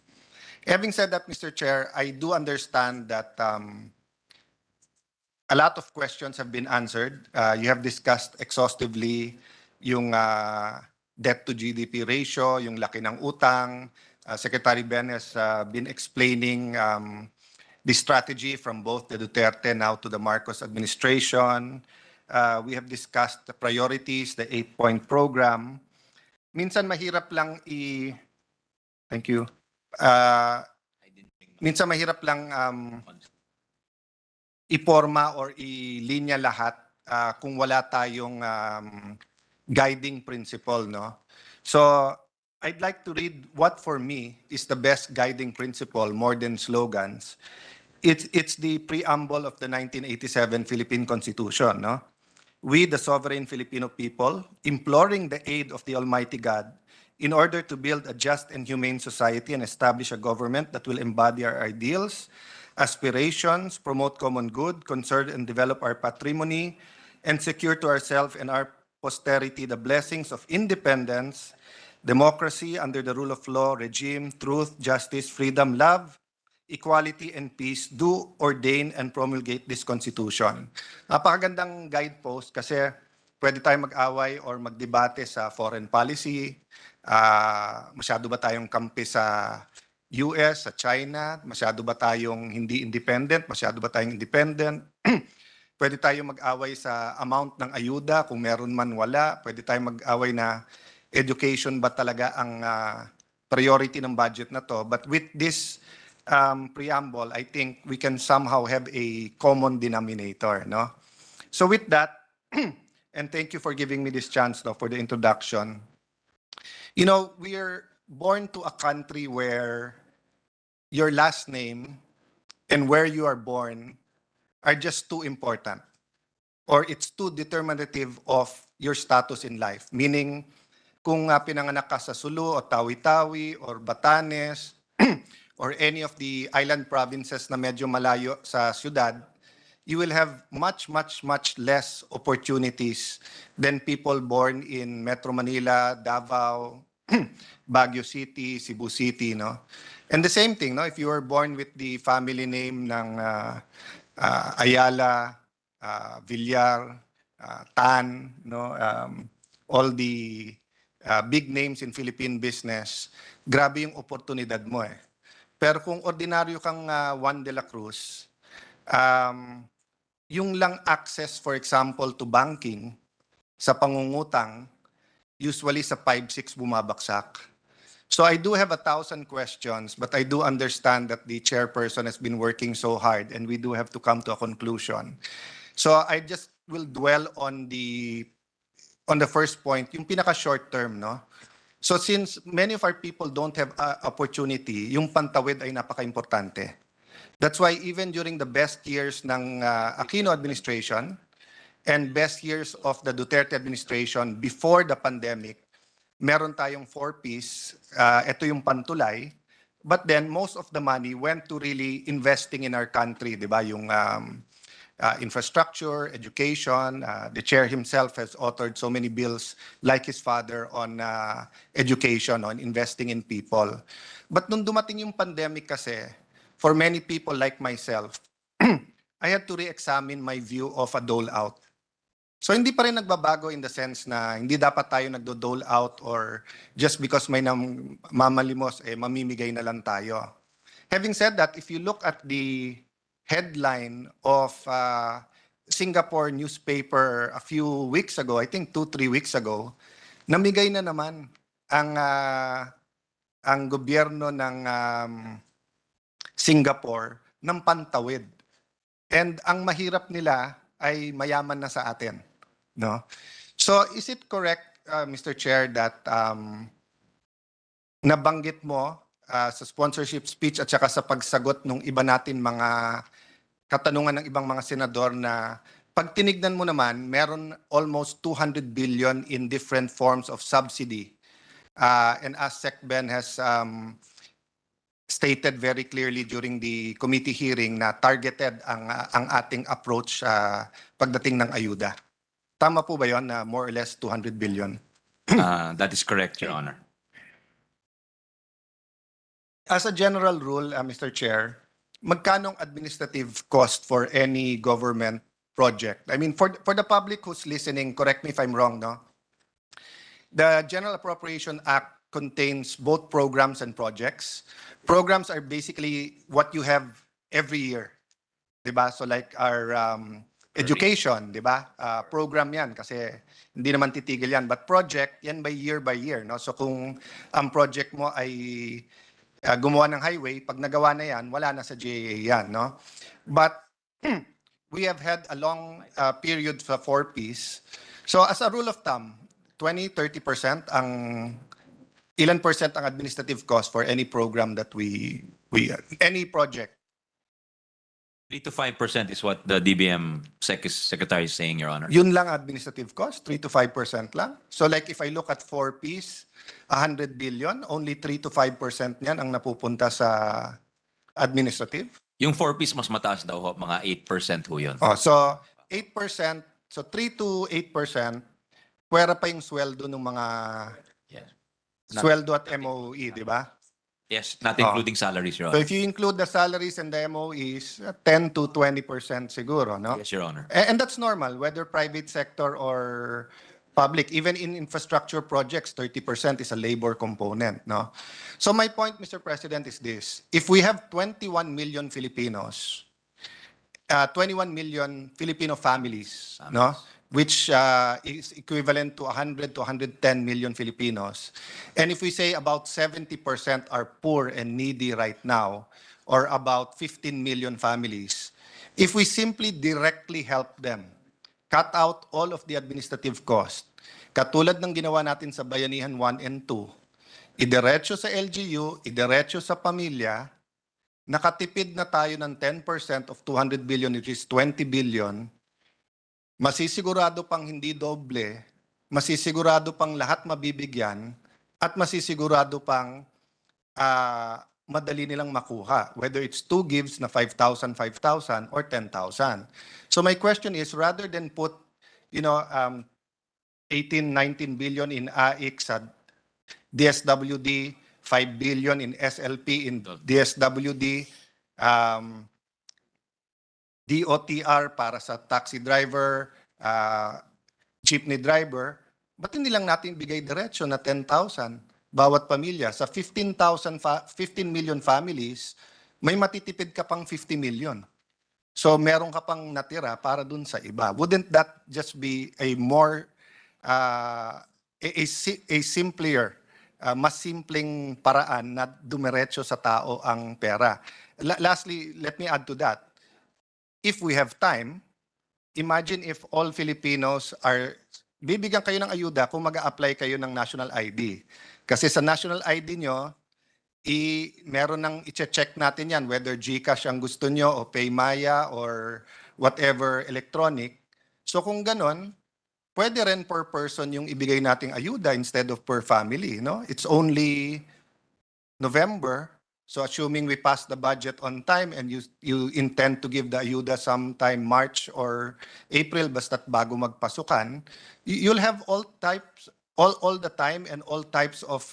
Having said that, Mr. Chair, I do understand that a lot of questions have been answered. You have discussed exhaustively yung debt to GDP ratio, yung laki ng utang. Secretary Ben has been explaining the strategy from both the Duterte now to the Marcos administration. We have discussed the priorities, the 8-point program. Minsan mahirap lang thank you. Minsan mahirap lang iporma or ilinya lahat kung wala tayong guiding principle, no? So I'd like to read what for me is the best guiding principle more than slogans. It's the preamble of the 1987 Philippine Constitution, no? We, the sovereign Filipino people, imploring the aid of the Almighty God in order to build a just and humane society and establish a government that will embody our ideals, aspirations, promote common good, conserve and develop our patrimony, and secure to ourselves and our posterity the blessings of independence, democracy under the rule of law regime, truth, justice, freedom, love, equality, and peace, do ordain and promulgate this Constitution. Napakagandang guidepost kasi pwede tayo mag-away or magdebate sa foreign policy. Masyado ba tayong kampi sa US, sa China? Masyado ba tayong hindi independent? Masyado ba tayong independent? Pwede tayong mag-away sa amount ng ayuda, kung meron man wala. Pwede tayong mag-away na education ba talaga ang priority ng budget na to. But with this preamble, I think we can somehow have a common denominator, no? So with that, and thank you for giving me this chance, no, for the introduction. You know, we are born to a country where your last name and where you are born are just too important, or it's too determinative of your status in life. Meaning, kung pinanganak ka sa Sulu o Tawi-Tawi or Batanes or any of the island provinces na medyo malayo sa syudad, you will have much, much, much less opportunities than people born in Metro Manila, Davao, Baguio City, Cebu City, no? And the same thing, no? If you were born with the family name ng Ayala, Villar, Tan, no? All the big names in Philippine business, grabe yung oportunidad mo eh. Pero kung ordinaryo kang Juan de la Cruz, yung lang access, for example, to banking, sa pangungutang, usually sa 5-6 bumabaksak. So I do have 1,000 questions, but I do understand that the chairperson has been working so hard and we do have to come to a conclusion. So I just will dwell on the first point, yung pinaka-short term, no? So since many of our people don't have opportunity, yung pantawid ay napaka-importante. That's why even during the best years ng Aquino administration and best years of the Duterte administration before the pandemic, meron tayong 4Ps. Ito yung pantulay. But then most of the money went to really investing in our country, di ba? Yung infrastructure, education. The chair himself has authored so many bills like his father on education, on investing in people. But nung dumating yung pandemic kasi, for many people like myself, I had to re-examine my view of a dole out. So hindi pa rin nagbabago in the sense na hindi dapat tayo nagdo-dole out or just because may mamalimos, mamimigay na lang tayo. Having said that, if you look at the headline of Singapore newspaper a few weeks ago, I think 2-3 weeks ago, namigay na naman ang gobyerno ng Singapore ng pantawid. And ang mahirap nila ay mayaman na sa atin, no? So is it correct, Mr. Chair, that nabanggit mo sa sponsorship speech at saka sa pagsagot ng iba natin mga katanungan ng ibang mga senador na pag tinignan mo naman, meron almost 200 billion in different forms of subsidy. And as SecBen has stated very clearly during the committee hearing na targeted ang ating approach pagdating ng ayuda. Tama po ba yon na more or less 200 billion?
That is correct, Your Honor.
As a general rule, Mr. Chair, magkano ang administrative cost for any government project? I mean, for the public who's listening, correct me if I'm wrong, no? The General Appropriation Act contains both programs and projects. Programs are basically what you have every year. Diba? So like our education, diba? Program yan kasi hindi naman titigil yan. But project, yan by year, no? So kung ang project mo ay gumawa ng highway, pag nagawa na yan, wala na sa GAA yan, no? But we have had a long period sa 4Ps. So as a rule of thumb, 20-30% ang ilan percent ang administrative cost for any program that we any project?
3 to 5% is what the DBM Secretary is saying, Your Honor.
Yun lang administrative cost, 3-5% lang. So like if I look at 4Ps, 100 billion, only 3-5% niyan ang napupunta sa administrative.
Yung 4Ps mas mataas daw ho, mga 8% ho yun.
Oh, so 8%, so 3-8%, pwera pa yung sweldo ng mga
Yes.
sweldo at MOE, di ba?
Yes, not including salaries, Your
So
Honor.
if you include the salaries and the MOEs, 10-20% siguro, no?
Yes, Your Honor.
And that's normal, whether private sector or public. Even in infrastructure projects, 30% is a labor component, no? So my point, Mr. President, is this. If we have 21 million Filipinos, 21 million Filipino families, no? Which is equivalent to 100 to 110 million Filipinos. And if we say about 70% are poor and needy right now, or about 15 million families, if we simply directly help them, cut out all of the administrative cost, katulad ng ginawa natin sa Bayanihan 1 and 2, idiretso sa LGU, idiretso sa pamilya, nakatipid na tayo ng 10% of 200 billion, which is 20 billion, masisigurado pang hindi doble, masisigurado pang lahat mabibigyan, at masisigurado pang madali nilang makuha, whether it's 2 gives na 5,000, 5,000, or 10,000. So my question is, rather than put, 18, 19 billion in AIC sa DSWD, 5 billion in SLP in DSWD, DOTR para sa taxi driver, jeepney driver, ba't hindi lang natin bigay diretso na 10,000 bawat pamilya? Sa 15 million families, may matitipid ka pang 50 million. So meron ka pang natira para dun sa iba. Wouldn't that just be a more, a simpler, mas simpleng paraan na dumiretso sa tao ang pera? Lastly, let me add to that. If we have time, imagine if all Filipinos bibigyan kayo ng ayuda kung mag-a-apply kayo ng national ID. Kasi sa national ID nyo, meron nang i-check natin yan, whether GCash ang gusto nyo o Paymaya or whatever electronic. So kung ganon, pwede rin per person yung ibigay nating ayuda instead of per family. No? It's only November. So assuming we pass the budget on time and you intend to give the ayuda sometime March or April, basta't bago magpasukan, you'll have all the time and all types of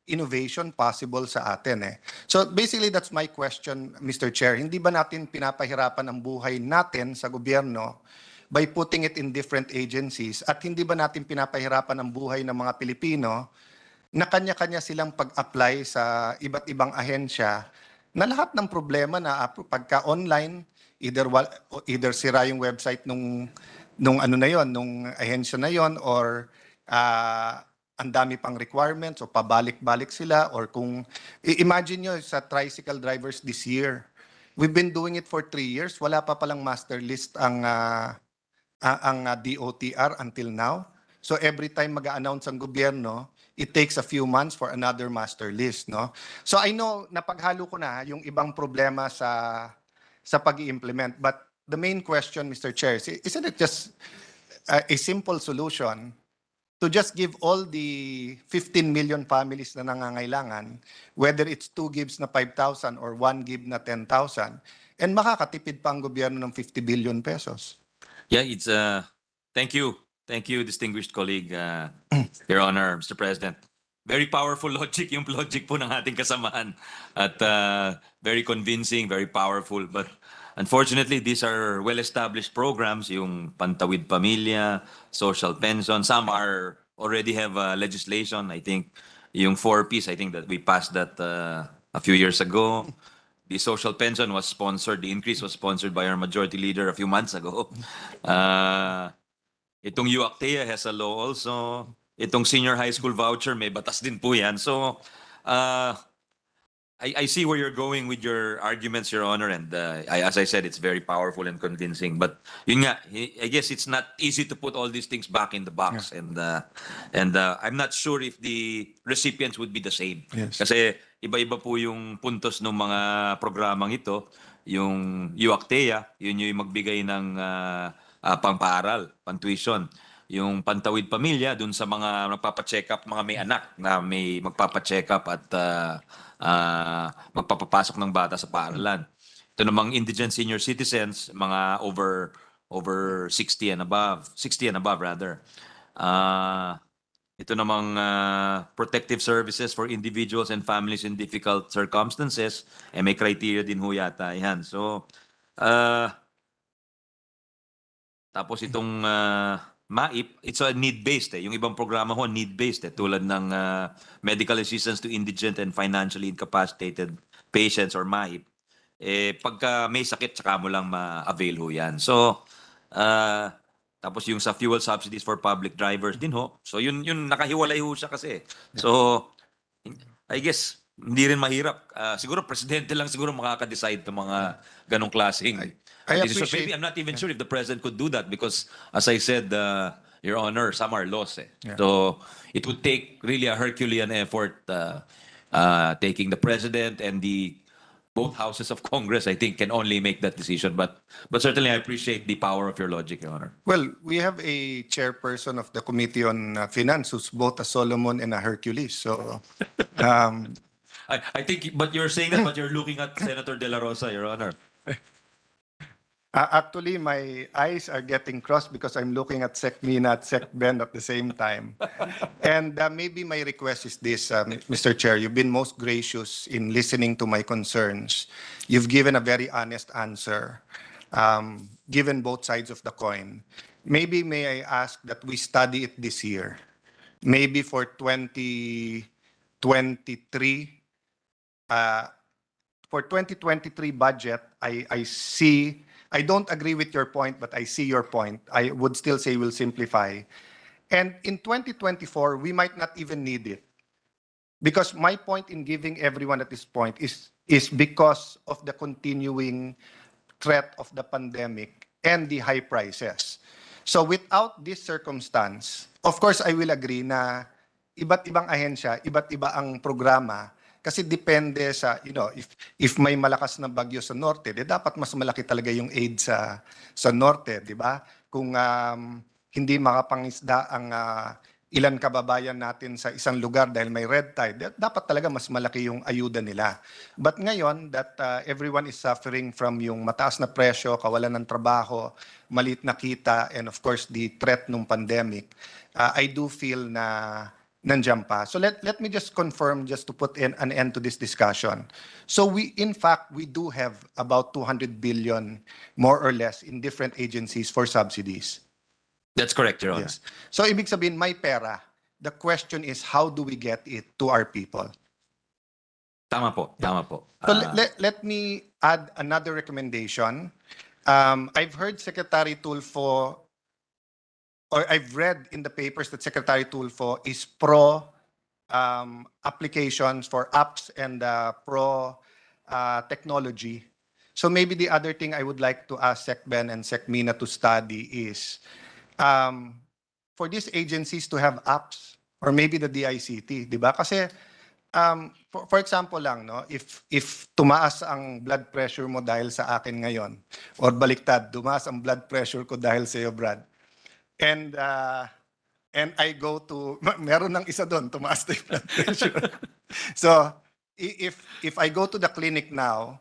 innovation possible sa atin. So basically that's my question, Mr. Chair. Hindi ba natin pinapahirapan ang buhay natin sa gobyerno by putting it in different agencies? At hindi ba natin pinapahirapan ang buhay ng mga Pilipino na kanya-kanya silang pag-apply sa iba't ibang ahensya na lahat ng problema na pagka online, either sira yung website nung ano na yon, nung ahensya na yon, or ang dami pang requirements o pabalik-balik sila, or kung imagine nyo sa tricycle drivers this year, we've been doing it for 3 years, wala pa palang master list ang ang DOTR until now. So every time mag-a-announce ang gobyerno, it takes a few months for another master list, no? So I know napaghalo ko na yung ibang problema sa pag-i-implement, but the main question, Mr. Chair, isn't it just a simple solution to just give all the 15 million families na nangangailangan, whether it's 2 gives na 5,000 or 1 give na 10,000, and makakatipid pa ang gobyerno ng 50 billion pesos?
Yeah, it's thank you. Thank you, distinguished colleague, Your Honor, Mr. President. Very powerful logic yung logic po ng ating kasamahan at very convincing, very powerful. But unfortunately, these are well-established programs, yung Pantawid Pamilya, Social Pension. Some are already have legislation. I think yung 4Ps, I think that we passed that a few years ago. The social pension was sponsored, the increase was sponsored by our majority leader a few months ago. Itong UACTEA has a law also. Itong senior high school voucher, may batas din po yan. So, I see where you're going with your arguments, Your Honor, and as I said, it's very powerful and convincing. But yun nga, I guess it's not easy to put all these things back in the box, and I'm not sure if the recipients would be the same.
Yes.
Kasi iba-iba po yung puntos ng mga programang ito. Yung UACTEA, yun yung magbigay ng pang-paaral, pang-tuition. Yung Pantawid Pamilya, dun sa mga magpapacheck up, mga may anak na may magpapacheck up at magpapapasok ng bata sa paaralan. Ito namang indigent senior citizens, mga over 60 and above, 60 and above rather. Ito namang protective services for individuals and families in difficult circumstances, may criteria din ho yata yan. So, tapos itong MAIP, it's a need-based. Yung ibang programa ho, need-based. Tulad ng medical assistance to indigent and financially incapacitated patients or MAIP. Pagka may sakit, tsaka mo lang ma-avail ho yan. So, tapos yung sa fuel subsidies for public drivers din ho. So, yun nakahiwalay ho siya kasi. So, I guess, hindi rin mahirap. Siguro, presidente lang siguro makaka-decide ng mga ganong klaseng.
I
So
appreciate-
maybe I'm not even sure if the president could do that because, as I said, Your Honor, some are laws. So it would take really a Herculean effort taking the president and the both houses of Congress, I think, can only make that decision. But certainly, I appreciate the power of your logic, Your Honor.
Well, we have a chairperson of the Committee on Finance who's both a Solomon and a Hercules. So,
I think, but you're saying that, but you're looking at Senator De La Rosa, Your Honor.
actually, my eyes are getting crossed because I'm looking at Sec Mina at Sec Ben at the same time. And maybe my request is this, Mr. Chair, you've been most gracious in listening to my concerns. You've given a very honest answer, given both sides of the coin. Maybe may I ask that we study it this year? Maybe for 2023, for 2023 budget, I don't agree with your point, but I see your point. I would still say we'll simplify. And in 2024, we might not even need it. Because my point in giving everyone at this point is because of the continuing threat of the pandemic and the high prices. So without this circumstance, of course, I will agree na iba't ibang ahensya, iba't iba ang programa. Kasi depende sa, if may malakas na bagyo sa norte, dapat mas malaki talaga yung aid sa norte, di ba? Kung hindi makapangisda ang ilan kababayan natin sa isang lugar dahil may red tide, dapat talaga mas malaki yung ayuda nila. But ngayon, that everyone is suffering from yung mataas na presyo, kawalan ng trabaho, maliit na kita, and of course, the threat ng pandemic, I do feel na nandiyan pa. So let me just confirm, just to put in an end to this discussion. So in fact, we do have about 200 billion, more or less, in different agencies for subsidies.
That's correct, Your Honor.
Yes. So ibig sabihin, may pera. The question is, how do we get it to our people?
Tama po, tama po.
So let me add another recommendation. I've heard Secretary Tulfo, or I've read in the papers that Secretary Tulfo is pro applications for apps and pro technology. So maybe the other thing I would like to ask Sec Ben and Sec Mina to study is for these agencies to have apps or maybe the DICT, di ba? Kasi for example lang, no, if tumaas ang blood pressure mo dahil sa akin ngayon or baliktad, tumaas ang blood pressure ko dahil sa iyo, Brad. And I go to meron ng isa doon, tumaas na yung blood pressure. So if I go to the clinic now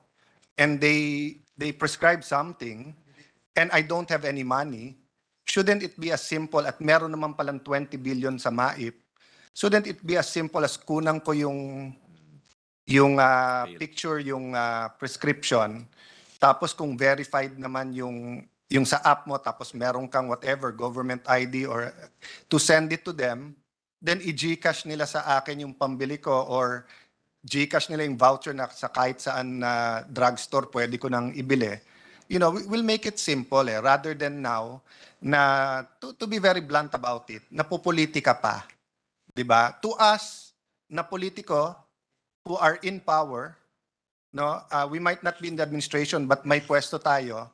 and they prescribe something and I don't have any money, shouldn't it be as simple at meron naman palang 20 billion sa MAIP? Shouldn't it be as simple as kunang ko yung picture, yung prescription, tapos kung verified naman yung sa app mo, tapos meron kang whatever, government ID or to send it to them, then i-Gcash nila sa akin yung pambili ko or Gcash nila yung voucher na sa kahit saan na drugstore pwede ko nang ibili. You know, we'll make it simple rather than now na to be very blunt about it, napopolitika pa. 'Di ba? To us na politiko who are in power, no, we might not be in the administration but may pwesto tayo.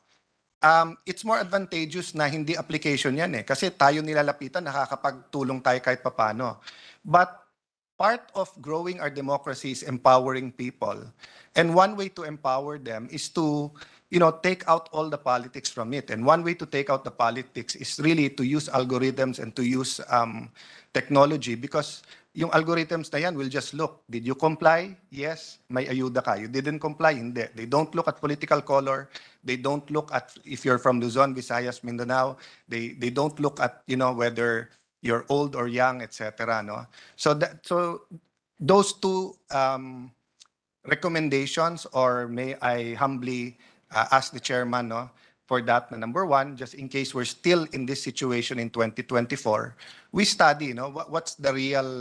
It's more advantageous na hindi application yan kasi tayo nilalapitan, nakakapagtulong tayo kahit papano. But part of growing our democracy is empowering people. And one way to empower them is to, take out all the politics from it. And one way to take out the politics is really to use algorithms and to use technology because yung algorithms na yan will just look, did you comply? Yes, may ayuda ka. You didn't comply? Hindi. They don't look at political color. They don't look at if you're from Luzon, Visayas, Mindanao. They don't look at, whether you're old or young, etc. No? So those two recommendations, or may I humbly ask the chairman, no, for that. Number one, just in case we're still in this situation in 2024, we study, what's the real,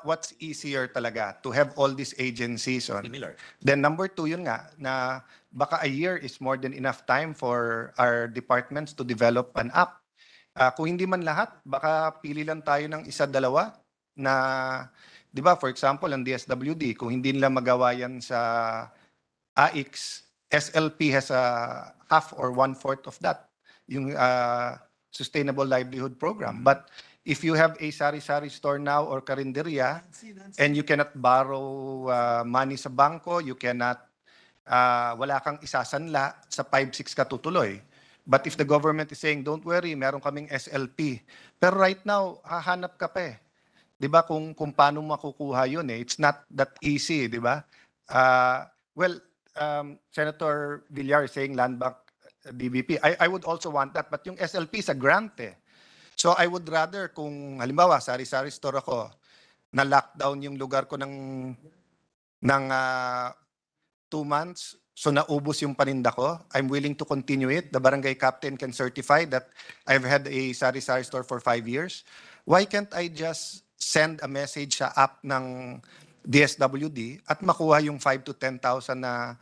what's easier talaga to have all these agencies on.
Similar.
Then number two, yun nga, na baka a year is more than enough time for our departments to develop an app. Kung hindi man lahat, baka pili lang tayo ng isa, dalawa na, di ba, for example, ang DSWD, kung hindi nila magawa yan sa AIX, SLP has a half or one-fourth of that, yung Sustainable Livelihood Program. But if you have a sari-sari store now or karinderya, and you cannot borrow money sa bangko, you cannot, wala kang isasanla, sa 5-6 ka tutuloy. But if the government is saying, don't worry, meron kaming SLP. Pero right now, hahanap ka pa Di ba kung paano makukuha yun It's not that easy, di ba? Senator Villar is saying land bank DBP. I would also want that, but yung SLP is a grant So I would rather kung halimbawa sari-sari store ako, na lockdown yung lugar ko ng 2 months, so naubos yung paninda ko, I'm willing to continue it. The barangay captain can certify that I've had a sari-sari store for 5 years. Why can't I just send a message sa app ng DSWD at makuha yung 5,000 to 10,000 na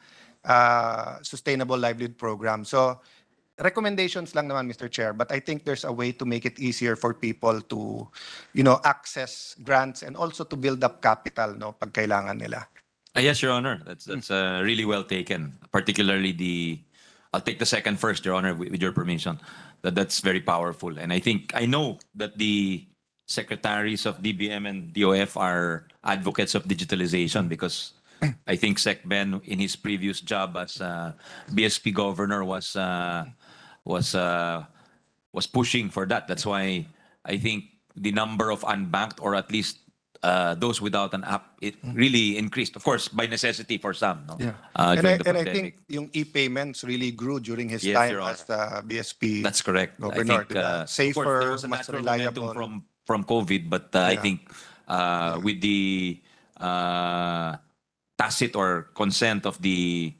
sustainable livelihood program? So recommendations lang naman, Mr. Chair, but I think there's a way to make it easier for people to, access grants and also to build up capital, pag kailangan nila.
Yes, Your Honor. That's really well taken. Particularly I'll take the second first, Your Honor, with your permission. That's very powerful. And I know that the secretaries of DBM and DOF are advocates of digitalization because I think Sec Ben in his previous job as BSP governor was pushing for that. That's why I think the number of unbanked or at least those without an app, it really increased. Of course, by necessity for some. No?
Yeah.
During the
And I
pandemic.
think yung e-payments really grew during his
Yes,
time
Your Honor.
as the BSP.
That's correct.
Governor,
I think
diba?
of
Safer,
course, there was a
mas
natural
reliable.
momentum from COVID, but I
Yeah.
think with the tacit or consent of the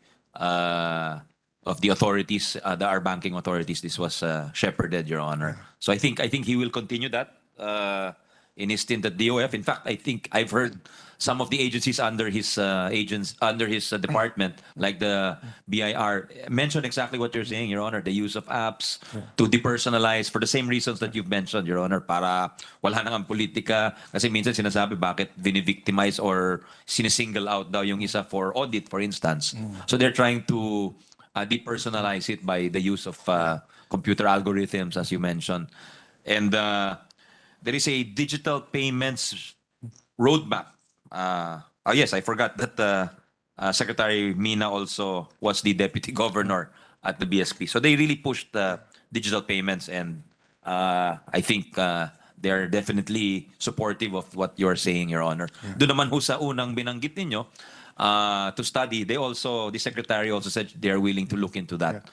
authorities, our banking authorities, this was shepherded, Your Honor. So I think he will continue that in his stint at DOF. In fact, I think I've heard some of the agencies under his department, like the BIR, mention exactly what you're saying, Your Honor. The use of apps to depersonalize for the same reasons that you've mentioned, Your Honor, para wala nang ang politika. Kasi minsan sinasabi bakit vinivictimize or sinisingle out daw yung isa for audit, for instance. So they're trying to depersonalize it by the use of computer algorithms, as you mentioned. And there is a digital payments roadmap. Yes, I forgot that Secretary Mina also was the deputy governor at the BSP. So they really pushed digital payments, and I think they're definitely supportive of what you're saying, Your Honor. Doon naman ho sa unang binanggit ninyo, to study, the secretary also said they're willing to look into that.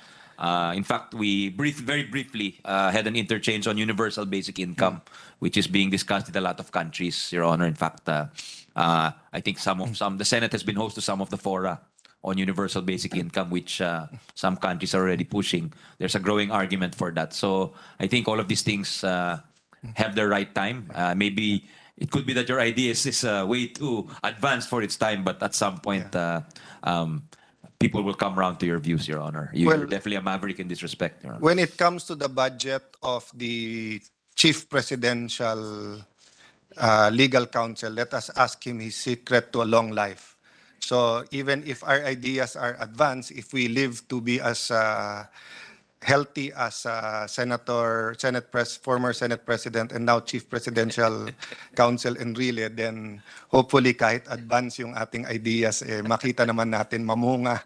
In fact, we very briefly had an interchange on universal basic income, which is being discussed in a lot of countries, Your Honor. In fact, I think the Senate has been host to some of the fora on universal basic income, which some countries are already pushing. There's a growing argument for that. So I think all of these things have their right time. Maybe it could be that your idea is way too advanced for its time, but at some point, people will come around to your views, Your Honor. You're definitely a maverick in this respect, Your Honor.
When it comes to the budget of the chief presidential legal counsel, let us ask him his secret to a long life. So even if our ideas are advanced, if we live to be as healthy as former Senate President and now Chief Presidential Counsel Enrile, then hopefully kahit advance yung ating ideas, makita naman natin mamunga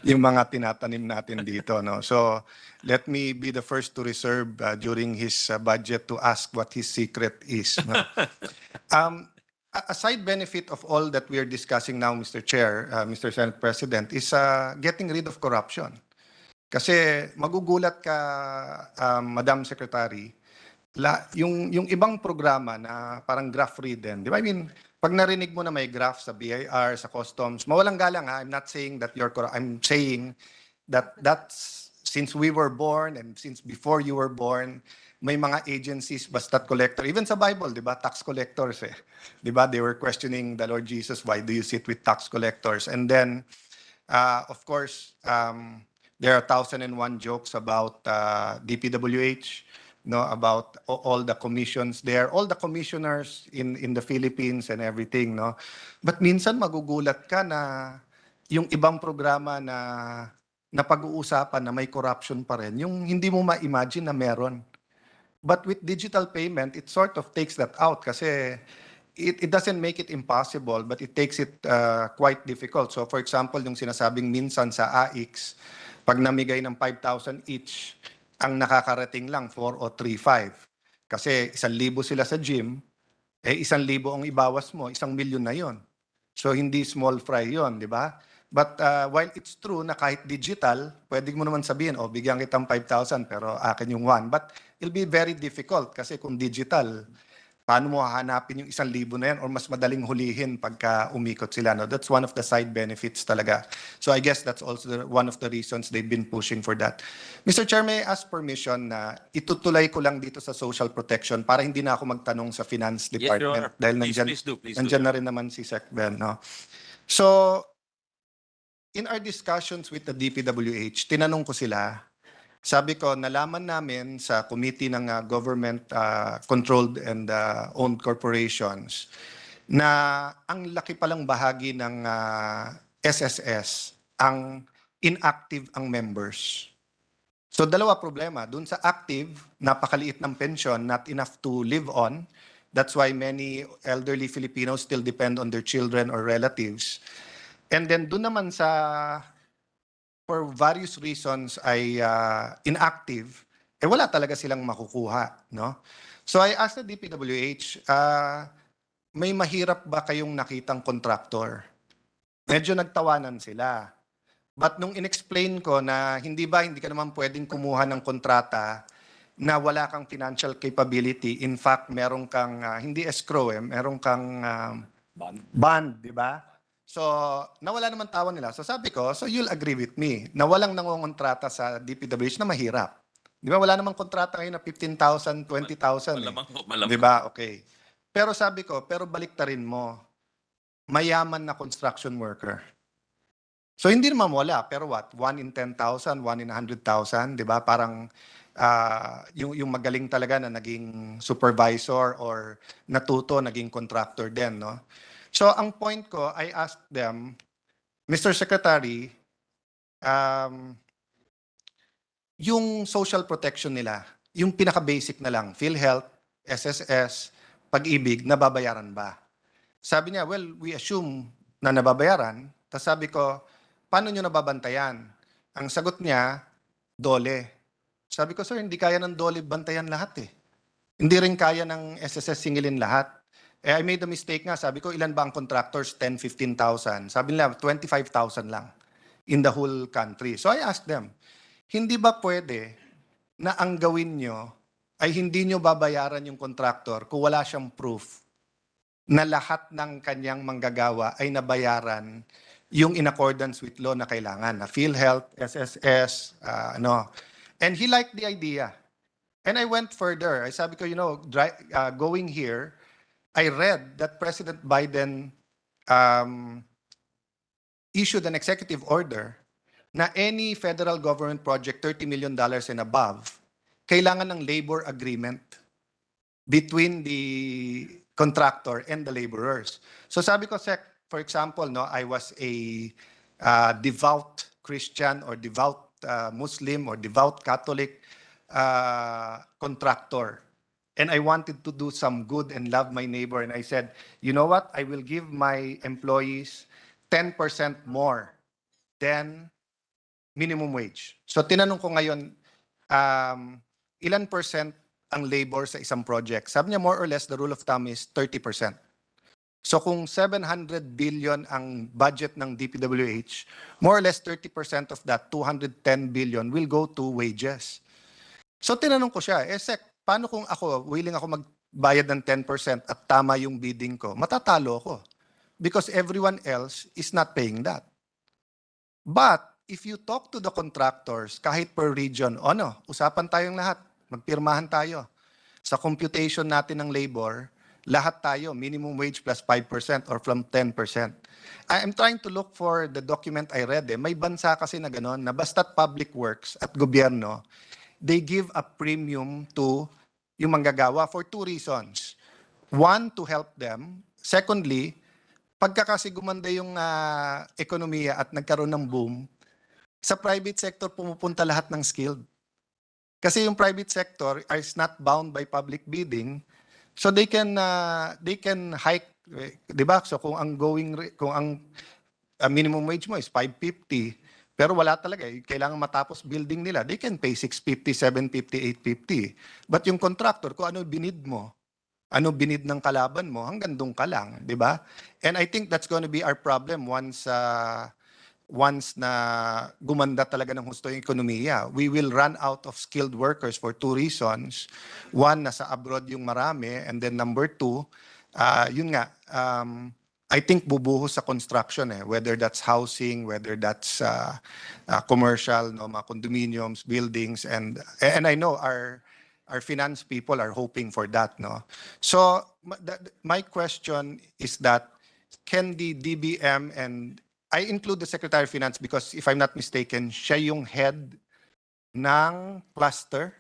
yung mga tinatanim natin dito. No? So let me be the first to reserve during his budget to ask what his secret is. No? A side benefit of all that we are discussing now, Mr. Chair, Mr. Senate President, is getting rid of corruption. Kasi magugulat ka, Madam Secretary, yung ibang programa na parang graph ridden, di ba? I mean, pag narinig mo na may graph sa BIR, sa customs, mawalang galang ha, I'm not saying that you're corrupt. I'm saying that that's since we were born and since before you were born, may mga agencies, basta't collector. Even sa Bible, di ba? Tax collectors eh. Di ba? They were questioning the Lord Jesus, why do you sit with tax collectors? And then, of course, there are 1,001 jokes about DPWH, no, about all the commissions there, all the commissioners in the Philippines and everything, no. But minsan magugulat ka na yung ibang programa na pag-uusapan na may corruption pa rin, yung hindi mo ma-imagine na meron. But with digital payment, it sort of takes that out kasi it doesn't make it impossible, but it takes it quite difficult. So for example, yung sinasabing minsan sa AIX, pag namigay ng 5,000 each, ang nakakarating lang 4 o 3,500. Kasi 1,000 sila sa gym, 1,000 ang ibawas mo, 1,000,000 na yon. So hindi small fry yon, di ba? But while it's true na kahit digital, pwede mo naman sabihin, bigyan kitang 5,000 pero akin yung 1. But it'll be very difficult kasi kung digital, paano mo hahanapin yung 1,000 na yan or mas madaling hulihin pagka umikot sila. No? That's one of the side benefits talaga. So I guess that's also one of the reasons they've been pushing for that. Mr. Chair, may I ask permission na itutuloy ko lang dito sa social protection para hindi na ako magtanong sa finance department.
Yes,
dahil nandyan na rin naman si Sec Ben. No? So, in our discussions with the DPWH, tinanong ko sila, sabi ko, nalaman namin sa committee ng government-controlled and owned corporations na ang laki palang bahagi ng SSS ang inactive ang members. So dalawa problema. Dun sa active, napakaliit ng pension, not enough to live on. That's why many elderly Filipinos still depend on their children or relatives. And then dun naman sa for various reasons ay inactive, wala talaga silang makukuha. No? So I asked the DPWH, may mahirap ba kayong nakitang contractor? Medyo nagtawanan sila. But nung inexplain ko na hindi ka naman pwedeng kumuha ng kontrata na wala kang financial capability, in fact, meron kang, hindi escrow meron kang bond, di ba? So, nawala naman tawa nila. So sabi ko, so you'll agree with me na walang nangongontrata sa DPWH na mahirap. Di ba? Wala namang kontrata ngayon na 15,000, 20,000.
Malamang.
Di ba? Okay. Pero sabi ko, pero baliktarin mo, mayaman na construction worker. So hindi naman wala, pero what? 1 in 10,000, 1 in 100,000, di ba? Parang yung magaling talaga na naging supervisor or natuto, naging contractor din, no? So ang point ko, I asked them, Mr. Secretary, yung social protection nila, yung pinaka-basic na lang, PhilHealth, SSS, Pag-ibig, nababayaran ba? Sabi niya, well, we assume na nababayaran. Tapos sabi ko, paano nyo nababantayan? Ang sagot niya, dole. Sabi ko, sir, hindi kaya ng dole bantayan lahat eh. Hindi rin kaya ng SSS singilin lahat. I made a mistake nga. Sabi ko, ilan ba ang contractors? 10, 15,000. Sabi nila, 25,000 lang in the whole country. So I asked them, hindi ba pwede na ang gawin nyo ay hindi nyo babayaran yung contractor kung wala siyang proof na lahat ng kanyang manggagawa ay nabayaran yung in accordance with law na kailangan, na PhilHealth, SSS, ano. And he liked the idea. And I went further. I sabi ko, going here, I read that President Biden issued an executive order na any federal government project, $30 million and above, kailangan ng labor agreement between the contractor and the laborers. So sabi ko, Sec, for example, no, I was a devout Christian or devout Muslim or devout Catholic contractor. And I wanted to do some good and love my neighbor. And I said, you know what? I will give my employees 10% more than minimum wage. So tinanong ko ngayon, ilan percent ang labor sa isang project? Sabi niya, more or less, the rule of thumb is 30%. So kung 700 billion ang budget ng DPWH, more or less 30% of that, 210 billion, will go to wages. So tinanong ko siya, Sec, paano kung ako, willing ako magbayad ng 10% at tama yung bidding ko? Matatalo ako. Because everyone else is not paying that. But if you talk to the contractors, kahit per region, usapan tayong lahat, magpirmahan tayo. Sa computation natin ng labor, lahat tayo, minimum wage plus 5% or from 10%. I'm trying to look for the document I read. May bansa kasi na gano'n, na basta't public works at gobyerno, they give a premium to yung manggagawa for two reasons. One, to help them. Secondly, pagka kasi gumanda yung ekonomiya at nagkaroon ng boom, sa private sector pumupunta lahat ng skilled. Kasi yung private sector is not bound by public bidding, so they can hike, 'di ba? So kung ang minimum wage mo is 550, pero wala talaga, kailangan matapos building nila, they can pay 650, 750, 850. But yung contractor, kung ano binid mo, ano binid ng kalaban mo, hanggang doon ka lang, di ba? And I think that's going to be our problem once na gumanda talaga ng husto yung ekonomiya. We will run out of skilled workers for two reasons. One, nasa abroad yung marami, and then number two, yun nga, I think bubuhos sa construction, whether that's housing, whether that's commercial, no, mga condominiums, buildings, and I know our finance people are hoping for that, no? So my question is that, can the DBM, and I include the Secretary of Finance because if I'm not mistaken, siya yung head ng cluster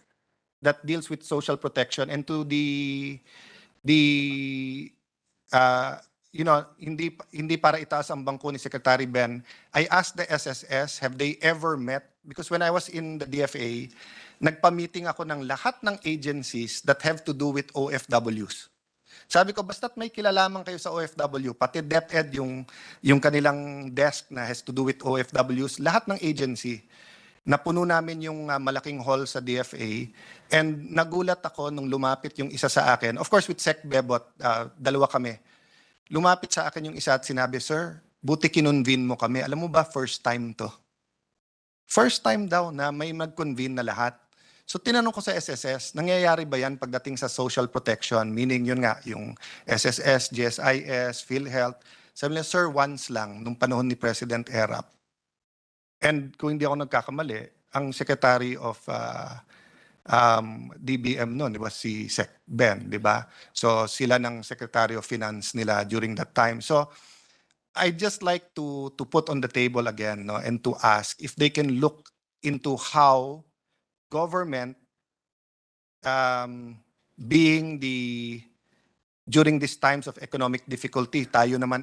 that deals with social protection, and to hindi para itaas ang bangko ni Secretary Ben, I asked the SSS, have they ever met? Because when I was in the DFA, nagpa-meeting ako ng lahat ng agencies that have to do with OFWs. Sabi ko, basta't may kilalaman kayo sa OFW, pati DepEd, yung kanilang desk na has to do with OFWs, lahat ng agency, napuno namin yung malaking hall sa DFA, and nagulat ako nung lumapit yung isa sa akin. Of course, with Sec Bebot, dalawa kami. Lumapit sa akin yung isa at sinabi, Sir, buti kinonvene mo kami. Alam mo ba, first time to. First time daw na may mag-convene na lahat. So tinanong ko sa SSS, nangyayari ba yan pagdating sa social protection? Meaning yun nga, yung SSS, GSIS, PhilHealth. Sabi nila, Sir, once lang, nung panahon ni President Erap. And kung hindi ako nagkakamali, ang Secretary of DBM noon, di ba, si Sec Ben, di ba? So sila ng Secretary of Finance nila during that time. So I just like to put on the table again, no, and to ask if they can look into how government, being the during these times of economic difficulty, tayo naman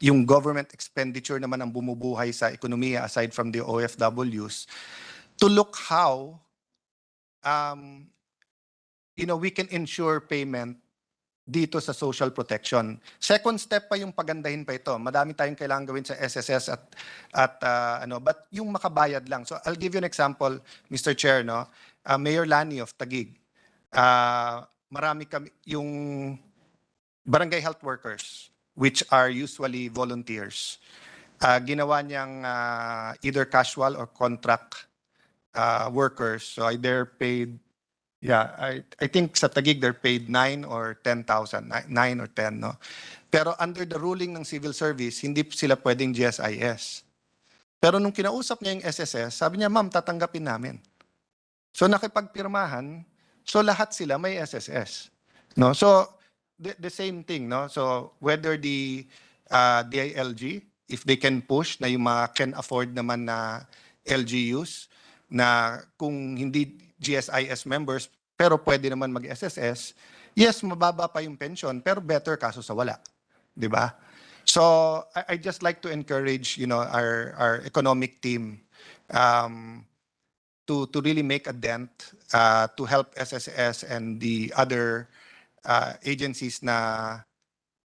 yung government expenditure naman ang bumubuhay sa ekonomiya aside from the OFWs, to look how we can ensure payment dito sa social protection. Second step pa yung pagandahin pa ito. Madami tayong kailangan gawin sa SSS but yung makabayad lang. So I'll give you an example, Mr. Chair, no. Mayor Lani of Taguig. Marami kami yung barangay health workers, which are usually volunteers. Ginawa niyang either casual or contract workers. So they're paid, yeah, I think sa Taguig they're paid 9 or 10,000, 9 or 10, no? Pero under the ruling ng civil service, hindi sila pwedeng GSIS. Pero nung kinausap niya yung SSS, sabi niya, ma'am, tatanggapin namin. So nakipagpirmahan, so lahat sila may SSS. No? So the same thing, no? So whether the DILG, if they can push na yung mga can afford naman na LGUs, na kung hindi GSIS members, pero pwede naman mag-SSS, yes, mababa pa yung pension, pero better kaso sa wala. Di ba? So I just like to encourage, our economic team to really make a dent to help SSS and the other agencies na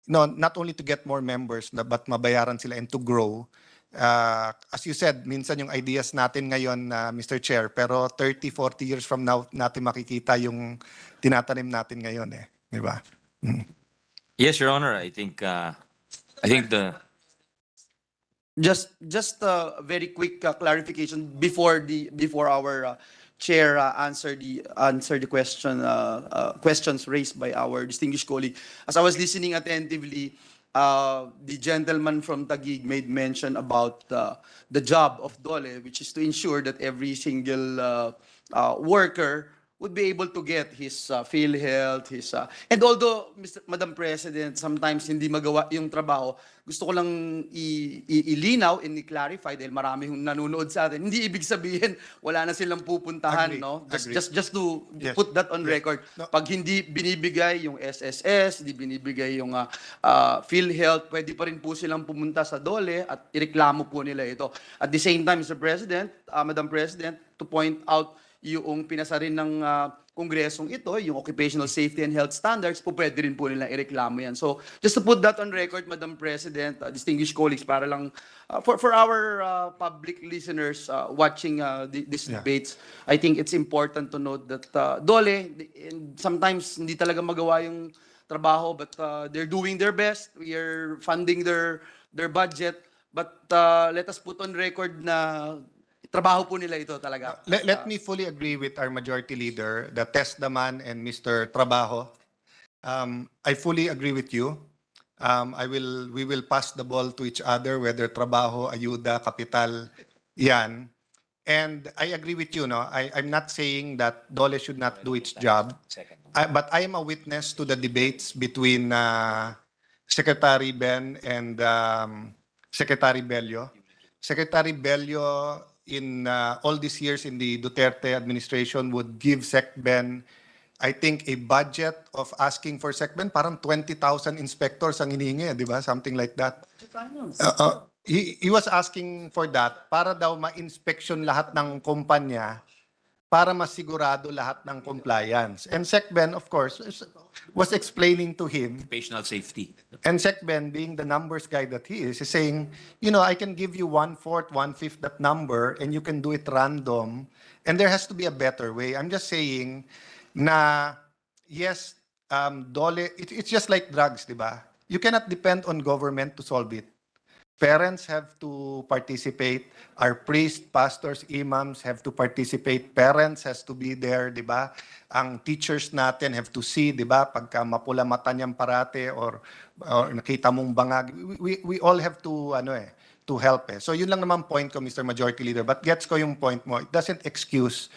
not only to get more members but mabayaran sila and to grow. As you said, minsan yung ideas natin ngayon, Mr. Chair, pero 30, 40 years from now natin makikita yung tinatanim natin ngayon eh, di ba?
Yes, Your Honor. I think the
Just a very quick clarification before our chair answer the questions raised by our distinguished colleague. As I was listening attentively, the gentleman from Taguig made mention about the job of DOLE, which is to ensure that every single worker would be able to get his PhilHealth, and although, Madam President, sometimes hindi magawa yung trabaho, gusto ko lang ilinaw and i-clarify dahil marami yung nanonood sa atin. Hindi ibig sabihin wala na silang pupuntahan,
Agree.
no?
Agree.
Just to
Yes.
put that on
Yes.
record.
No.
Pag hindi binibigay yung SSS, hindi binibigay yung PhilHealth, pwede pa rin po silang pumunta sa DOLE at ireklamo po nila ito. At the same time, Mr. President, Madam President, to point out yung pinasa rin ng kongresong ito, yung occupational safety and health standards, po pwede rin po nilang ireklamo yan. So, just to put that on record, Madam President, distinguished colleagues, para lang, for our public listeners watching these
Yeah.
debates, I think it's important to note that DOLE, sometimes hindi talaga magawa yung trabaho, but they're doing their best. We are funding their budget, but let us put on record na trabaho po nila ito talaga.
Let me fully agree with our majority leader, the Testdaman and Mr. Trabajo. I fully agree with you. We will pass the ball to each other, whether trabaho, ayuda, kapital, yan. And I agree with you, no? I'm not saying that DOLE should not do its job, but I am a witness to the debates between Secretary Ben and Secretary Bello. Secretary Bello, in all these years in the Duterte administration, would give SecBen, I think, a budget of asking for SecBen, parang 20,000 inspectors ang hinihingi, di ba? Something like that. He was asking for that para daw ma-inspection lahat ng kumpanya para masigurado lahat ng compliance. And SecBen, of course, was explaining to him.
occupational safety.
And SecBen, being the numbers guy that he is saying, I can give you 1/4, 1/5 that number, and you can do it random. And there has to be a better way. I'm just saying na, yes, DOLE, it's just like drugs, di ba? You cannot depend on government to solve it. Parents have to participate. Our priests, pastors, imams have to participate. Parents has to be there, di ba? Ang teachers natin have to see, di ba? Pagka mapula mata niyang parate or nakita mong bangag, we all have to, to help eh. So yun lang naman point ko, Mr. Majority Leader. But gets ko yung point mo. It doesn't excuse.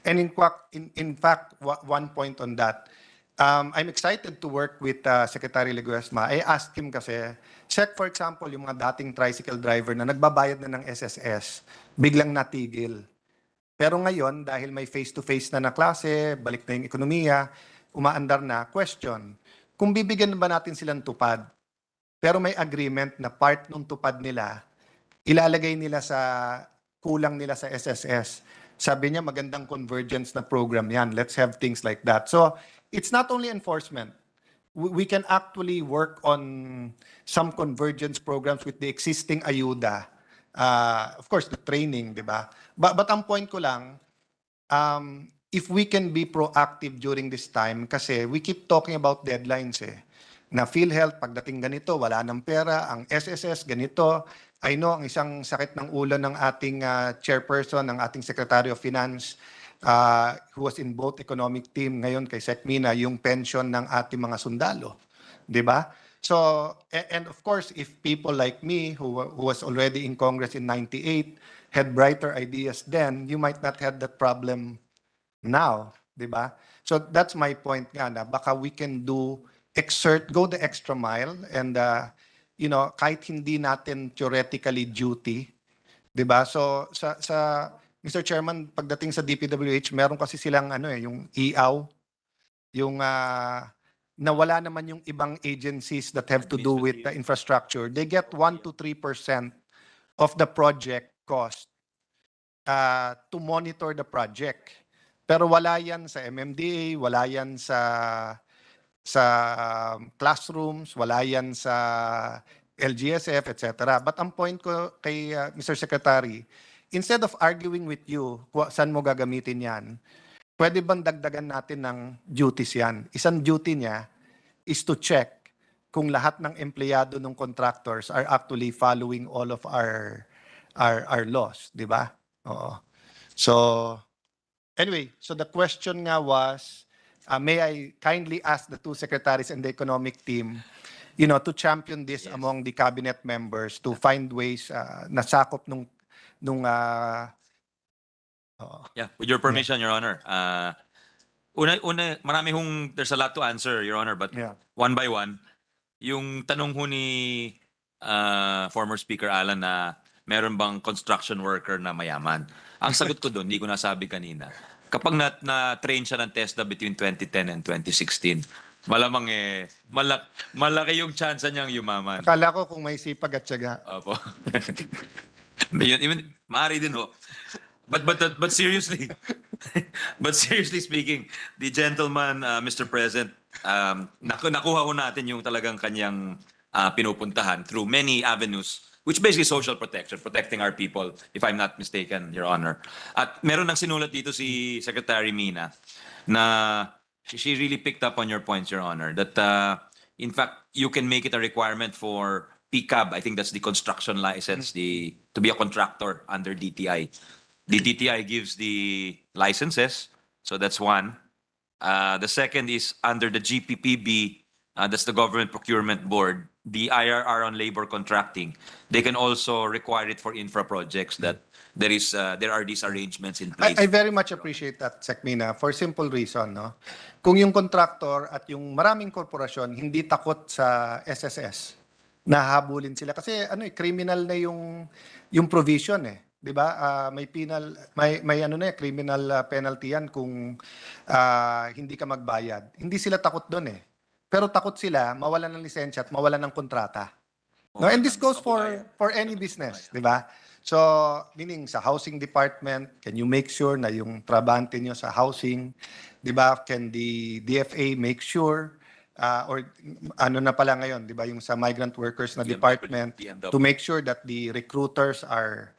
And in fact, one point on that, I'm excited to work with Secretary Leguesma. I asked him kasi, check for example, yung mga dating tricycle driver na nagbabayad na ng SSS, biglang natigil. Pero ngayon, dahil may face-to-face na klase, balik na yung ekonomiya, umaandar na, question, kung bibigyan ba natin silang tupad, pero may agreement na part ng tupad nila, ilalagay nila sa kulang nila sa SSS. Sabi niya, magandang convergence na program yan. Let's have things like that. So, it's not only enforcement. We can actually work on some convergence programs with the existing ayuda. Of course, the training, di ba? But ang point ko lang, if we can be proactive during this time, kasi we keep talking about deadlines eh. Na PhilHealth, pagdating ganito, wala ng pera. Ang SSS, ganito. I know, ang isang sakit ng ulo ng ating chairperson, ng ating Secretary of Finance, who was in both economic team ngayon kay Sec Mina, yung pension ng ating mga sundalo. Di ba? So, and of course, if people like me, who was already in Congress in 98, had brighter ideas then, you might not have that problem now. Di ba? So, that's my point nga na baka we can go the extra mile and, kahit hindi natin theoretically duty, di ba? So, Mr. Chairman, pagdating sa DPWH, meron kasi silang yung IAW, yung nawala naman yung ibang agencies that have to do with the infrastructure. They get 1 to 3% of the project cost to monitor the project. Pero wala yan sa MMDA, wala yan sa classrooms, wala yan sa LGSF, etc. But ang point ko kay Mr. Secretary, instead of arguing with you, saan mo gagamitin yan, pwede bang dagdagan natin ng duties yan? Isang duty niya is to check kung lahat ng empleyado ng contractors are actually following all of our laws, di ba? Oo. So, anyway, so the question nga was, may I kindly ask the two secretaries and the economic team, to champion this among the cabinet members to find ways na sakop nung
Yeah, with your permission, Your Honor. There's a lot to answer, Your Honor, but one by one, yung tanong ho ni former Speaker Alan na meron bang construction worker na mayaman? Ang sagot ko doon, hindi ko nasabi kanina, kapag na-train siya ng TESDA between 2010 and 2016, malamang malaki yung chance niyang yumaman.
Akala ko kung may sipag at tiyaga.
Opo. Yun, maaari din ho. But seriously, speaking, the gentleman, Mr. President, nakuha ko natin yung talagang kanyang pinupuntahan through many avenues, which basically social protection, protecting our people, if I'm not mistaken, Your Honor. At meron nang sinulat dito si Secretary Mina na she really picked up on your points, Your Honor, that in fact, you can make it a requirement for PCAB, I think that's the construction license, to be a contractor under DTI. The DTI gives the licenses, so that's one. The second is under the GPPB, that's the Government Procurement Board, the IRR on labor contracting. They can also require it for infra projects that there are these arrangements in place.
I very much appreciate that, Sec Mina, for simple reason, no? Kung yung contractor at yung maraming korporasyon hindi takot sa SSS, nahabulin sila kasi criminal na yung provision eh. 'Di ba? May criminal penalty yan kung hindi ka magbayad. Hindi sila takot doon eh. Pero takot sila mawalan ng lisensya at mawalan ng kontrata. No, and this goes for any business, 'di ba? So, meaning sa housing department, can you make sure na yung trabahante nyo sa housing, 'di ba? Can the DFA make sure or na pala ngayon, 'di ba, yung sa migrant workers na department to make sure that the recruiters are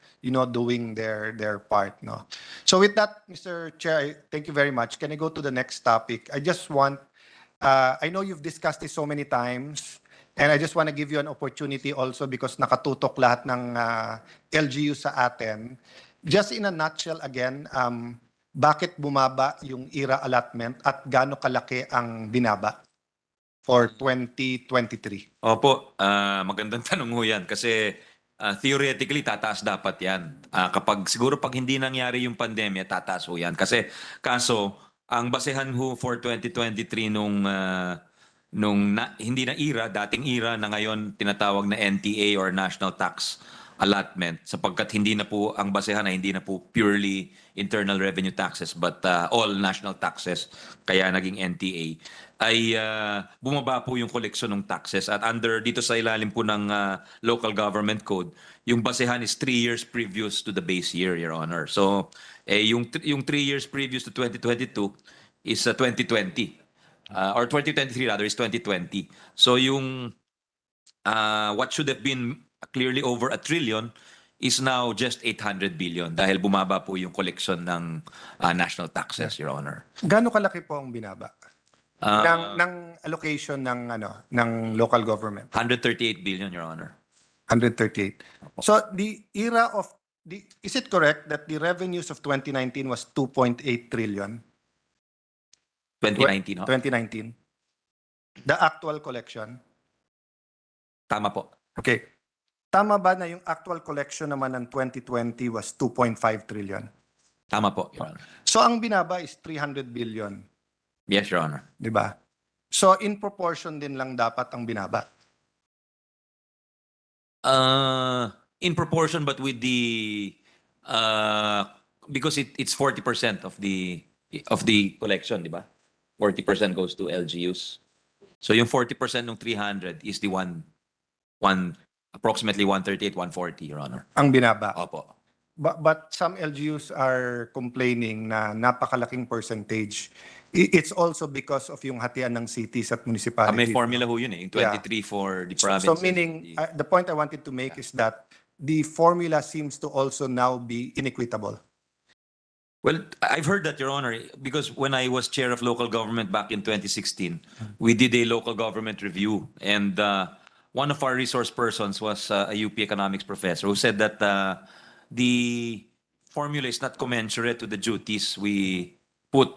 doing their part, no? So with that, Mr. Chair, thank you very much. Can I go to the next topic? I just want I know you've discussed this so many times And I just want to give you an opportunity also because nakatutok lahat ng LGU sa atin. Just in a nutshell again, bakit bumaba yung IRA allotment at gaano kalaki ang binaba for 2023?
Opo, magandang tanong ho yan kasi theoretically tataas dapat yan. Siguro pag hindi nangyari yung pandemya, tataas ho yan. Kaso, ang basehan ho for 2023 hindi na IRA, dating IRA na ngayon tinatawag na NTA or National Tax Allotment sapagkat hindi na po ang basehan ay hindi na po purely internal revenue taxes but all national taxes kaya naging NTA ay bumaba po yung koleksyon ng taxes at dito sa ilalim po ng local government code yung basehan is 3 years previous to the base year, Your Honor. So yung 3 years previous to 2022 is 2020 or 2023 rather is 2020. So yung what should have been clearly over 1 trillion is now just 800 billion dahil bumaba po yung collection ng national taxes, Your Honor.
Gaano kalaki po ang binaba?
Uh,
ng allocation ng local government?
138 billion, Your Honor.
138. So is it correct that the revenues of 2019 was 2.8 trillion?
2019, ho?
2019. The actual collection?
Tama po.
Okay. Tama ba na yung actual collection naman ng 2020 was 2.5 trillion?
Tama po, Your Honor.
So ang binaba is 300 billion,
Yes, Your Honor.
di ba? So in proportion din lang dapat ang binaba.
In proportion but with the because it's 40% of the collection, di ba? 40% goes to LGUs. So yung 40% ng 300 is the approximately 138, 140, Your Honor.
Ang binaba.
Opo.
But some LGUs are complaining na napakalaking percentage. It's also because of yung hatian ng cities at municipalities.
May formula ho yun eh. Yung 23 for the provinces.
So meaning, the point I wanted to make is that the formula seems to also now be inequitable.
Well, I've heard that, Your Honor, because when I was chair of local government back in 2016, we did a local government review. And one of our resource persons was a UP economics professor who said that the formula is not commensurate to the duties we put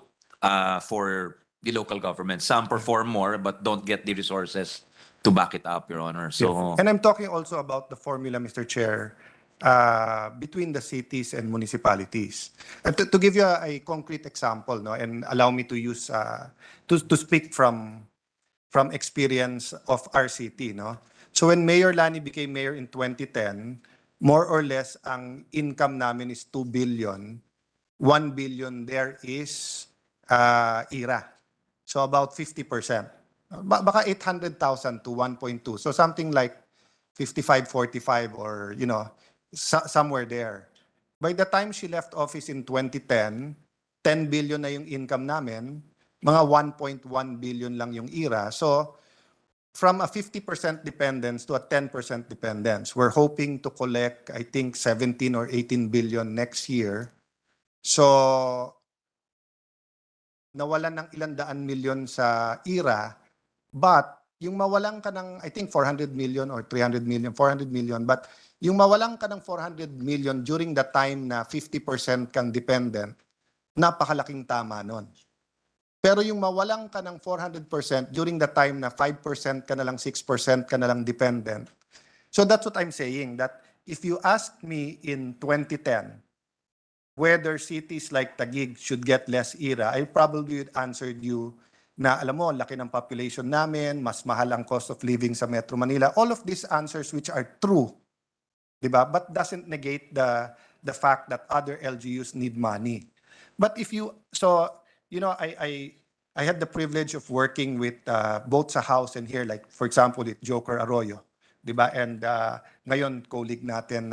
for the local government. Some perform more but don't get the resources to back it up, Your Honor. So,
And I'm talking also about the formula, Mr. Chair, between the cities and municipalities. To give you a concrete example, no, and allow me to use to speak from experience of our city, no. So when Mayor Lani became mayor in 2010, more or less ang income namin is 2 billion. 1 billion there is IRA. So about 50%. Baka 800,000 to 1.2. So something like 55-45 or, you know, somewhere there. By the time she left office in 2010, 10 billion na yung income namin, mga 1.1 billion lang yung IRA. So from a 50% dependence to a 10% dependence, we're hoping to collect, I think, 17 or 18 billion next year. So nawalan ng ilang daan milyon sa IRA, but yung mawalan ka ng, I think, 400 million or 300 million, 400 million, but yung mawalan ka ng 400 million during the time na 50% kang dependent, napakalaking tama nun. Pero yung mawalan ka ng 400% during the time na 5% ka na lang, 6% ka na lang dependent. So that's what I'm saying, that if you ask me in 2010, whether cities like Taguig should get less IRA, I probably would answered you na alam mo, laki ng population namin, mas mahal ang cost of living sa Metro Manila. All of these answers which are true, di ba? But doesn't negate the fact that other LGUs need money. But if you, so, you know, I had the privilege of working with both sa House and here, like for example, with Joker Arroyo, di ba? And ngayon, colleague natin,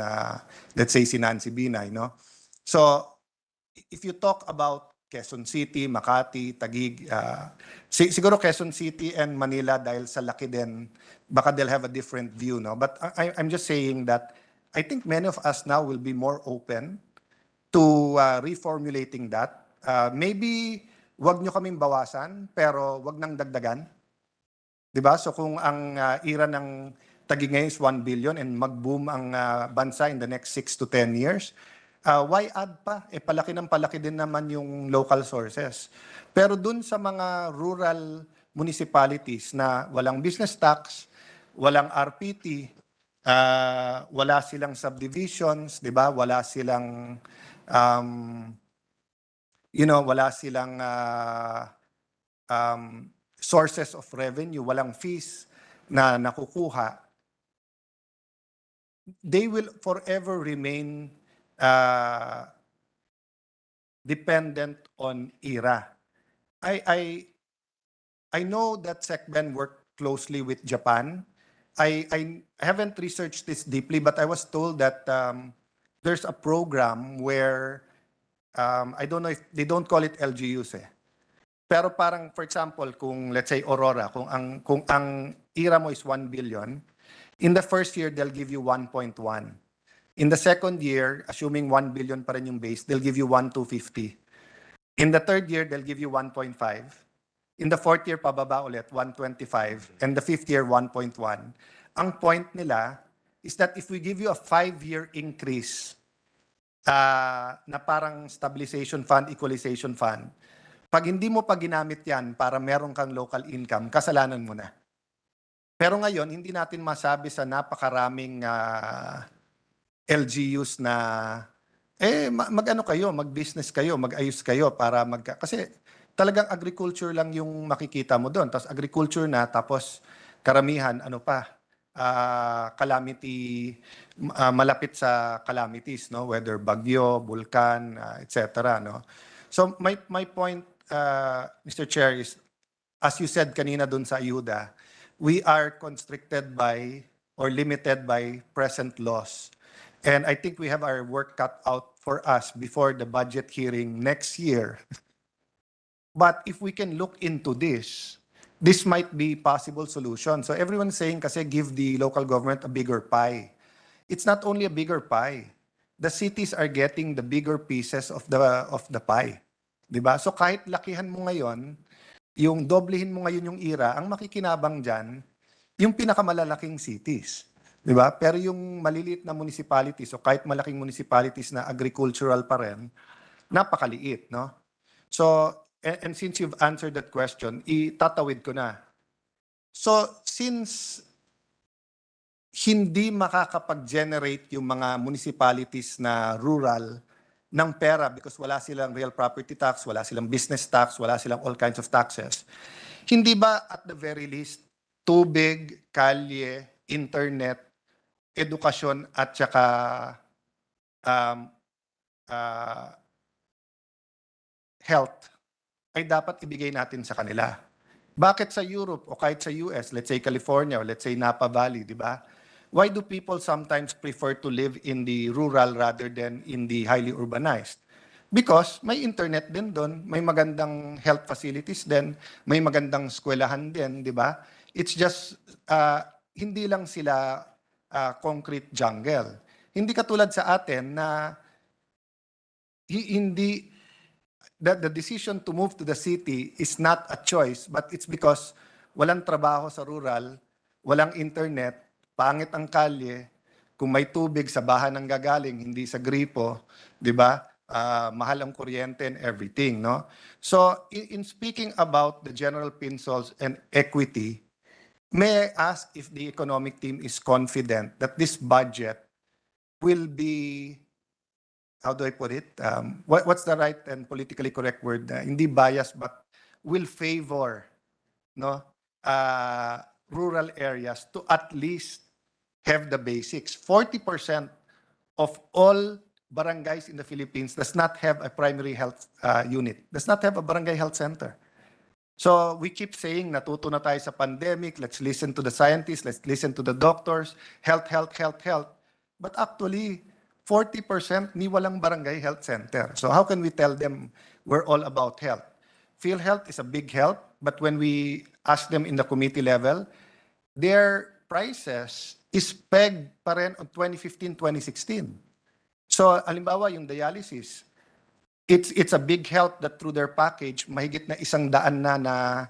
let's say si Nancy Binay, no? So, if you talk about Quezon City, Makati, Taguig, siguro Quezon City and Manila dahil sa laki din, baka they'll have a different view, no? But I'm just saying that I think many of us now will be more open to reformulating that. Maybe wag nyo kaming bawasan, pero wag nang dagdagan. 'Di ba? So kung ang ira ng Taguig ngayon is 1 billion and mag-boom ang bansa in the next 6 to 10 years, why add pa? Palaki ng palaki din naman yung local sources. Pero dun sa mga rural municipalities na walang business tax, walang RPT, wala silang subdivisions, 'di ba? Wala silang um, wala silang sources of revenue, walang fees na nakukuha, they will forever remain uh, dependent on IRA. I know that SecBen worked closely with Japan. I haven't researched this deeply, but I was told that there's a program where I don't know if they don't call it LGUs eh. Pero parang for example, kung let's say Aurora, kung ang IRA mo is 1 billion, in the first year they'll give you 1.1. In the second year, assuming 1 billion pa rin yung base, they'll give you 1,250. In the third year, they'll give you 1.5. In the fourth year, pababa ulit, 125. And the fifth year, 1.1. Ang point nila is that if we give you a 5-year increase na parang stabilization fund, equalization fund, pag hindi mo pa ginamit yan para meron kang local income, kasalanan mo na. Pero ngayon, hindi natin masabi sa napakaraming LGUs na mag-ano kayo, mag-business kayo, mag-ayos kayo para kasi talagang agriculture lang yung makikita mo doon. Tapos agriculture na, tapos karamihan, calamity, malapit sa calamities, no? Whether bagyo, bulkan, etc. No? So my point, Mr. Chair, is, as you said kanina doon sa ayuda, we are constricted by or limited by present laws. And I think we have our work cut out for us before the budget hearing next year. But if we can look into this might be possible solution. So everyone's saying kasi give the local government a bigger pie. It's not only a bigger pie. The cities are getting the bigger pieces of the pie. 'Di ba? So kahit lakihan mo ngayon, yung doblehin mo ngayon yung IRA, ang makikinabang diyan yung pinakamalalaking cities. 'Di ba? Pero yung maliliit na municipalities o kahit malaking municipalities na agricultural pa rin, napakaliit, no? So, and since you've answered that question, itatawid ko na. So, since hindi makakapag-generate yung mga municipalities na rural ng pera because wala silang real property tax, wala silang business tax, wala silang all kinds of taxes, hindi ba at the very least tubig, kalye, internet, edukasyon at saka health ay dapat ibigay natin sa kanila? Bakit sa Europe o kahit sa US, let's say California or let's say Napa Valley, di ba? Why do people sometimes prefer to live in the rural rather than in the highly urbanized? Because may internet din doon, may magandang health facilities din, may magandang eskwelahan din, di ba? It's just, hindi lang sila concrete jungle. Hindi katulad sa atin na hindi, the decision to move to the city is not a choice, but it's because walang trabaho sa rural, walang internet, pangit ang kalye, kung may tubig sa bahan ang gagaling, hindi sa gripo, di ba? Mahal ang kuryente and everything, no? So, in speaking about the general principles and equity, may I ask if the economic team is confident that this budget will be, how do I put it? What's the right and politically correct word? Hindi biased, but will favor, no, rural areas to at least have the basics. 40% of all barangays in the Philippines does not have a primary health unit, does not have a barangay health center. So we keep saying natuto na tayo sa pandemic, let's listen to the scientists, let's listen to the doctors, health. But actually, 40% ni walang barangay health center. So how can we tell them we're all about health? PhilHealth is a big help, but when we ask them in the committee level, their prices is pegged pa rin on 2015, 2016. So halimbawa yung dialysis, it's a big help that through their package, mahigit na 100 na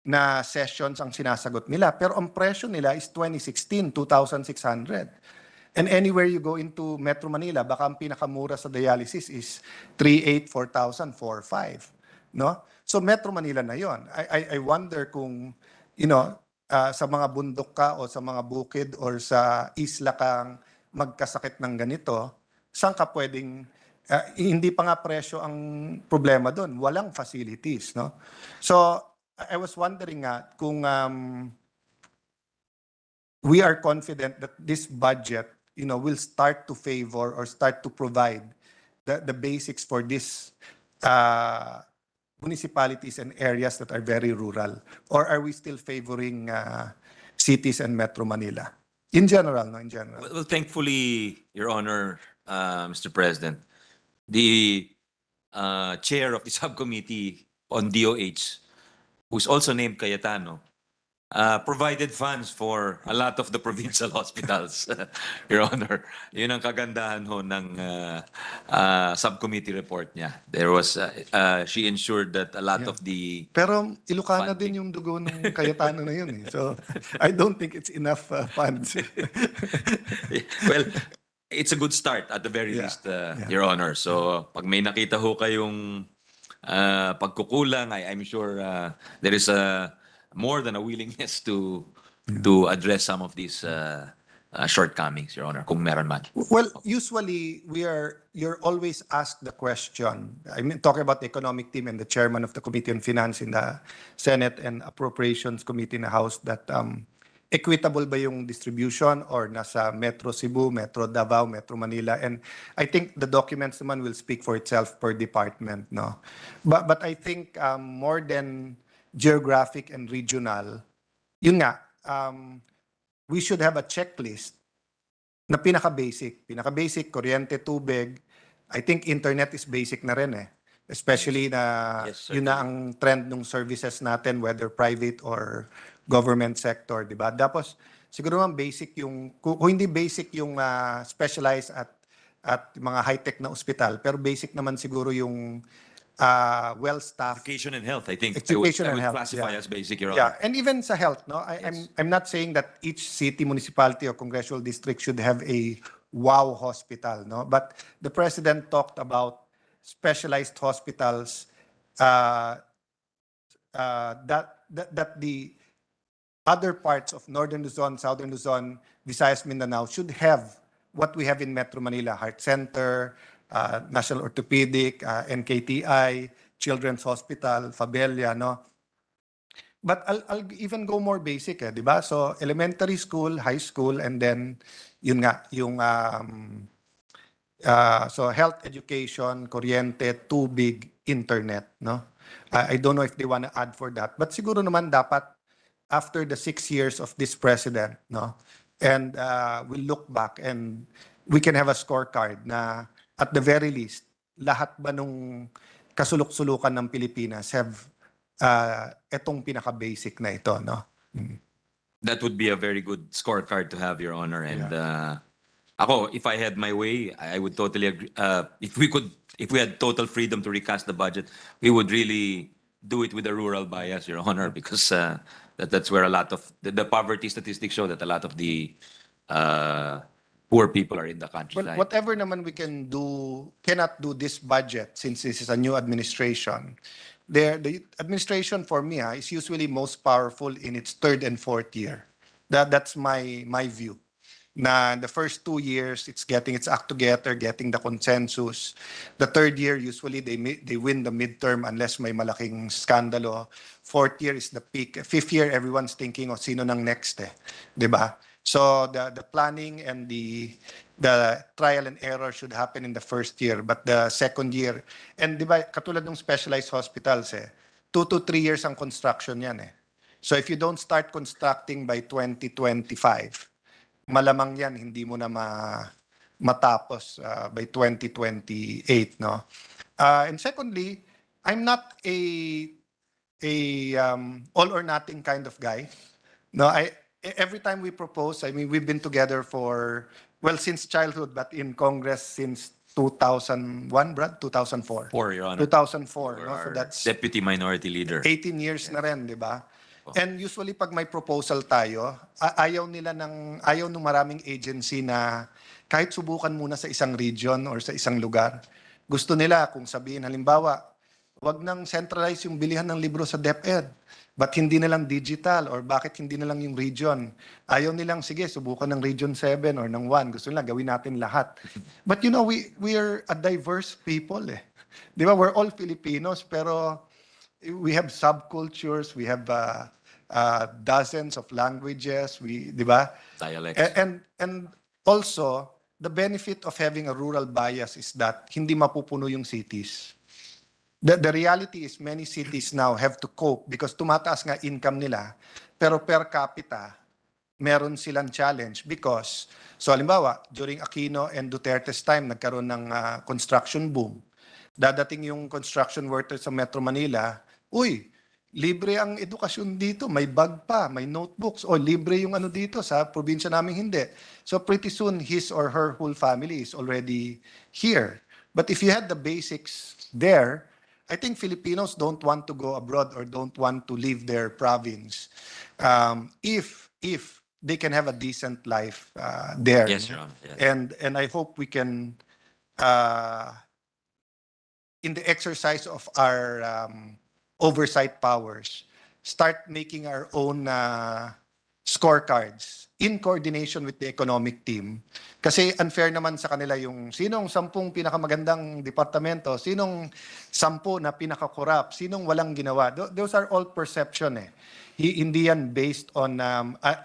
na sessions ang sinasagot nila. Pero ang presyo nila is 2016, 2,600. And anywhere you go into Metro Manila, baka ang pinakamura sa dialysis is 3,800, 4,000, 4,500. No? So Metro Manila na yon. I wonder kung, sa mga bundok ka o sa mga bukid or sa isla kang magkasakit ng ganito, saan ka pwedeng, hindi pa nga presyo ang problema doon, walang facilities. No? So I was wondering kung we are confident that this budget, will start to favor or start to provide the basics for these municipalities and areas that are very rural, or are we still favoring cities and Metro Manila? In general, no, in general.
Well, thankfully, Your Honor, Mr. President, the chair of the subcommittee on DOH, who's also named Cayetano, provided funds for a lot of the provincial hospitals, Your Honor. Yun ang kagandahan ho ng subcommittee report niya. There was, she ensured that a lot of the...
Pero Ilocana din yung dugo ng Cayetano na yun. So I don't think it's enough funds.
Well, it's a good start at the very least, Your Honor. So pag may nakita ho kayong pagkukulang, I'm sure there is more than a willingness to address some of these shortcomings, Your Honor, kung meron man.
Well, usually you're always asked the question. I mean, talking about the economic team and the chairman of the Committee on Finance in the Senate and Appropriations Committee in the House, that equitable ba yung distribution or nasa Metro Cebu, Metro Davao, Metro Manila? And I think the documents naman will speak for itself per department, no? But I think more than geographic and regional, yun nga, we should have a checklist na pinaka-basic. Pinaka-basic, kuryente, tubig. I think internet is basic na rin eh. Especially na yun na ang trend ng services natin, whether private or government sector, di ba? Tapos, siguro naman basic yung, kung hindi basic yung specialized at mga high-tech na ospital, pero basic naman siguro yung well-staffed.
Education and health, I think.
Education
I
and
would
health,
classify
yeah.
as basic, Your
Yeah,
Honor.
and even sa health, no? I'm not saying that each city, municipality, or congressional district should have a wow hospital, no? But the president talked about specialized hospitals that the other parts of Northern Luzon, Southern Luzon, Visayas, Mindanao should have what we have in Metro Manila: Heart Center, National Orthopedic, NKTI, Children's Hospital, Fabella, no? But I'll even go more basic, di ba? So elementary school, high school, and then yun nga, yung so health, education, kuryente, tubig, internet, no? I don't know if they want to add for that, but siguro naman dapat after the 6 years of this president, no? And we'll look back and we can have a scorecard na at the very least, lahat ba nung kasulok-sulukan ng Pilipinas have etong pinaka-basic na ito, no?
That would be a very good scorecard to have, Your Honor. And ako, if I had my way, I would totally agree. If we had total freedom to recast the budget, we would really do it with a rural bias, Your Honor, because that's where a lot of the poverty statistics show that a lot of the poor people are in the
Well,
countryside.
whatever naman we can do, cannot do this budget since this is a new administration. The administration for me is usually most powerful in its third and fourth year. That's my view. Na the first 2 years, it's getting its act together, getting the consensus. The third year, usually they win the midterm unless may malaking skandalo. Fourth year is the peak. Fifth year, everyone's thinking of sino nang next eh. Diba? So the planning and the trial and error should happen in the first year, but the second year, and diba, katulad ng specialized hospitals 2 to 3 years ang construction yan eh. So if you don't start constructing by 2025, malamang yan hindi mo na matapos by 2028, no? And secondly, I'm not a all or nothing kind of guy. No, every time we propose, I mean, we've been together for, well, since childhood, but in Congress since 2001, Brad? 2004.
4, Your Honor.
2004, no? So
Our
that's
Deputy Minority Leader.
18 years na rin, di ba? And usually pag may proposal tayo, ayaw ng maraming agency na kahit subukan muna sa isang region or sa isang lugar. Gusto nila kung sabihin halimbawa, wag nang centralize yung bilihan ng libro sa DepEd. Ba't hindi na lang digital or bakit hindi na lang yung region? Ayaw nilang, sige, subukan ng Region 7 or ng 1. Gusto nila, gawin natin lahat. But you know, we are a diverse people eh. Di ba? We're all Filipinos, pero we have subcultures, we have dozens of languages, di ba?
Dialects.
And also, the benefit of having a rural bias is that hindi mapupuno yung cities. The reality is many cities now have to cope because tumataas nga income nila, pero per capita, meron silang challenge because, so halimbawa, during Aquino and Duterte's time, nagkaroon ng construction boom. Dadating yung construction workers sa Metro Manila, uy, libre ang edukasyon dito, may bag pa, may notebooks, o libre yung ano dito, sa probinsya namin hindi. So pretty soon, his or her whole family is already here. But if you had the basics there, I think Filipinos don't want to go abroad or don't want to leave their province if they can have a decent life there.
Yes, Your Honor. Yes.
And I hope we can, in the exercise of our oversight powers, start making our own scorecards in coordination with the economic team. Kasi unfair naman sa kanila yung sinong 10 pinakamagandang departamento, sinong 10 na pinaka-corrupt, sinong walang ginawa. Those are all perception eh. Hindi yan based on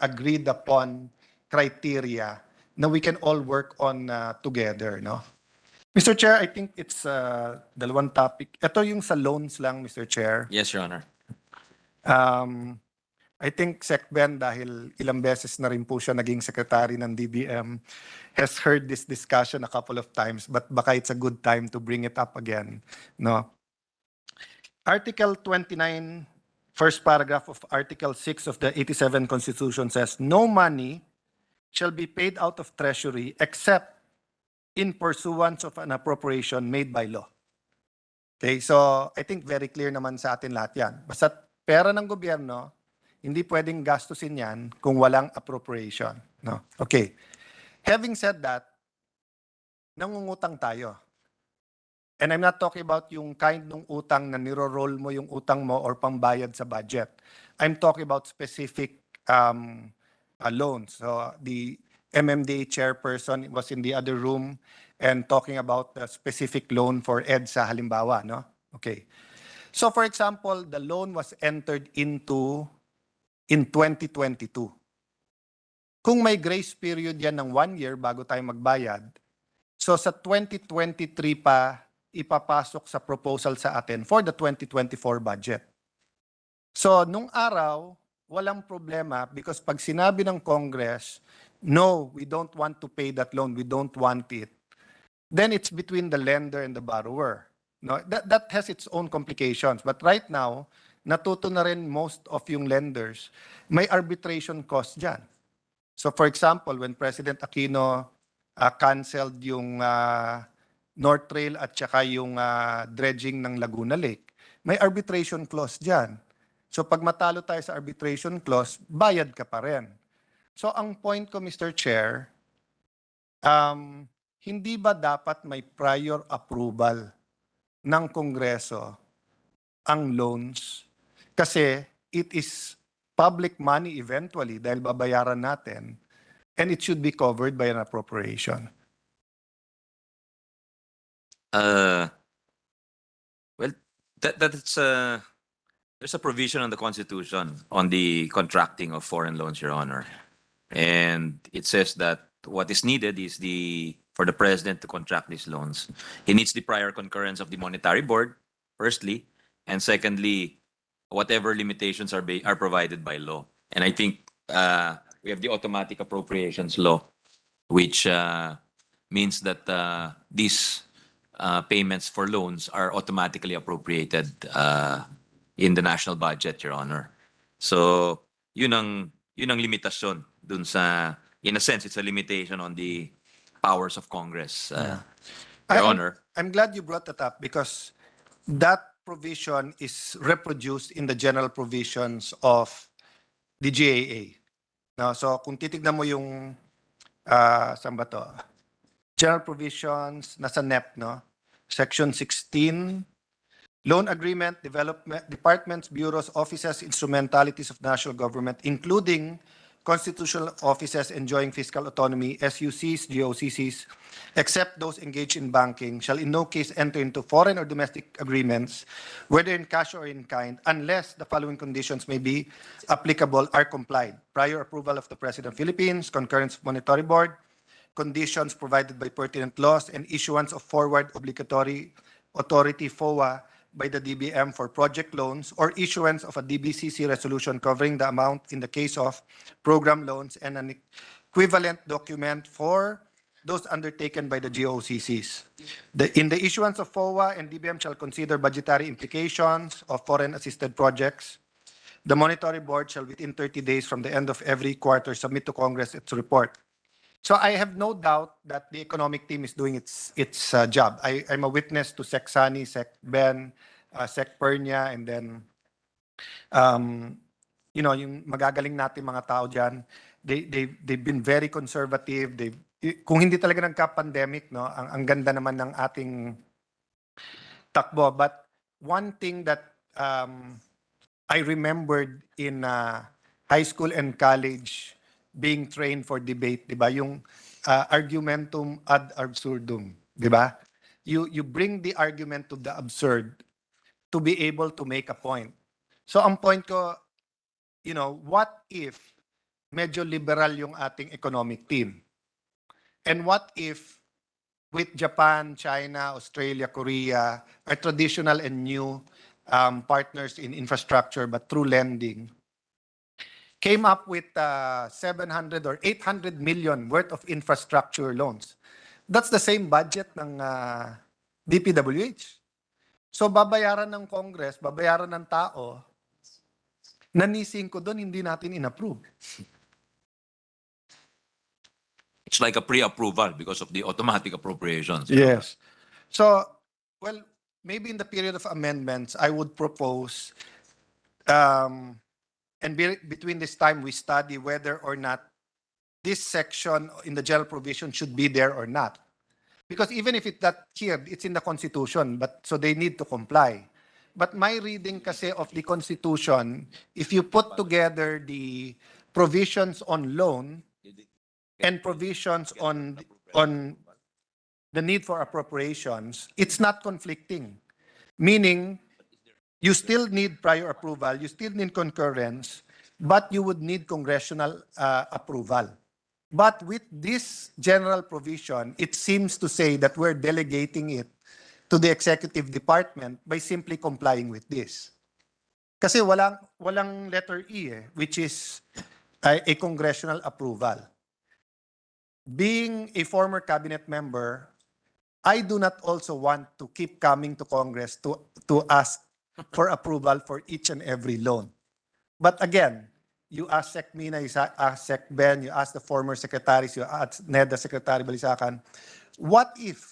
agreed upon criteria na we can all work on together, no? Mr. Chair, I think it's dalawang topic. Ito yung sa loans lang, Mr. Chair.
Yes, Your Honor.
I think Sec Ben, dahil ilang beses na rin po siya naging secretary ng DBM, has heard this discussion a couple of times, but baka it's a good time to bring it up again. No? Article 29, first paragraph of Article 6 of the 87 Constitution says, no money shall be paid out of treasury except in pursuance of an appropriation made by law. Okay, so I think very clear naman sa atin lahat yan. Basta pera ng gobyerno, hindi pwedeng gastusin yan kung walang appropriation. No? Okay. Having said that, nangungutang tayo. And I'm not talking about yung kind ng utang na niro-roll mo yung utang mo or pambayad sa budget. I'm talking about specific loans. So the MMDA chairperson was in the other room and talking about the specific loan for EDSA halimbawa. No? Okay. So for example, the loan was entered into in 2022. Kung may grace period yan ng 1 year bago tayo magbayad, so sa 2023 pa ipapasok sa proposal sa atin for the 2024 budget. So nung araw, walang problema because pag sinabi ng Congress, no, we don't want to pay that loan, we don't want it, then it's between the lender and the borrower. No, that has its own complications. But right now, natuto na rin most of yung lenders, may arbitration cost dyan. So for example, when President Aquino canceled yung North Trail at saka yung dredging ng Laguna Lake, may arbitration clause dyan. So pag matalo tayo sa arbitration clause, bayad ka pa rin. So ang point ko, Mr. Chair, hindi ba dapat may prior approval ng Kongreso ang loans? Kasi it is public money eventually dahil babayaran natin and it should be covered by an appropriation.
Well, that's there's a provision on the Constitution on the contracting of foreign loans, Your Honor. And it says that what is needed is for the president to contract these loans. He needs the prior concurrence of the Monetary Board, firstly, and secondly, whatever limitations are provided by law. And I think we have the automatic appropriations law, which means that these payments for loans are automatically appropriated in the national budget, Your Honor. So yun ang limitasyon dun sa, in a sense, it's a limitation on the powers of Congress, Your Honor.
I'm glad you brought that up because that provision is reproduced in the general provisions of the GAA. No, so kung titignan mo yung saan ba to? General provisions nasa NEP, no? Section 16, loan agreement, development, departments, bureaus, offices, instrumentalities of national government, including constitutional offices enjoying fiscal autonomy, SUCs, GOCCs, except those engaged in banking, shall in no case enter into foreign or domestic agreements, whether in cash or in kind, unless the following conditions may be applicable are complied. Prior approval of the President of the Philippines, concurrence of Monetary Board, conditions provided by pertinent laws, and issuance of forward obligatory authority FOA by the DBM for project loans, or issuance of a DBCC resolution covering the amount in the case of program loans, and an equivalent document for those undertaken by the GOCCs. In the issuance of FOA and DBM shall consider budgetary implications of foreign assisted projects. The Monetary Board shall within 30 days from the end of every quarter submit to Congress its report. So I have no doubt that the economic team is doing its job. I'm a witness to Sec Sani, Sec Ben, Sec Pernia, and then yung magagaling natin mga tao diyan, they've been very conservative. Kung hindi talaga nagka-pandemic, no, ang ganda naman ng ating takbo. But one thing that I remembered in high school and college being trained for debate, 'di ba? Yung argumentum ad absurdum, 'di ba? You bring the argument to the absurd to be able to make a point. So ang point ko, what if medyo liberal yung ating economic team? And what if with Japan, China, Australia, Korea, our traditional and new partners in infrastructure but through lending, came up with 700 or 800 million worth of infrastructure loans. That's the same budget ng DPWH. So babayaran ng Congress, babayaran ng tao, nanising ko doon, hindi natin inapprove.
It's like a pre-approval because of the automatic appropriations.
Yes. So, well, maybe in the period of amendments, I would propose and between this time, we study whether or not this section in the general provision should be there or not. Because even if it's not here, it's in the Constitution, but so they need to comply. But my reading kasi of the Constitution, if you put together the provisions on loan and provisions on the need for appropriations, it's not conflicting. Meaning, you still need prior approval, you still need concurrence, but you would need congressional approval. But with this general provision, it seems to say that we're delegating it to the executive department by simply complying with this. Kasi walang letter E, which is a congressional approval. Being a former cabinet member, I do not also want to keep coming to Congress to ask for approval for each and every loan. But again, you ask Sec Mina, you ask Sec Ben, you ask the former secretaries, you ask NEDA Secretary Balisacan, what if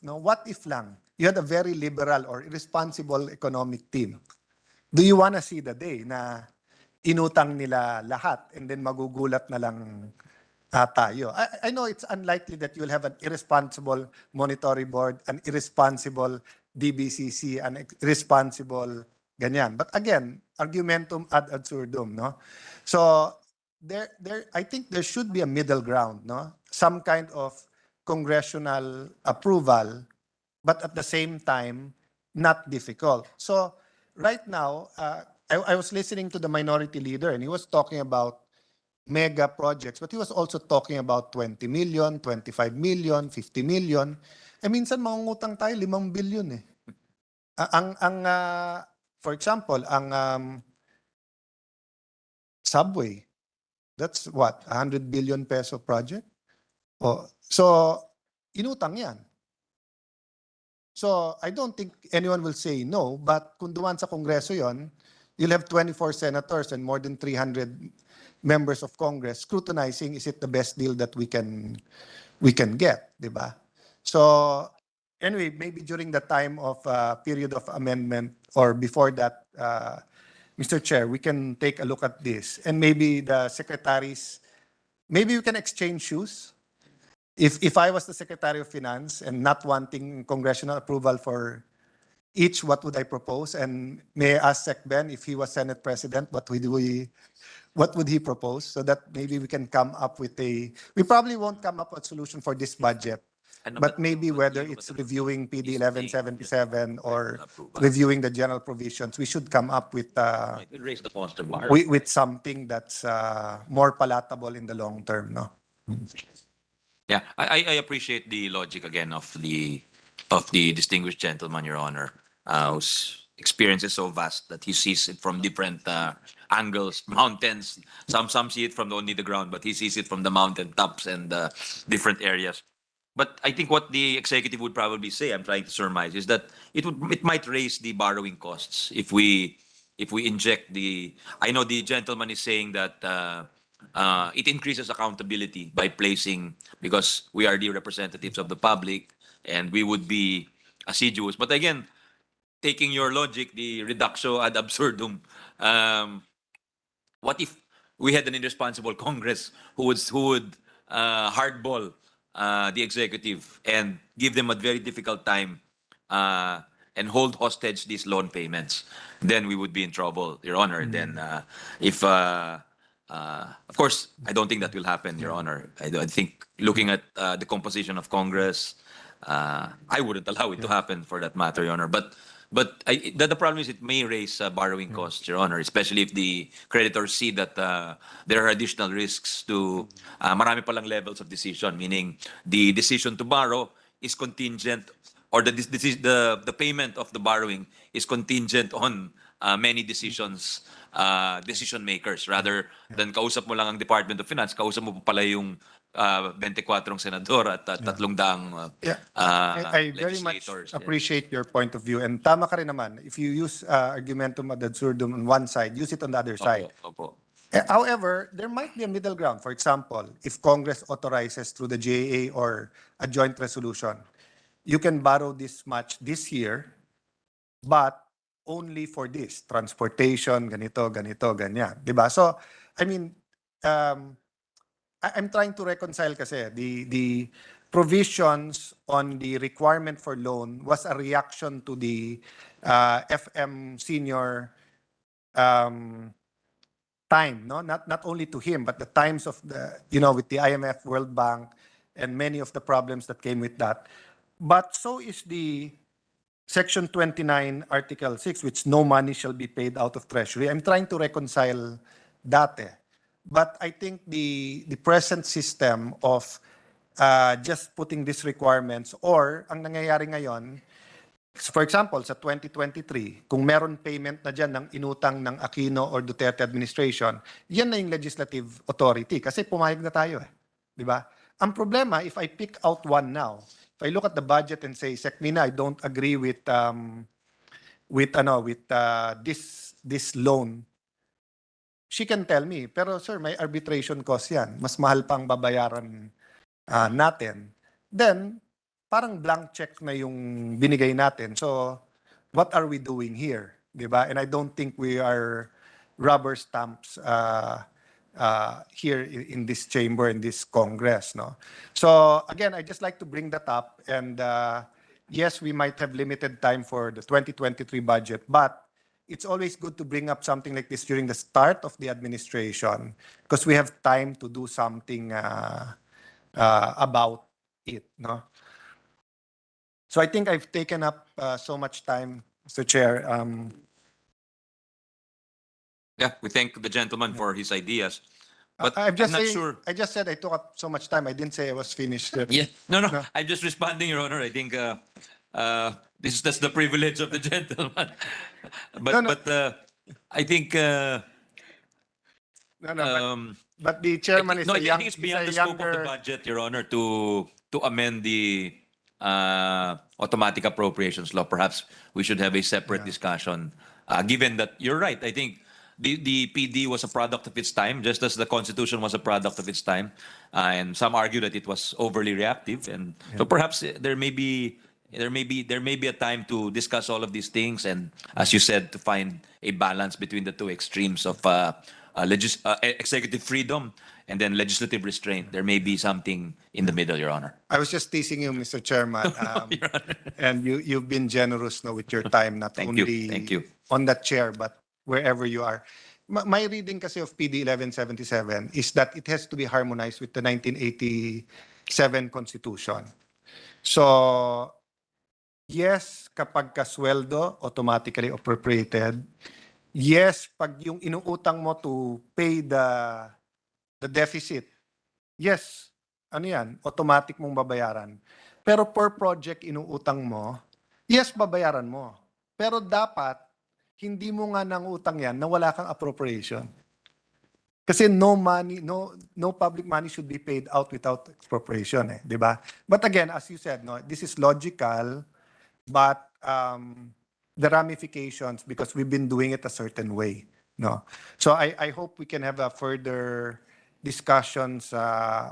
lang, you had a very liberal or irresponsible economic team? Do you want to see the day na inutang nila lahat and then magugulat na lang tayo? I know it's unlikely that you'll have an irresponsible monetary board, an irresponsible DBCC, an irresponsible ganyan. But again, argumentum ad absurdum, no? So I think there should be a middle ground, no? Some kind of congressional approval, but at the same time, not difficult. So right now, I was listening to the minority leader and he was talking about mega projects, but he was also talking about 20 million, 25 million, 50 million. Minsan mangungutang tayo 5 billion eh. For example, ang subway, that's what, 100 billion peso project? Oh, so, inutang yan. So, I don't think anyone will say no, but kung duman sa Kongreso yon, you'll have 24 senators and more than 300 members of Congress scrutinizing, is it the best deal that we can get, di ba? So, anyway, maybe during the time of period of amendment or before that, Mr. Chair, we can take a look at this and maybe the secretaries, maybe we can exchange shoes. If I was the Secretary of Finance and not wanting congressional approval for each, what would I propose? And may I ask Sec Ben if he was Senate President, what would he propose? So that maybe we can come up with we probably won't come up with a solution for this budget. But maybe whether it's reviewing PD 1177 or reviewing the general provisions, we should come up with
Raise the cost of borrowing.
with something that's more palatable in the long term, no?
Yeah, I appreciate the logic again of the distinguished gentleman, Your Honor, whose experience is so vast that he sees it from different angles, mountains. Some see it from only the ground, but he sees it from the mountain tops and different areas. But I think what the executive would probably say, I'm trying to surmise, is that it might raise the borrowing costs if we inject the. I know the gentleman is saying that it increases accountability by placing, because we are the representatives of the public and we would be assiduous. But again, taking your logic, the reductio ad absurdum, what if we had an irresponsible Congress who would hardball the executive and give them a very difficult time and hold hostage these loan payments? Then we would be in trouble, Your Honor. Then if of course, I don't think that will happen, Your Honor. I think looking at the composition of Congress, I wouldn't allow it to happen for that matter, Your Honor. But the problem is it may raise borrowing costs, Your Honor, especially if the creditors see that there are additional risks to marami palang levels of decision, meaning the decision to borrow is contingent, or the payment of the borrowing is contingent on many decisions, decision makers, rather than kausap mo lang ang Department of Finance, kausap mo pa pala yung 24 senador at 300
I very much
legislators.
appreciate your point of view. And tama ka rin naman. If you use argumentum ad absurdum on one side, use it on the other side.
Opo.
However, there might be a middle ground. For example, if Congress authorizes through the GAA or a joint resolution, you can borrow this much this year, but only for this, transportation, ganito, ganyan. Diba? So, I mean, I'm trying to reconcile kasi the provisions on the requirement for loan was a reaction to the FM senior time, no? Not only to him, but the times of with the IMF, World Bank, and many of the problems that came with that. But so is the Section 29, Article 6, which no money shall be paid out of Treasury. I'm trying to reconcile that. But I think the present system of just putting these requirements, or ang nangyayari ngayon, for example, sa 2023, kung meron payment na dyan ng inutang ng Aquino or Duterte administration, yan na yung legislative authority kasi pumayag na tayo. Di ba? Ang problema, if I pick out one now, if I look at the budget and say, Sec Mina, I don't agree with this loan, she can tell me, pero sir, may arbitration cost yan. Mas mahal pang babayaran natin. Then, parang blank check na yung binigay natin. So, what are we doing here? Diba? And I don't think we are rubber stamps here in this chamber, in this Congress. No? So, again, I just like to bring that up. And yes, we might have limited time for the 2023 budget, but it's always good to bring up something like this during the start of the administration because we have time to do something about it. No? So I think I've taken up so much time, Mr. Chair.
Yeah, we thank the gentleman for his ideas. But
I'm just
not
saying,
sure.
I just said I took up so much time. I didn't say I was finished.
Yeah, no.
No.
I'm just responding, Your Honor. I think that's the privilege of the gentleman. But
No.
I think
But the chairman is
no,
a
I
young,
think it's
he's
beyond
a
the scope of the
younger.
budget, Your Honor, to amend the automatic appropriations law. Perhaps we should have a separate discussion. Given that you're right, I think the PD was a product of its time, just as the Constitution was a product of its time, and some argue that it was overly reactive, and so perhaps there may be a time to discuss all of these things, and as you said, to find a balance between the two extremes of executive freedom and then legislative restraint. There may be something in the middle, Your Honor.
I was just teasing you, Mr. Chairman.
Your Honor.
And you've been generous no, with your time, not
Thank you.
only
Thank you.
on that chair, but wherever you are. My reading kasi of PD 1177 is that it has to be harmonized with the 1987 Constitution. So, yes, kapag kasweldo, automatically appropriated. Yes, pag yung inuutang mo to pay the deficit, yes, ano yan, automatic mong babayaran. Pero per project inuutang mo, yes, babayaran mo. Pero dapat, hindi mo nga nang utang yan na wala kang appropriation. Kasi no money, no public money should be paid out without appropriation, eh, di ba? But again, as you said, no, this is logical, but the ramifications, because we've been doing it a certain way, no. So I hope we can have a further discussions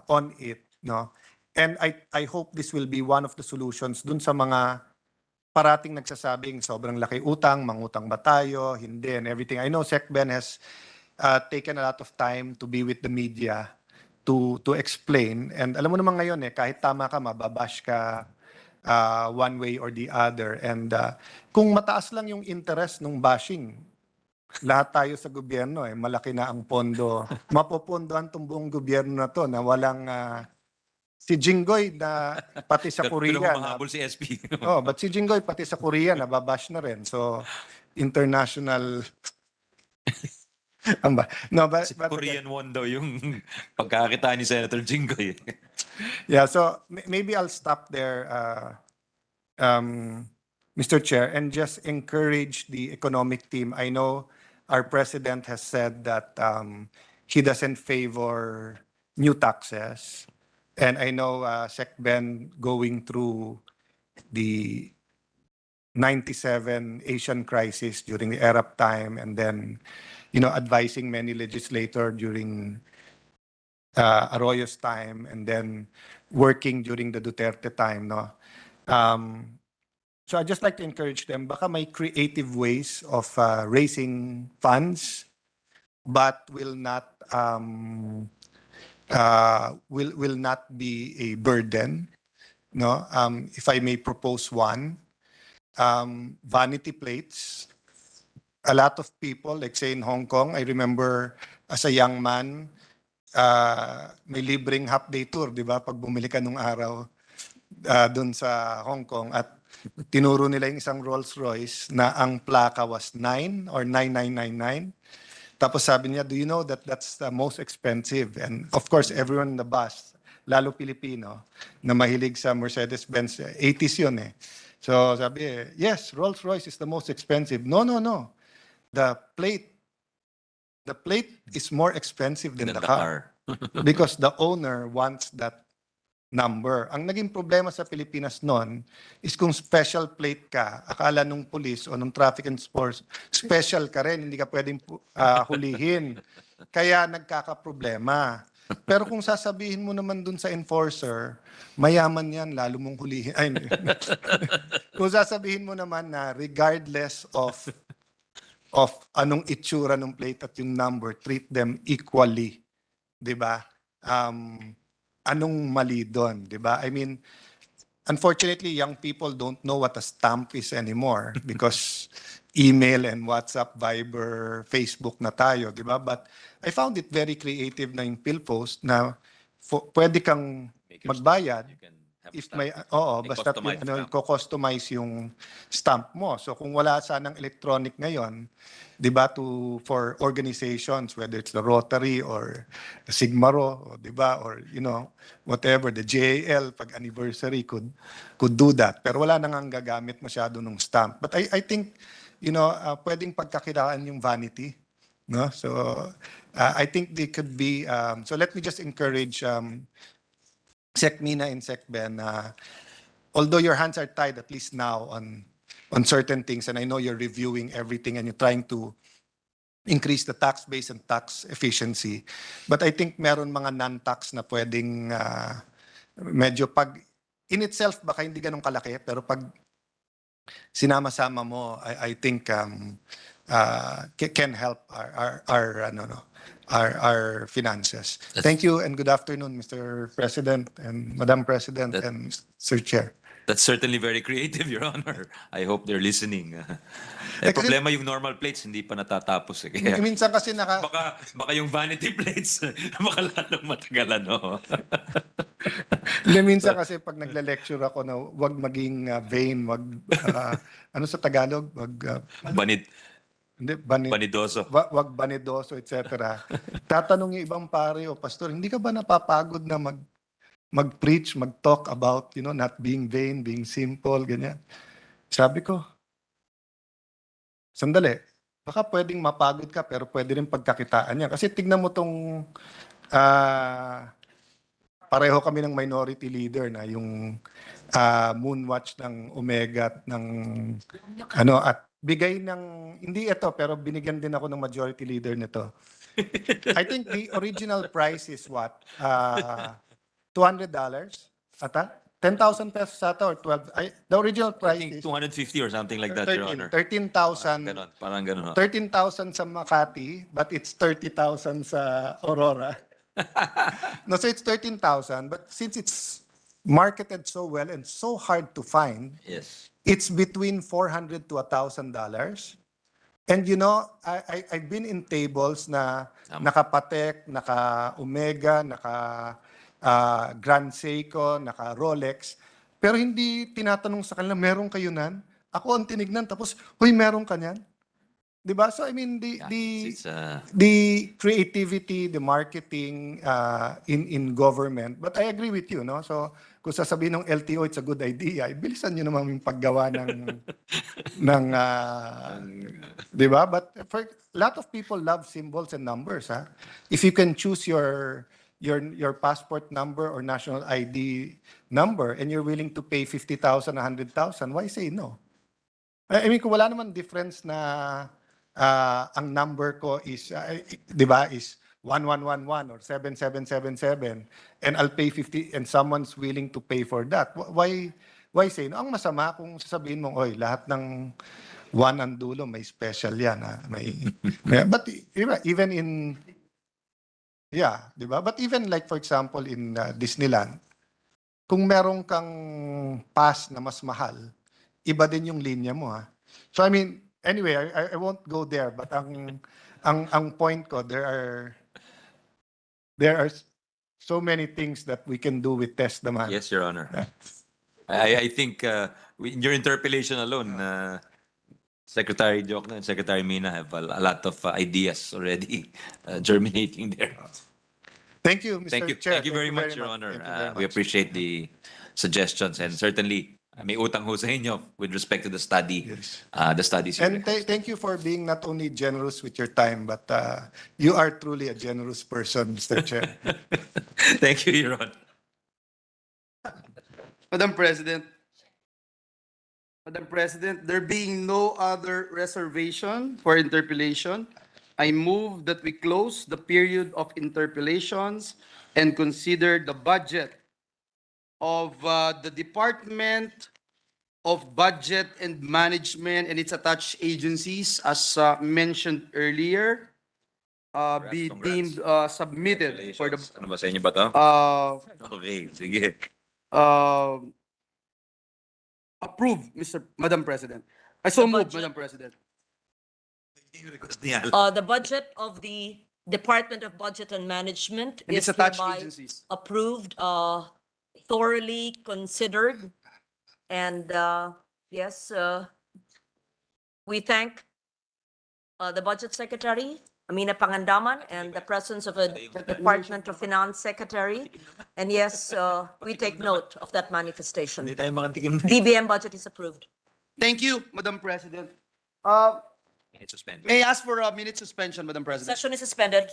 on it, no. And I hope this will be one of the solutions dun sa mga parating nagsasabing sobrang laki utang, mangutang ba tayo, hindi, and everything. I know Sec Ben has taken a lot of time to be with the media to explain. And alam mo naman ngayon kahit tama ka, mababash ka one way or the other. And kung mataas lang yung interest ng bashing, lahat tayo sa gobyerno malaki na ang pondo. Mapopondohan tong buong gobyerno na to na walang si Jinggoy na pati sa Korea na,
Mahabol si SP.
but si Jinggoy pati sa Korea nababash na rin. So international no, but
Korean won daw yung pagkakita ni Senator Jinggoy.
yeah, so maybe I'll stop there, Mr. Chair, and just encourage the economic team. I know our president has said that he doesn't favor new taxes. And I know Sec Ben going through the 97 Asian crisis during the Arab time, and then, advising many legislators during Arroyo's time, and then working during the Duterte time, no? So I'd just like to encourage them, baka may creative ways of raising funds, but will not be a burden, no? If I may propose one, vanity plates. A lot of people, like say in Hong Kong, I remember as a young man, may libreng half-day tour, di ba? Pag bumili ka nung araw dun sa Hong Kong, at tinuro nila yung isang Rolls Royce na ang plaka was 9 or 9999. Tapos sabi niya, do you know that that's the most expensive? And of course, everyone in the bus, lalo Pilipino, na mahilig sa Mercedes-Benz, 80s yun eh. So sabi yes, Rolls Royce is the most expensive. No. The plate is more expensive than the car. Because the owner wants that number. Ang naging problema sa Pilipinas noon is kung special plate ka, akala nung police o nung traffic enforcement, special ka rin, hindi ka pwedeng hulihin. Kaya nagkakaproblema. Pero kung sasabihin mo naman dun sa enforcer, mayaman yan, lalo mong hulihin. Ay, kung sasabihin mo naman na regardless of anong itsura ng plate at yung number, treat them equally. Diba? Anong mali doon? Diba? I mean, unfortunately, young people don't know what a stamp is anymore because email and WhatsApp, Viber, Facebook na tayo, di ba? But I found it very creative na yung PhilPost na pwede kang magbayad if may, basta i-customize yung stamp mo. So kung wala sanang electronic ngayon, di ba, for organizations, whether it's the Rotary or the Sigmaro, di ba, or whatever, the JAL, pag anniversary could do that. Pero wala nang gagamit masyado ng stamp. But I think, pwedeng pagkakitaan yung vanity, no? So I think they could be, so let me just encourage Sec Mina and Sec Ben, although your hands are tied at least now on certain things, and I know you're reviewing everything and you're trying to increase the tax base and tax efficiency, but I think meron mga non-tax na pwedeng medyo pag in itself baka hindi ganun kalaki, pero pag sinama-sama mo, I think can help our finances. Thank you and good afternoon, Mr. President and Madam President and Sir Chair.
That's certainly very creative, Your Honor. I hope they're listening.
Eh, kasi-
Problema yung normal plates, hindi pa natatapos. Kaya
Minsan kasi
baka yung vanity plates, baka lalong matagal, no?
minsan kasi pag nagle-lecture ako na wag maging vain, wag ano sa Tagalog, wag
Banid,
hindi
banidoso.
wag banidoso, etc. Tatanong yung ibang pare o pastor, hindi ka ba napapagod na mag-preach, mag-talk about, not being vain, being simple, ganyan. Sabi ko, sandali, baka pwedeng mapagod ka pero pwede rin pagkakitaan niya. Kasi tignan mo tong pareho kami ng minority leader na yung Moonwatch ng Omega at ng at bigay ng hindi ito pero binigyan din ako ng majority leader nito. I think the original price is what? $200 ata? 10,000 pesos ata or 12? The original
I
price
think
is
250 or something like that, Your Honor.
13,000.
Ganon, parang ganon.
13,000 sa Makati, but it's 30,000 sa Aurora. No, so it's 13,000, but since it's marketed so well and so hard to find,
Yes.
it's between $400 to $1,000. And I've been in tables na naka-Patek, naka-Omega, Grand Seiko, naka-Rolex, pero hindi tinatanong sa kanila, meron kayo nan? Ako ang tinignan, tapos, huy, meron ka niyan? Diba? So I mean, the creativity, the marketing in government. But I agree with you, no? So kung sasabihin ng LTO, it's a good idea. Bilisan nyo naman yung paggawa ng diba? But for a lot of people love symbols and numbers, ha? If you can choose your passport number or national ID number and you're willing to pay 50,000, 100,000, why say no? I mean, kung wala naman difference na ang number ko is, di ba, is 1111 or 7777 and I'll pay 50 and someone's willing to pay for that. Why say no? Ang masama kung sasabihin mong, oy, lahat ng one ang dulo, may special yan. Ha? But even in, di ba? But even like, for example, in Disneyland, kung meron kang pass na mas mahal, iba din yung linya mo, ha? So I mean, anyway, I won't go there, but ang point ko, there are so many things that we can do with test demand.
Yes, Your Honor. I think in your interpellation alone, Secretary Jokno and Secretary Mina have a lot of ideas already germinating there.
Thank you, Mr. Chair.
Thank you very much, Your
Thank you very
Honor.
much.
We appreciate the suggestions and certainly may utang ho sa inyo with respect to the study,
Yes.
the studies. you
And thank you for being not only generous with your time, but you are truly a generous person, Mr. Chair.
Thank you, Your Honor.
Madam President, there being no other reservation for interpellation, I move that we close the period of interpellations and consider the budget of the Department of Budget and Management and its attached agencies, as mentioned earlier, be
Congrats.
deemed submitted for the
Ano ba sa inyo ba to? Okay, sige.
approved, Madam President. I so
The
move,
budget.
Madam President.
The budget of the Department of Budget and Management
And its
is
attached
hereby
agencies.
approved, thoroughly considered. And yes, we thank the Budget Secretary, Amina Pangandaman, and the presence of a Department of Finance Secretary. And yes, we take note of that manifestation.
Hindi tayo makatikim na.
DBM budget is approved.
Thank you, Madam President.
Suspend.
May I ask for a minute suspension, Madam President?
Session is suspended.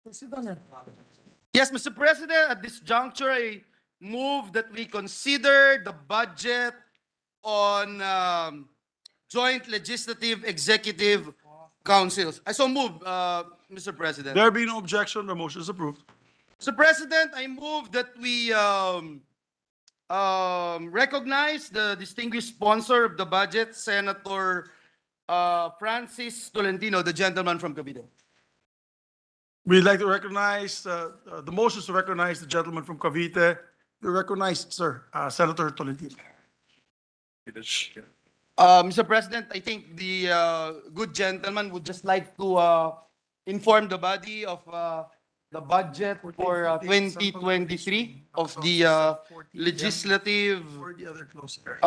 Yes, Mr. President, at this juncture, I move that we consider the budget on joint legislative executive councils. I so move, Mr. President.
There being no objection, the motion is approved.
Mr. President, I move that we recognize the distinguished sponsor of the budget, Senator Francis Tolentino, the gentleman from Cavite.
We'd like to recognize, the motion is to recognize the gentleman from Cavite. You're recognized, sir, Senator Tolentino.
Mr. President, I think the good gentleman would just like to inform the body of the budget for 2023 of the legislative,
Or the other closer.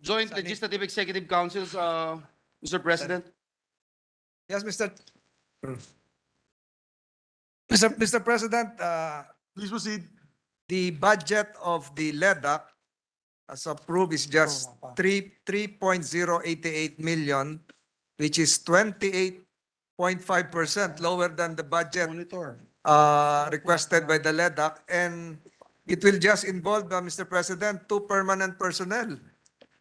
joint legislative executive councils, Mr. President.
Yes, Mr. President,
Please proceed.
the budget of the LEDAC as approved is just 3.088 million, which is 28.5% lower than the budget requested by the LEDAC, and it will just involve, Mr. President, 2 permanent personnel,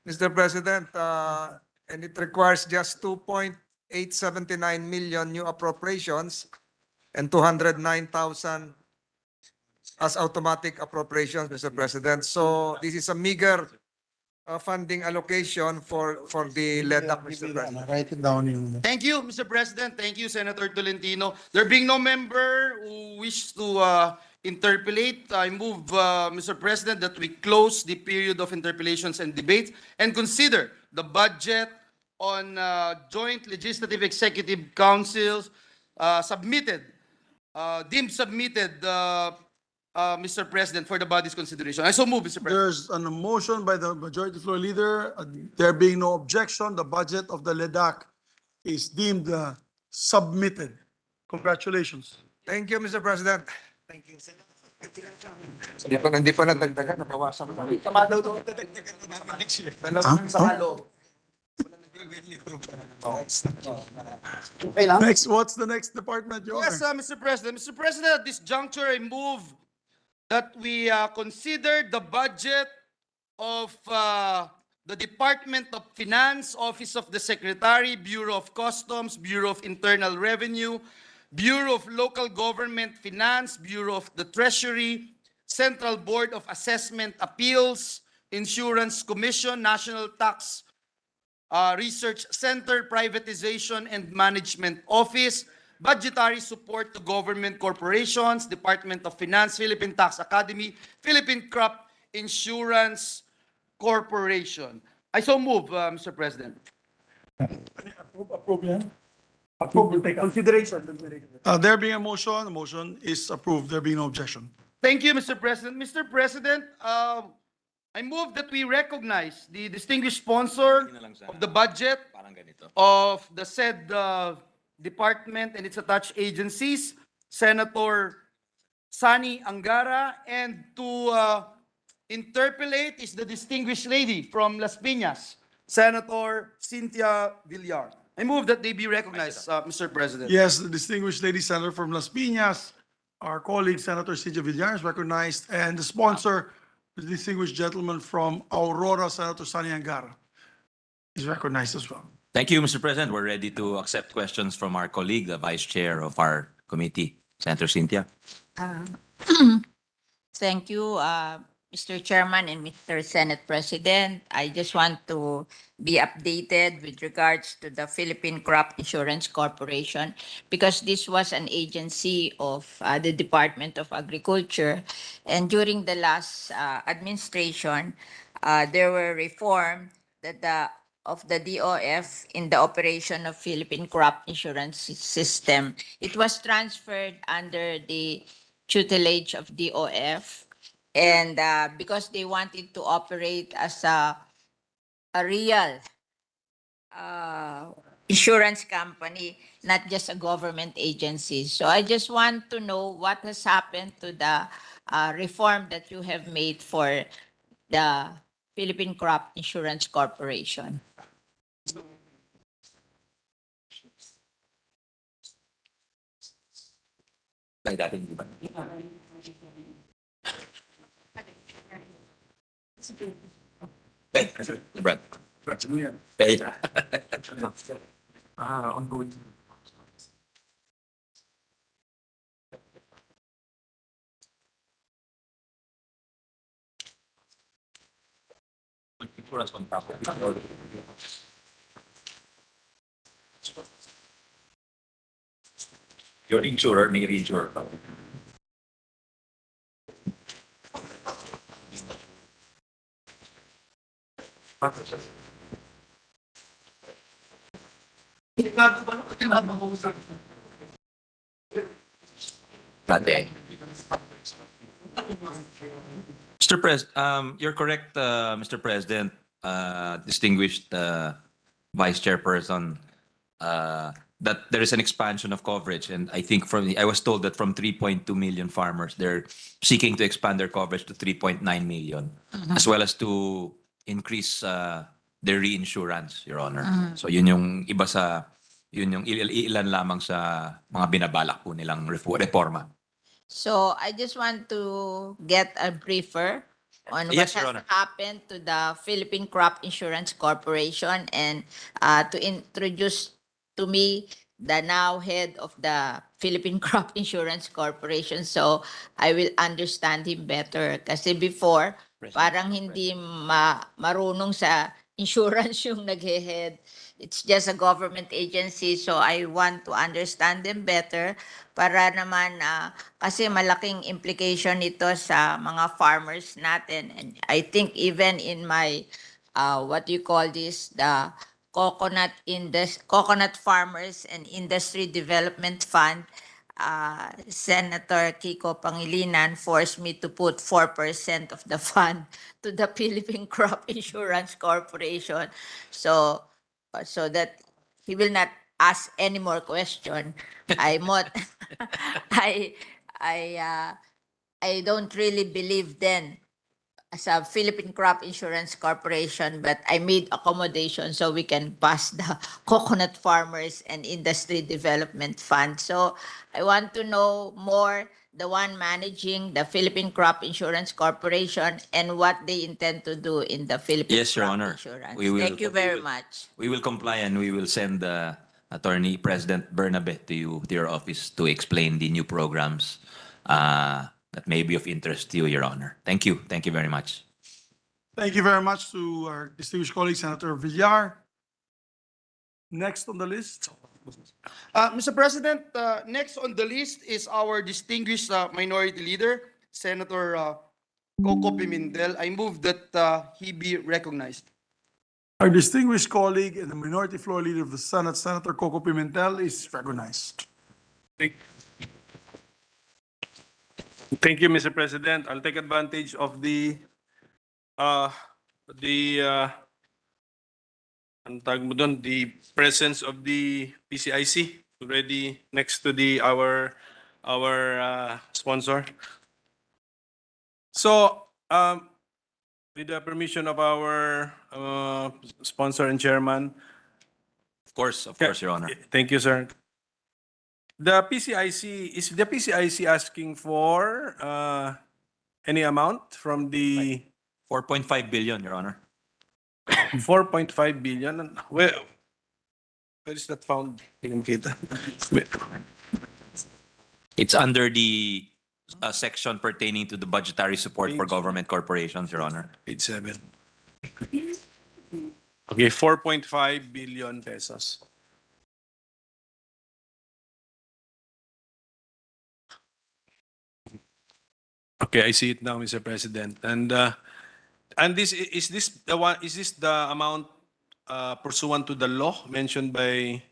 Mr. President, and it requires just 2.879 million new appropriations and 209,000 as automatic appropriations, Mr. President. So this is a meager funding allocation for the LEDAC, Mr. President.
Write it down.
Thank you, Mr. President. Thank you, Senator Tolentino. There being no member who wish to interpolate, I move, Mr. President, that we close the period of interpellations and debates and consider the budget on joint legislative executive councils deemed submitted, Mr. President, for the body's consideration. I so move, Mr. President.
There's a motion by the majority floor leader. There being no objection, the budget of the LEDAC is deemed submitted. Congratulations.
Thank you, Mr. President. Thank you. Hindi pa nadagdagan, nabawasan pa.
Next, what's the next department, Your
Yes,
Honor?
Mr. President. Mr. President, at this juncture, I move that we consider the budget of the Department of Finance, Office of the Secretary, Bureau of Customs, Bureau of Internal Revenue, Bureau of Local Government Finance, Bureau of the Treasury, Central Board of Assessment Appeals, Insurance Commission, National Tax Research Center, Privatization and Management Office, Budgetary Support to Government Corporations, Department of Finance, Philippine Tax Academy, Philippine Crop Insurance Corporation. I so move, Mr. President.
Approve yan? Approve, consideration. There being a motion, the motion is approved. There being no objection.
Thank you, Mr. President. Mr. President, I move that we recognize the distinguished sponsor of the budget of the said department and its attached agencies, Senator Sani Angara, and to interpolate is the distinguished lady from Las Piñas, Senator Cynthia Villar. I move that they be recognized, Mr. President.
Yes, the distinguished lady senator from Las Piñas, our colleague Senator Cynthia Villar is recognized, and the sponsor, the distinguished gentleman from Aurora, Senator Sani Angara, is recognized as well.
Thank you, Mr. President. We're ready to accept questions from our colleague, the Vice Chair of our committee, Senator Cynthia.
Thank you, Mr. Chairman and Mr. Senate President. I just want to be updated with regards to the Philippine Crop Insurance Corporation, because this was an agency of the Department of Agriculture. And during the last administration, there were reform that of the DOF in the operation of Philippine Crop Insurance System. It was transferred under the tutelage of DOF. And because they wanted to operate as a real insurance company, not just a government agency. So I just want to know what has happened to the reform that you have made for the Philippine Crop Insurance Corporation.
Like that, hindi ba? Brad. Hey. Ongoing. Your insurer, may insurer. Dati. You're correct, Mr. President, distinguished Vice Chairperson, that there is an expansion of coverage. And I think I was told that from 3.2 million farmers, they're seeking to expand their coverage to 3.9 million, as well as to increase their reinsurance, Your Honor. So yun yung iba sa, yun yung ilan lamang sa mga binabalak po nilang reforma.
So I just want to get a briefer on what
Yes, Your
has
Honor.
happened to the Philippine Crop Insurance Corporation and to introduce to me the now head of the Philippine Crop Insurance Corporation. So I will understand him better. Kasi before, parang hindi marunong sa insurance yung naghe-head. It's just a government agency. So I want to understand them better para naman kasi malaking implication nito sa mga farmers natin. And I think even in my what do you call this, the Coconut Farmers and Industry Development Fund, Senator Kiko Pangilinan forced me to put 4% of the fund to the Philippine Crop Insurance Corporation. So that he will not ask any more question. I mod I I don't really believe then as a Philippine Crop Insurance Corporation, but I made accommodation so we can pass the Coconut Farmers and Industry Development Fund. So I want to know more the one managing the Philippine Crop Insurance Corporation and what they intend to do in the Philippine
Yes, Your
Crop
Honor.
Insurance.
We will-
Thank you very much.
We will comply and we will send Attorney President Bernabe to your office to explain the new programs that may be of interest to you, Your Honor. Thank you. Thank you very much.
Thank you very much to our distinguished colleague, Senator Villar. Next on the list.
Mr. President, next on the list is our distinguished Minority Leader, Senator Coco Pimentel. I move that he be recognized.
Our distinguished colleague and the Minority Floor Leader of the Senate, Senator Coco Pimentel, is recognized.
Thank you, Mr. President. I'll take advantage of ang tawag mo doon, the presence of the PCIC already next to our sponsor. So, with the permission of our sponsor and chairman.
Of course, Your Honor.
Thank you, sir. Is the PCIC asking for any amount from the
4.5 billion, Your Honor.
4.5 billion? Where is that found?
It's under the section pertaining to the budgetary support for government corporations, Your Honor.
Page 7. Okay, 4.5 billion pesos. Okay, I see it now, Mr. President. And is this the amount pursuant to the law mentioned by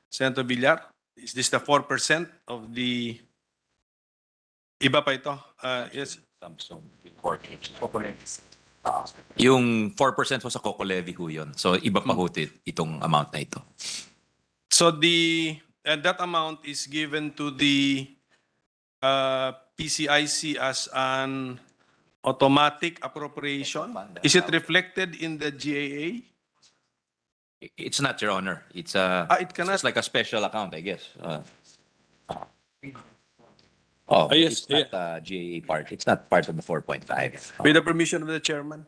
Senator Villar? Is this the 4% of the iba pa ito? Yes.
Yung 4% po sa Coco Levy ho yun. So iba pa ho itong amount na ito.
So that amount is given to the PCIC as an automatic appropriation. Is it reflected in the GAA?
It's not, Your Honor. It's
It cannot.
it's like a special account, I guess. Oh,
yes,
it's not GAA part. It's not part of the 4.5.
With the permission of the chairman.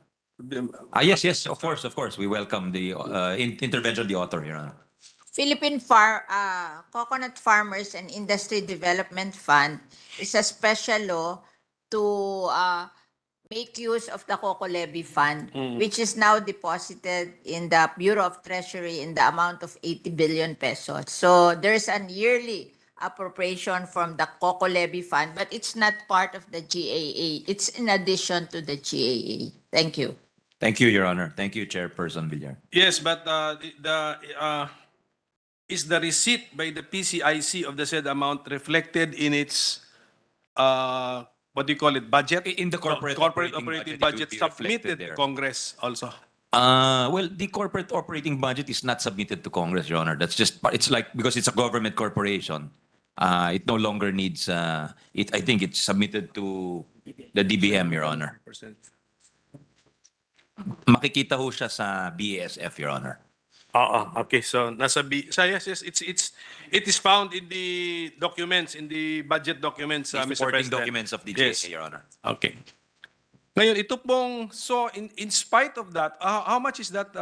Yes, yes, of course, of course. We welcome the intervention of the author, Your Honor.
Coconut Farmers and Industry Development Fund is a special law to make use of the Coco Levy Fund, which is now deposited in the Bureau of Treasury in the amount of 80 billion pesos. So there's an yearly appropriation from the Coco Levy Fund, but it's not part of the GAA. It's in addition to the GAA. Thank you.
Thank you, Your Honor. Thank you, Chairperson Villar.
Yes, but is the receipt by the PCIC of the said amount reflected in its what do you call it, budget?
In the corporate
operating
operating
budget,
budget, it would be reflected
submitted to
there.
Congress also.
Well, the corporate operating budget is not submitted to Congress, Your Honor. That's just, it's like, because it's a government corporation, it no longer needs, I think it's submitted to the DBM, Your Honor. Makikita ho siya sa BASF, Your Honor.
Okay. So yes, it is found in the documents, in the budget documents,
The
Mr.
supporting
President.
documents of the
Yes.
GAA, Your Honor.
Okay. Ngayon, ito pong, so in spite of that, how much is that,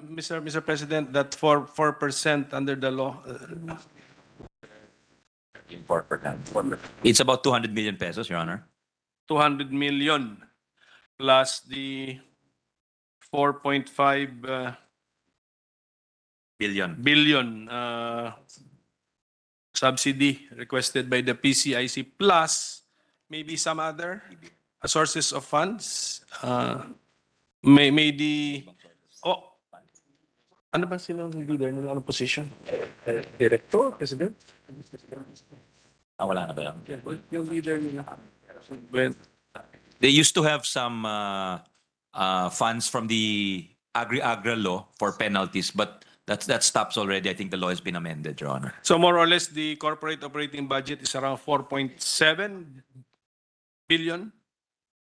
Mr. President, that 4% under the law?
It's about 200 million pesos, Your Honor.
200 million plus the 4.5 billion subsidy requested by the PCIC plus maybe some other sources of funds. May the ano ba sila ang leader nila? Anong position? Director? President?
Wala na ba yan?
Yung leader nila.
They used to have some funds from the Agri-Agra law for penalties, but that stops already. I think the law has been amended, Your Honor.
So more or less, the corporate operating budget is around 4.7 billion.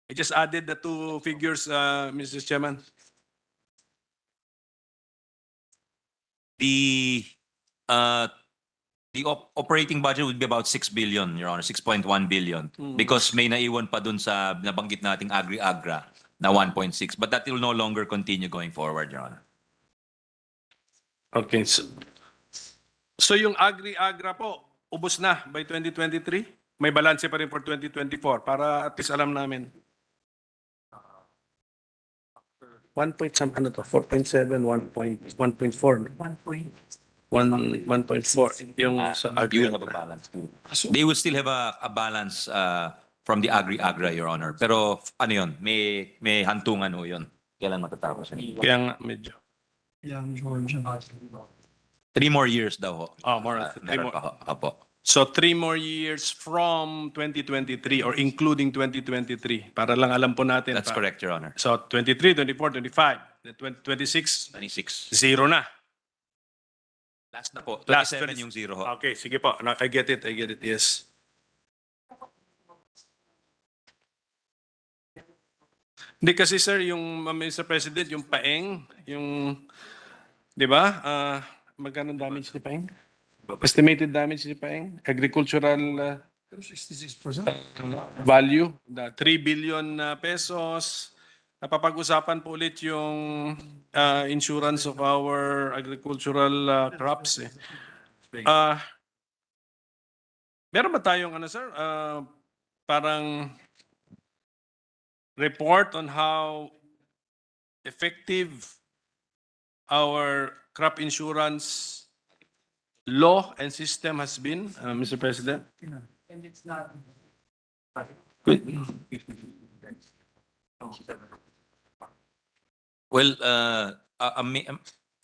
I just added the two figures, Mr. Chairman.
The operating budget would be about 6 billion, Your Honor, 6.1 billion. Because may naiwan pa dun sa nabanggit nating Agri-Agra na 1.6. But that will no longer continue going forward, Your Honor.
Okay. So yung Agri-Agra po, ubos na by 2023? May balance pa rin for 2024 para at least alam namin. 1 point some, ano to? 4.7, 1.4. 1.4. Yung sa
You will have a balance too. They will still have a balance from the Agri-Agra, Your Honor. Pero ano yun, may hantungan ho yun. Kailan matatapos yun?
Kaya nga medyo.
3 more years daw ho.
More than 3
Meron
more.
pa ho. Apo.
So 3 more years from 2023 or including 2023 para lang alam po natin.
That's correct, Your Honor.
So 23, 24, 25, 26,
26.
zero na.
Last na po.
Last
27 yung zero ho.
Okay, sige po. I get it, yes. Hindi kasi sir, yung Mr. President, yung paeng, yung, di ba? Magkano damage ni paeng? Estimated damage ni paeng? Agricultural
66%.
value, 3 billion pesos. Napapag-usapan po ulit yung insurance of our agricultural crops. Meron ba tayong ano sir, parang report on how effective our crop insurance law and system has been, Mr. President?
And it's not.
Well, I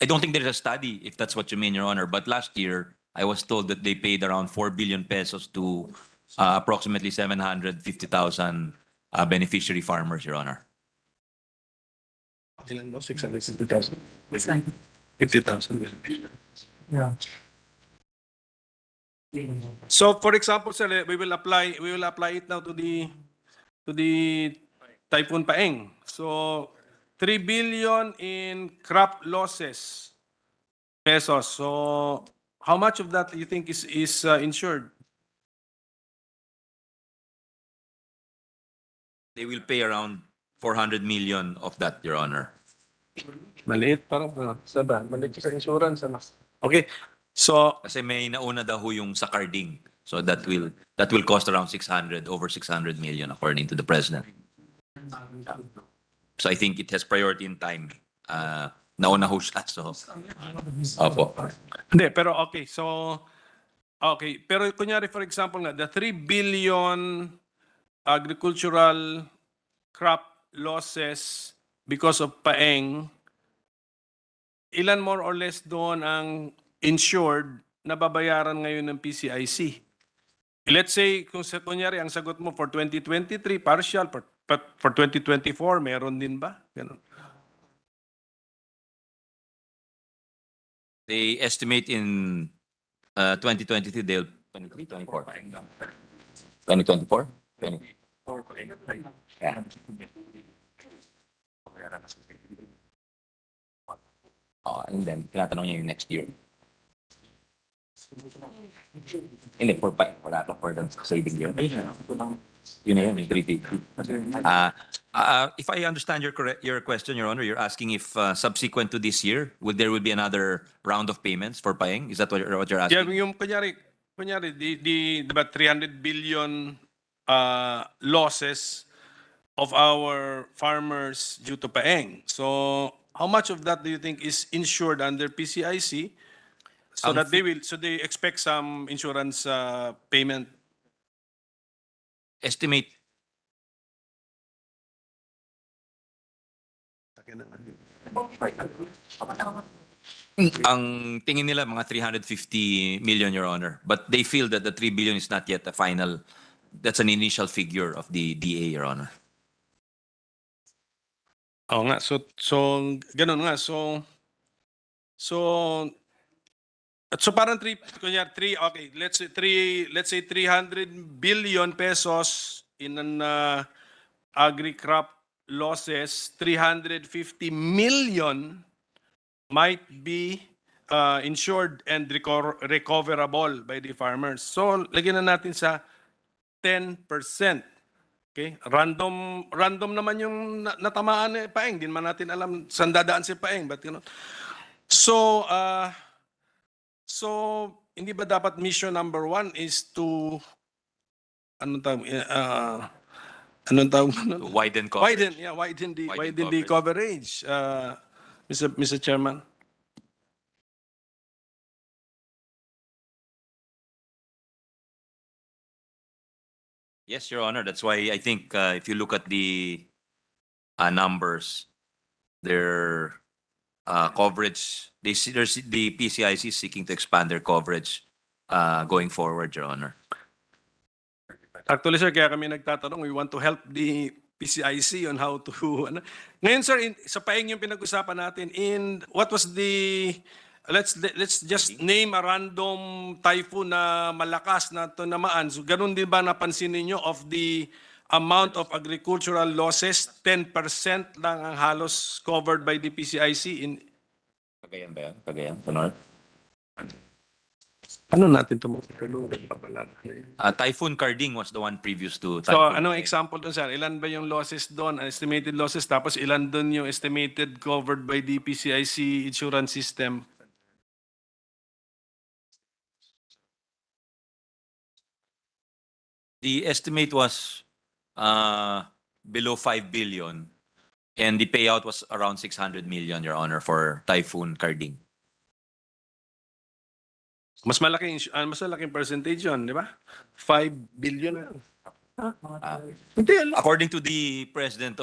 don't think there's a study, if that's what you mean, Your Honor. But last year, I was told that they paid around 4 billion pesos to approximately 750,000 beneficiary farmers, Your Honor.
Ilan mo? 660,000? 50,000.
Yeah.
So, for example, sir, we will apply it now to the Typhoon Paeng. So, 3 billion in crop losses pesos. So, how much of that do you think is insured?
They will pay around 400 million of that, Your Honor.
Maliit parang saba, maliit sa insurance ano. Okay. So,
Kasi may nauna daw ho yung sa carding. So that will cost around 600, over 600 million according to the president. So I think it has priority in time. Nauna ho siya. So, opo.
hindi, pero okay. So, okay. Pero kunyari, for example nga, the 3 billion agricultural crop losses because of paeng, ilan more or less doon ang insured na babayaran ngayon ng PCIC? Let's say, kung kunyari, ang sagot mo for 2023, partial, for 2024, meron din ba? Ganun.
They estimate in 2023 they'll 23, 24. 2024? 20. Yeah. And then, tinatanong niya yung next year. Hindi, wala pa for the saving year. Yun na yun, yung 350. If I understand your question, Your Honor, you're asking if subsequent to this year, there will be another round of payments for Paeng? Is that what you're asking?
Yeah, yung kunyari, diba 300 billion losses of our farmers due to paeng. So, how much of that do you think is insured under PCIC so that they expect some insurance payment?
Estimate. Ang tingin nila mga 350 million, Your Honor. But they feel that the 3 billion is not yet a final, that's an initial figure of the DA, Your Honor.
Oo nga, so ganun nga. So parang okay, let's say 300 billion pesos in an agri-crop losses, 350 million might be insured and recoverable by the farmers. So lagyan na natin sa 10%. Okay? Random naman yung natamaan ni Paeng. Hindi naman natin alam saan dadaan si Paeng. But, you know. So hindi ba dapat mission number 1 is to anong tawag
To widen coverage.
widen the coverage. Mr. Chairman.
Yes, Your Honor. That's why I think if you look at the numbers, their coverage, the PCIC is seeking to expand their coverage going forward, Your Honor.
Actually, sir, kaya kami nagtatanong, we want to help the PCIC on how to... Ngayon, sir, sa paeng yung pinag-usapan natin, what was the... Let's just name a random typhoon na malakas na tinamaan. So, ganun din ba napansin niyo of the amount of agricultural losses? 10% lang ang halos covered by the PCIC in...
Cagayan ba yan? Cagayan? Honor?
Ano natin ito?
Typhoon Carding was the one previous to
So,
Typhoon.
anong example doon, sir? Ilan ba yung losses doon, estimated losses, tapos ilan doon yung estimated covered by the PCIC insurance system?
The estimate was below 5 billion and the payout was around 600 million, Your Honor, for Typhoon Carding.
Mas malaking percentage yun, di ba? 5 billion na.
According to the president,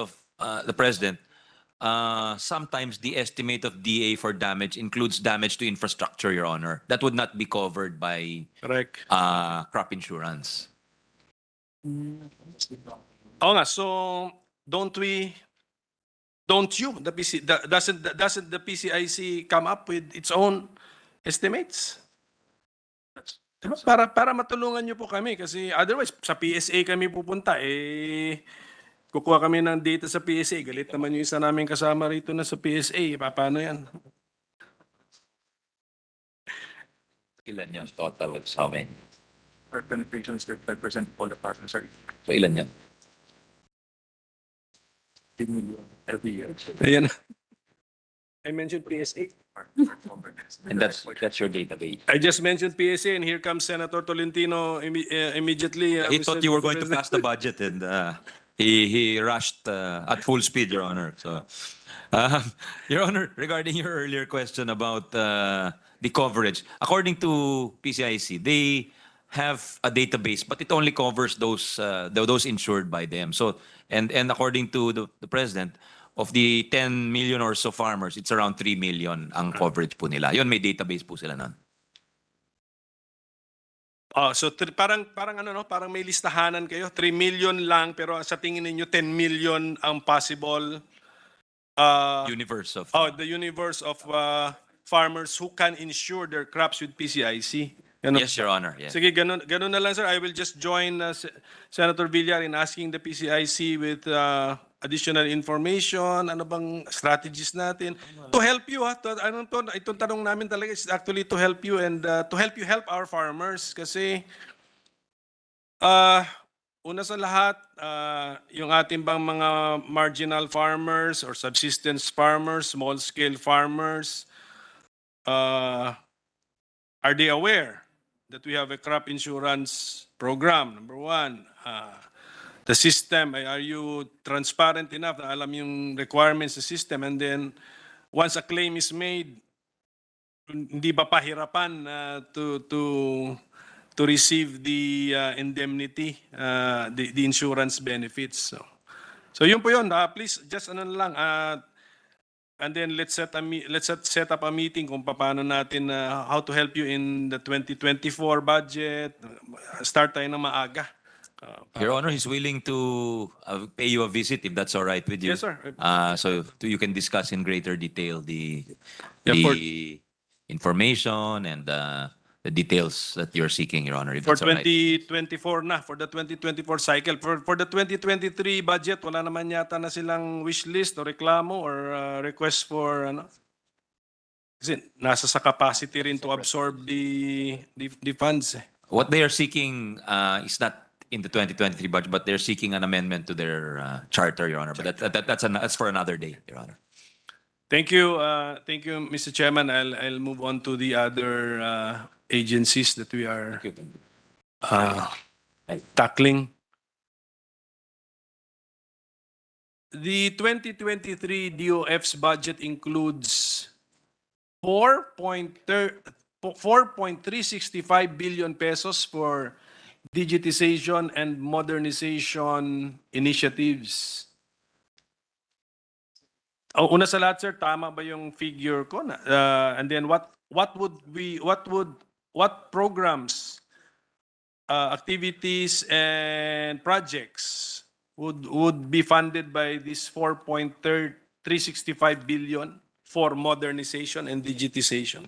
sometimes the estimate of DA for damage includes damage to infrastructure, Your Honor. That would not be covered by
Correct.
crop insurance.
Oo nga, so doesn't the PCIC come up with its own estimates? Diba? Para matulungan niyo po kami kasi otherwise sa PSA kami pupunta kukuha kami ng data sa PSA. Galit naman yung isa namin kasama rito na sa PSA. Paano yan?
Ilan yan? Total of how many?
Our penetration is 35% of all the partners.
So ilan yan?
Ayan. I mentioned PSA.
And that's your database.
I just mentioned PSA, and here comes Senator Tolentino immediately.
He
Mr.
thought you were going to
President.
pass the budget, and he rushed at full speed, Your Honor. So, Your Honor, regarding your earlier question about the coverage, according to PCIC, they have a database, but it only covers those insured by them. So, and according to the president, of the 10 million or so farmers, it's around 3 million ang coverage po nila. Yun, may database po sila nun.
So parang ano no, parang may listahanan kayo, 3 million lang pero sa tingin niyo 10 million ang possible
Universe of...
the universe of farmers who can insure their crops with PCIC. Ganun
Yes,
ba?
Your Honor. Yes.
Sige, ganun na lang, sir. I will just join Senator Villar in asking the PCIC with additional information, ano bang strategies natin to help you. Itong tanong namin talaga is actually to help you and to help you help our farmers kasi una sa lahat, yung ating bang mga marginal farmers or subsistence farmers, small-scale farmers, are they aware that we have a crop insurance program? Number one, the system, are you transparent enough na alam yung requirements sa system? And then, once a claim is made, hindi ba pahirapan to receive the indemnity, the insurance benefits? So yun po yun. Please, just ano lang, and then let's set up a meeting kung paano natin how to help you in the 2024 budget. Start tayo ng maaga.
Your Honor, he's willing to pay you a visit if that's all right with you.
Yes, sir.
So you can discuss in greater detail the
for-
information and the details that you're seeking, Your Honor, if
For
that's all right.
2024 na, for the 2024 cycle. For the 2023 budget, wala naman yata na silang wish list o reklamo or request for ano. Kasi nasa sa capacity rin to absorb the funds.
What they are seeking is not in the 2023 budget, but they're seeking an amendment to their charter, Your Honor. But that's for another day, Your Honor.
Thank you, Mr. Chairman. I'll move on to the other agencies that we are tackling. The 2023 DOF's budget includes 4.365 billion pesos for digitization and modernization initiatives. Una sa lahat, sir, tama ba yung figure ko na? And then what programs, activities and projects would be funded by this 4.365 billion for modernization and digitization?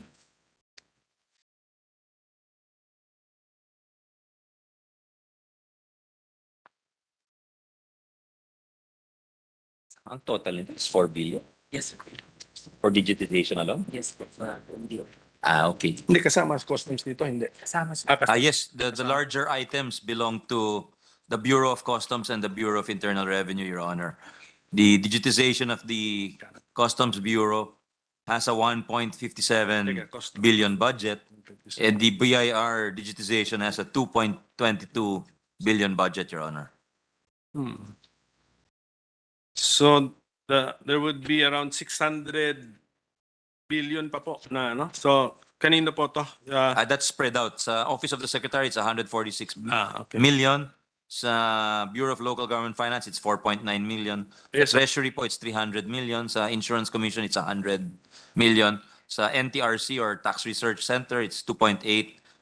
Ang total nito is 4 billion. Yes. For digitization alone?
Yes.
Okay.
Hindi kasama sa customs dito, hindi.
Yes, the larger items belong to the Bureau of Customs and the Bureau of Internal Revenue, Your Honor. The digitization of the Customs Bureau has a 1.57 billion budget, and the BIR digitization has a 2.22 billion budget, Your Honor.
So there would be around 600 billion pa po na ano. So kanino po to?
That's spread out. Sa Office of the Secretary, it's 146
Okay.
million. Sa Bureau of Local Government Finance, it's 4.9 million.
Yes,
Sa Treasury po, it's 300 million. Sa Insurance Commission, it's 100 million. Sa NTRC or Tax Research Center, it's 2.8.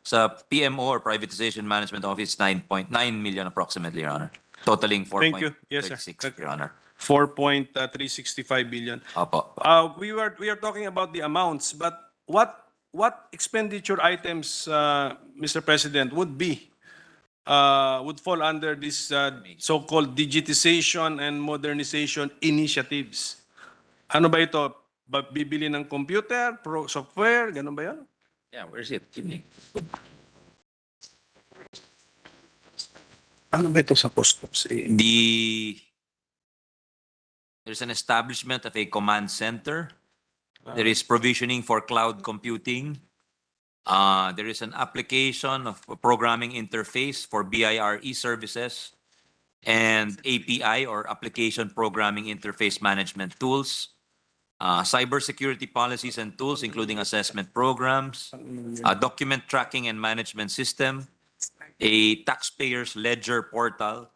Sa PMO or Privatization Management Office, 9.9 million approximately, Your Honor. Totaling
Thank you. Yes, sir.
4.36, Your Honor.
4.365 billion.
Opo.
We are talking about the amounts, but what expenditure items, Mr. President, would fall under this so-called digitization and modernization initiatives? Ano ba ito? Bibili ng computer, software, ganun ba yan?
Yeah, where's it?
Ano ba ito sa customs?
There's an establishment of a command center. There is provisioning for cloud computing. There is an application of a programming interface for BIR e-services and API or application programming interface management tools. Cybersecurity policies and tools, including assessment programs, a document tracking and management system, a taxpayers ledger portal,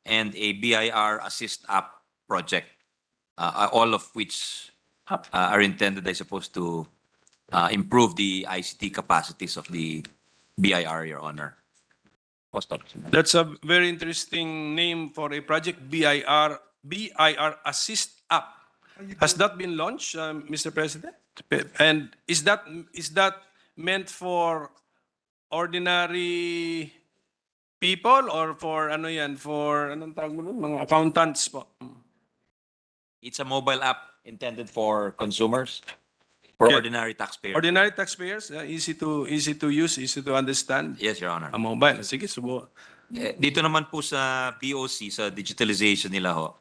and a BIR assist app project, all of which are intended, I suppose, to improve the ICT capacities of the BIR, Your Honor.
That's a very interesting name for a project, BIR Assist App. Has that been launched, Mr. President? And is that meant for ordinary people or for ano yan, for anong tawag mo nun? Mga accountants po?
It's a mobile app intended for consumers, for
Yeah.
ordinary taxpayers.
Ordinary taxpayers, easy to use, easy to understand.
Yes, Your Honor.
A mobile. Sige, subo.
Dito naman po sa POC, sa digitalization nila ho,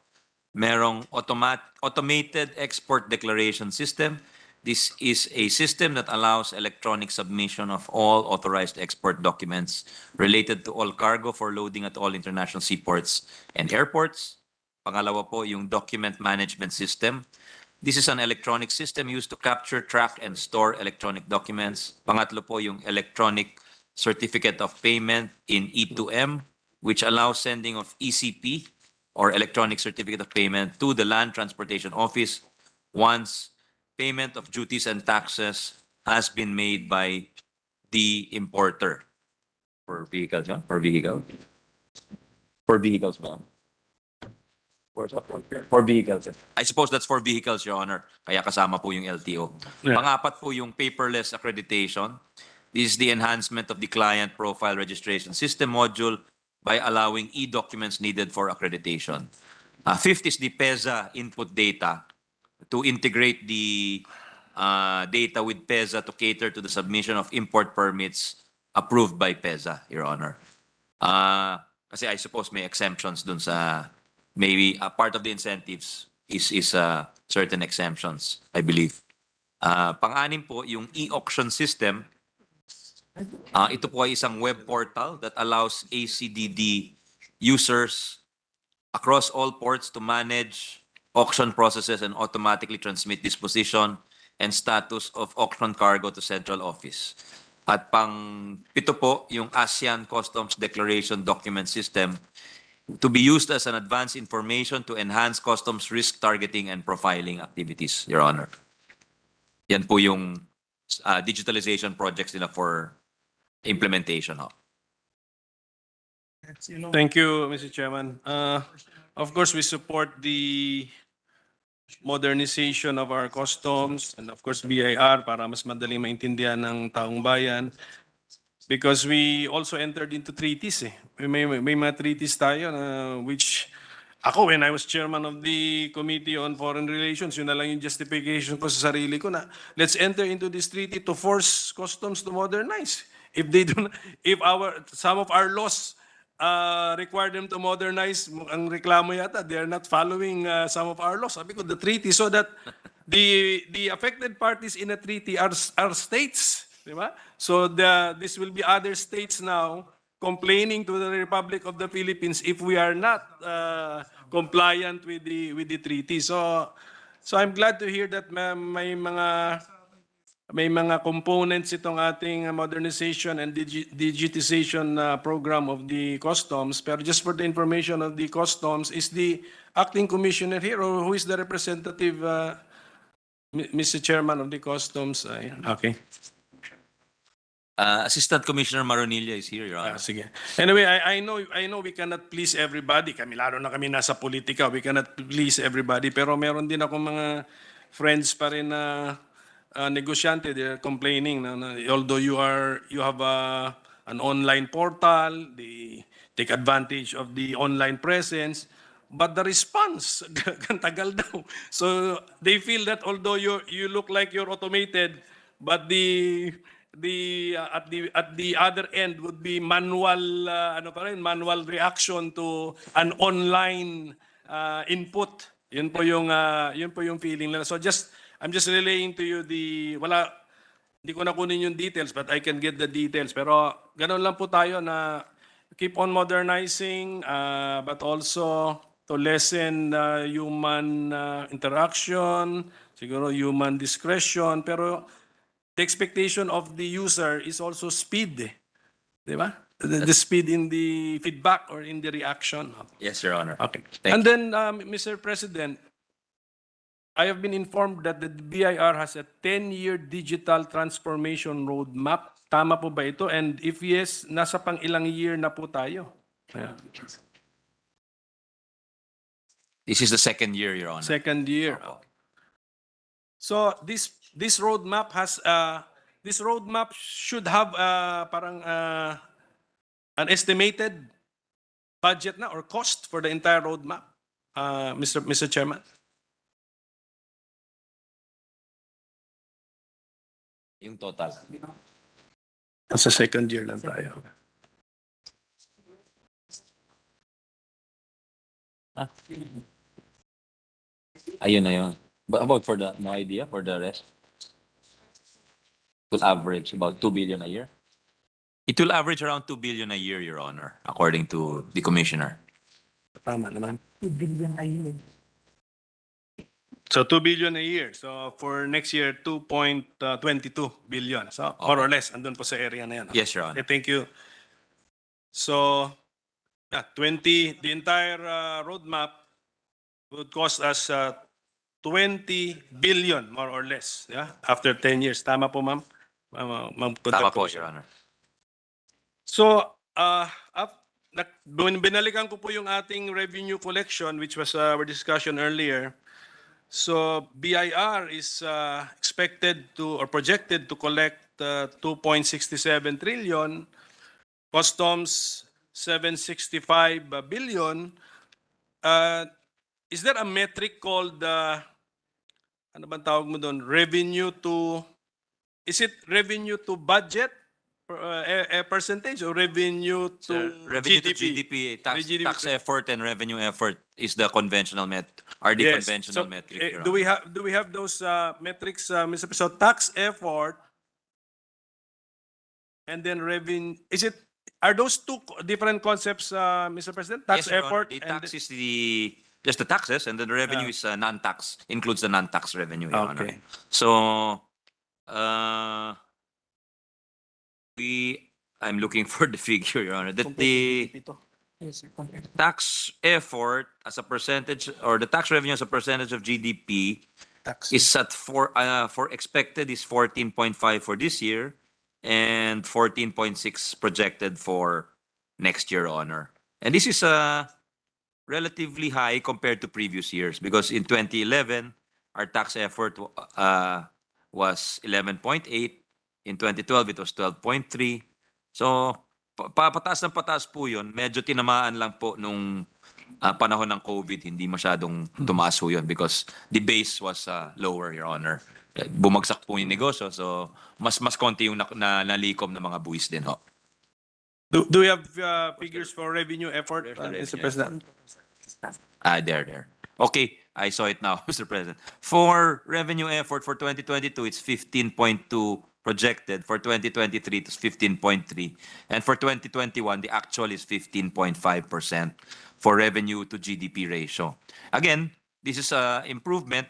merong automated export declaration system. This is a system that allows electronic submission of all authorized export documents related to all cargo for loading at all international seaports and airports. Pangalawa po, yung document management system. This is an electronic system used to capture, track, and store electronic documents. Pangatlo po, yung electronic certificate of payment in E2M, which allows sending of ECP or electronic certificate of payment to the Land Transportation Office once payment of duties and taxes has been made by the importer. For vehicles, yeah? For vehicles? For vehicles, ma'am. For vehicles. I suppose that's for vehicles, Your Honor. Kaya kasama po yung LTO.
Yeah.
Pangapat po yung paperless accreditation. This is the enhancement of the client profile registration system module by allowing e-documents needed for accreditation. Fifth is the PEZA input data to integrate the data with PEZA to cater to the submission of import permits approved by PEZA, Your Honor. Kasi I suppose may exemptions dun sa, maybe a part of the incentives is certain exemptions, I believe. Pang-anim po, yung e-auction system. Ito po ay isang web portal that allows ACDD users across all ports to manage auction processes and automatically transmit disposition and status of auction cargo to central office. At pang-pito po, yung ASEAN Customs Declaration Document System to be used as an advanced information to enhance customs risk targeting and profiling activities, Your Honor. Yan po yung digitalization projects nila for implementation.
Thank you, Mr. Chairman. Of course, we support the modernization of our customs and of course BIR para mas madaling maintindihan ng taong bayan. Because we also entered into treaties eh. May mga treaties tayo na which ako when I was chairman of the Committee on Foreign Relations, yun na lang yung justification ko sa sarili ko na let's enter into this treaty to force customs to modernize. If they do not, if some of our laws require them to modernize, ang reklamo yata, they are not following some of our laws. Sabi ko, the treaty, so that the affected parties in a treaty are states. Diba? So this will be other states now complaining to the Republic of the Philippines if we are not compliant with the treaty. So I'm glad to hear that may mga components itong ating modernization and digitization program of the customs. Pero just for the information of the customs, is the acting commissioner here or who is the representative, Mr. Chairman of the customs? Okay.
Assistant Commissioner Maronilla is here, Your Honor.
Sige. Anyway, I know we cannot please everybody. Lalo na kami nasa politika, we cannot please everybody. Pero meron din ako mga friends pa rin na negosyante, they're complaining na although you have an online portal, they take advantage of the online presence, but the response tagal daw. So they feel that although you look like you're automated, but at the other end would be manual reaction to an online input. Yun po yung feeling nila. So I'm just relaying to you hindi ko na kunin yung details, but I can get the details. Pero ganun lang po tayo na keep on modernizing, but also to lessen human interaction, siguro human discretion. Pero the expectation of the user is also speed. Di ba? The speed in the feedback or in the reaction.
Yes, Your Honor.
Okay.
Thank
And
you.
then, Mr. President, I have been informed that the BIR has a 10-year digital transformation roadmap. Tama po ba ito? And if yes, nasa pang ilang year na po tayo? Yeah.
This is the second year, Your Honor.
Second year. So this roadmap should have parang an estimated budget na or cost for the entire roadmap, Mr. Chairman.
Yung total.
Sa second year lang tayo.
Ayun na yun. But about for the, no idea for the rest? It will average about 2 billion a year. It will average around 2 billion a year, Your Honor, according to the Commissioner.
Tama naman.
2 billion a year.
So 2 billion a year. So for next year, 2.22 billion. So more or less, andun po sa area na yan.
Yes, Your Honor.
Okay, thank you. So, the entire roadmap would cost us 20 billion, more or less, yeah, after 10 years. Tama po, ma'am? Ma'am,
Tama po, Your Honor.
So, binalikan ko po yung ating revenue collection, which was our discussion earlier. So, BIR is expected to or projected to collect 2.67 trillion, Customs 765 billion. Is there a metric called, ano bang tawag mo doon? Is it revenue to budget a percentage or revenue to
Revenue
GDP?
to GDP,
GDP.
tax effort and revenue effort is the conventional
Yes.
conventional
So,
metric, Your
do
Honor.
we have those metrics, Mr. President? So tax effort and then revenue. Are those two different concepts, Mr. President? Tax
Yes, Your Honor.
effort
The
and
tax is just the taxes, and then the revenue is non-tax, includes the non-tax revenue, Your Honor.
Okay.
So, I'm looking for the figure, Your Honor, that the tax effort as a percentage, or the tax revenue as a percentage of GDP is at for expected is 14.5 for this year and 14.6 projected for next year, Honor. And this is relatively high compared to previous years because in 2011, our tax effort was 11.8. In 2012, it was 12.3. So, pataas ng pataas po yun. Medyo tinamaan lang po nung panahon ng COVID. Hindi masyadong tumaas po yun because the base was lower, Your Honor. Bumagsak po yung negosyo. So, mas konti yung nalikom ng mga buwis din, ho.
do we have figures for revenue effort, Mr. President?
There. Okay, I saw it now, Mr. President. For revenue effort for 2022, it's 15.2 projected. For 2023, it's 15.3. And for 2021, the actual is 15.5% for revenue to GDP ratio. Again, this is an improvement.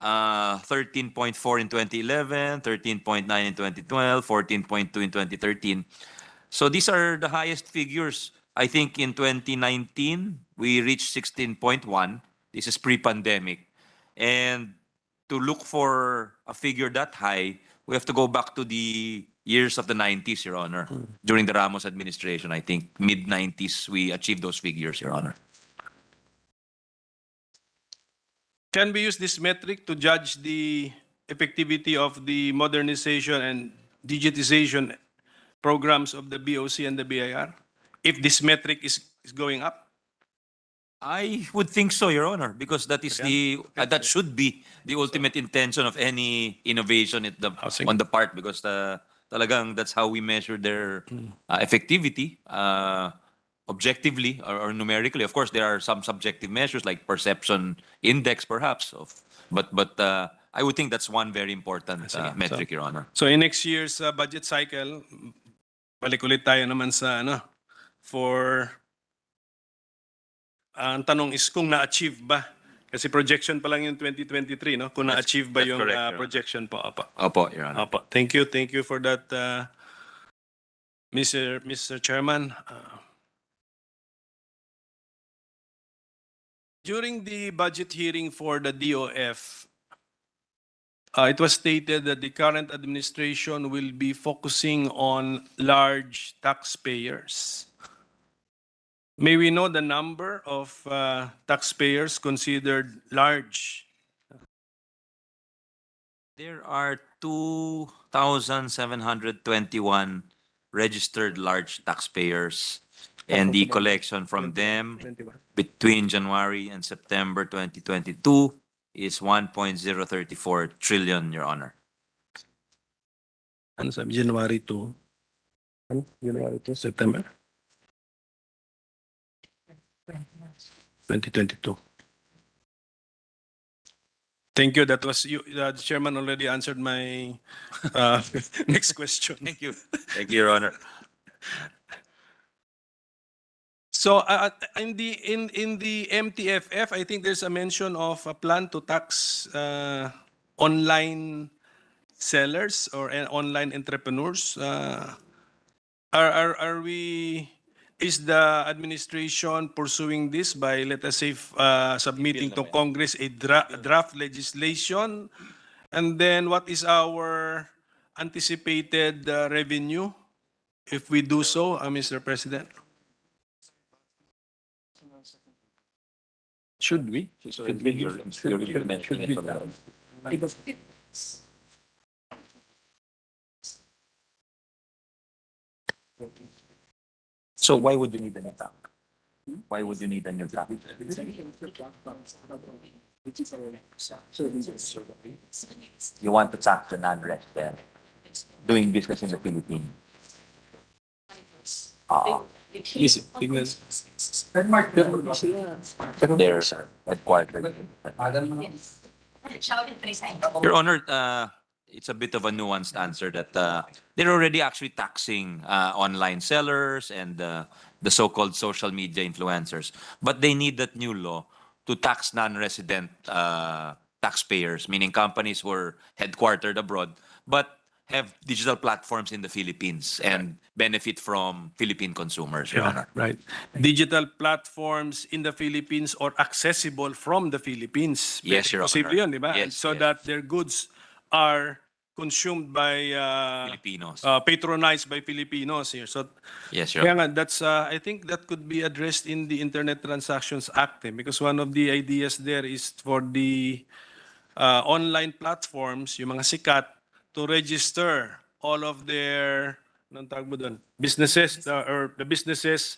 13.4 in 2011, 13.9 in 2012, 14.2 in 2013. So these are the highest figures. I think in 2019, we reached 16.1. This is pre-pandemic. And to look for a figure that high, we have to go back to the years of the 90s, Your Honor. During the Ramos administration, I think mid-90s, we achieved those figures, Your Honor.
Can we use this metric to judge the effectivity of the modernization and digitization programs of the BOC and the BIR? If this metric is going up?
I would think so, Your Honor, because that is that should be the ultimate intention of any innovation on the part, because talagang that's how we measure their effectivity. objectively or numerically. Of course, there are some subjective measures like perception index, perhaps. But I would think that's one very important metric, Your Honor.
So in next year's budget cycle, balik ulit tayo naman sa for ang tanong is kung na-achieve ba? Kasi projection pa lang yung 2023, no? Kung na-achieve ba
that's
yung
correct, Your Honor.
projection po. Apa.
Opo, Your Honor.
Apa. Thank you for that, Mr. Chairman. During the budget hearing for the DOF, it was stated that the current administration will be focusing on large taxpayers. May we know the number of taxpayers considered large?
There are 2,721 registered large taxpayers, and the collection from them between January and September 2022 is 1.034 trillion, Your Honor.
Ano sabi? January to September 2022. Thank you. That was you. The chairman already answered my next question.
Thank you. Thank you, Your Honor.
So in the MTFF, I think there's a mention of a plan to tax online sellers or online entrepreneurs. Are we? Is the administration pursuing this by, let us say, submitting to Congress a draft legislation? And then what is our anticipated revenue if we do so, Mr. President? Should we? Should we?
So why would you need a new tax? Why would you need a new tax? You want to tax the non-resident doing business in the Philippines. They're headquartered. Your Honor, it's a bit of a nuanced answer that they're already actually taxing online sellers and the so-called social media influencers. But they need that new law to tax non-resident taxpayers, meaning companies who are headquartered abroad, but have digital platforms in the Philippines and benefit from Philippine consumers, Your Honor.
Right. Digital platforms in the Philippines or accessible from the Philippines.
Yes, Your
Posible
Honor.
yun, di ba?
Yes,
So
yes.
that their goods are consumed by
Filipinos.
patronized by Filipinos here. So
Yes, Your
kaya
Honor.
nga, that's I think that could be addressed in the Internet Transactions Act, because one of the ideas there is for the online platforms, yung mga sikat, to register all of their anong tawag mo dun? Businesses or the businesses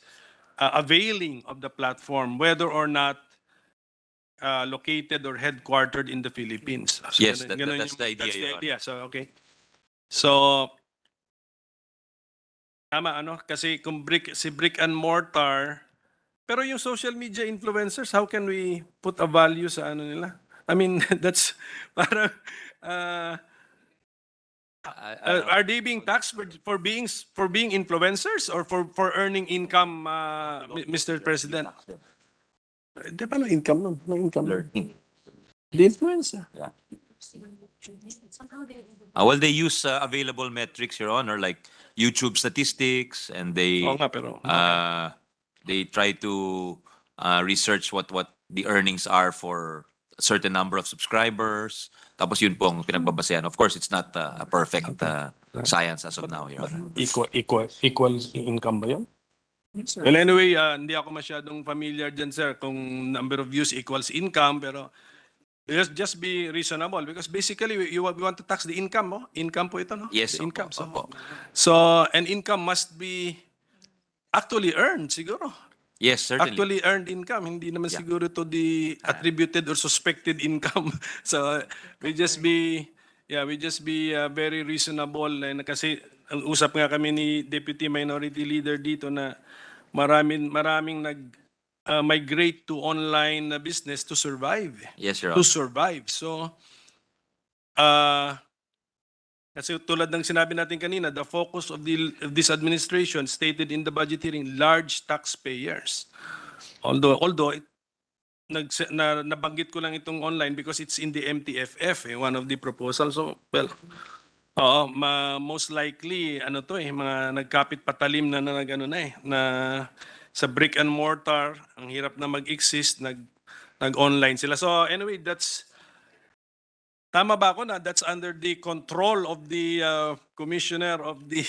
availing of the platform, whether or not located or headquartered in the Philippines. So
Yes,
ganun
that's the idea,
That's the
Your Honor.
idea. So, okay. So, tama, kasi kung brick and mortar, pero yung social media influencers, how can we put a value sa nila? I mean, that's parang, are they being taxed for being influencers or for earning income, Mr. President? Di ba income nun? No income.
Learning.
The influencer.
Yeah. Well, they use available metrics, Your Honor, like YouTube statistics, and they
Oo nga, pero
they try to research what the earnings are for a certain number of subscribers. Tapos yun po ang pinagbabasehan. Of course, it's not a perfect science as of now, Your Honor.
equal income ba yun? Well, anyway, hindi ako masyadong familiar dyan, sir, kung number of views equals income, pero just be reasonable because basically we want to tax the income, no? Income po ito, no?
Yes,
The
opo,
income.
opo.
So, an income must be actually earned, siguro.
Yes, certainly.
Actually earned income, hindi naman siguro to the attributed or suspected income. So, we just be very reasonable, kasi ang usap nga kami ni Deputy Minority Leader dito na maraming migrate to online business to survive.
Yes, Your
To
Honor.
survive. So, kasi tulad ng sinabi natin kanina, the focus of this administration stated in the budget hearing, large taxpayers. Although nabanggit ko lang itong online because it's in the MTFF, one of the proposals. So, well, most likely, mga nagkapit patalim na sa brick and mortar, ang hirap na mag-exist, nag-online sila. So anyway, tama ba ako na that's under the control of the commissioner of the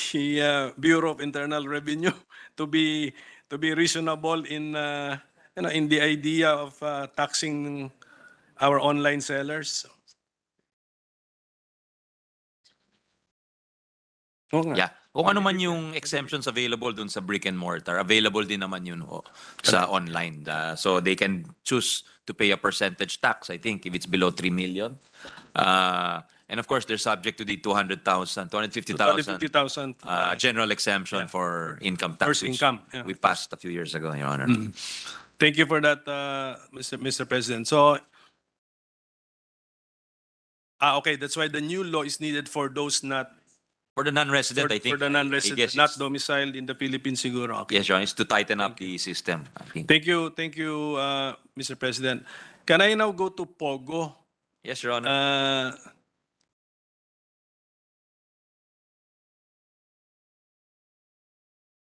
Bureau of Internal Revenue to be reasonable in in the idea of taxing our online sellers. Oo nga.
Yeah. Kung ano man yung exemptions available dun sa brick and mortar, available din naman yun sa online. So they can choose to pay a percentage tax, I think, if it's below 3 million. And of course, they're subject to the 250,000
250,000
general exemption for income tax,
First
which
income, yeah.
we passed a few years ago, Your Honor.
Thank you for that, Mr. President. So, okay, that's why the new law is needed for those not
For the non-resident, I think.
for the
I
non-resident,
guess
not
it's-
domiciled in the Philippines, siguro. Okay.
Yes, Your Honor, it's to tighten up the system, I think.
Thank you, Mr. President. Can I now go to Pogo?
Yes, Your Honor.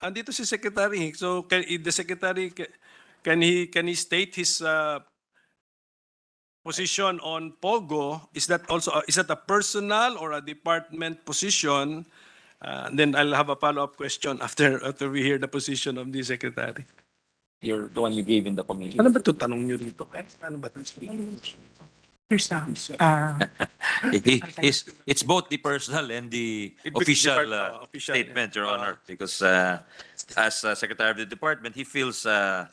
Andito si Secretary. So, the Secretary, can he state his position on Pogo? Is that a personal or a department position? Then I'll have a follow-up question after we hear the position of the Secretary.
You're the one you gave in the committee.
Ano ba ito tanong niyo rito? Ano ba ito?
It's both the personal and the official statement, Your Honor, because as Secretary of the Department, he feels there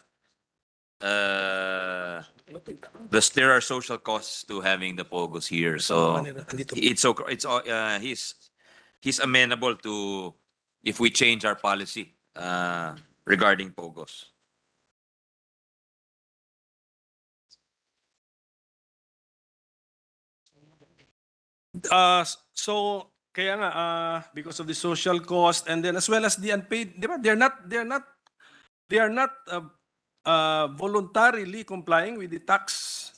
are social costs to having the pogos here. So he's amenable to if we change our policy regarding pogos.
So kaya nga because of the social cost and then as well as the unpaid, di ba? They are not voluntarily complying with the tax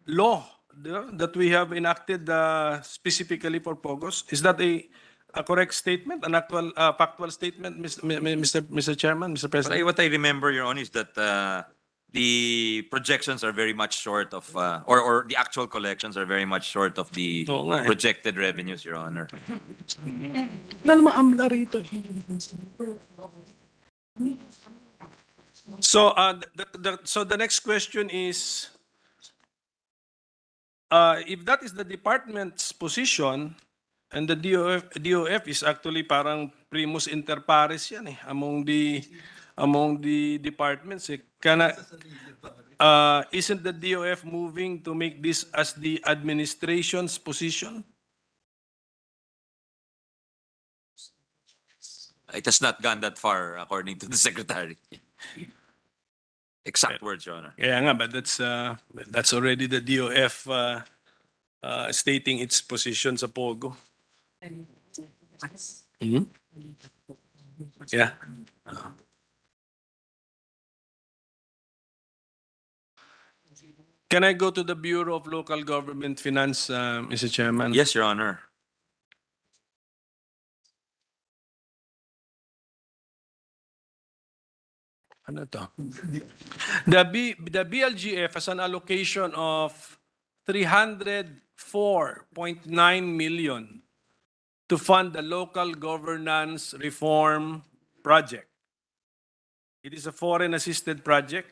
law, di ba, that we have enacted specifically for pogos. Is that a correct statement, an actual factual statement, Mr. Chairman, Mr. President?
What I remember, Your Honor, is that the projections are very much short of, or the actual collections are very much short of the
Oo nga eh.
projected revenues, Your Honor.
So the next question is, if that is the department's position, and the DOF is actually parang primus inter pares yan among the departments. Isn't the DOF moving to make this as the administration's position?
It has not gone that far, according to the Secretary. Exact words, Your Honor.
Kaya nga, but that's already the DOF stating its position sa Pogo. Yeah. Can I go to the Bureau of Local Government Finance, Mr. Chairman?
Yes, Your Honor.
Ano to? The BLGF has an allocation of 304.9 million to fund the local governance reform project. It is a foreign-assisted project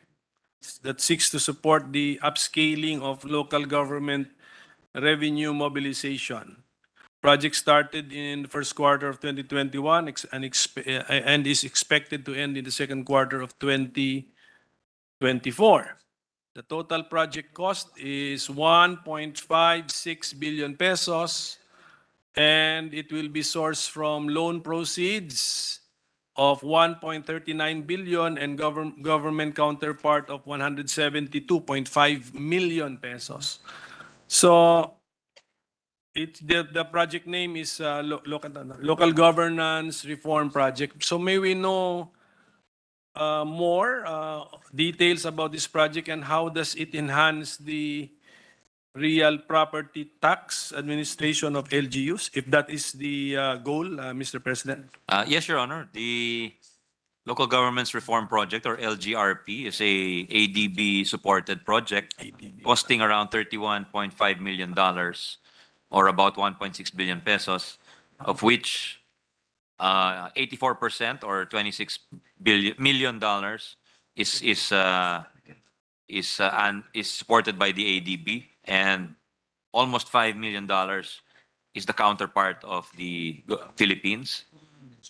that seeks to support the upscaling of local government revenue mobilization. Project started in the first quarter of 2021 and is expected to end in the second quarter of 2024. The total project cost is 1.56 billion pesos, and it will be sourced from loan proceeds of 1.39 billion and government counterpart of 172.5 million pesos. So the project name is Local Governance Reform Project. So may we know more details about this project and how does it enhance the real property tax administration of LGUs, if that is the goal, Mr. President?
Yes, Your Honor. The Local Governments Reform Project, or LGRP, is a ADB-supported project costing around $31.5 million, or about 1.6 billion pesos, of which 84%, or 26 million dollars, is supported by the ADB, and almost $5 million is the counterpart of the Philippines.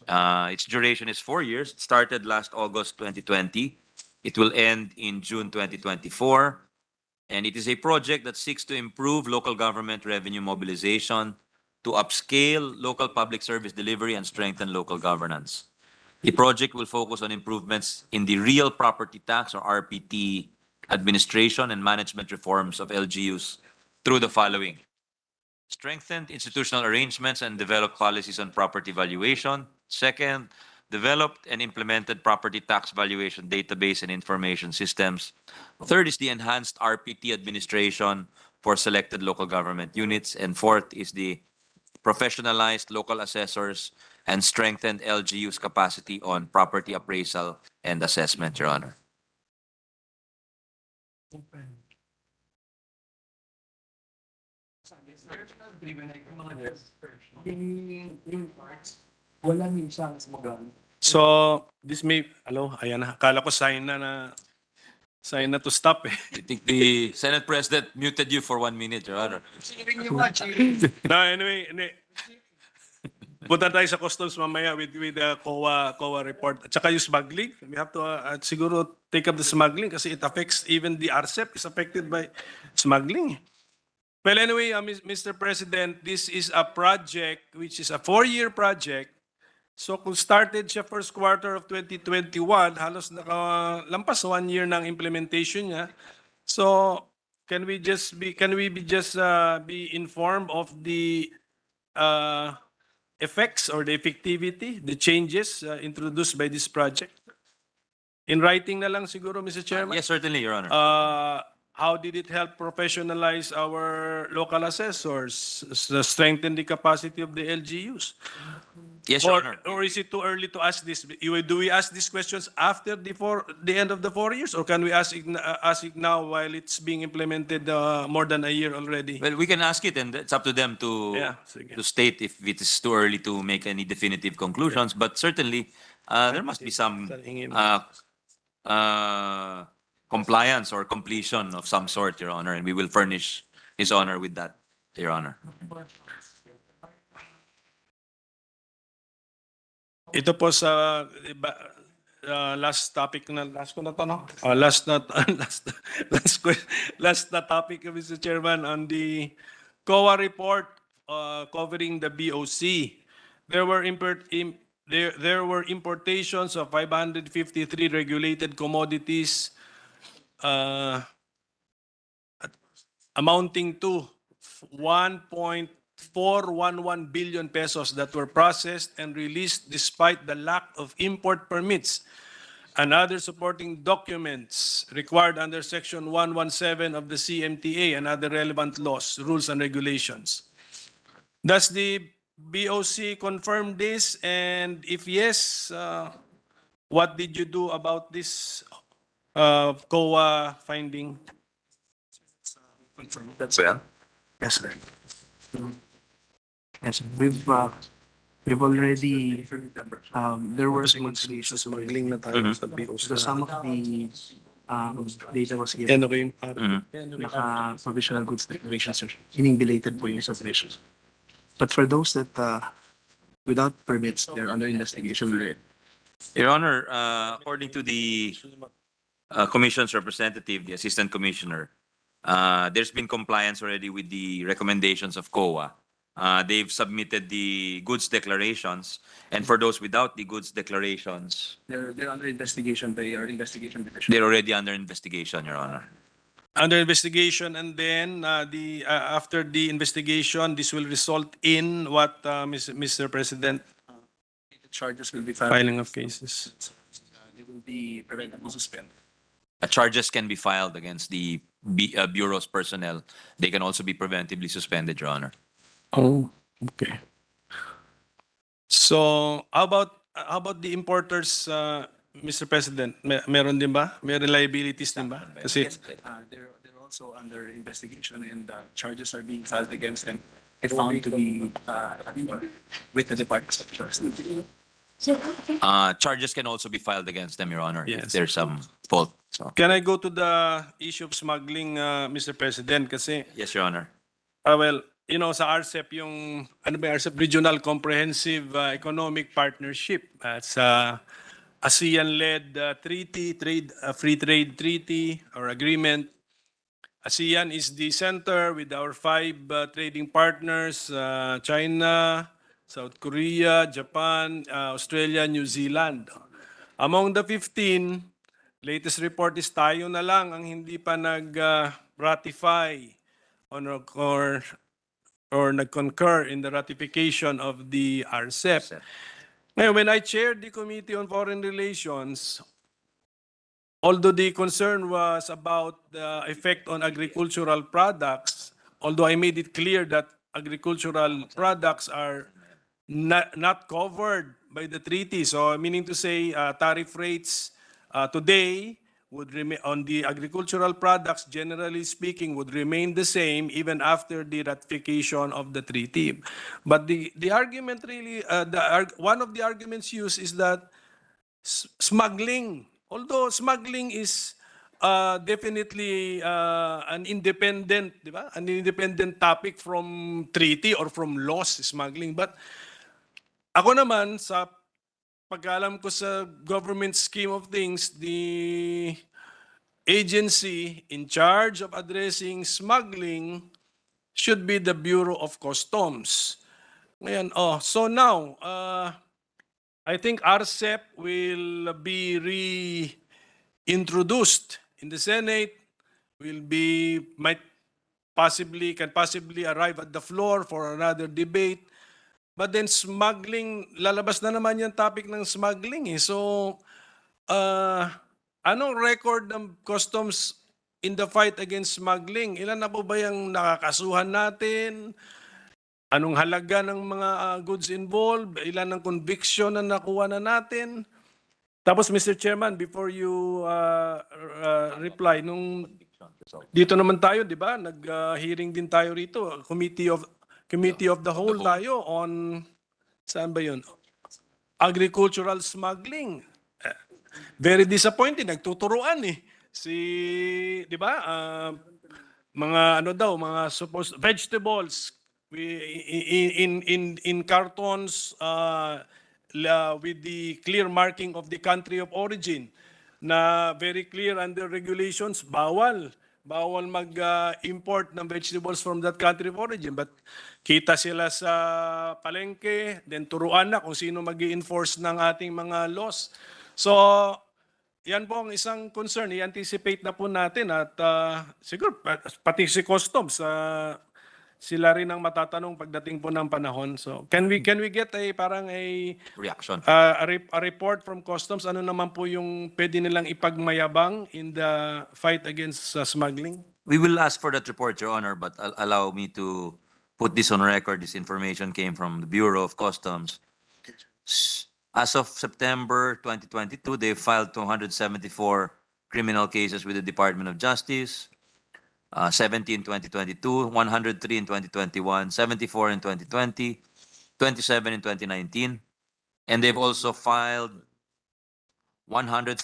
Its duration is 4 years. It started last August 2020. It will end in June 2024. And it is a project that seeks to improve local government revenue mobilization, to upscale local public service delivery, and strengthen local governance. The project will focus on improvements in the real property tax, or RPT, administration and management reforms of LGUs through the following: strengthened institutional arrangements and developed policies on property valuation. Second, developed and implemented property tax valuation database and information systems. Third is the enhanced RPT administration for selected local government units. And fourth is the professionalized local assessors and strengthened LGU's capacity on property appraisal and assessment, Your Honor.
So, this may, ayan na, akala ko sign na to stop eh.
I think the Senate President muted you for 1 minute, Your Honor.
No, anyway, punta tayo sa customs mamaya with the COA report. At saka yung smuggling, we have to siguro take up the smuggling kasi it affects even the RCEP is affected by smuggling. Well, anyway, Mr. President, this is a project which is a 4-year project. So kung started siya first quarter of 2021, halos nakalampas 1 year ng implementation niya. So can we be informed of the effects or the effectivity, the changes introduced by this project? In writing na lang siguro, Mr. Chairman.
Yes, certainly, Your Honor.
How did it help professionalize our local assessors, strengthen the capacity of the LGUs?
Yes, Your Honor.
Or is it too early to ask this? Do we ask these questions after the end of the 4 years, or can we ask it now while it's being implemented more than a year already?
Well, we can ask it, and it's up to them to
sige.
to state if it is too early to make any definitive conclusions. But certainly, there must be some compliance or completion of some sort, Your Honor, and we will furnish His Honor with that, Your Honor.
Ito po sa last topic na last ko na to, no? Last na topic, Mr. Chairman, on the COA report covering the BOC. There were importations of 553 regulated commodities amounting to 1.411 billion pesos that were processed and released despite the lack of import permits and other supporting documents required under Section 117 of the CMTA and other relevant laws, rules, and regulations. Does the BOC confirm this? And if yes, what did you do about this COA finding?
That's well. Yes, sir. Yes, we've already there were some installations
Smuggling na tayo sa BOC.
so some of the data was given.
Yan okay yung
Naka-provisional goods declarations, sir. Meaning belated po yung submissions. But for those that without permits, they're under investigation.
Your Honor, according to the Commission's representative, the Assistant Commissioner, there's been compliance already with the recommendations of COA. They've submitted the goods declarations, and for those without the goods declarations,
They're under investigation by our investigation division.
they're already under investigation, Your Honor.
Under investigation, and then after the investigation, this will result in what, Mr. President?
The charges will be filed.
Filing of cases.
They will be preventable suspended.
Charges can be filed against the Bureau's personnel. They can also be preventively suspended, Your Honor.
Oh, okay. So, how about the importers, Mr. President? Meron din ba? Meron liabilities din ba? Kasi
They're also under investigation, and charges are being filed against them. If found to be with the Department of Justice.
Charges can also be filed against them, Your Honor, if
Yes.
there's some fault. So,
can I go to the issue of smuggling, Mr. President? Kasi,
yes, Your Honor.
well, you know, sa RCEP, yung, ano ba yung RCEP? Regional Comprehensive Economic Partnership. Sa ASEAN-led treaty, free trade treaty or agreement. ASEAN is the center with our 5 trading partners, China, South Korea, Japan, Australia, New Zealand. Among the 15, latest report is tayo na lang ang hindi pa nag-ratify or nag-concur in the ratification of the RCEP. Ngayon, when I chaired the Committee on Foreign Relations, although the concern was about the effect on agricultural products, although I made it clear that agricultural products are not covered by the treaty. So meaning to say, tariff rates today would remain on the agricultural products, generally speaking, would remain the same even after the ratification of the treaty. But the argument really, one of the arguments used is that smuggling, although smuggling is definitely an independent, di ba? An independent topic from treaty or from laws, smuggling. But ako naman, sa pagkaalam ko sa government scheme of things, the agency in charge of addressing smuggling should be the Bureau of Customs. Ngayon, so now, I think RCEP will be reintroduced in the Senate, can possibly arrive at the floor for another debate. But then smuggling, lalabas na naman yung topic ng smuggling eh. So, anong record ng customs in the fight against smuggling? Ilan na po ba yung nakakasuhan natin? Anong halaga ng mga goods involved? Ilan ang conviction na nakuha na natin? Tapos, Mr. Chairman, before you reply, dito naman tayo, di ba? Nag-hearing din tayo rito. Committee of the Whole tayo on, saan ba yun? Agricultural smuggling. Very disappointing. Nagtuturuan eh. Di ba? Mga mga supposed vegetables in cartons with the clear marking of the country of origin na very clear under regulations, bawal mag-import ng vegetables from that country of origin. But kita sila sa palengke, then turuan na kung sino mag-i-enforce ng ating mga laws. So, yan po ang isang concern. I-anticipate na po natin at siguro pati si Customs, sila rin ang matatanong pagdating po ng panahon. So, can we get a
reaction?
A report from Customs? Ano naman po yung pwede nilang ipagmayabang in the fight against smuggling?
We will ask for that report, Your Honor, but allow me to put this on record. This information came from the Bureau of Customs. As of September 2022, they filed 274 criminal cases with the Department of Justice. 70 in 2022, 103 in 2021, 74 in 2020, 27 in 2019. And they've also filed 142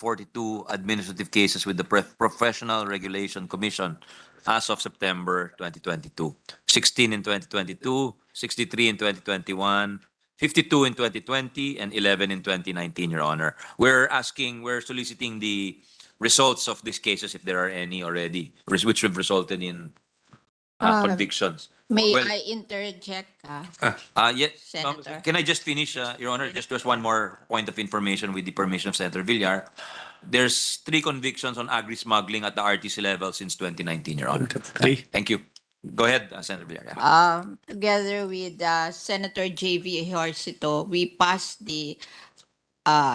administrative cases with the Professional Regulation Commission as of September 2022. 16 in 2022, 63 in 2021, 52 in 2020, and 11 in 2019, Your Honor. We're soliciting the results of these cases, if there are any already, which have resulted in convictions.
May
Well-
I interject,
Yes,
Senator?
can I just finish, Your Honor? Just one more point of information with the permission of Senator Villar. There's 3 convictions on agri-smuggling at the RTC level since 2019, Your Honor. Thank you. Go ahead, Senator Villar. Yeah.
Together with Senator J.V. Ejercito, we passed the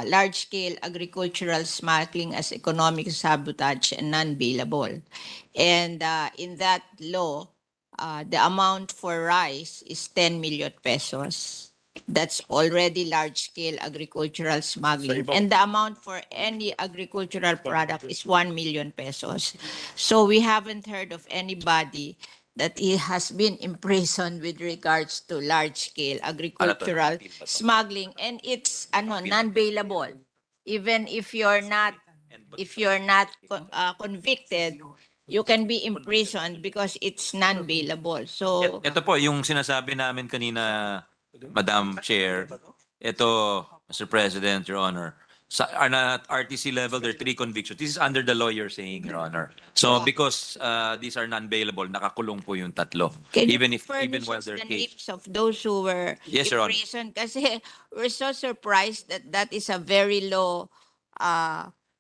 large-scale agricultural smuggling as economic sabotage and non-bailable. And in that law, the amount for rice is 10 million pesos. That's already large-scale agricultural smuggling. And the amount for any agricultural product is 1 million pesos. So we haven't heard of anybody that he has been imprisoned with regards to large-scale agricultural smuggling, and it's non-bailable. Even if you're not convicted, you can be imprisoned because it's non-bailable. So
Ito po, yung sinasabi namin kanina, Madam Chair, ito, Mr. President, Your Honor, sa RTC level, there are 3 convictions. This is under the law you're saying, Your Honor. So because these are non-bailable, nakakulong po yung 3.
can you
Even
furnish
while
us
they're
the
caged.
names of those who were
Yes, Your Honor.
imprisoned? Kasi we're so surprised that that is a very low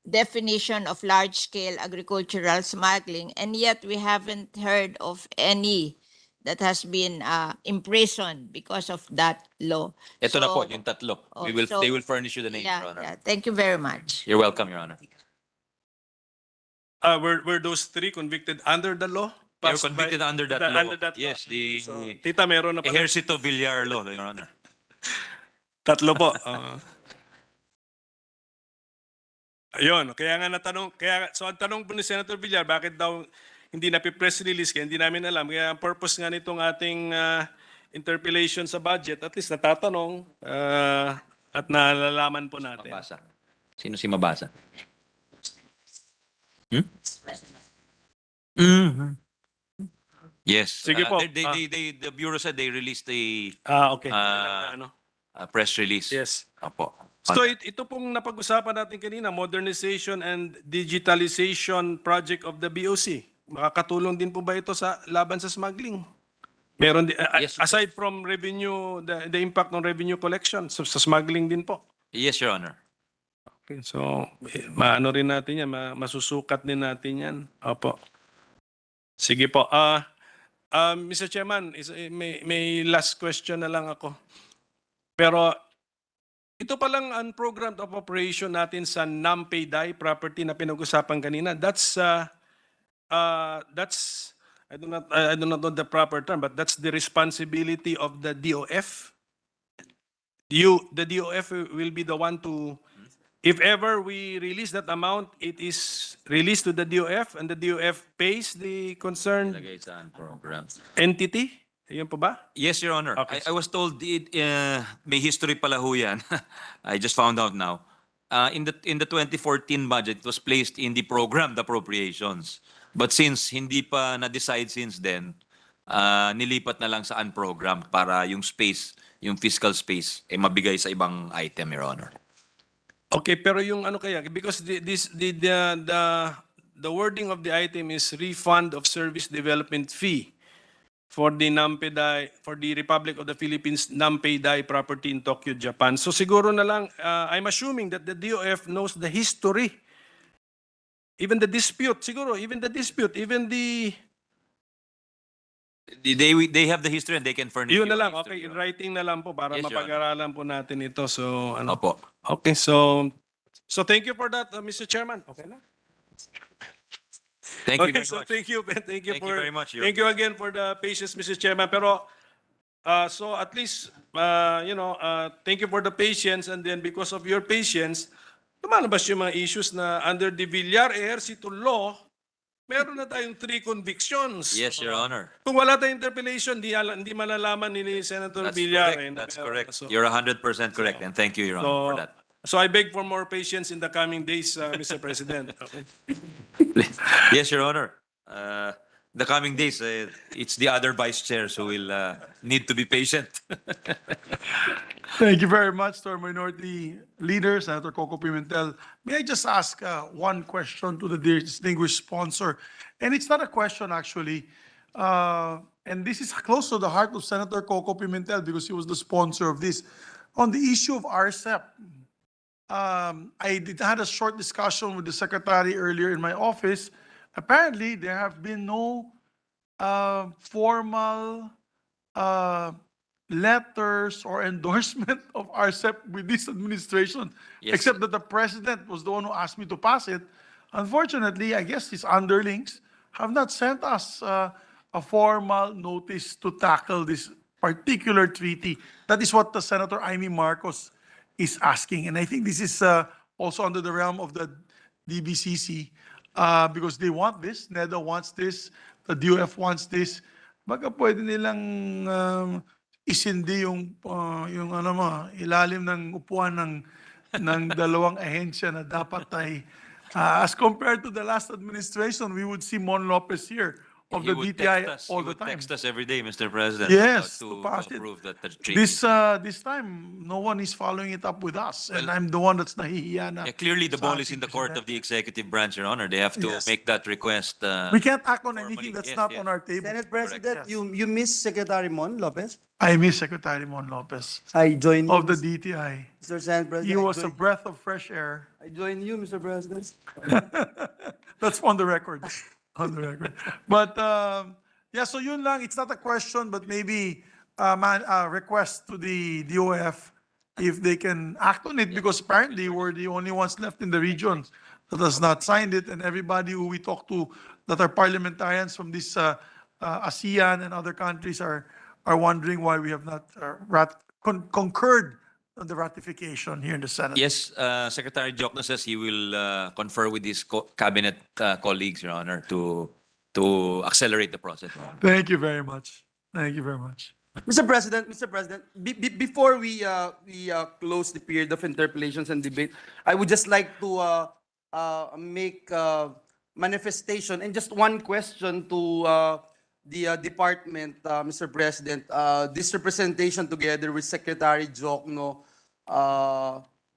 definition of large-scale agricultural smuggling, and yet we haven't heard of any that has been imprisoned because of that law.
Ito na po,
So,
yung 3.
oh,
They will furnish you the names, Your Honor.
yeah. Thank you very much.
You're welcome, Your Honor.
Were those 3 convicted under the law?
They were
Passed by-
convicted under that law.
Under that law.
Yes, the
So, Tita, meron na pala.
Ejercito Villar law, Your Honor.
3 po. Ayun, kaya nga natanong, so ang tanong po ni Senator Villar, bakit daw hindi press release, kaya hindi namin alam. Kaya ang purpose nga nitong ating interpellation sa budget, at least natatanong at nalalaman po natin.
Mabasa. Sino si Mabasa? Yes.
Sige po.
The Bureau said they released a
Okay.
a press release.
Yes.
Opo.
So ito pong napag-usapan natin kanina, modernization and digitalization project of the BOC. Makakatulong din po ba ito sa laban sa smuggling? Meron din,
Yes.
aside from revenue, the impact ng revenue collection, so, sa smuggling din po.
Yes, Your Honor.
Okay, so maano rin natin yan, masusukat din natin yan. Opo. Sige po. Mr. Chairman, may last question na lang ako. Pero ito palang unprogrammed operation natin sa non-payday property na pinag-usapan kanina. That's I do not know the proper term, but that's the responsibility of the DOF. The DOF will be the one to, if ever we release that amount, it is released to the DOF and the DOF pays the concerned
Lagay sa program.
entity. Ayun po ba?
Yes, Your Honor.
Okay.
I was told may history pala ho yan. I just found out now. In the 2014 budget, it was placed in the programmed appropriations. But since hindi pa na-decide since then, nilipat na lang sa unprogrammed para yung space, yung fiscal space, mabigay sa ibang item, Your Honor.
Okay, pero yung ano kaya, because the wording of the item is refund of service development fee for the non-payday, for the Republic of the Philippines non-payday property in Tokyo, Japan. So siguro na lang, I'm assuming that the DOF knows the history, even the dispute, siguro, even the dispute, even the...
They have the history and they can furnish
Yun
you
na lang,
history,
okay,
Your
in writing na lang po para
Yes, Your
mapag-aralan po natin ito. So, ano.
Opo.
Okay, so thank you for that, Mr. Chairman. Okay na.
Thank you
Okay,
very
so
much.
thank you
Very much, Your
thank you again for the patience, Mr. Chairman. Pero so at least thank you for the patience, and then because of your patience, lumalabas yung mga issues na under the Villar Ejercito law, meron na tayong 3 convictions.
Yes, Your Honor.
Kung wala tayong interpellation, hindi malalaman ni Senator
That's
Villar.
correct. That's correct.
So,
You're 100% correct, and thank you, Your Honor, for that.
So I beg for more patience in the coming days, Mr. President. Okay.
Yes, Your Honor. The coming days, it's the other vice chairs who will need to be patient.
Thank you very much to our minority leader, Senator Coco Pimentel. May I just ask one question to the distinguished sponsor? And it's not a question, actually. and this is close to the heart of Senator Coco Pimentel because he was the sponsor of this. On the issue of RCEP, had a short discussion with the secretary earlier in my office. Apparently, there have been no formal letters or endorsement of RCEP with this administration,
Yes.
except that the president was the one who asked me to pass it. Unfortunately, I guess his underlings have not sent us a formal notice to tackle this particular treaty. That is what the Senator Amy Marcos is asking. And I think this is also under the realm of the DBCC because they want this. NEDA wants this. The DOF wants this. Baka pwede nilang isindi yung ano mo, ilalim ng upuan ng dalawang ahensya na dapat ay as compared to the last administration, we would see Mon Lopez here of
He
the
would
DTI
text us.
all
He
the
would
time.
text us every day, Mr. President.
Yes,
to
to pass it.
approve that treaty.
This time, no one is following it up with us, and I'm the one that's nahihiya na.
Yeah, clearly, the
sa
ball is
ating
in the court of
presidente.
the executive branch, Your Honor. They have to
Yes.
make that request.
We can't act on
formally.
anything that's
Yes,
not
yes.
on our table.
Senate President,
Yes.
you miss Secretary Mon Lopez?
I miss Secretary Mon Lopez
I join you,
of the DTI.
Mr. Senate President.
He was a breath of fresh air.
I join you, Mr. President.
That's on the record. On the record. But yeah, so yun lang. It's not a question, but maybe a request to the DOF if they can act on it, because apparently we're the only ones left in the region that has not signed it, and everybody who we talk to that are parliamentarians from this ASEAN and other countries are wondering why we have not concurred on the ratification here in the Senate.
Yes, Secretary Jokno says he will confer with his cabinet colleagues, Your Honor, to accelerate the process.
Thank you very much. Thank you very much.
Mr. President, before we close the period of interpellations and debate, I would just like to make manifestation and just one question to the department, Mr. President. This representation together with Secretary Jokno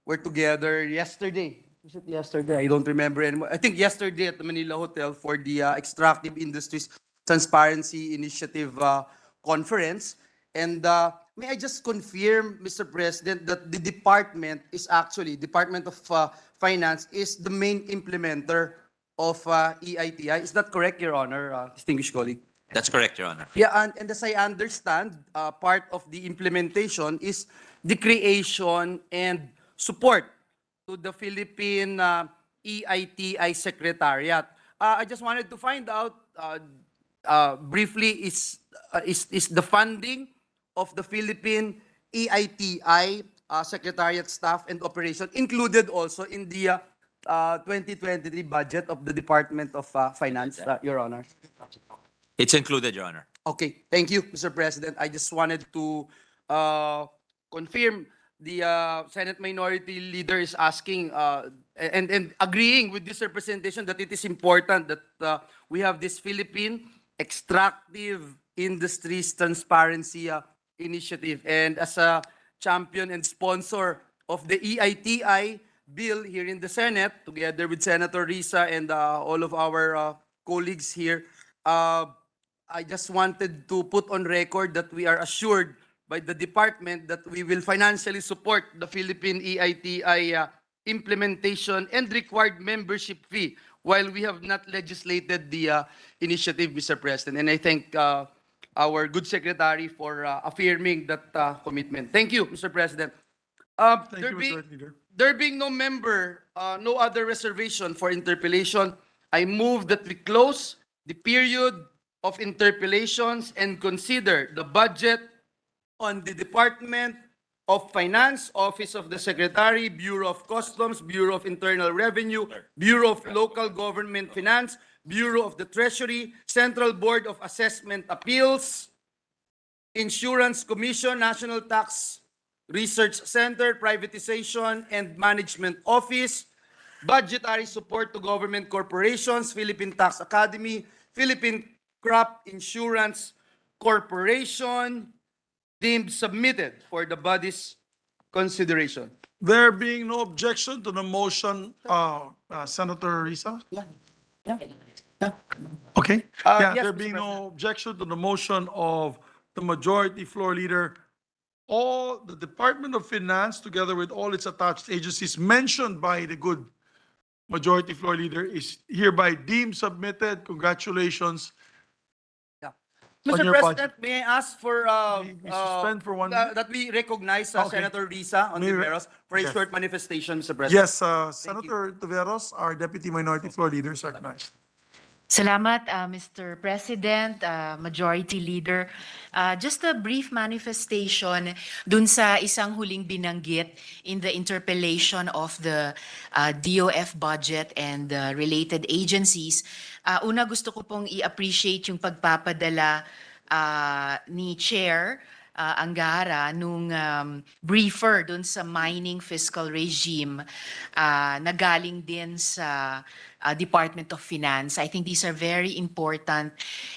were together yesterday. Was it yesterday? I don't remember anymore. I think yesterday at the Manila Hotel for the Extractive Industries Transparency Initiative Conference. And may I just confirm, Mr. President, that the department is actually, Department of Finance is the main implementer of EITI. Is that correct, Your Honor, distinguished colleague?
That's correct, Your Honor.
Yeah, and as I understand, part of the implementation is the creation and support to the Philippine EITI Secretariat. I just wanted to find out briefly, is the funding of the Philippine EITI Secretariat staff and operation included also in the 2023 budget of the Department of Finance, Your Honor?
It's included, Your Honor.
Okay, thank you, Mr. President. I just wanted to confirm the Senate Minority Leader is asking and agreeing with this representation that it is important that we have this Philippine Extractive Industries Transparency Initiative. And as a champion and sponsor of the EITI bill here in the Senate, together with Senator Risa and all of our colleagues here, I just wanted to put on record that we are assured by the department that we will financially support the Philippine EITI implementation and required membership fee while we have not legislated the initiative, Mr. President. And I thank our good secretary for affirming that commitment. Thank you, Mr. President.
Thank you, Mr. Leader.
There being no member, no other reservation for interpellation, I move that we close the period of interpellations and consider the budget on the Department of Finance, Office of the Secretary, Bureau of Customs, Bureau of Internal Revenue, Bureau of Local Government Finance, Bureau of the Treasury, Central Board of Assessment Appeals, Insurance Commission, National Tax Research Center, Privatization and Management Office, Budgetary Support to Government Corporations, Philippine Tax Academy, Philippine Crop Insurance Corporation, deemed submitted for the body's consideration.
There being no objection to the motion, Senator Risa? Okay? Yeah,
yes,
there
Mr.
being
President.
no objection to the motion of the majority floor leader, all the Department of Finance, together with all its attached agencies mentioned by the good majority floor leader, is hereby deemed submitted. Congratulations. On
Mr.
your
President, may I ask for
We suspend for 1 minute.
that we recognize
Okay.
Senator Risa
May we-
Ontiveros for a
Yes.
short manifestation, Mr. President.
Yes, Senator Taveros, our Deputy Minority Floor Leader, is recognized.
Salamat, Mr. President, Majority Leader. Just a brief manifestation dun sa isang huling binanggit in the interpellation of the DOF budget and related agencies. Una, gusto ko pong i-appreciate yung pagpapadala ni Chair Angara nung briefer dun sa mining fiscal regime na galing din sa Department of Finance. I think these are very important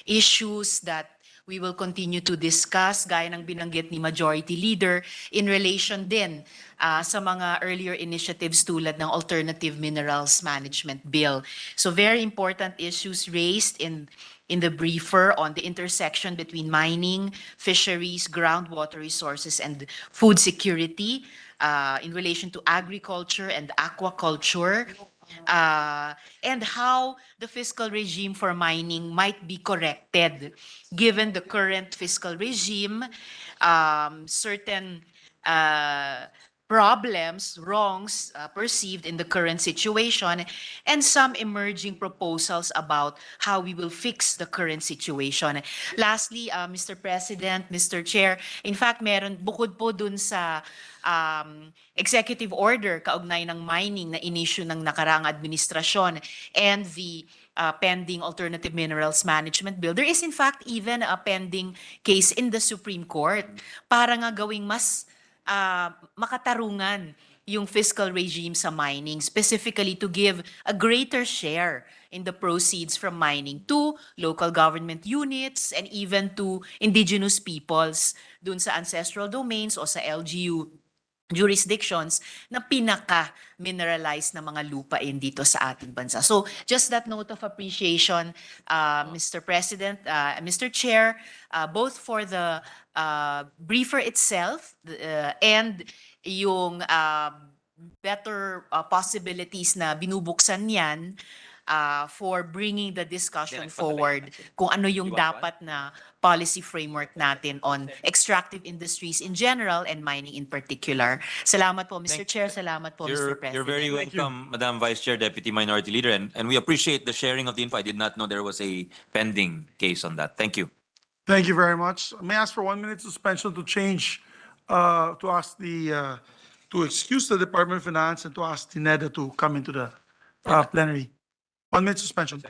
issues that we will continue to discuss, gaya ng binanggit ni Majority Leader, in relation din sa mga earlier initiatives tulad ng Alternative Minerals Management Bill. So very important issues raised in the briefer on the intersection between mining, fisheries, groundwater resources, and food security in relation to agriculture and aquaculture. And how the fiscal regime for mining might be corrected given the current fiscal regime, certain problems, wrongs perceived in the current situation, and some emerging proposals about how we will fix the current situation. Lastly, Mr. President, Mr. Chair, in fact, meron bukod po dun sa executive order kaugnay ng mining na inisyu ng nakaraang administrasyon and the pending Alternative Minerals Management Bill, there is in fact even a pending case in the Supreme Court para nga gawing mas makatarungan yung fiscal regime sa mining, specifically to give a greater share in the proceeds from mining to local government units and even to indigenous peoples dun sa ancestral domains o sa LGU jurisdictions na pinaka-mineralized na mga lupain dito sa ating bansa. So just that note of appreciation, Mr. President, Mr. Chair, both for the briefer itself and yung better possibilities na binubuksan niyan for bringing the discussion forward kung ano yung dapat na policy framework natin on extractive industries in general and mining in particular. Salamat po, Mr. Chair. Salamat po, Mr. President.
You're very welcome, Madam Vice Chair, Deputy Minority Leader, and we appreciate the sharing of the info. I did not know there was a pending case on that. Thank you.
Thank you very much. May I ask for 1 minute suspension to change, to ask to excuse the Department of Finance and to ask Tineda to come into the plenary. 1 minute suspension.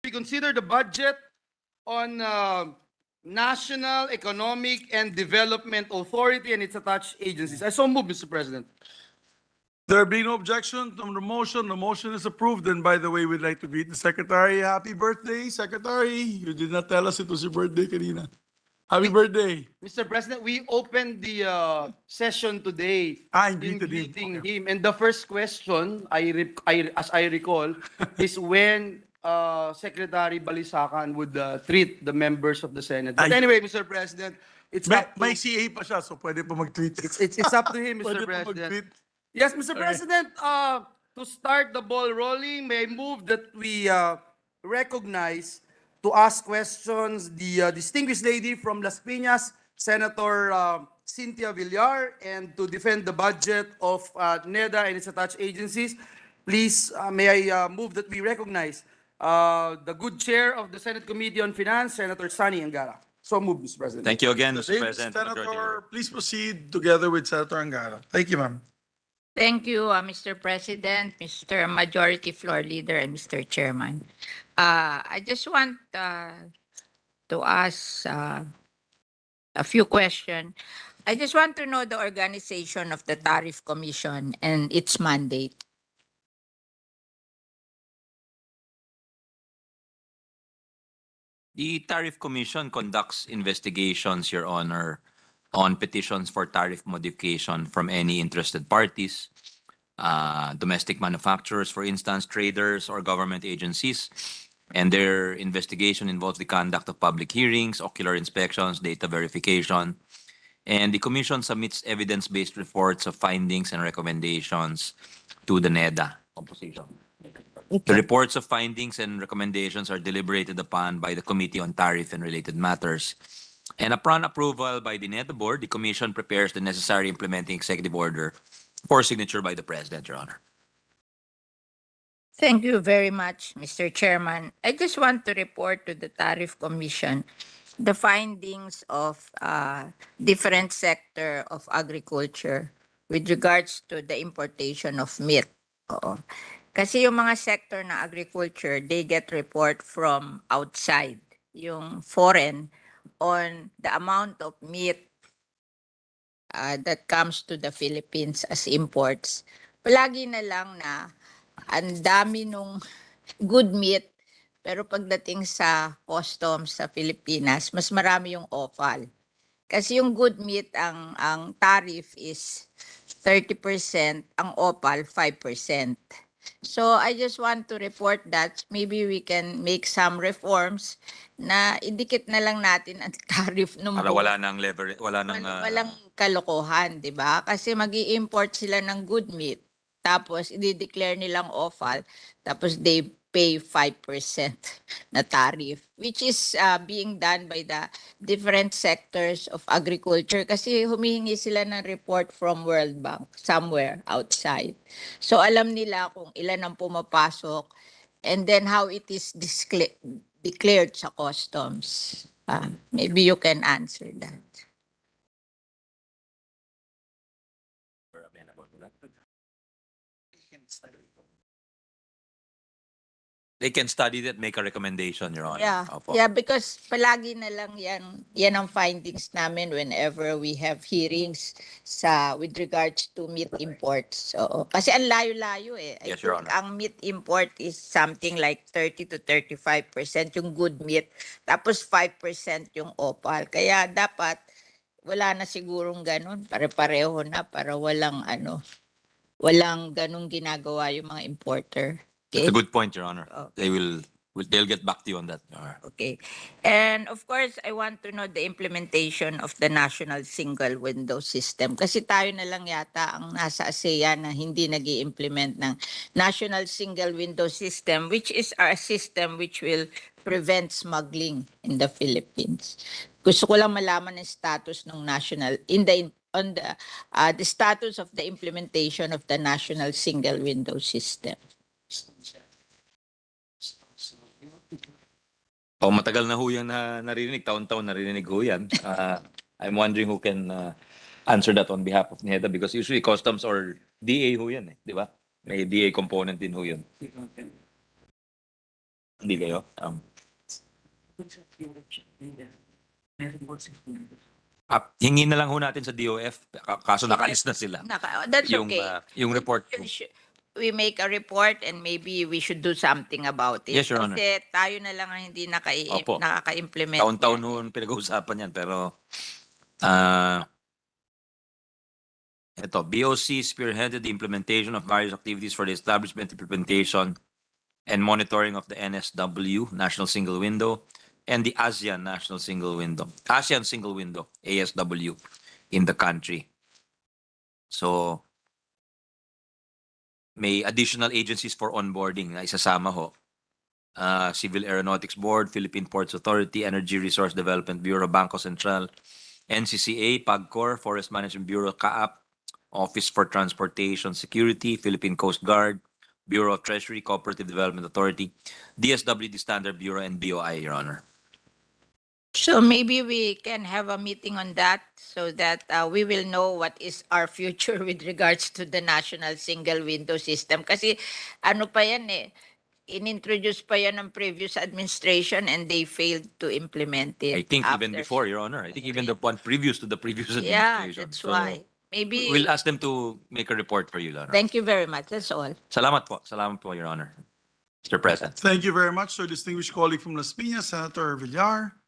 we consider the budget on National Economic and Development Authority and its attached agencies. I so move, Mr. President.
There being no objection to the motion is approved. And by the way, we'd like to greet the Secretary. Happy birthday, Secretary. You did not tell us it was your birthday kanina. Happy birthday.
Mr. President, we opened the session today
And
in
greeted him.
greeting
Okay.
him. And the first question, as I recall, is when Secretary Balisacan would treat the members of the Senate. But
Ay.
anyway, Mr. President, it's
May,
up to,
may CA pa siya, so pwede pa mag-tweet.
it's up to him, Mr.
Pwede pa
President.
mag-tweet.
Yes, Mr.
Okay.
President, to start the ball rolling, may I move that we recognize to ask questions the distinguished lady from Las Piñas, Senator Cynthia Villar, and to defend the budget of NEDA and its attached agencies. Please, may I move that we recognize the good chair of the Senate Committee on Finance, Senator Sani Angara. So move, Mr. President.
Thank you again, Mr.
Thank you,
President. Majority Leader.
Senator, please proceed together with Senator Angara. Thank you, ma'am.
Thank you, Mr. President, Mr. Majority Floor Leader, and Mr. Chairman. I just want to ask a few questions. I just want to know the organization of the Tariff Commission and its mandate.
The Tariff Commission conducts investigations, Your Honor, on petitions for tariff modification from any interested parties, domestic manufacturers, for instance, traders or government agencies. And their investigation involves the conduct of public hearings, ocular inspections, data verification. And the Commission submits evidence-based reports of findings and recommendations to the NEDA composition. The reports of findings and recommendations are deliberated upon by the Committee on Tariff and Related Matters. And upon approval by the NEDA Board, the Commission prepares the necessary implementing executive order for signature by the President, Your Honor.
Thank you very much, Mr. Chairman. I just want to report to the Tariff Commission the findings of different sector of agriculture with regards to the importation of meat. Oo. Kasi yung mga sector na agriculture, they get report from outside, yung foreign, on the amount of meat that comes to the Philippines as imports. Palagi na lang na ang dami nung good meat, pero pagdating sa customs sa Pilipinas, mas marami yung offal. Kasi yung good meat, ang tariff is 30%, ang offal 5%. So I just want to report that maybe we can make some reforms na idikit na lang natin ang tariff ng
Para wala nang leverage, wala nang
walang kalokohan, 'di ba? Kasi magi-import sila ng good meat. Tapos i-declare nilang offal, tapos they pay 5% na tariff, which is being done by the different sectors of agriculture kasi humihingi sila ng report from World Bank somewhere outside. So alam nila kung ilan ang pumapasok and then how it is declared sa customs. Maybe you can answer that.
they can study that, make a recommendation, Your Honor.
Yeah,
Opo.
yeah, because palagi na lang yan ang findings namin whenever we have hearings with regards to meat imports. So, kasi ang layo-layo eh. I
Yes, Your
think
Honor.
ang meat import is something like 30 to 35% yung good meat, tapos 5% yung opal. Kaya dapat wala na sigurong ganun, pare-pareho na para walang ganung ginagawa yung mga importer.
That's
Okay?
a good point, Your Honor.
Okay.
They'll get back to you on that, Your Honor.
Okay. And of course, I want to know the implementation of the national single window system. Kasi tayo na lang yata ang nasa ASEAN na hindi nag-i-implement ng national single window system, which is a system which will prevent smuggling in the Philippines. Gusto ko lang malaman ang status ng national the status of the implementation of the national single window system.
Matagal na ho yan na narinig, taon-taon narinig ho yan. I'm wondering who can answer that on behalf of NEDA because usually customs or DA ho yan eh, di ba? May DA component din ho yun. Hindi kayo? Hingin na lang ho natin sa DOF, kaso nakalis na sila.
That's
Yung,
okay.
yung report.
We make a report and maybe we should do something about it.
Yes, Your Honor.
Kasi tayo na lang ang hindi
Opo.
nakaka-implement.
Taon-taon
yan.
noon pinag-uusapan yan, pero ito, BOC spearheaded the implementation of various activities for the establishment, implementation, and monitoring of the NSW, National Single Window, and the ASEAN National Single Window, ASEAN Single Window, ASW, in the country. So, may additional agencies for onboarding na isasama ho. Civil Aeronautics Board, Philippine Ports Authority, Energy Resource Development Bureau, Bangko Central, NCCA, PAGCOR, Forest Management Bureau, CAAP, Office for Transportation Security, Philippine Coast Guard, Bureau of Treasury, Cooperative Development Authority, DSWD Standard Bureau, and BOI, Your Honor.
So maybe we can have a meeting on that so that we will know what is our future with regards to the national single window system. Kasi ano pa yan inintroduce pa yan ng previous administration and they failed to implement it.
I think even
after-
before, Your Honor. I think even the one previous to the previous
Yeah,
administration.
that's
So,
why. Maybe,
we'll ask them to make a report for you, Your Honor.
thank you very much. That's all.
Salamat po. Salamat po, Your Honor. Mr. President.
Thank you very much, sir. Distinguished colleague from Las Piñas, Senator Villar.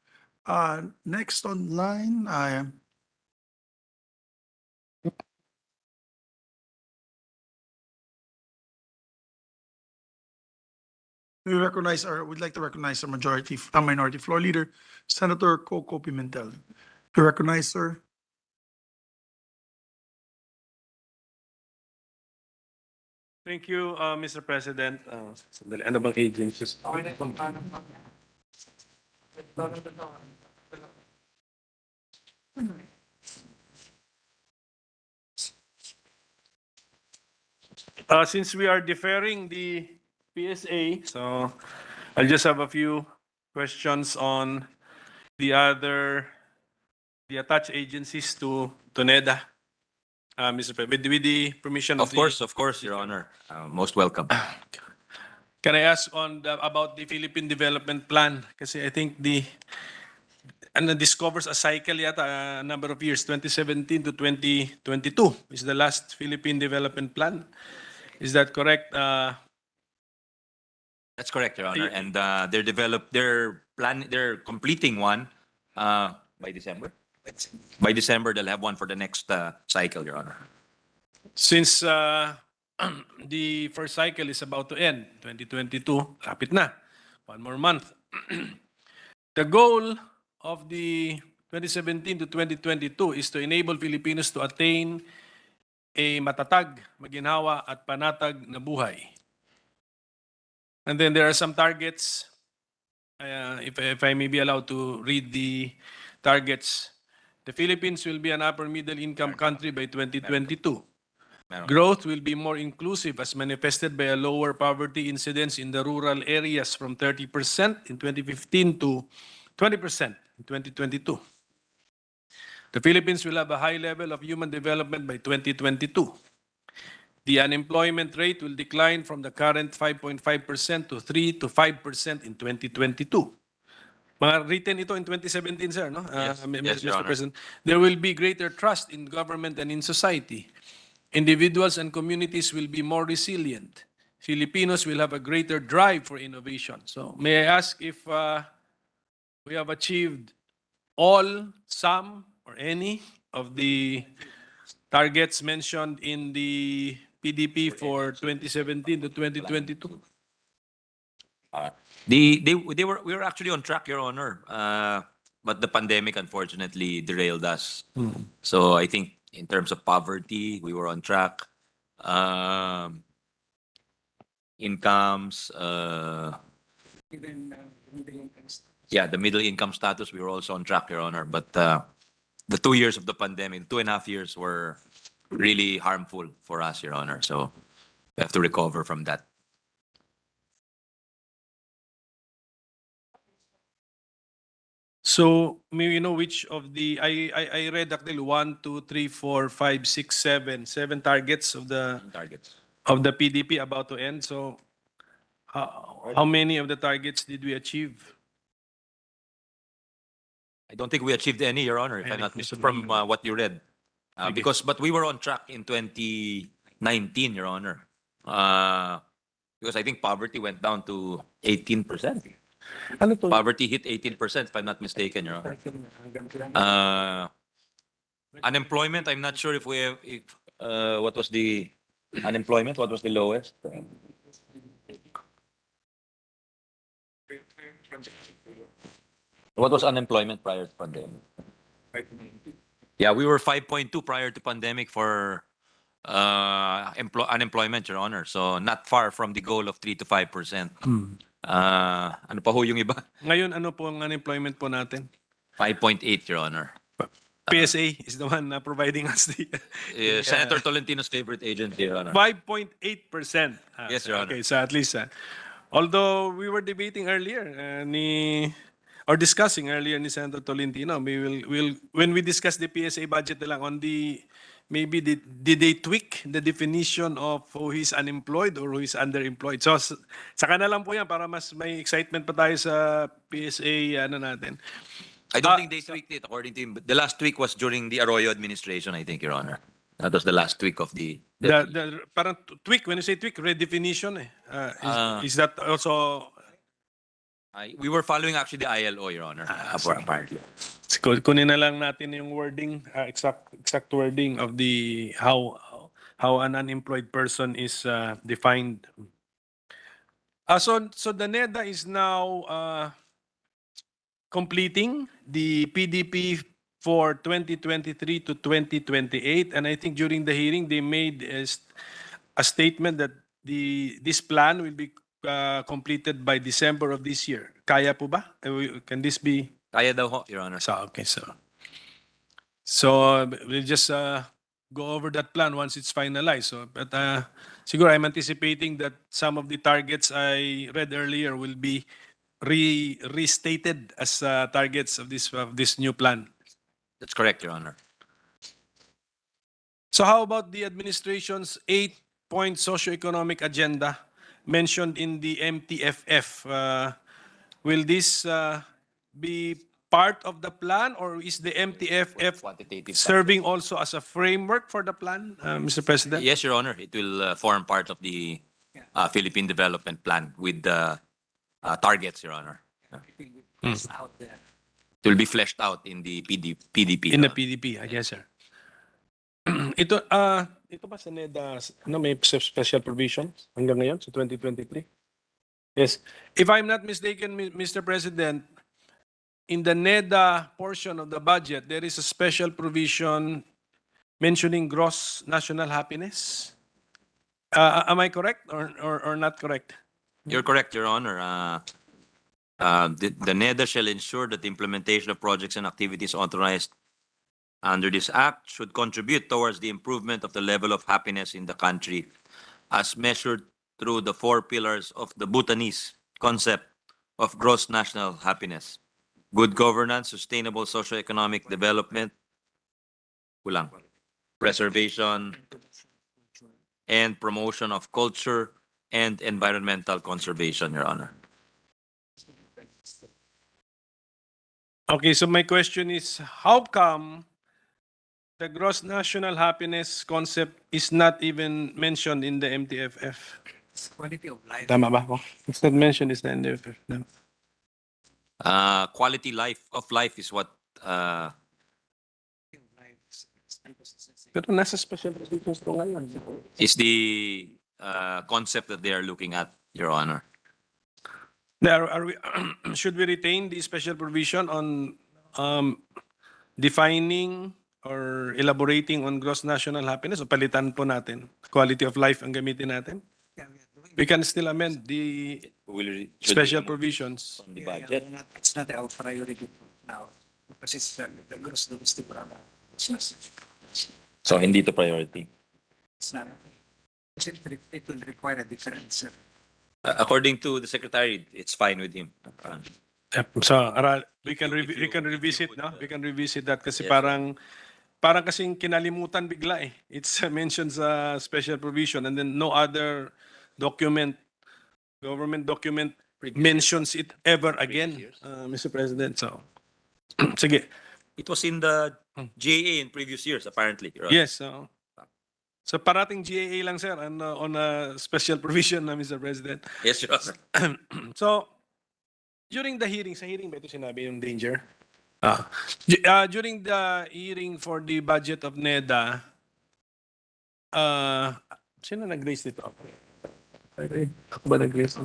Next on line, I am. We'd like to recognize our minority floor leader, Senator Coco Pimentel. We recognize, sir.
Thank you, Mr. President. Sandali, ano bang agencies? Since we are deferring the PSA, so I'll just have a few questions on the attached agencies to NEDA. Mr. President, with the permission
Of course, Your Honor. Most welcome.
Can I ask about the Philippine Development Plan? Kasi I think this covers a cycle yata, a number of years, 2017 to 2022 is the last Philippine Development Plan. Is that correct?
That's correct, Your Honor. And they're completing one by December. By December, they'll have one for the next cycle, Your Honor.
Since the first cycle is about to end, 2022, kapit na, one more month. The goal of the 2017 to 2022 is to enable Filipinos to attain a matatag, maginhawa at panatag na buhay. And then there are some targets, if I may be allowed to read the targets. The Philippines will be an upper middle income country by 2022. Growth will be more inclusive as manifested by a lower poverty incidence in the rural areas from 30% in 2015 to 20% in 2022. The Philippines will have a high level of human development by 2022. The unemployment rate will decline from the current 5.5% to 3 to 5% in 2022. Mga written ito in 2017, sir, no?
Yes, Your
Mr.
Honor.
President. There will be greater trust in government and in society. Individuals and communities will be more resilient. Filipinos will have a greater drive for innovation. So may I ask if we have achieved all, some, or any of the targets mentioned in the PDP for 2017 to 2022?
We were actually on track, Your Honor. But the pandemic unfortunately derailed us. So I think in terms of poverty, we were on track. Incomes, yeah, the middle income status, we were also on track, Your Honor. But the 2 years of the pandemic, 2.5 years were really harmful for us, Your Honor. So we have to recover from that.
So may we know which of the I read actually 1, 2, 3, 4, 5, 6, 7 targets of the
Targets.
PDP about to end. So how many of the targets did we achieve?
I don't think we achieved any, Your Honor, if I'm not mistaken, from what you read. But we were on track in 2019, Your Honor. Because I think poverty went down to 18%.
Ano to?
Poverty hit 18%, if I'm not mistaken, Your Honor. Unemployment, I'm not sure if we have, what was the unemployment? What was the lowest? What was unemployment prior to pandemic? Yeah, we were 5.2 prior to pandemic for unemployment, Your Honor. So not far from the goal of 3 to 5%. Ano pa ho yung iba?
Ngayon, ano po ang unemployment po natin?
5.8, Your Honor.
PSA is the one providing us the
Senator Tolentino's favorite agency, Your Honor.
5.8%.
Yes, Your Honor.
Okay, so at least, although we were debating earlier, or discussing earlier ni Senator Tolentino, when we discuss the PSA budget na lang on maybe did they tweak the definition of who is unemployed or who is underemployed? So, saka na lang po yan para mas may excitement pa tayo sa PSA natin.
I don't think they tweaked it according to him. The last tweak was during the Arroyo administration, I think, Your Honor. That was the last tweak of the
Parang tweak, when you say tweak, redefinition is that also...
we were following actually the ILO, Your Honor, apparently.
Kunin na lang natin yung wording, exact wording of the how an unemployed person is defined. So the NEDA is now completing the PDP for 2023 to 2028, and I think during the hearing they made a statement that this plan will be completed by December of this year. Kaya po ba? Can this be?
Kaya daw ho, Your Honor.
So we'll just go over that plan once it's finalized. But siguro I'm anticipating that some of the targets I read earlier will be restated as targets of this new plan.
That's correct, Your Honor.
So how about the administration's 8-point socioeconomic agenda mentioned in the MTFF? Will this be part of the plan, or is the MTFF serving also as a framework for the plan, Mr. President?
Yes, Your Honor. It will form part of the Philippine Development Plan with the targets, Your Honor. It will be fleshed out in the PDP.
In the PDP, I guess, sir. Ito ba sa NEDA, may special provisions hanggang ngayon sa 2023? Yes. If I'm not mistaken, Mr. President, in the NEDA portion of the budget, there is a special provision mentioning gross national happiness. Am I correct or not correct?
You're correct, Your Honor. The NEDA shall ensure that the implementation of projects and activities authorized under this act should contribute towards the improvement of the level of happiness in the country as measured through the 4 pillars of the Bhutanese concept of gross national happiness: good governance, sustainable socio-economic development, preservation and promotion of culture and environmental conservation, Your Honor.
Okay, so my question is, how come the gross national happiness concept is not even mentioned in the MTFF?
Quality of life.
Tama ba ako? It's not mentioned in the MTFF. No.
Quality of life is what
Pero nasa special provisions to ngayon.
is the concept that they are looking at, Your Honor.
Should we retain the special provision on defining or elaborating on gross national happiness, o palitan po natin? Quality of life ang gamitin natin? We can still amend the special provisions.
On the budget.
It's not our priority now because it's the gross domestic product.
So hindi to priority.
It's not. It will require a different.
According to the Secretary, it's fine with him.
So we can revisit, no? We can revisit that kasi parang kasing kinalimutan bigla eh. It's mentioned sa special provision and then no other document government document mentions it ever again, Mr. President. So, sige.
It was in the GAA in previous years, apparently. Your Honor.
Yes. So parating GAA lang, sir, on a special provision na, Mr. President.
Yes, Your Honor.
So, during the hearing, sa hearing ba ito sinabi yung danger? During the hearing for the budget of NEDA, sino nag-raise dito?
Ako ba nag-raise?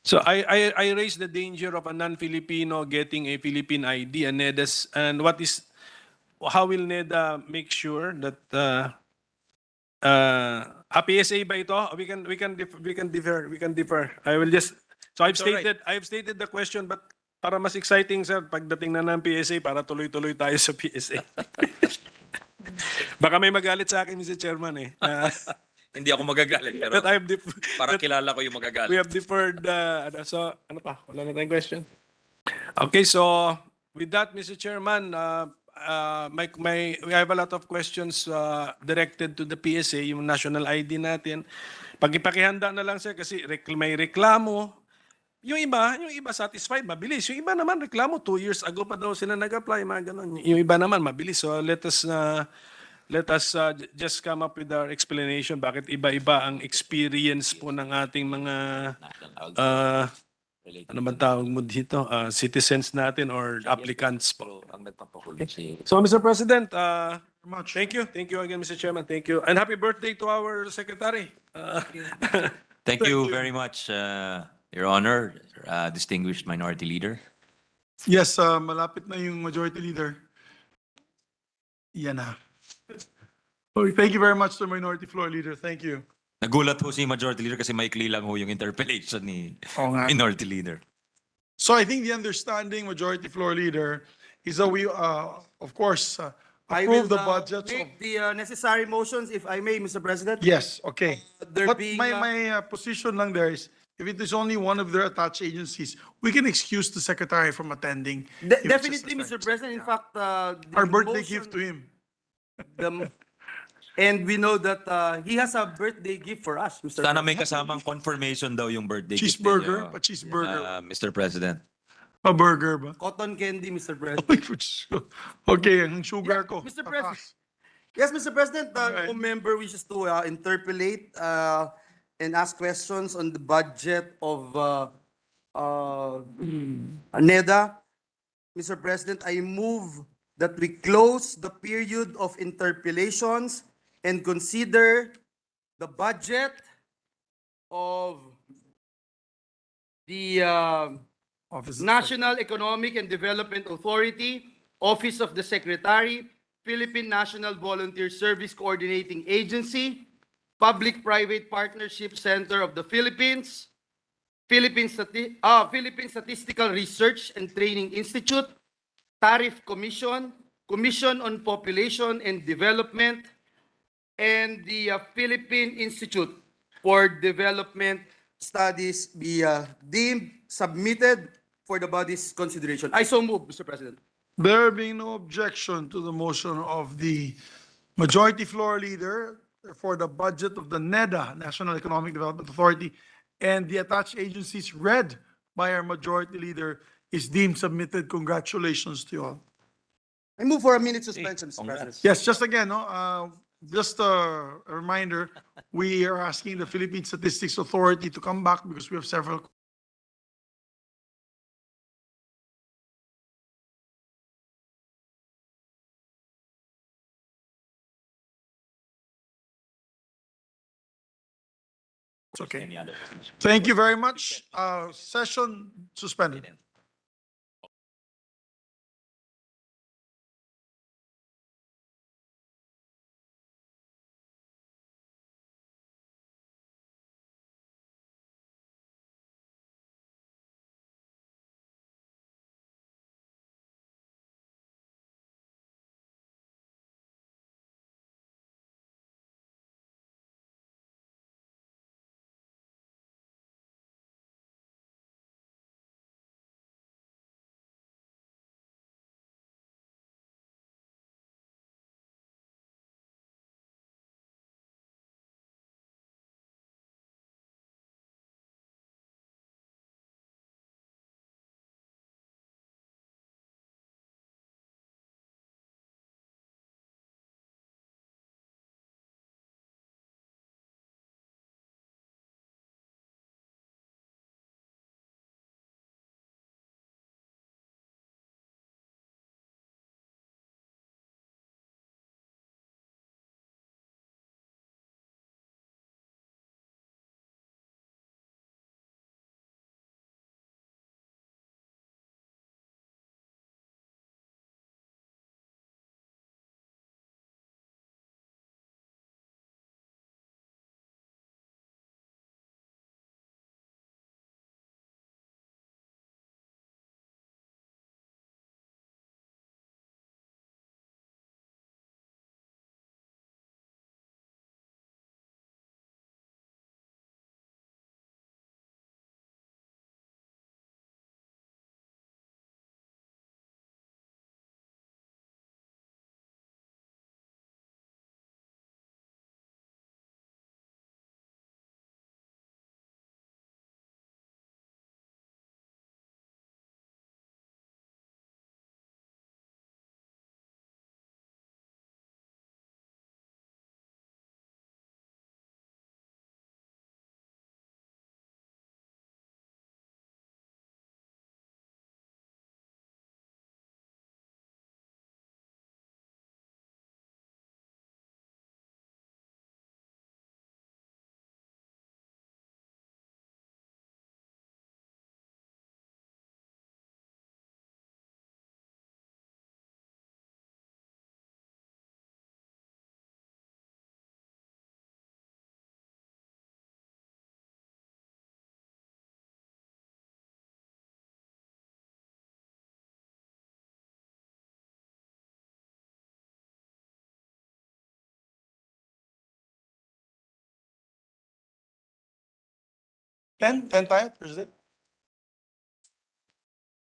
So I raised the danger of a non-Filipino getting a Philippine ID and NEDA's, and how will NEDA make sure that PSA ba ito? We can differ. I will just I've stated the question, but para mas exciting, sir, pagdating na ng PSA, para tuloy-tuloy tayo sa PSA. Baka may magalit sa akin, Mr. Chairman, eh.
Hindi ako magagalit, pero
But
parang kilala ko yung magagalit.
we have deferred, so, ano pa? Wala na tayong question? Okay, so, with that, Mr. Chairman, we have a lot of questions directed to the PSA, yung national ID natin. Pag-ipakihanda na lang, sir, kasi may reklamo. Yung iba satisfied, mabilis. Yung iba naman reklamo, 2 years ago pa daw sila nag-apply, mga ganun. Yung iba naman mabilis. So let us just come up with our explanation bakit iba-iba ang experience po ng ating mga ano man tawag mo dito, citizens natin or applicants po. So Mr. President, thank you. Thank you again, Mr. Chairman. Thank you. And happy birthday to our secretary.
Thank you very much, Your Honor, distinguished minority leader.
Yes, malapit na yung majority leader. Yan na. Okay, thank you very much to the minority floor leader. Thank you.
Nagulat ho si majority leader kasi maikli lang ho yung interpellation ni
Oo nga.
minority leader.
So I think the understanding, majority floor leader, is that we, of course, approve the budgets of...
Make the necessary motions, if I may, Mr. President.
Yes, okay.
There
But
being,
my position lang there is, if it is only one of their attached agencies, we can excuse the secretary from attending. if it's
Definitely,
necessary.
Mr. President. In fact, the
Our birthday
motion-
gift to him.
And we know that he has a birthday gift for us, Mr.
Sana may
President.
kasamang confirmation daw yung birthday gift
Cheeseburger,
ninyo,
pa cheeseburger.
Mr. President.
Pa burger ba?
Cotton candy, Mr. President.
Okay, ang sugar ko.
Mr. President. Yes, Mr. President,
Alright.
the member wishes to interpolate and ask questions on the budget of NEDA. Mr. President, I move that we close the period of interpellations and consider the budget of the National Economic and Development Authority, Office of the Secretary, Philippine National Volunteer Service Coordinating Agency, Public-Private Partnership Center of the Philippines, Philippine Statistical Research and Training Institute, Tariff Commission, Commission on Population and Development, and the Philippine Institute for Development Studies be deemed submitted for the body's consideration. I so move, Mr. President.
There being no objection to the motion of the majority floor leader for the budget of the NEDA, National Economic Development Authority, and the attached agencies read by our majority leader is deemed submitted. Congratulations to you all.
I move for a minute suspension, Mr. President.
Yes, just again, just a reminder, we are asking the Philippine Statistics Authority to come back because we have several It's okay. Thank you very much. Session suspended. 10 tayo, Thursday.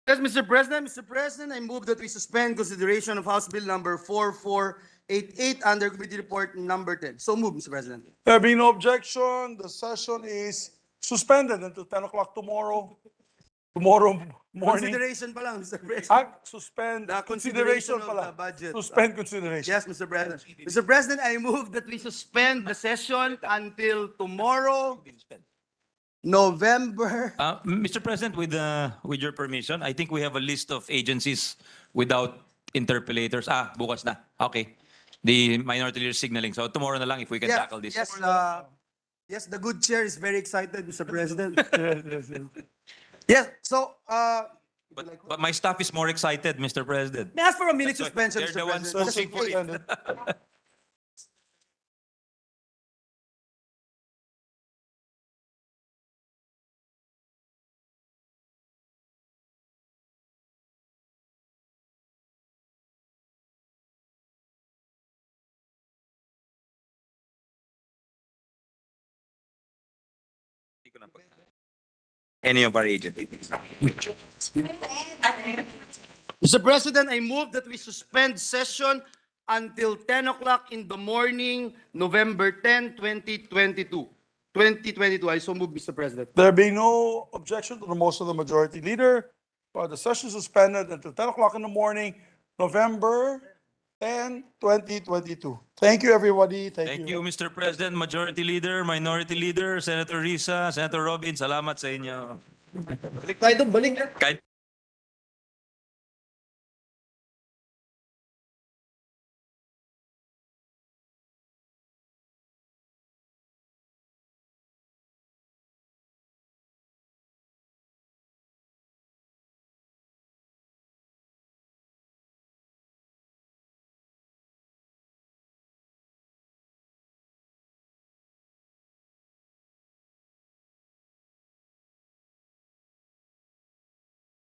Yes, Mr. President. Mr. President, I move that we suspend consideration of House Bill number 4488 under Committee Report number 10. So move, Mr. President.
There being no objection, the session is suspended until 10 o'clock tomorrow. Tomorrow morning.
Consideration pa lang, Mr. President.
Suspend,
The
consideration
of
pala.
the budget.
Suspend consideration.
Yes, Mr. President. Mr. President, I move that we suspend the session until tomorrow, November.
Mr. President, with your permission, I think we have a list of agencies without interpellators. Bukas na. Okay. The minority leader signaling. So tomorrow na lang if we can tackle this.
Yes, yes, the good chair is very excited, Mr. President. Yes, so,
But my staff is more excited, Mr. President.
may I ask for a minute suspension,
They're
Mr.
the ones
President?
pushing for it.
Any of our agencies.
Mr. President, I move that we suspend session until 10 o'clock in the morning, November 10, 2022. 2022, I so move, Mr. President.
There being no objection to the motion of the majority leader, the session suspended until 10 o'clock in the morning, November 10, 2022. Thank you, everybody.
Thank you, Mr. President, Majority Leader, Minority Leader, Senator Risa, Senator Robin, salamat sa inyo.
Balik tayo doon, balik.
Kahit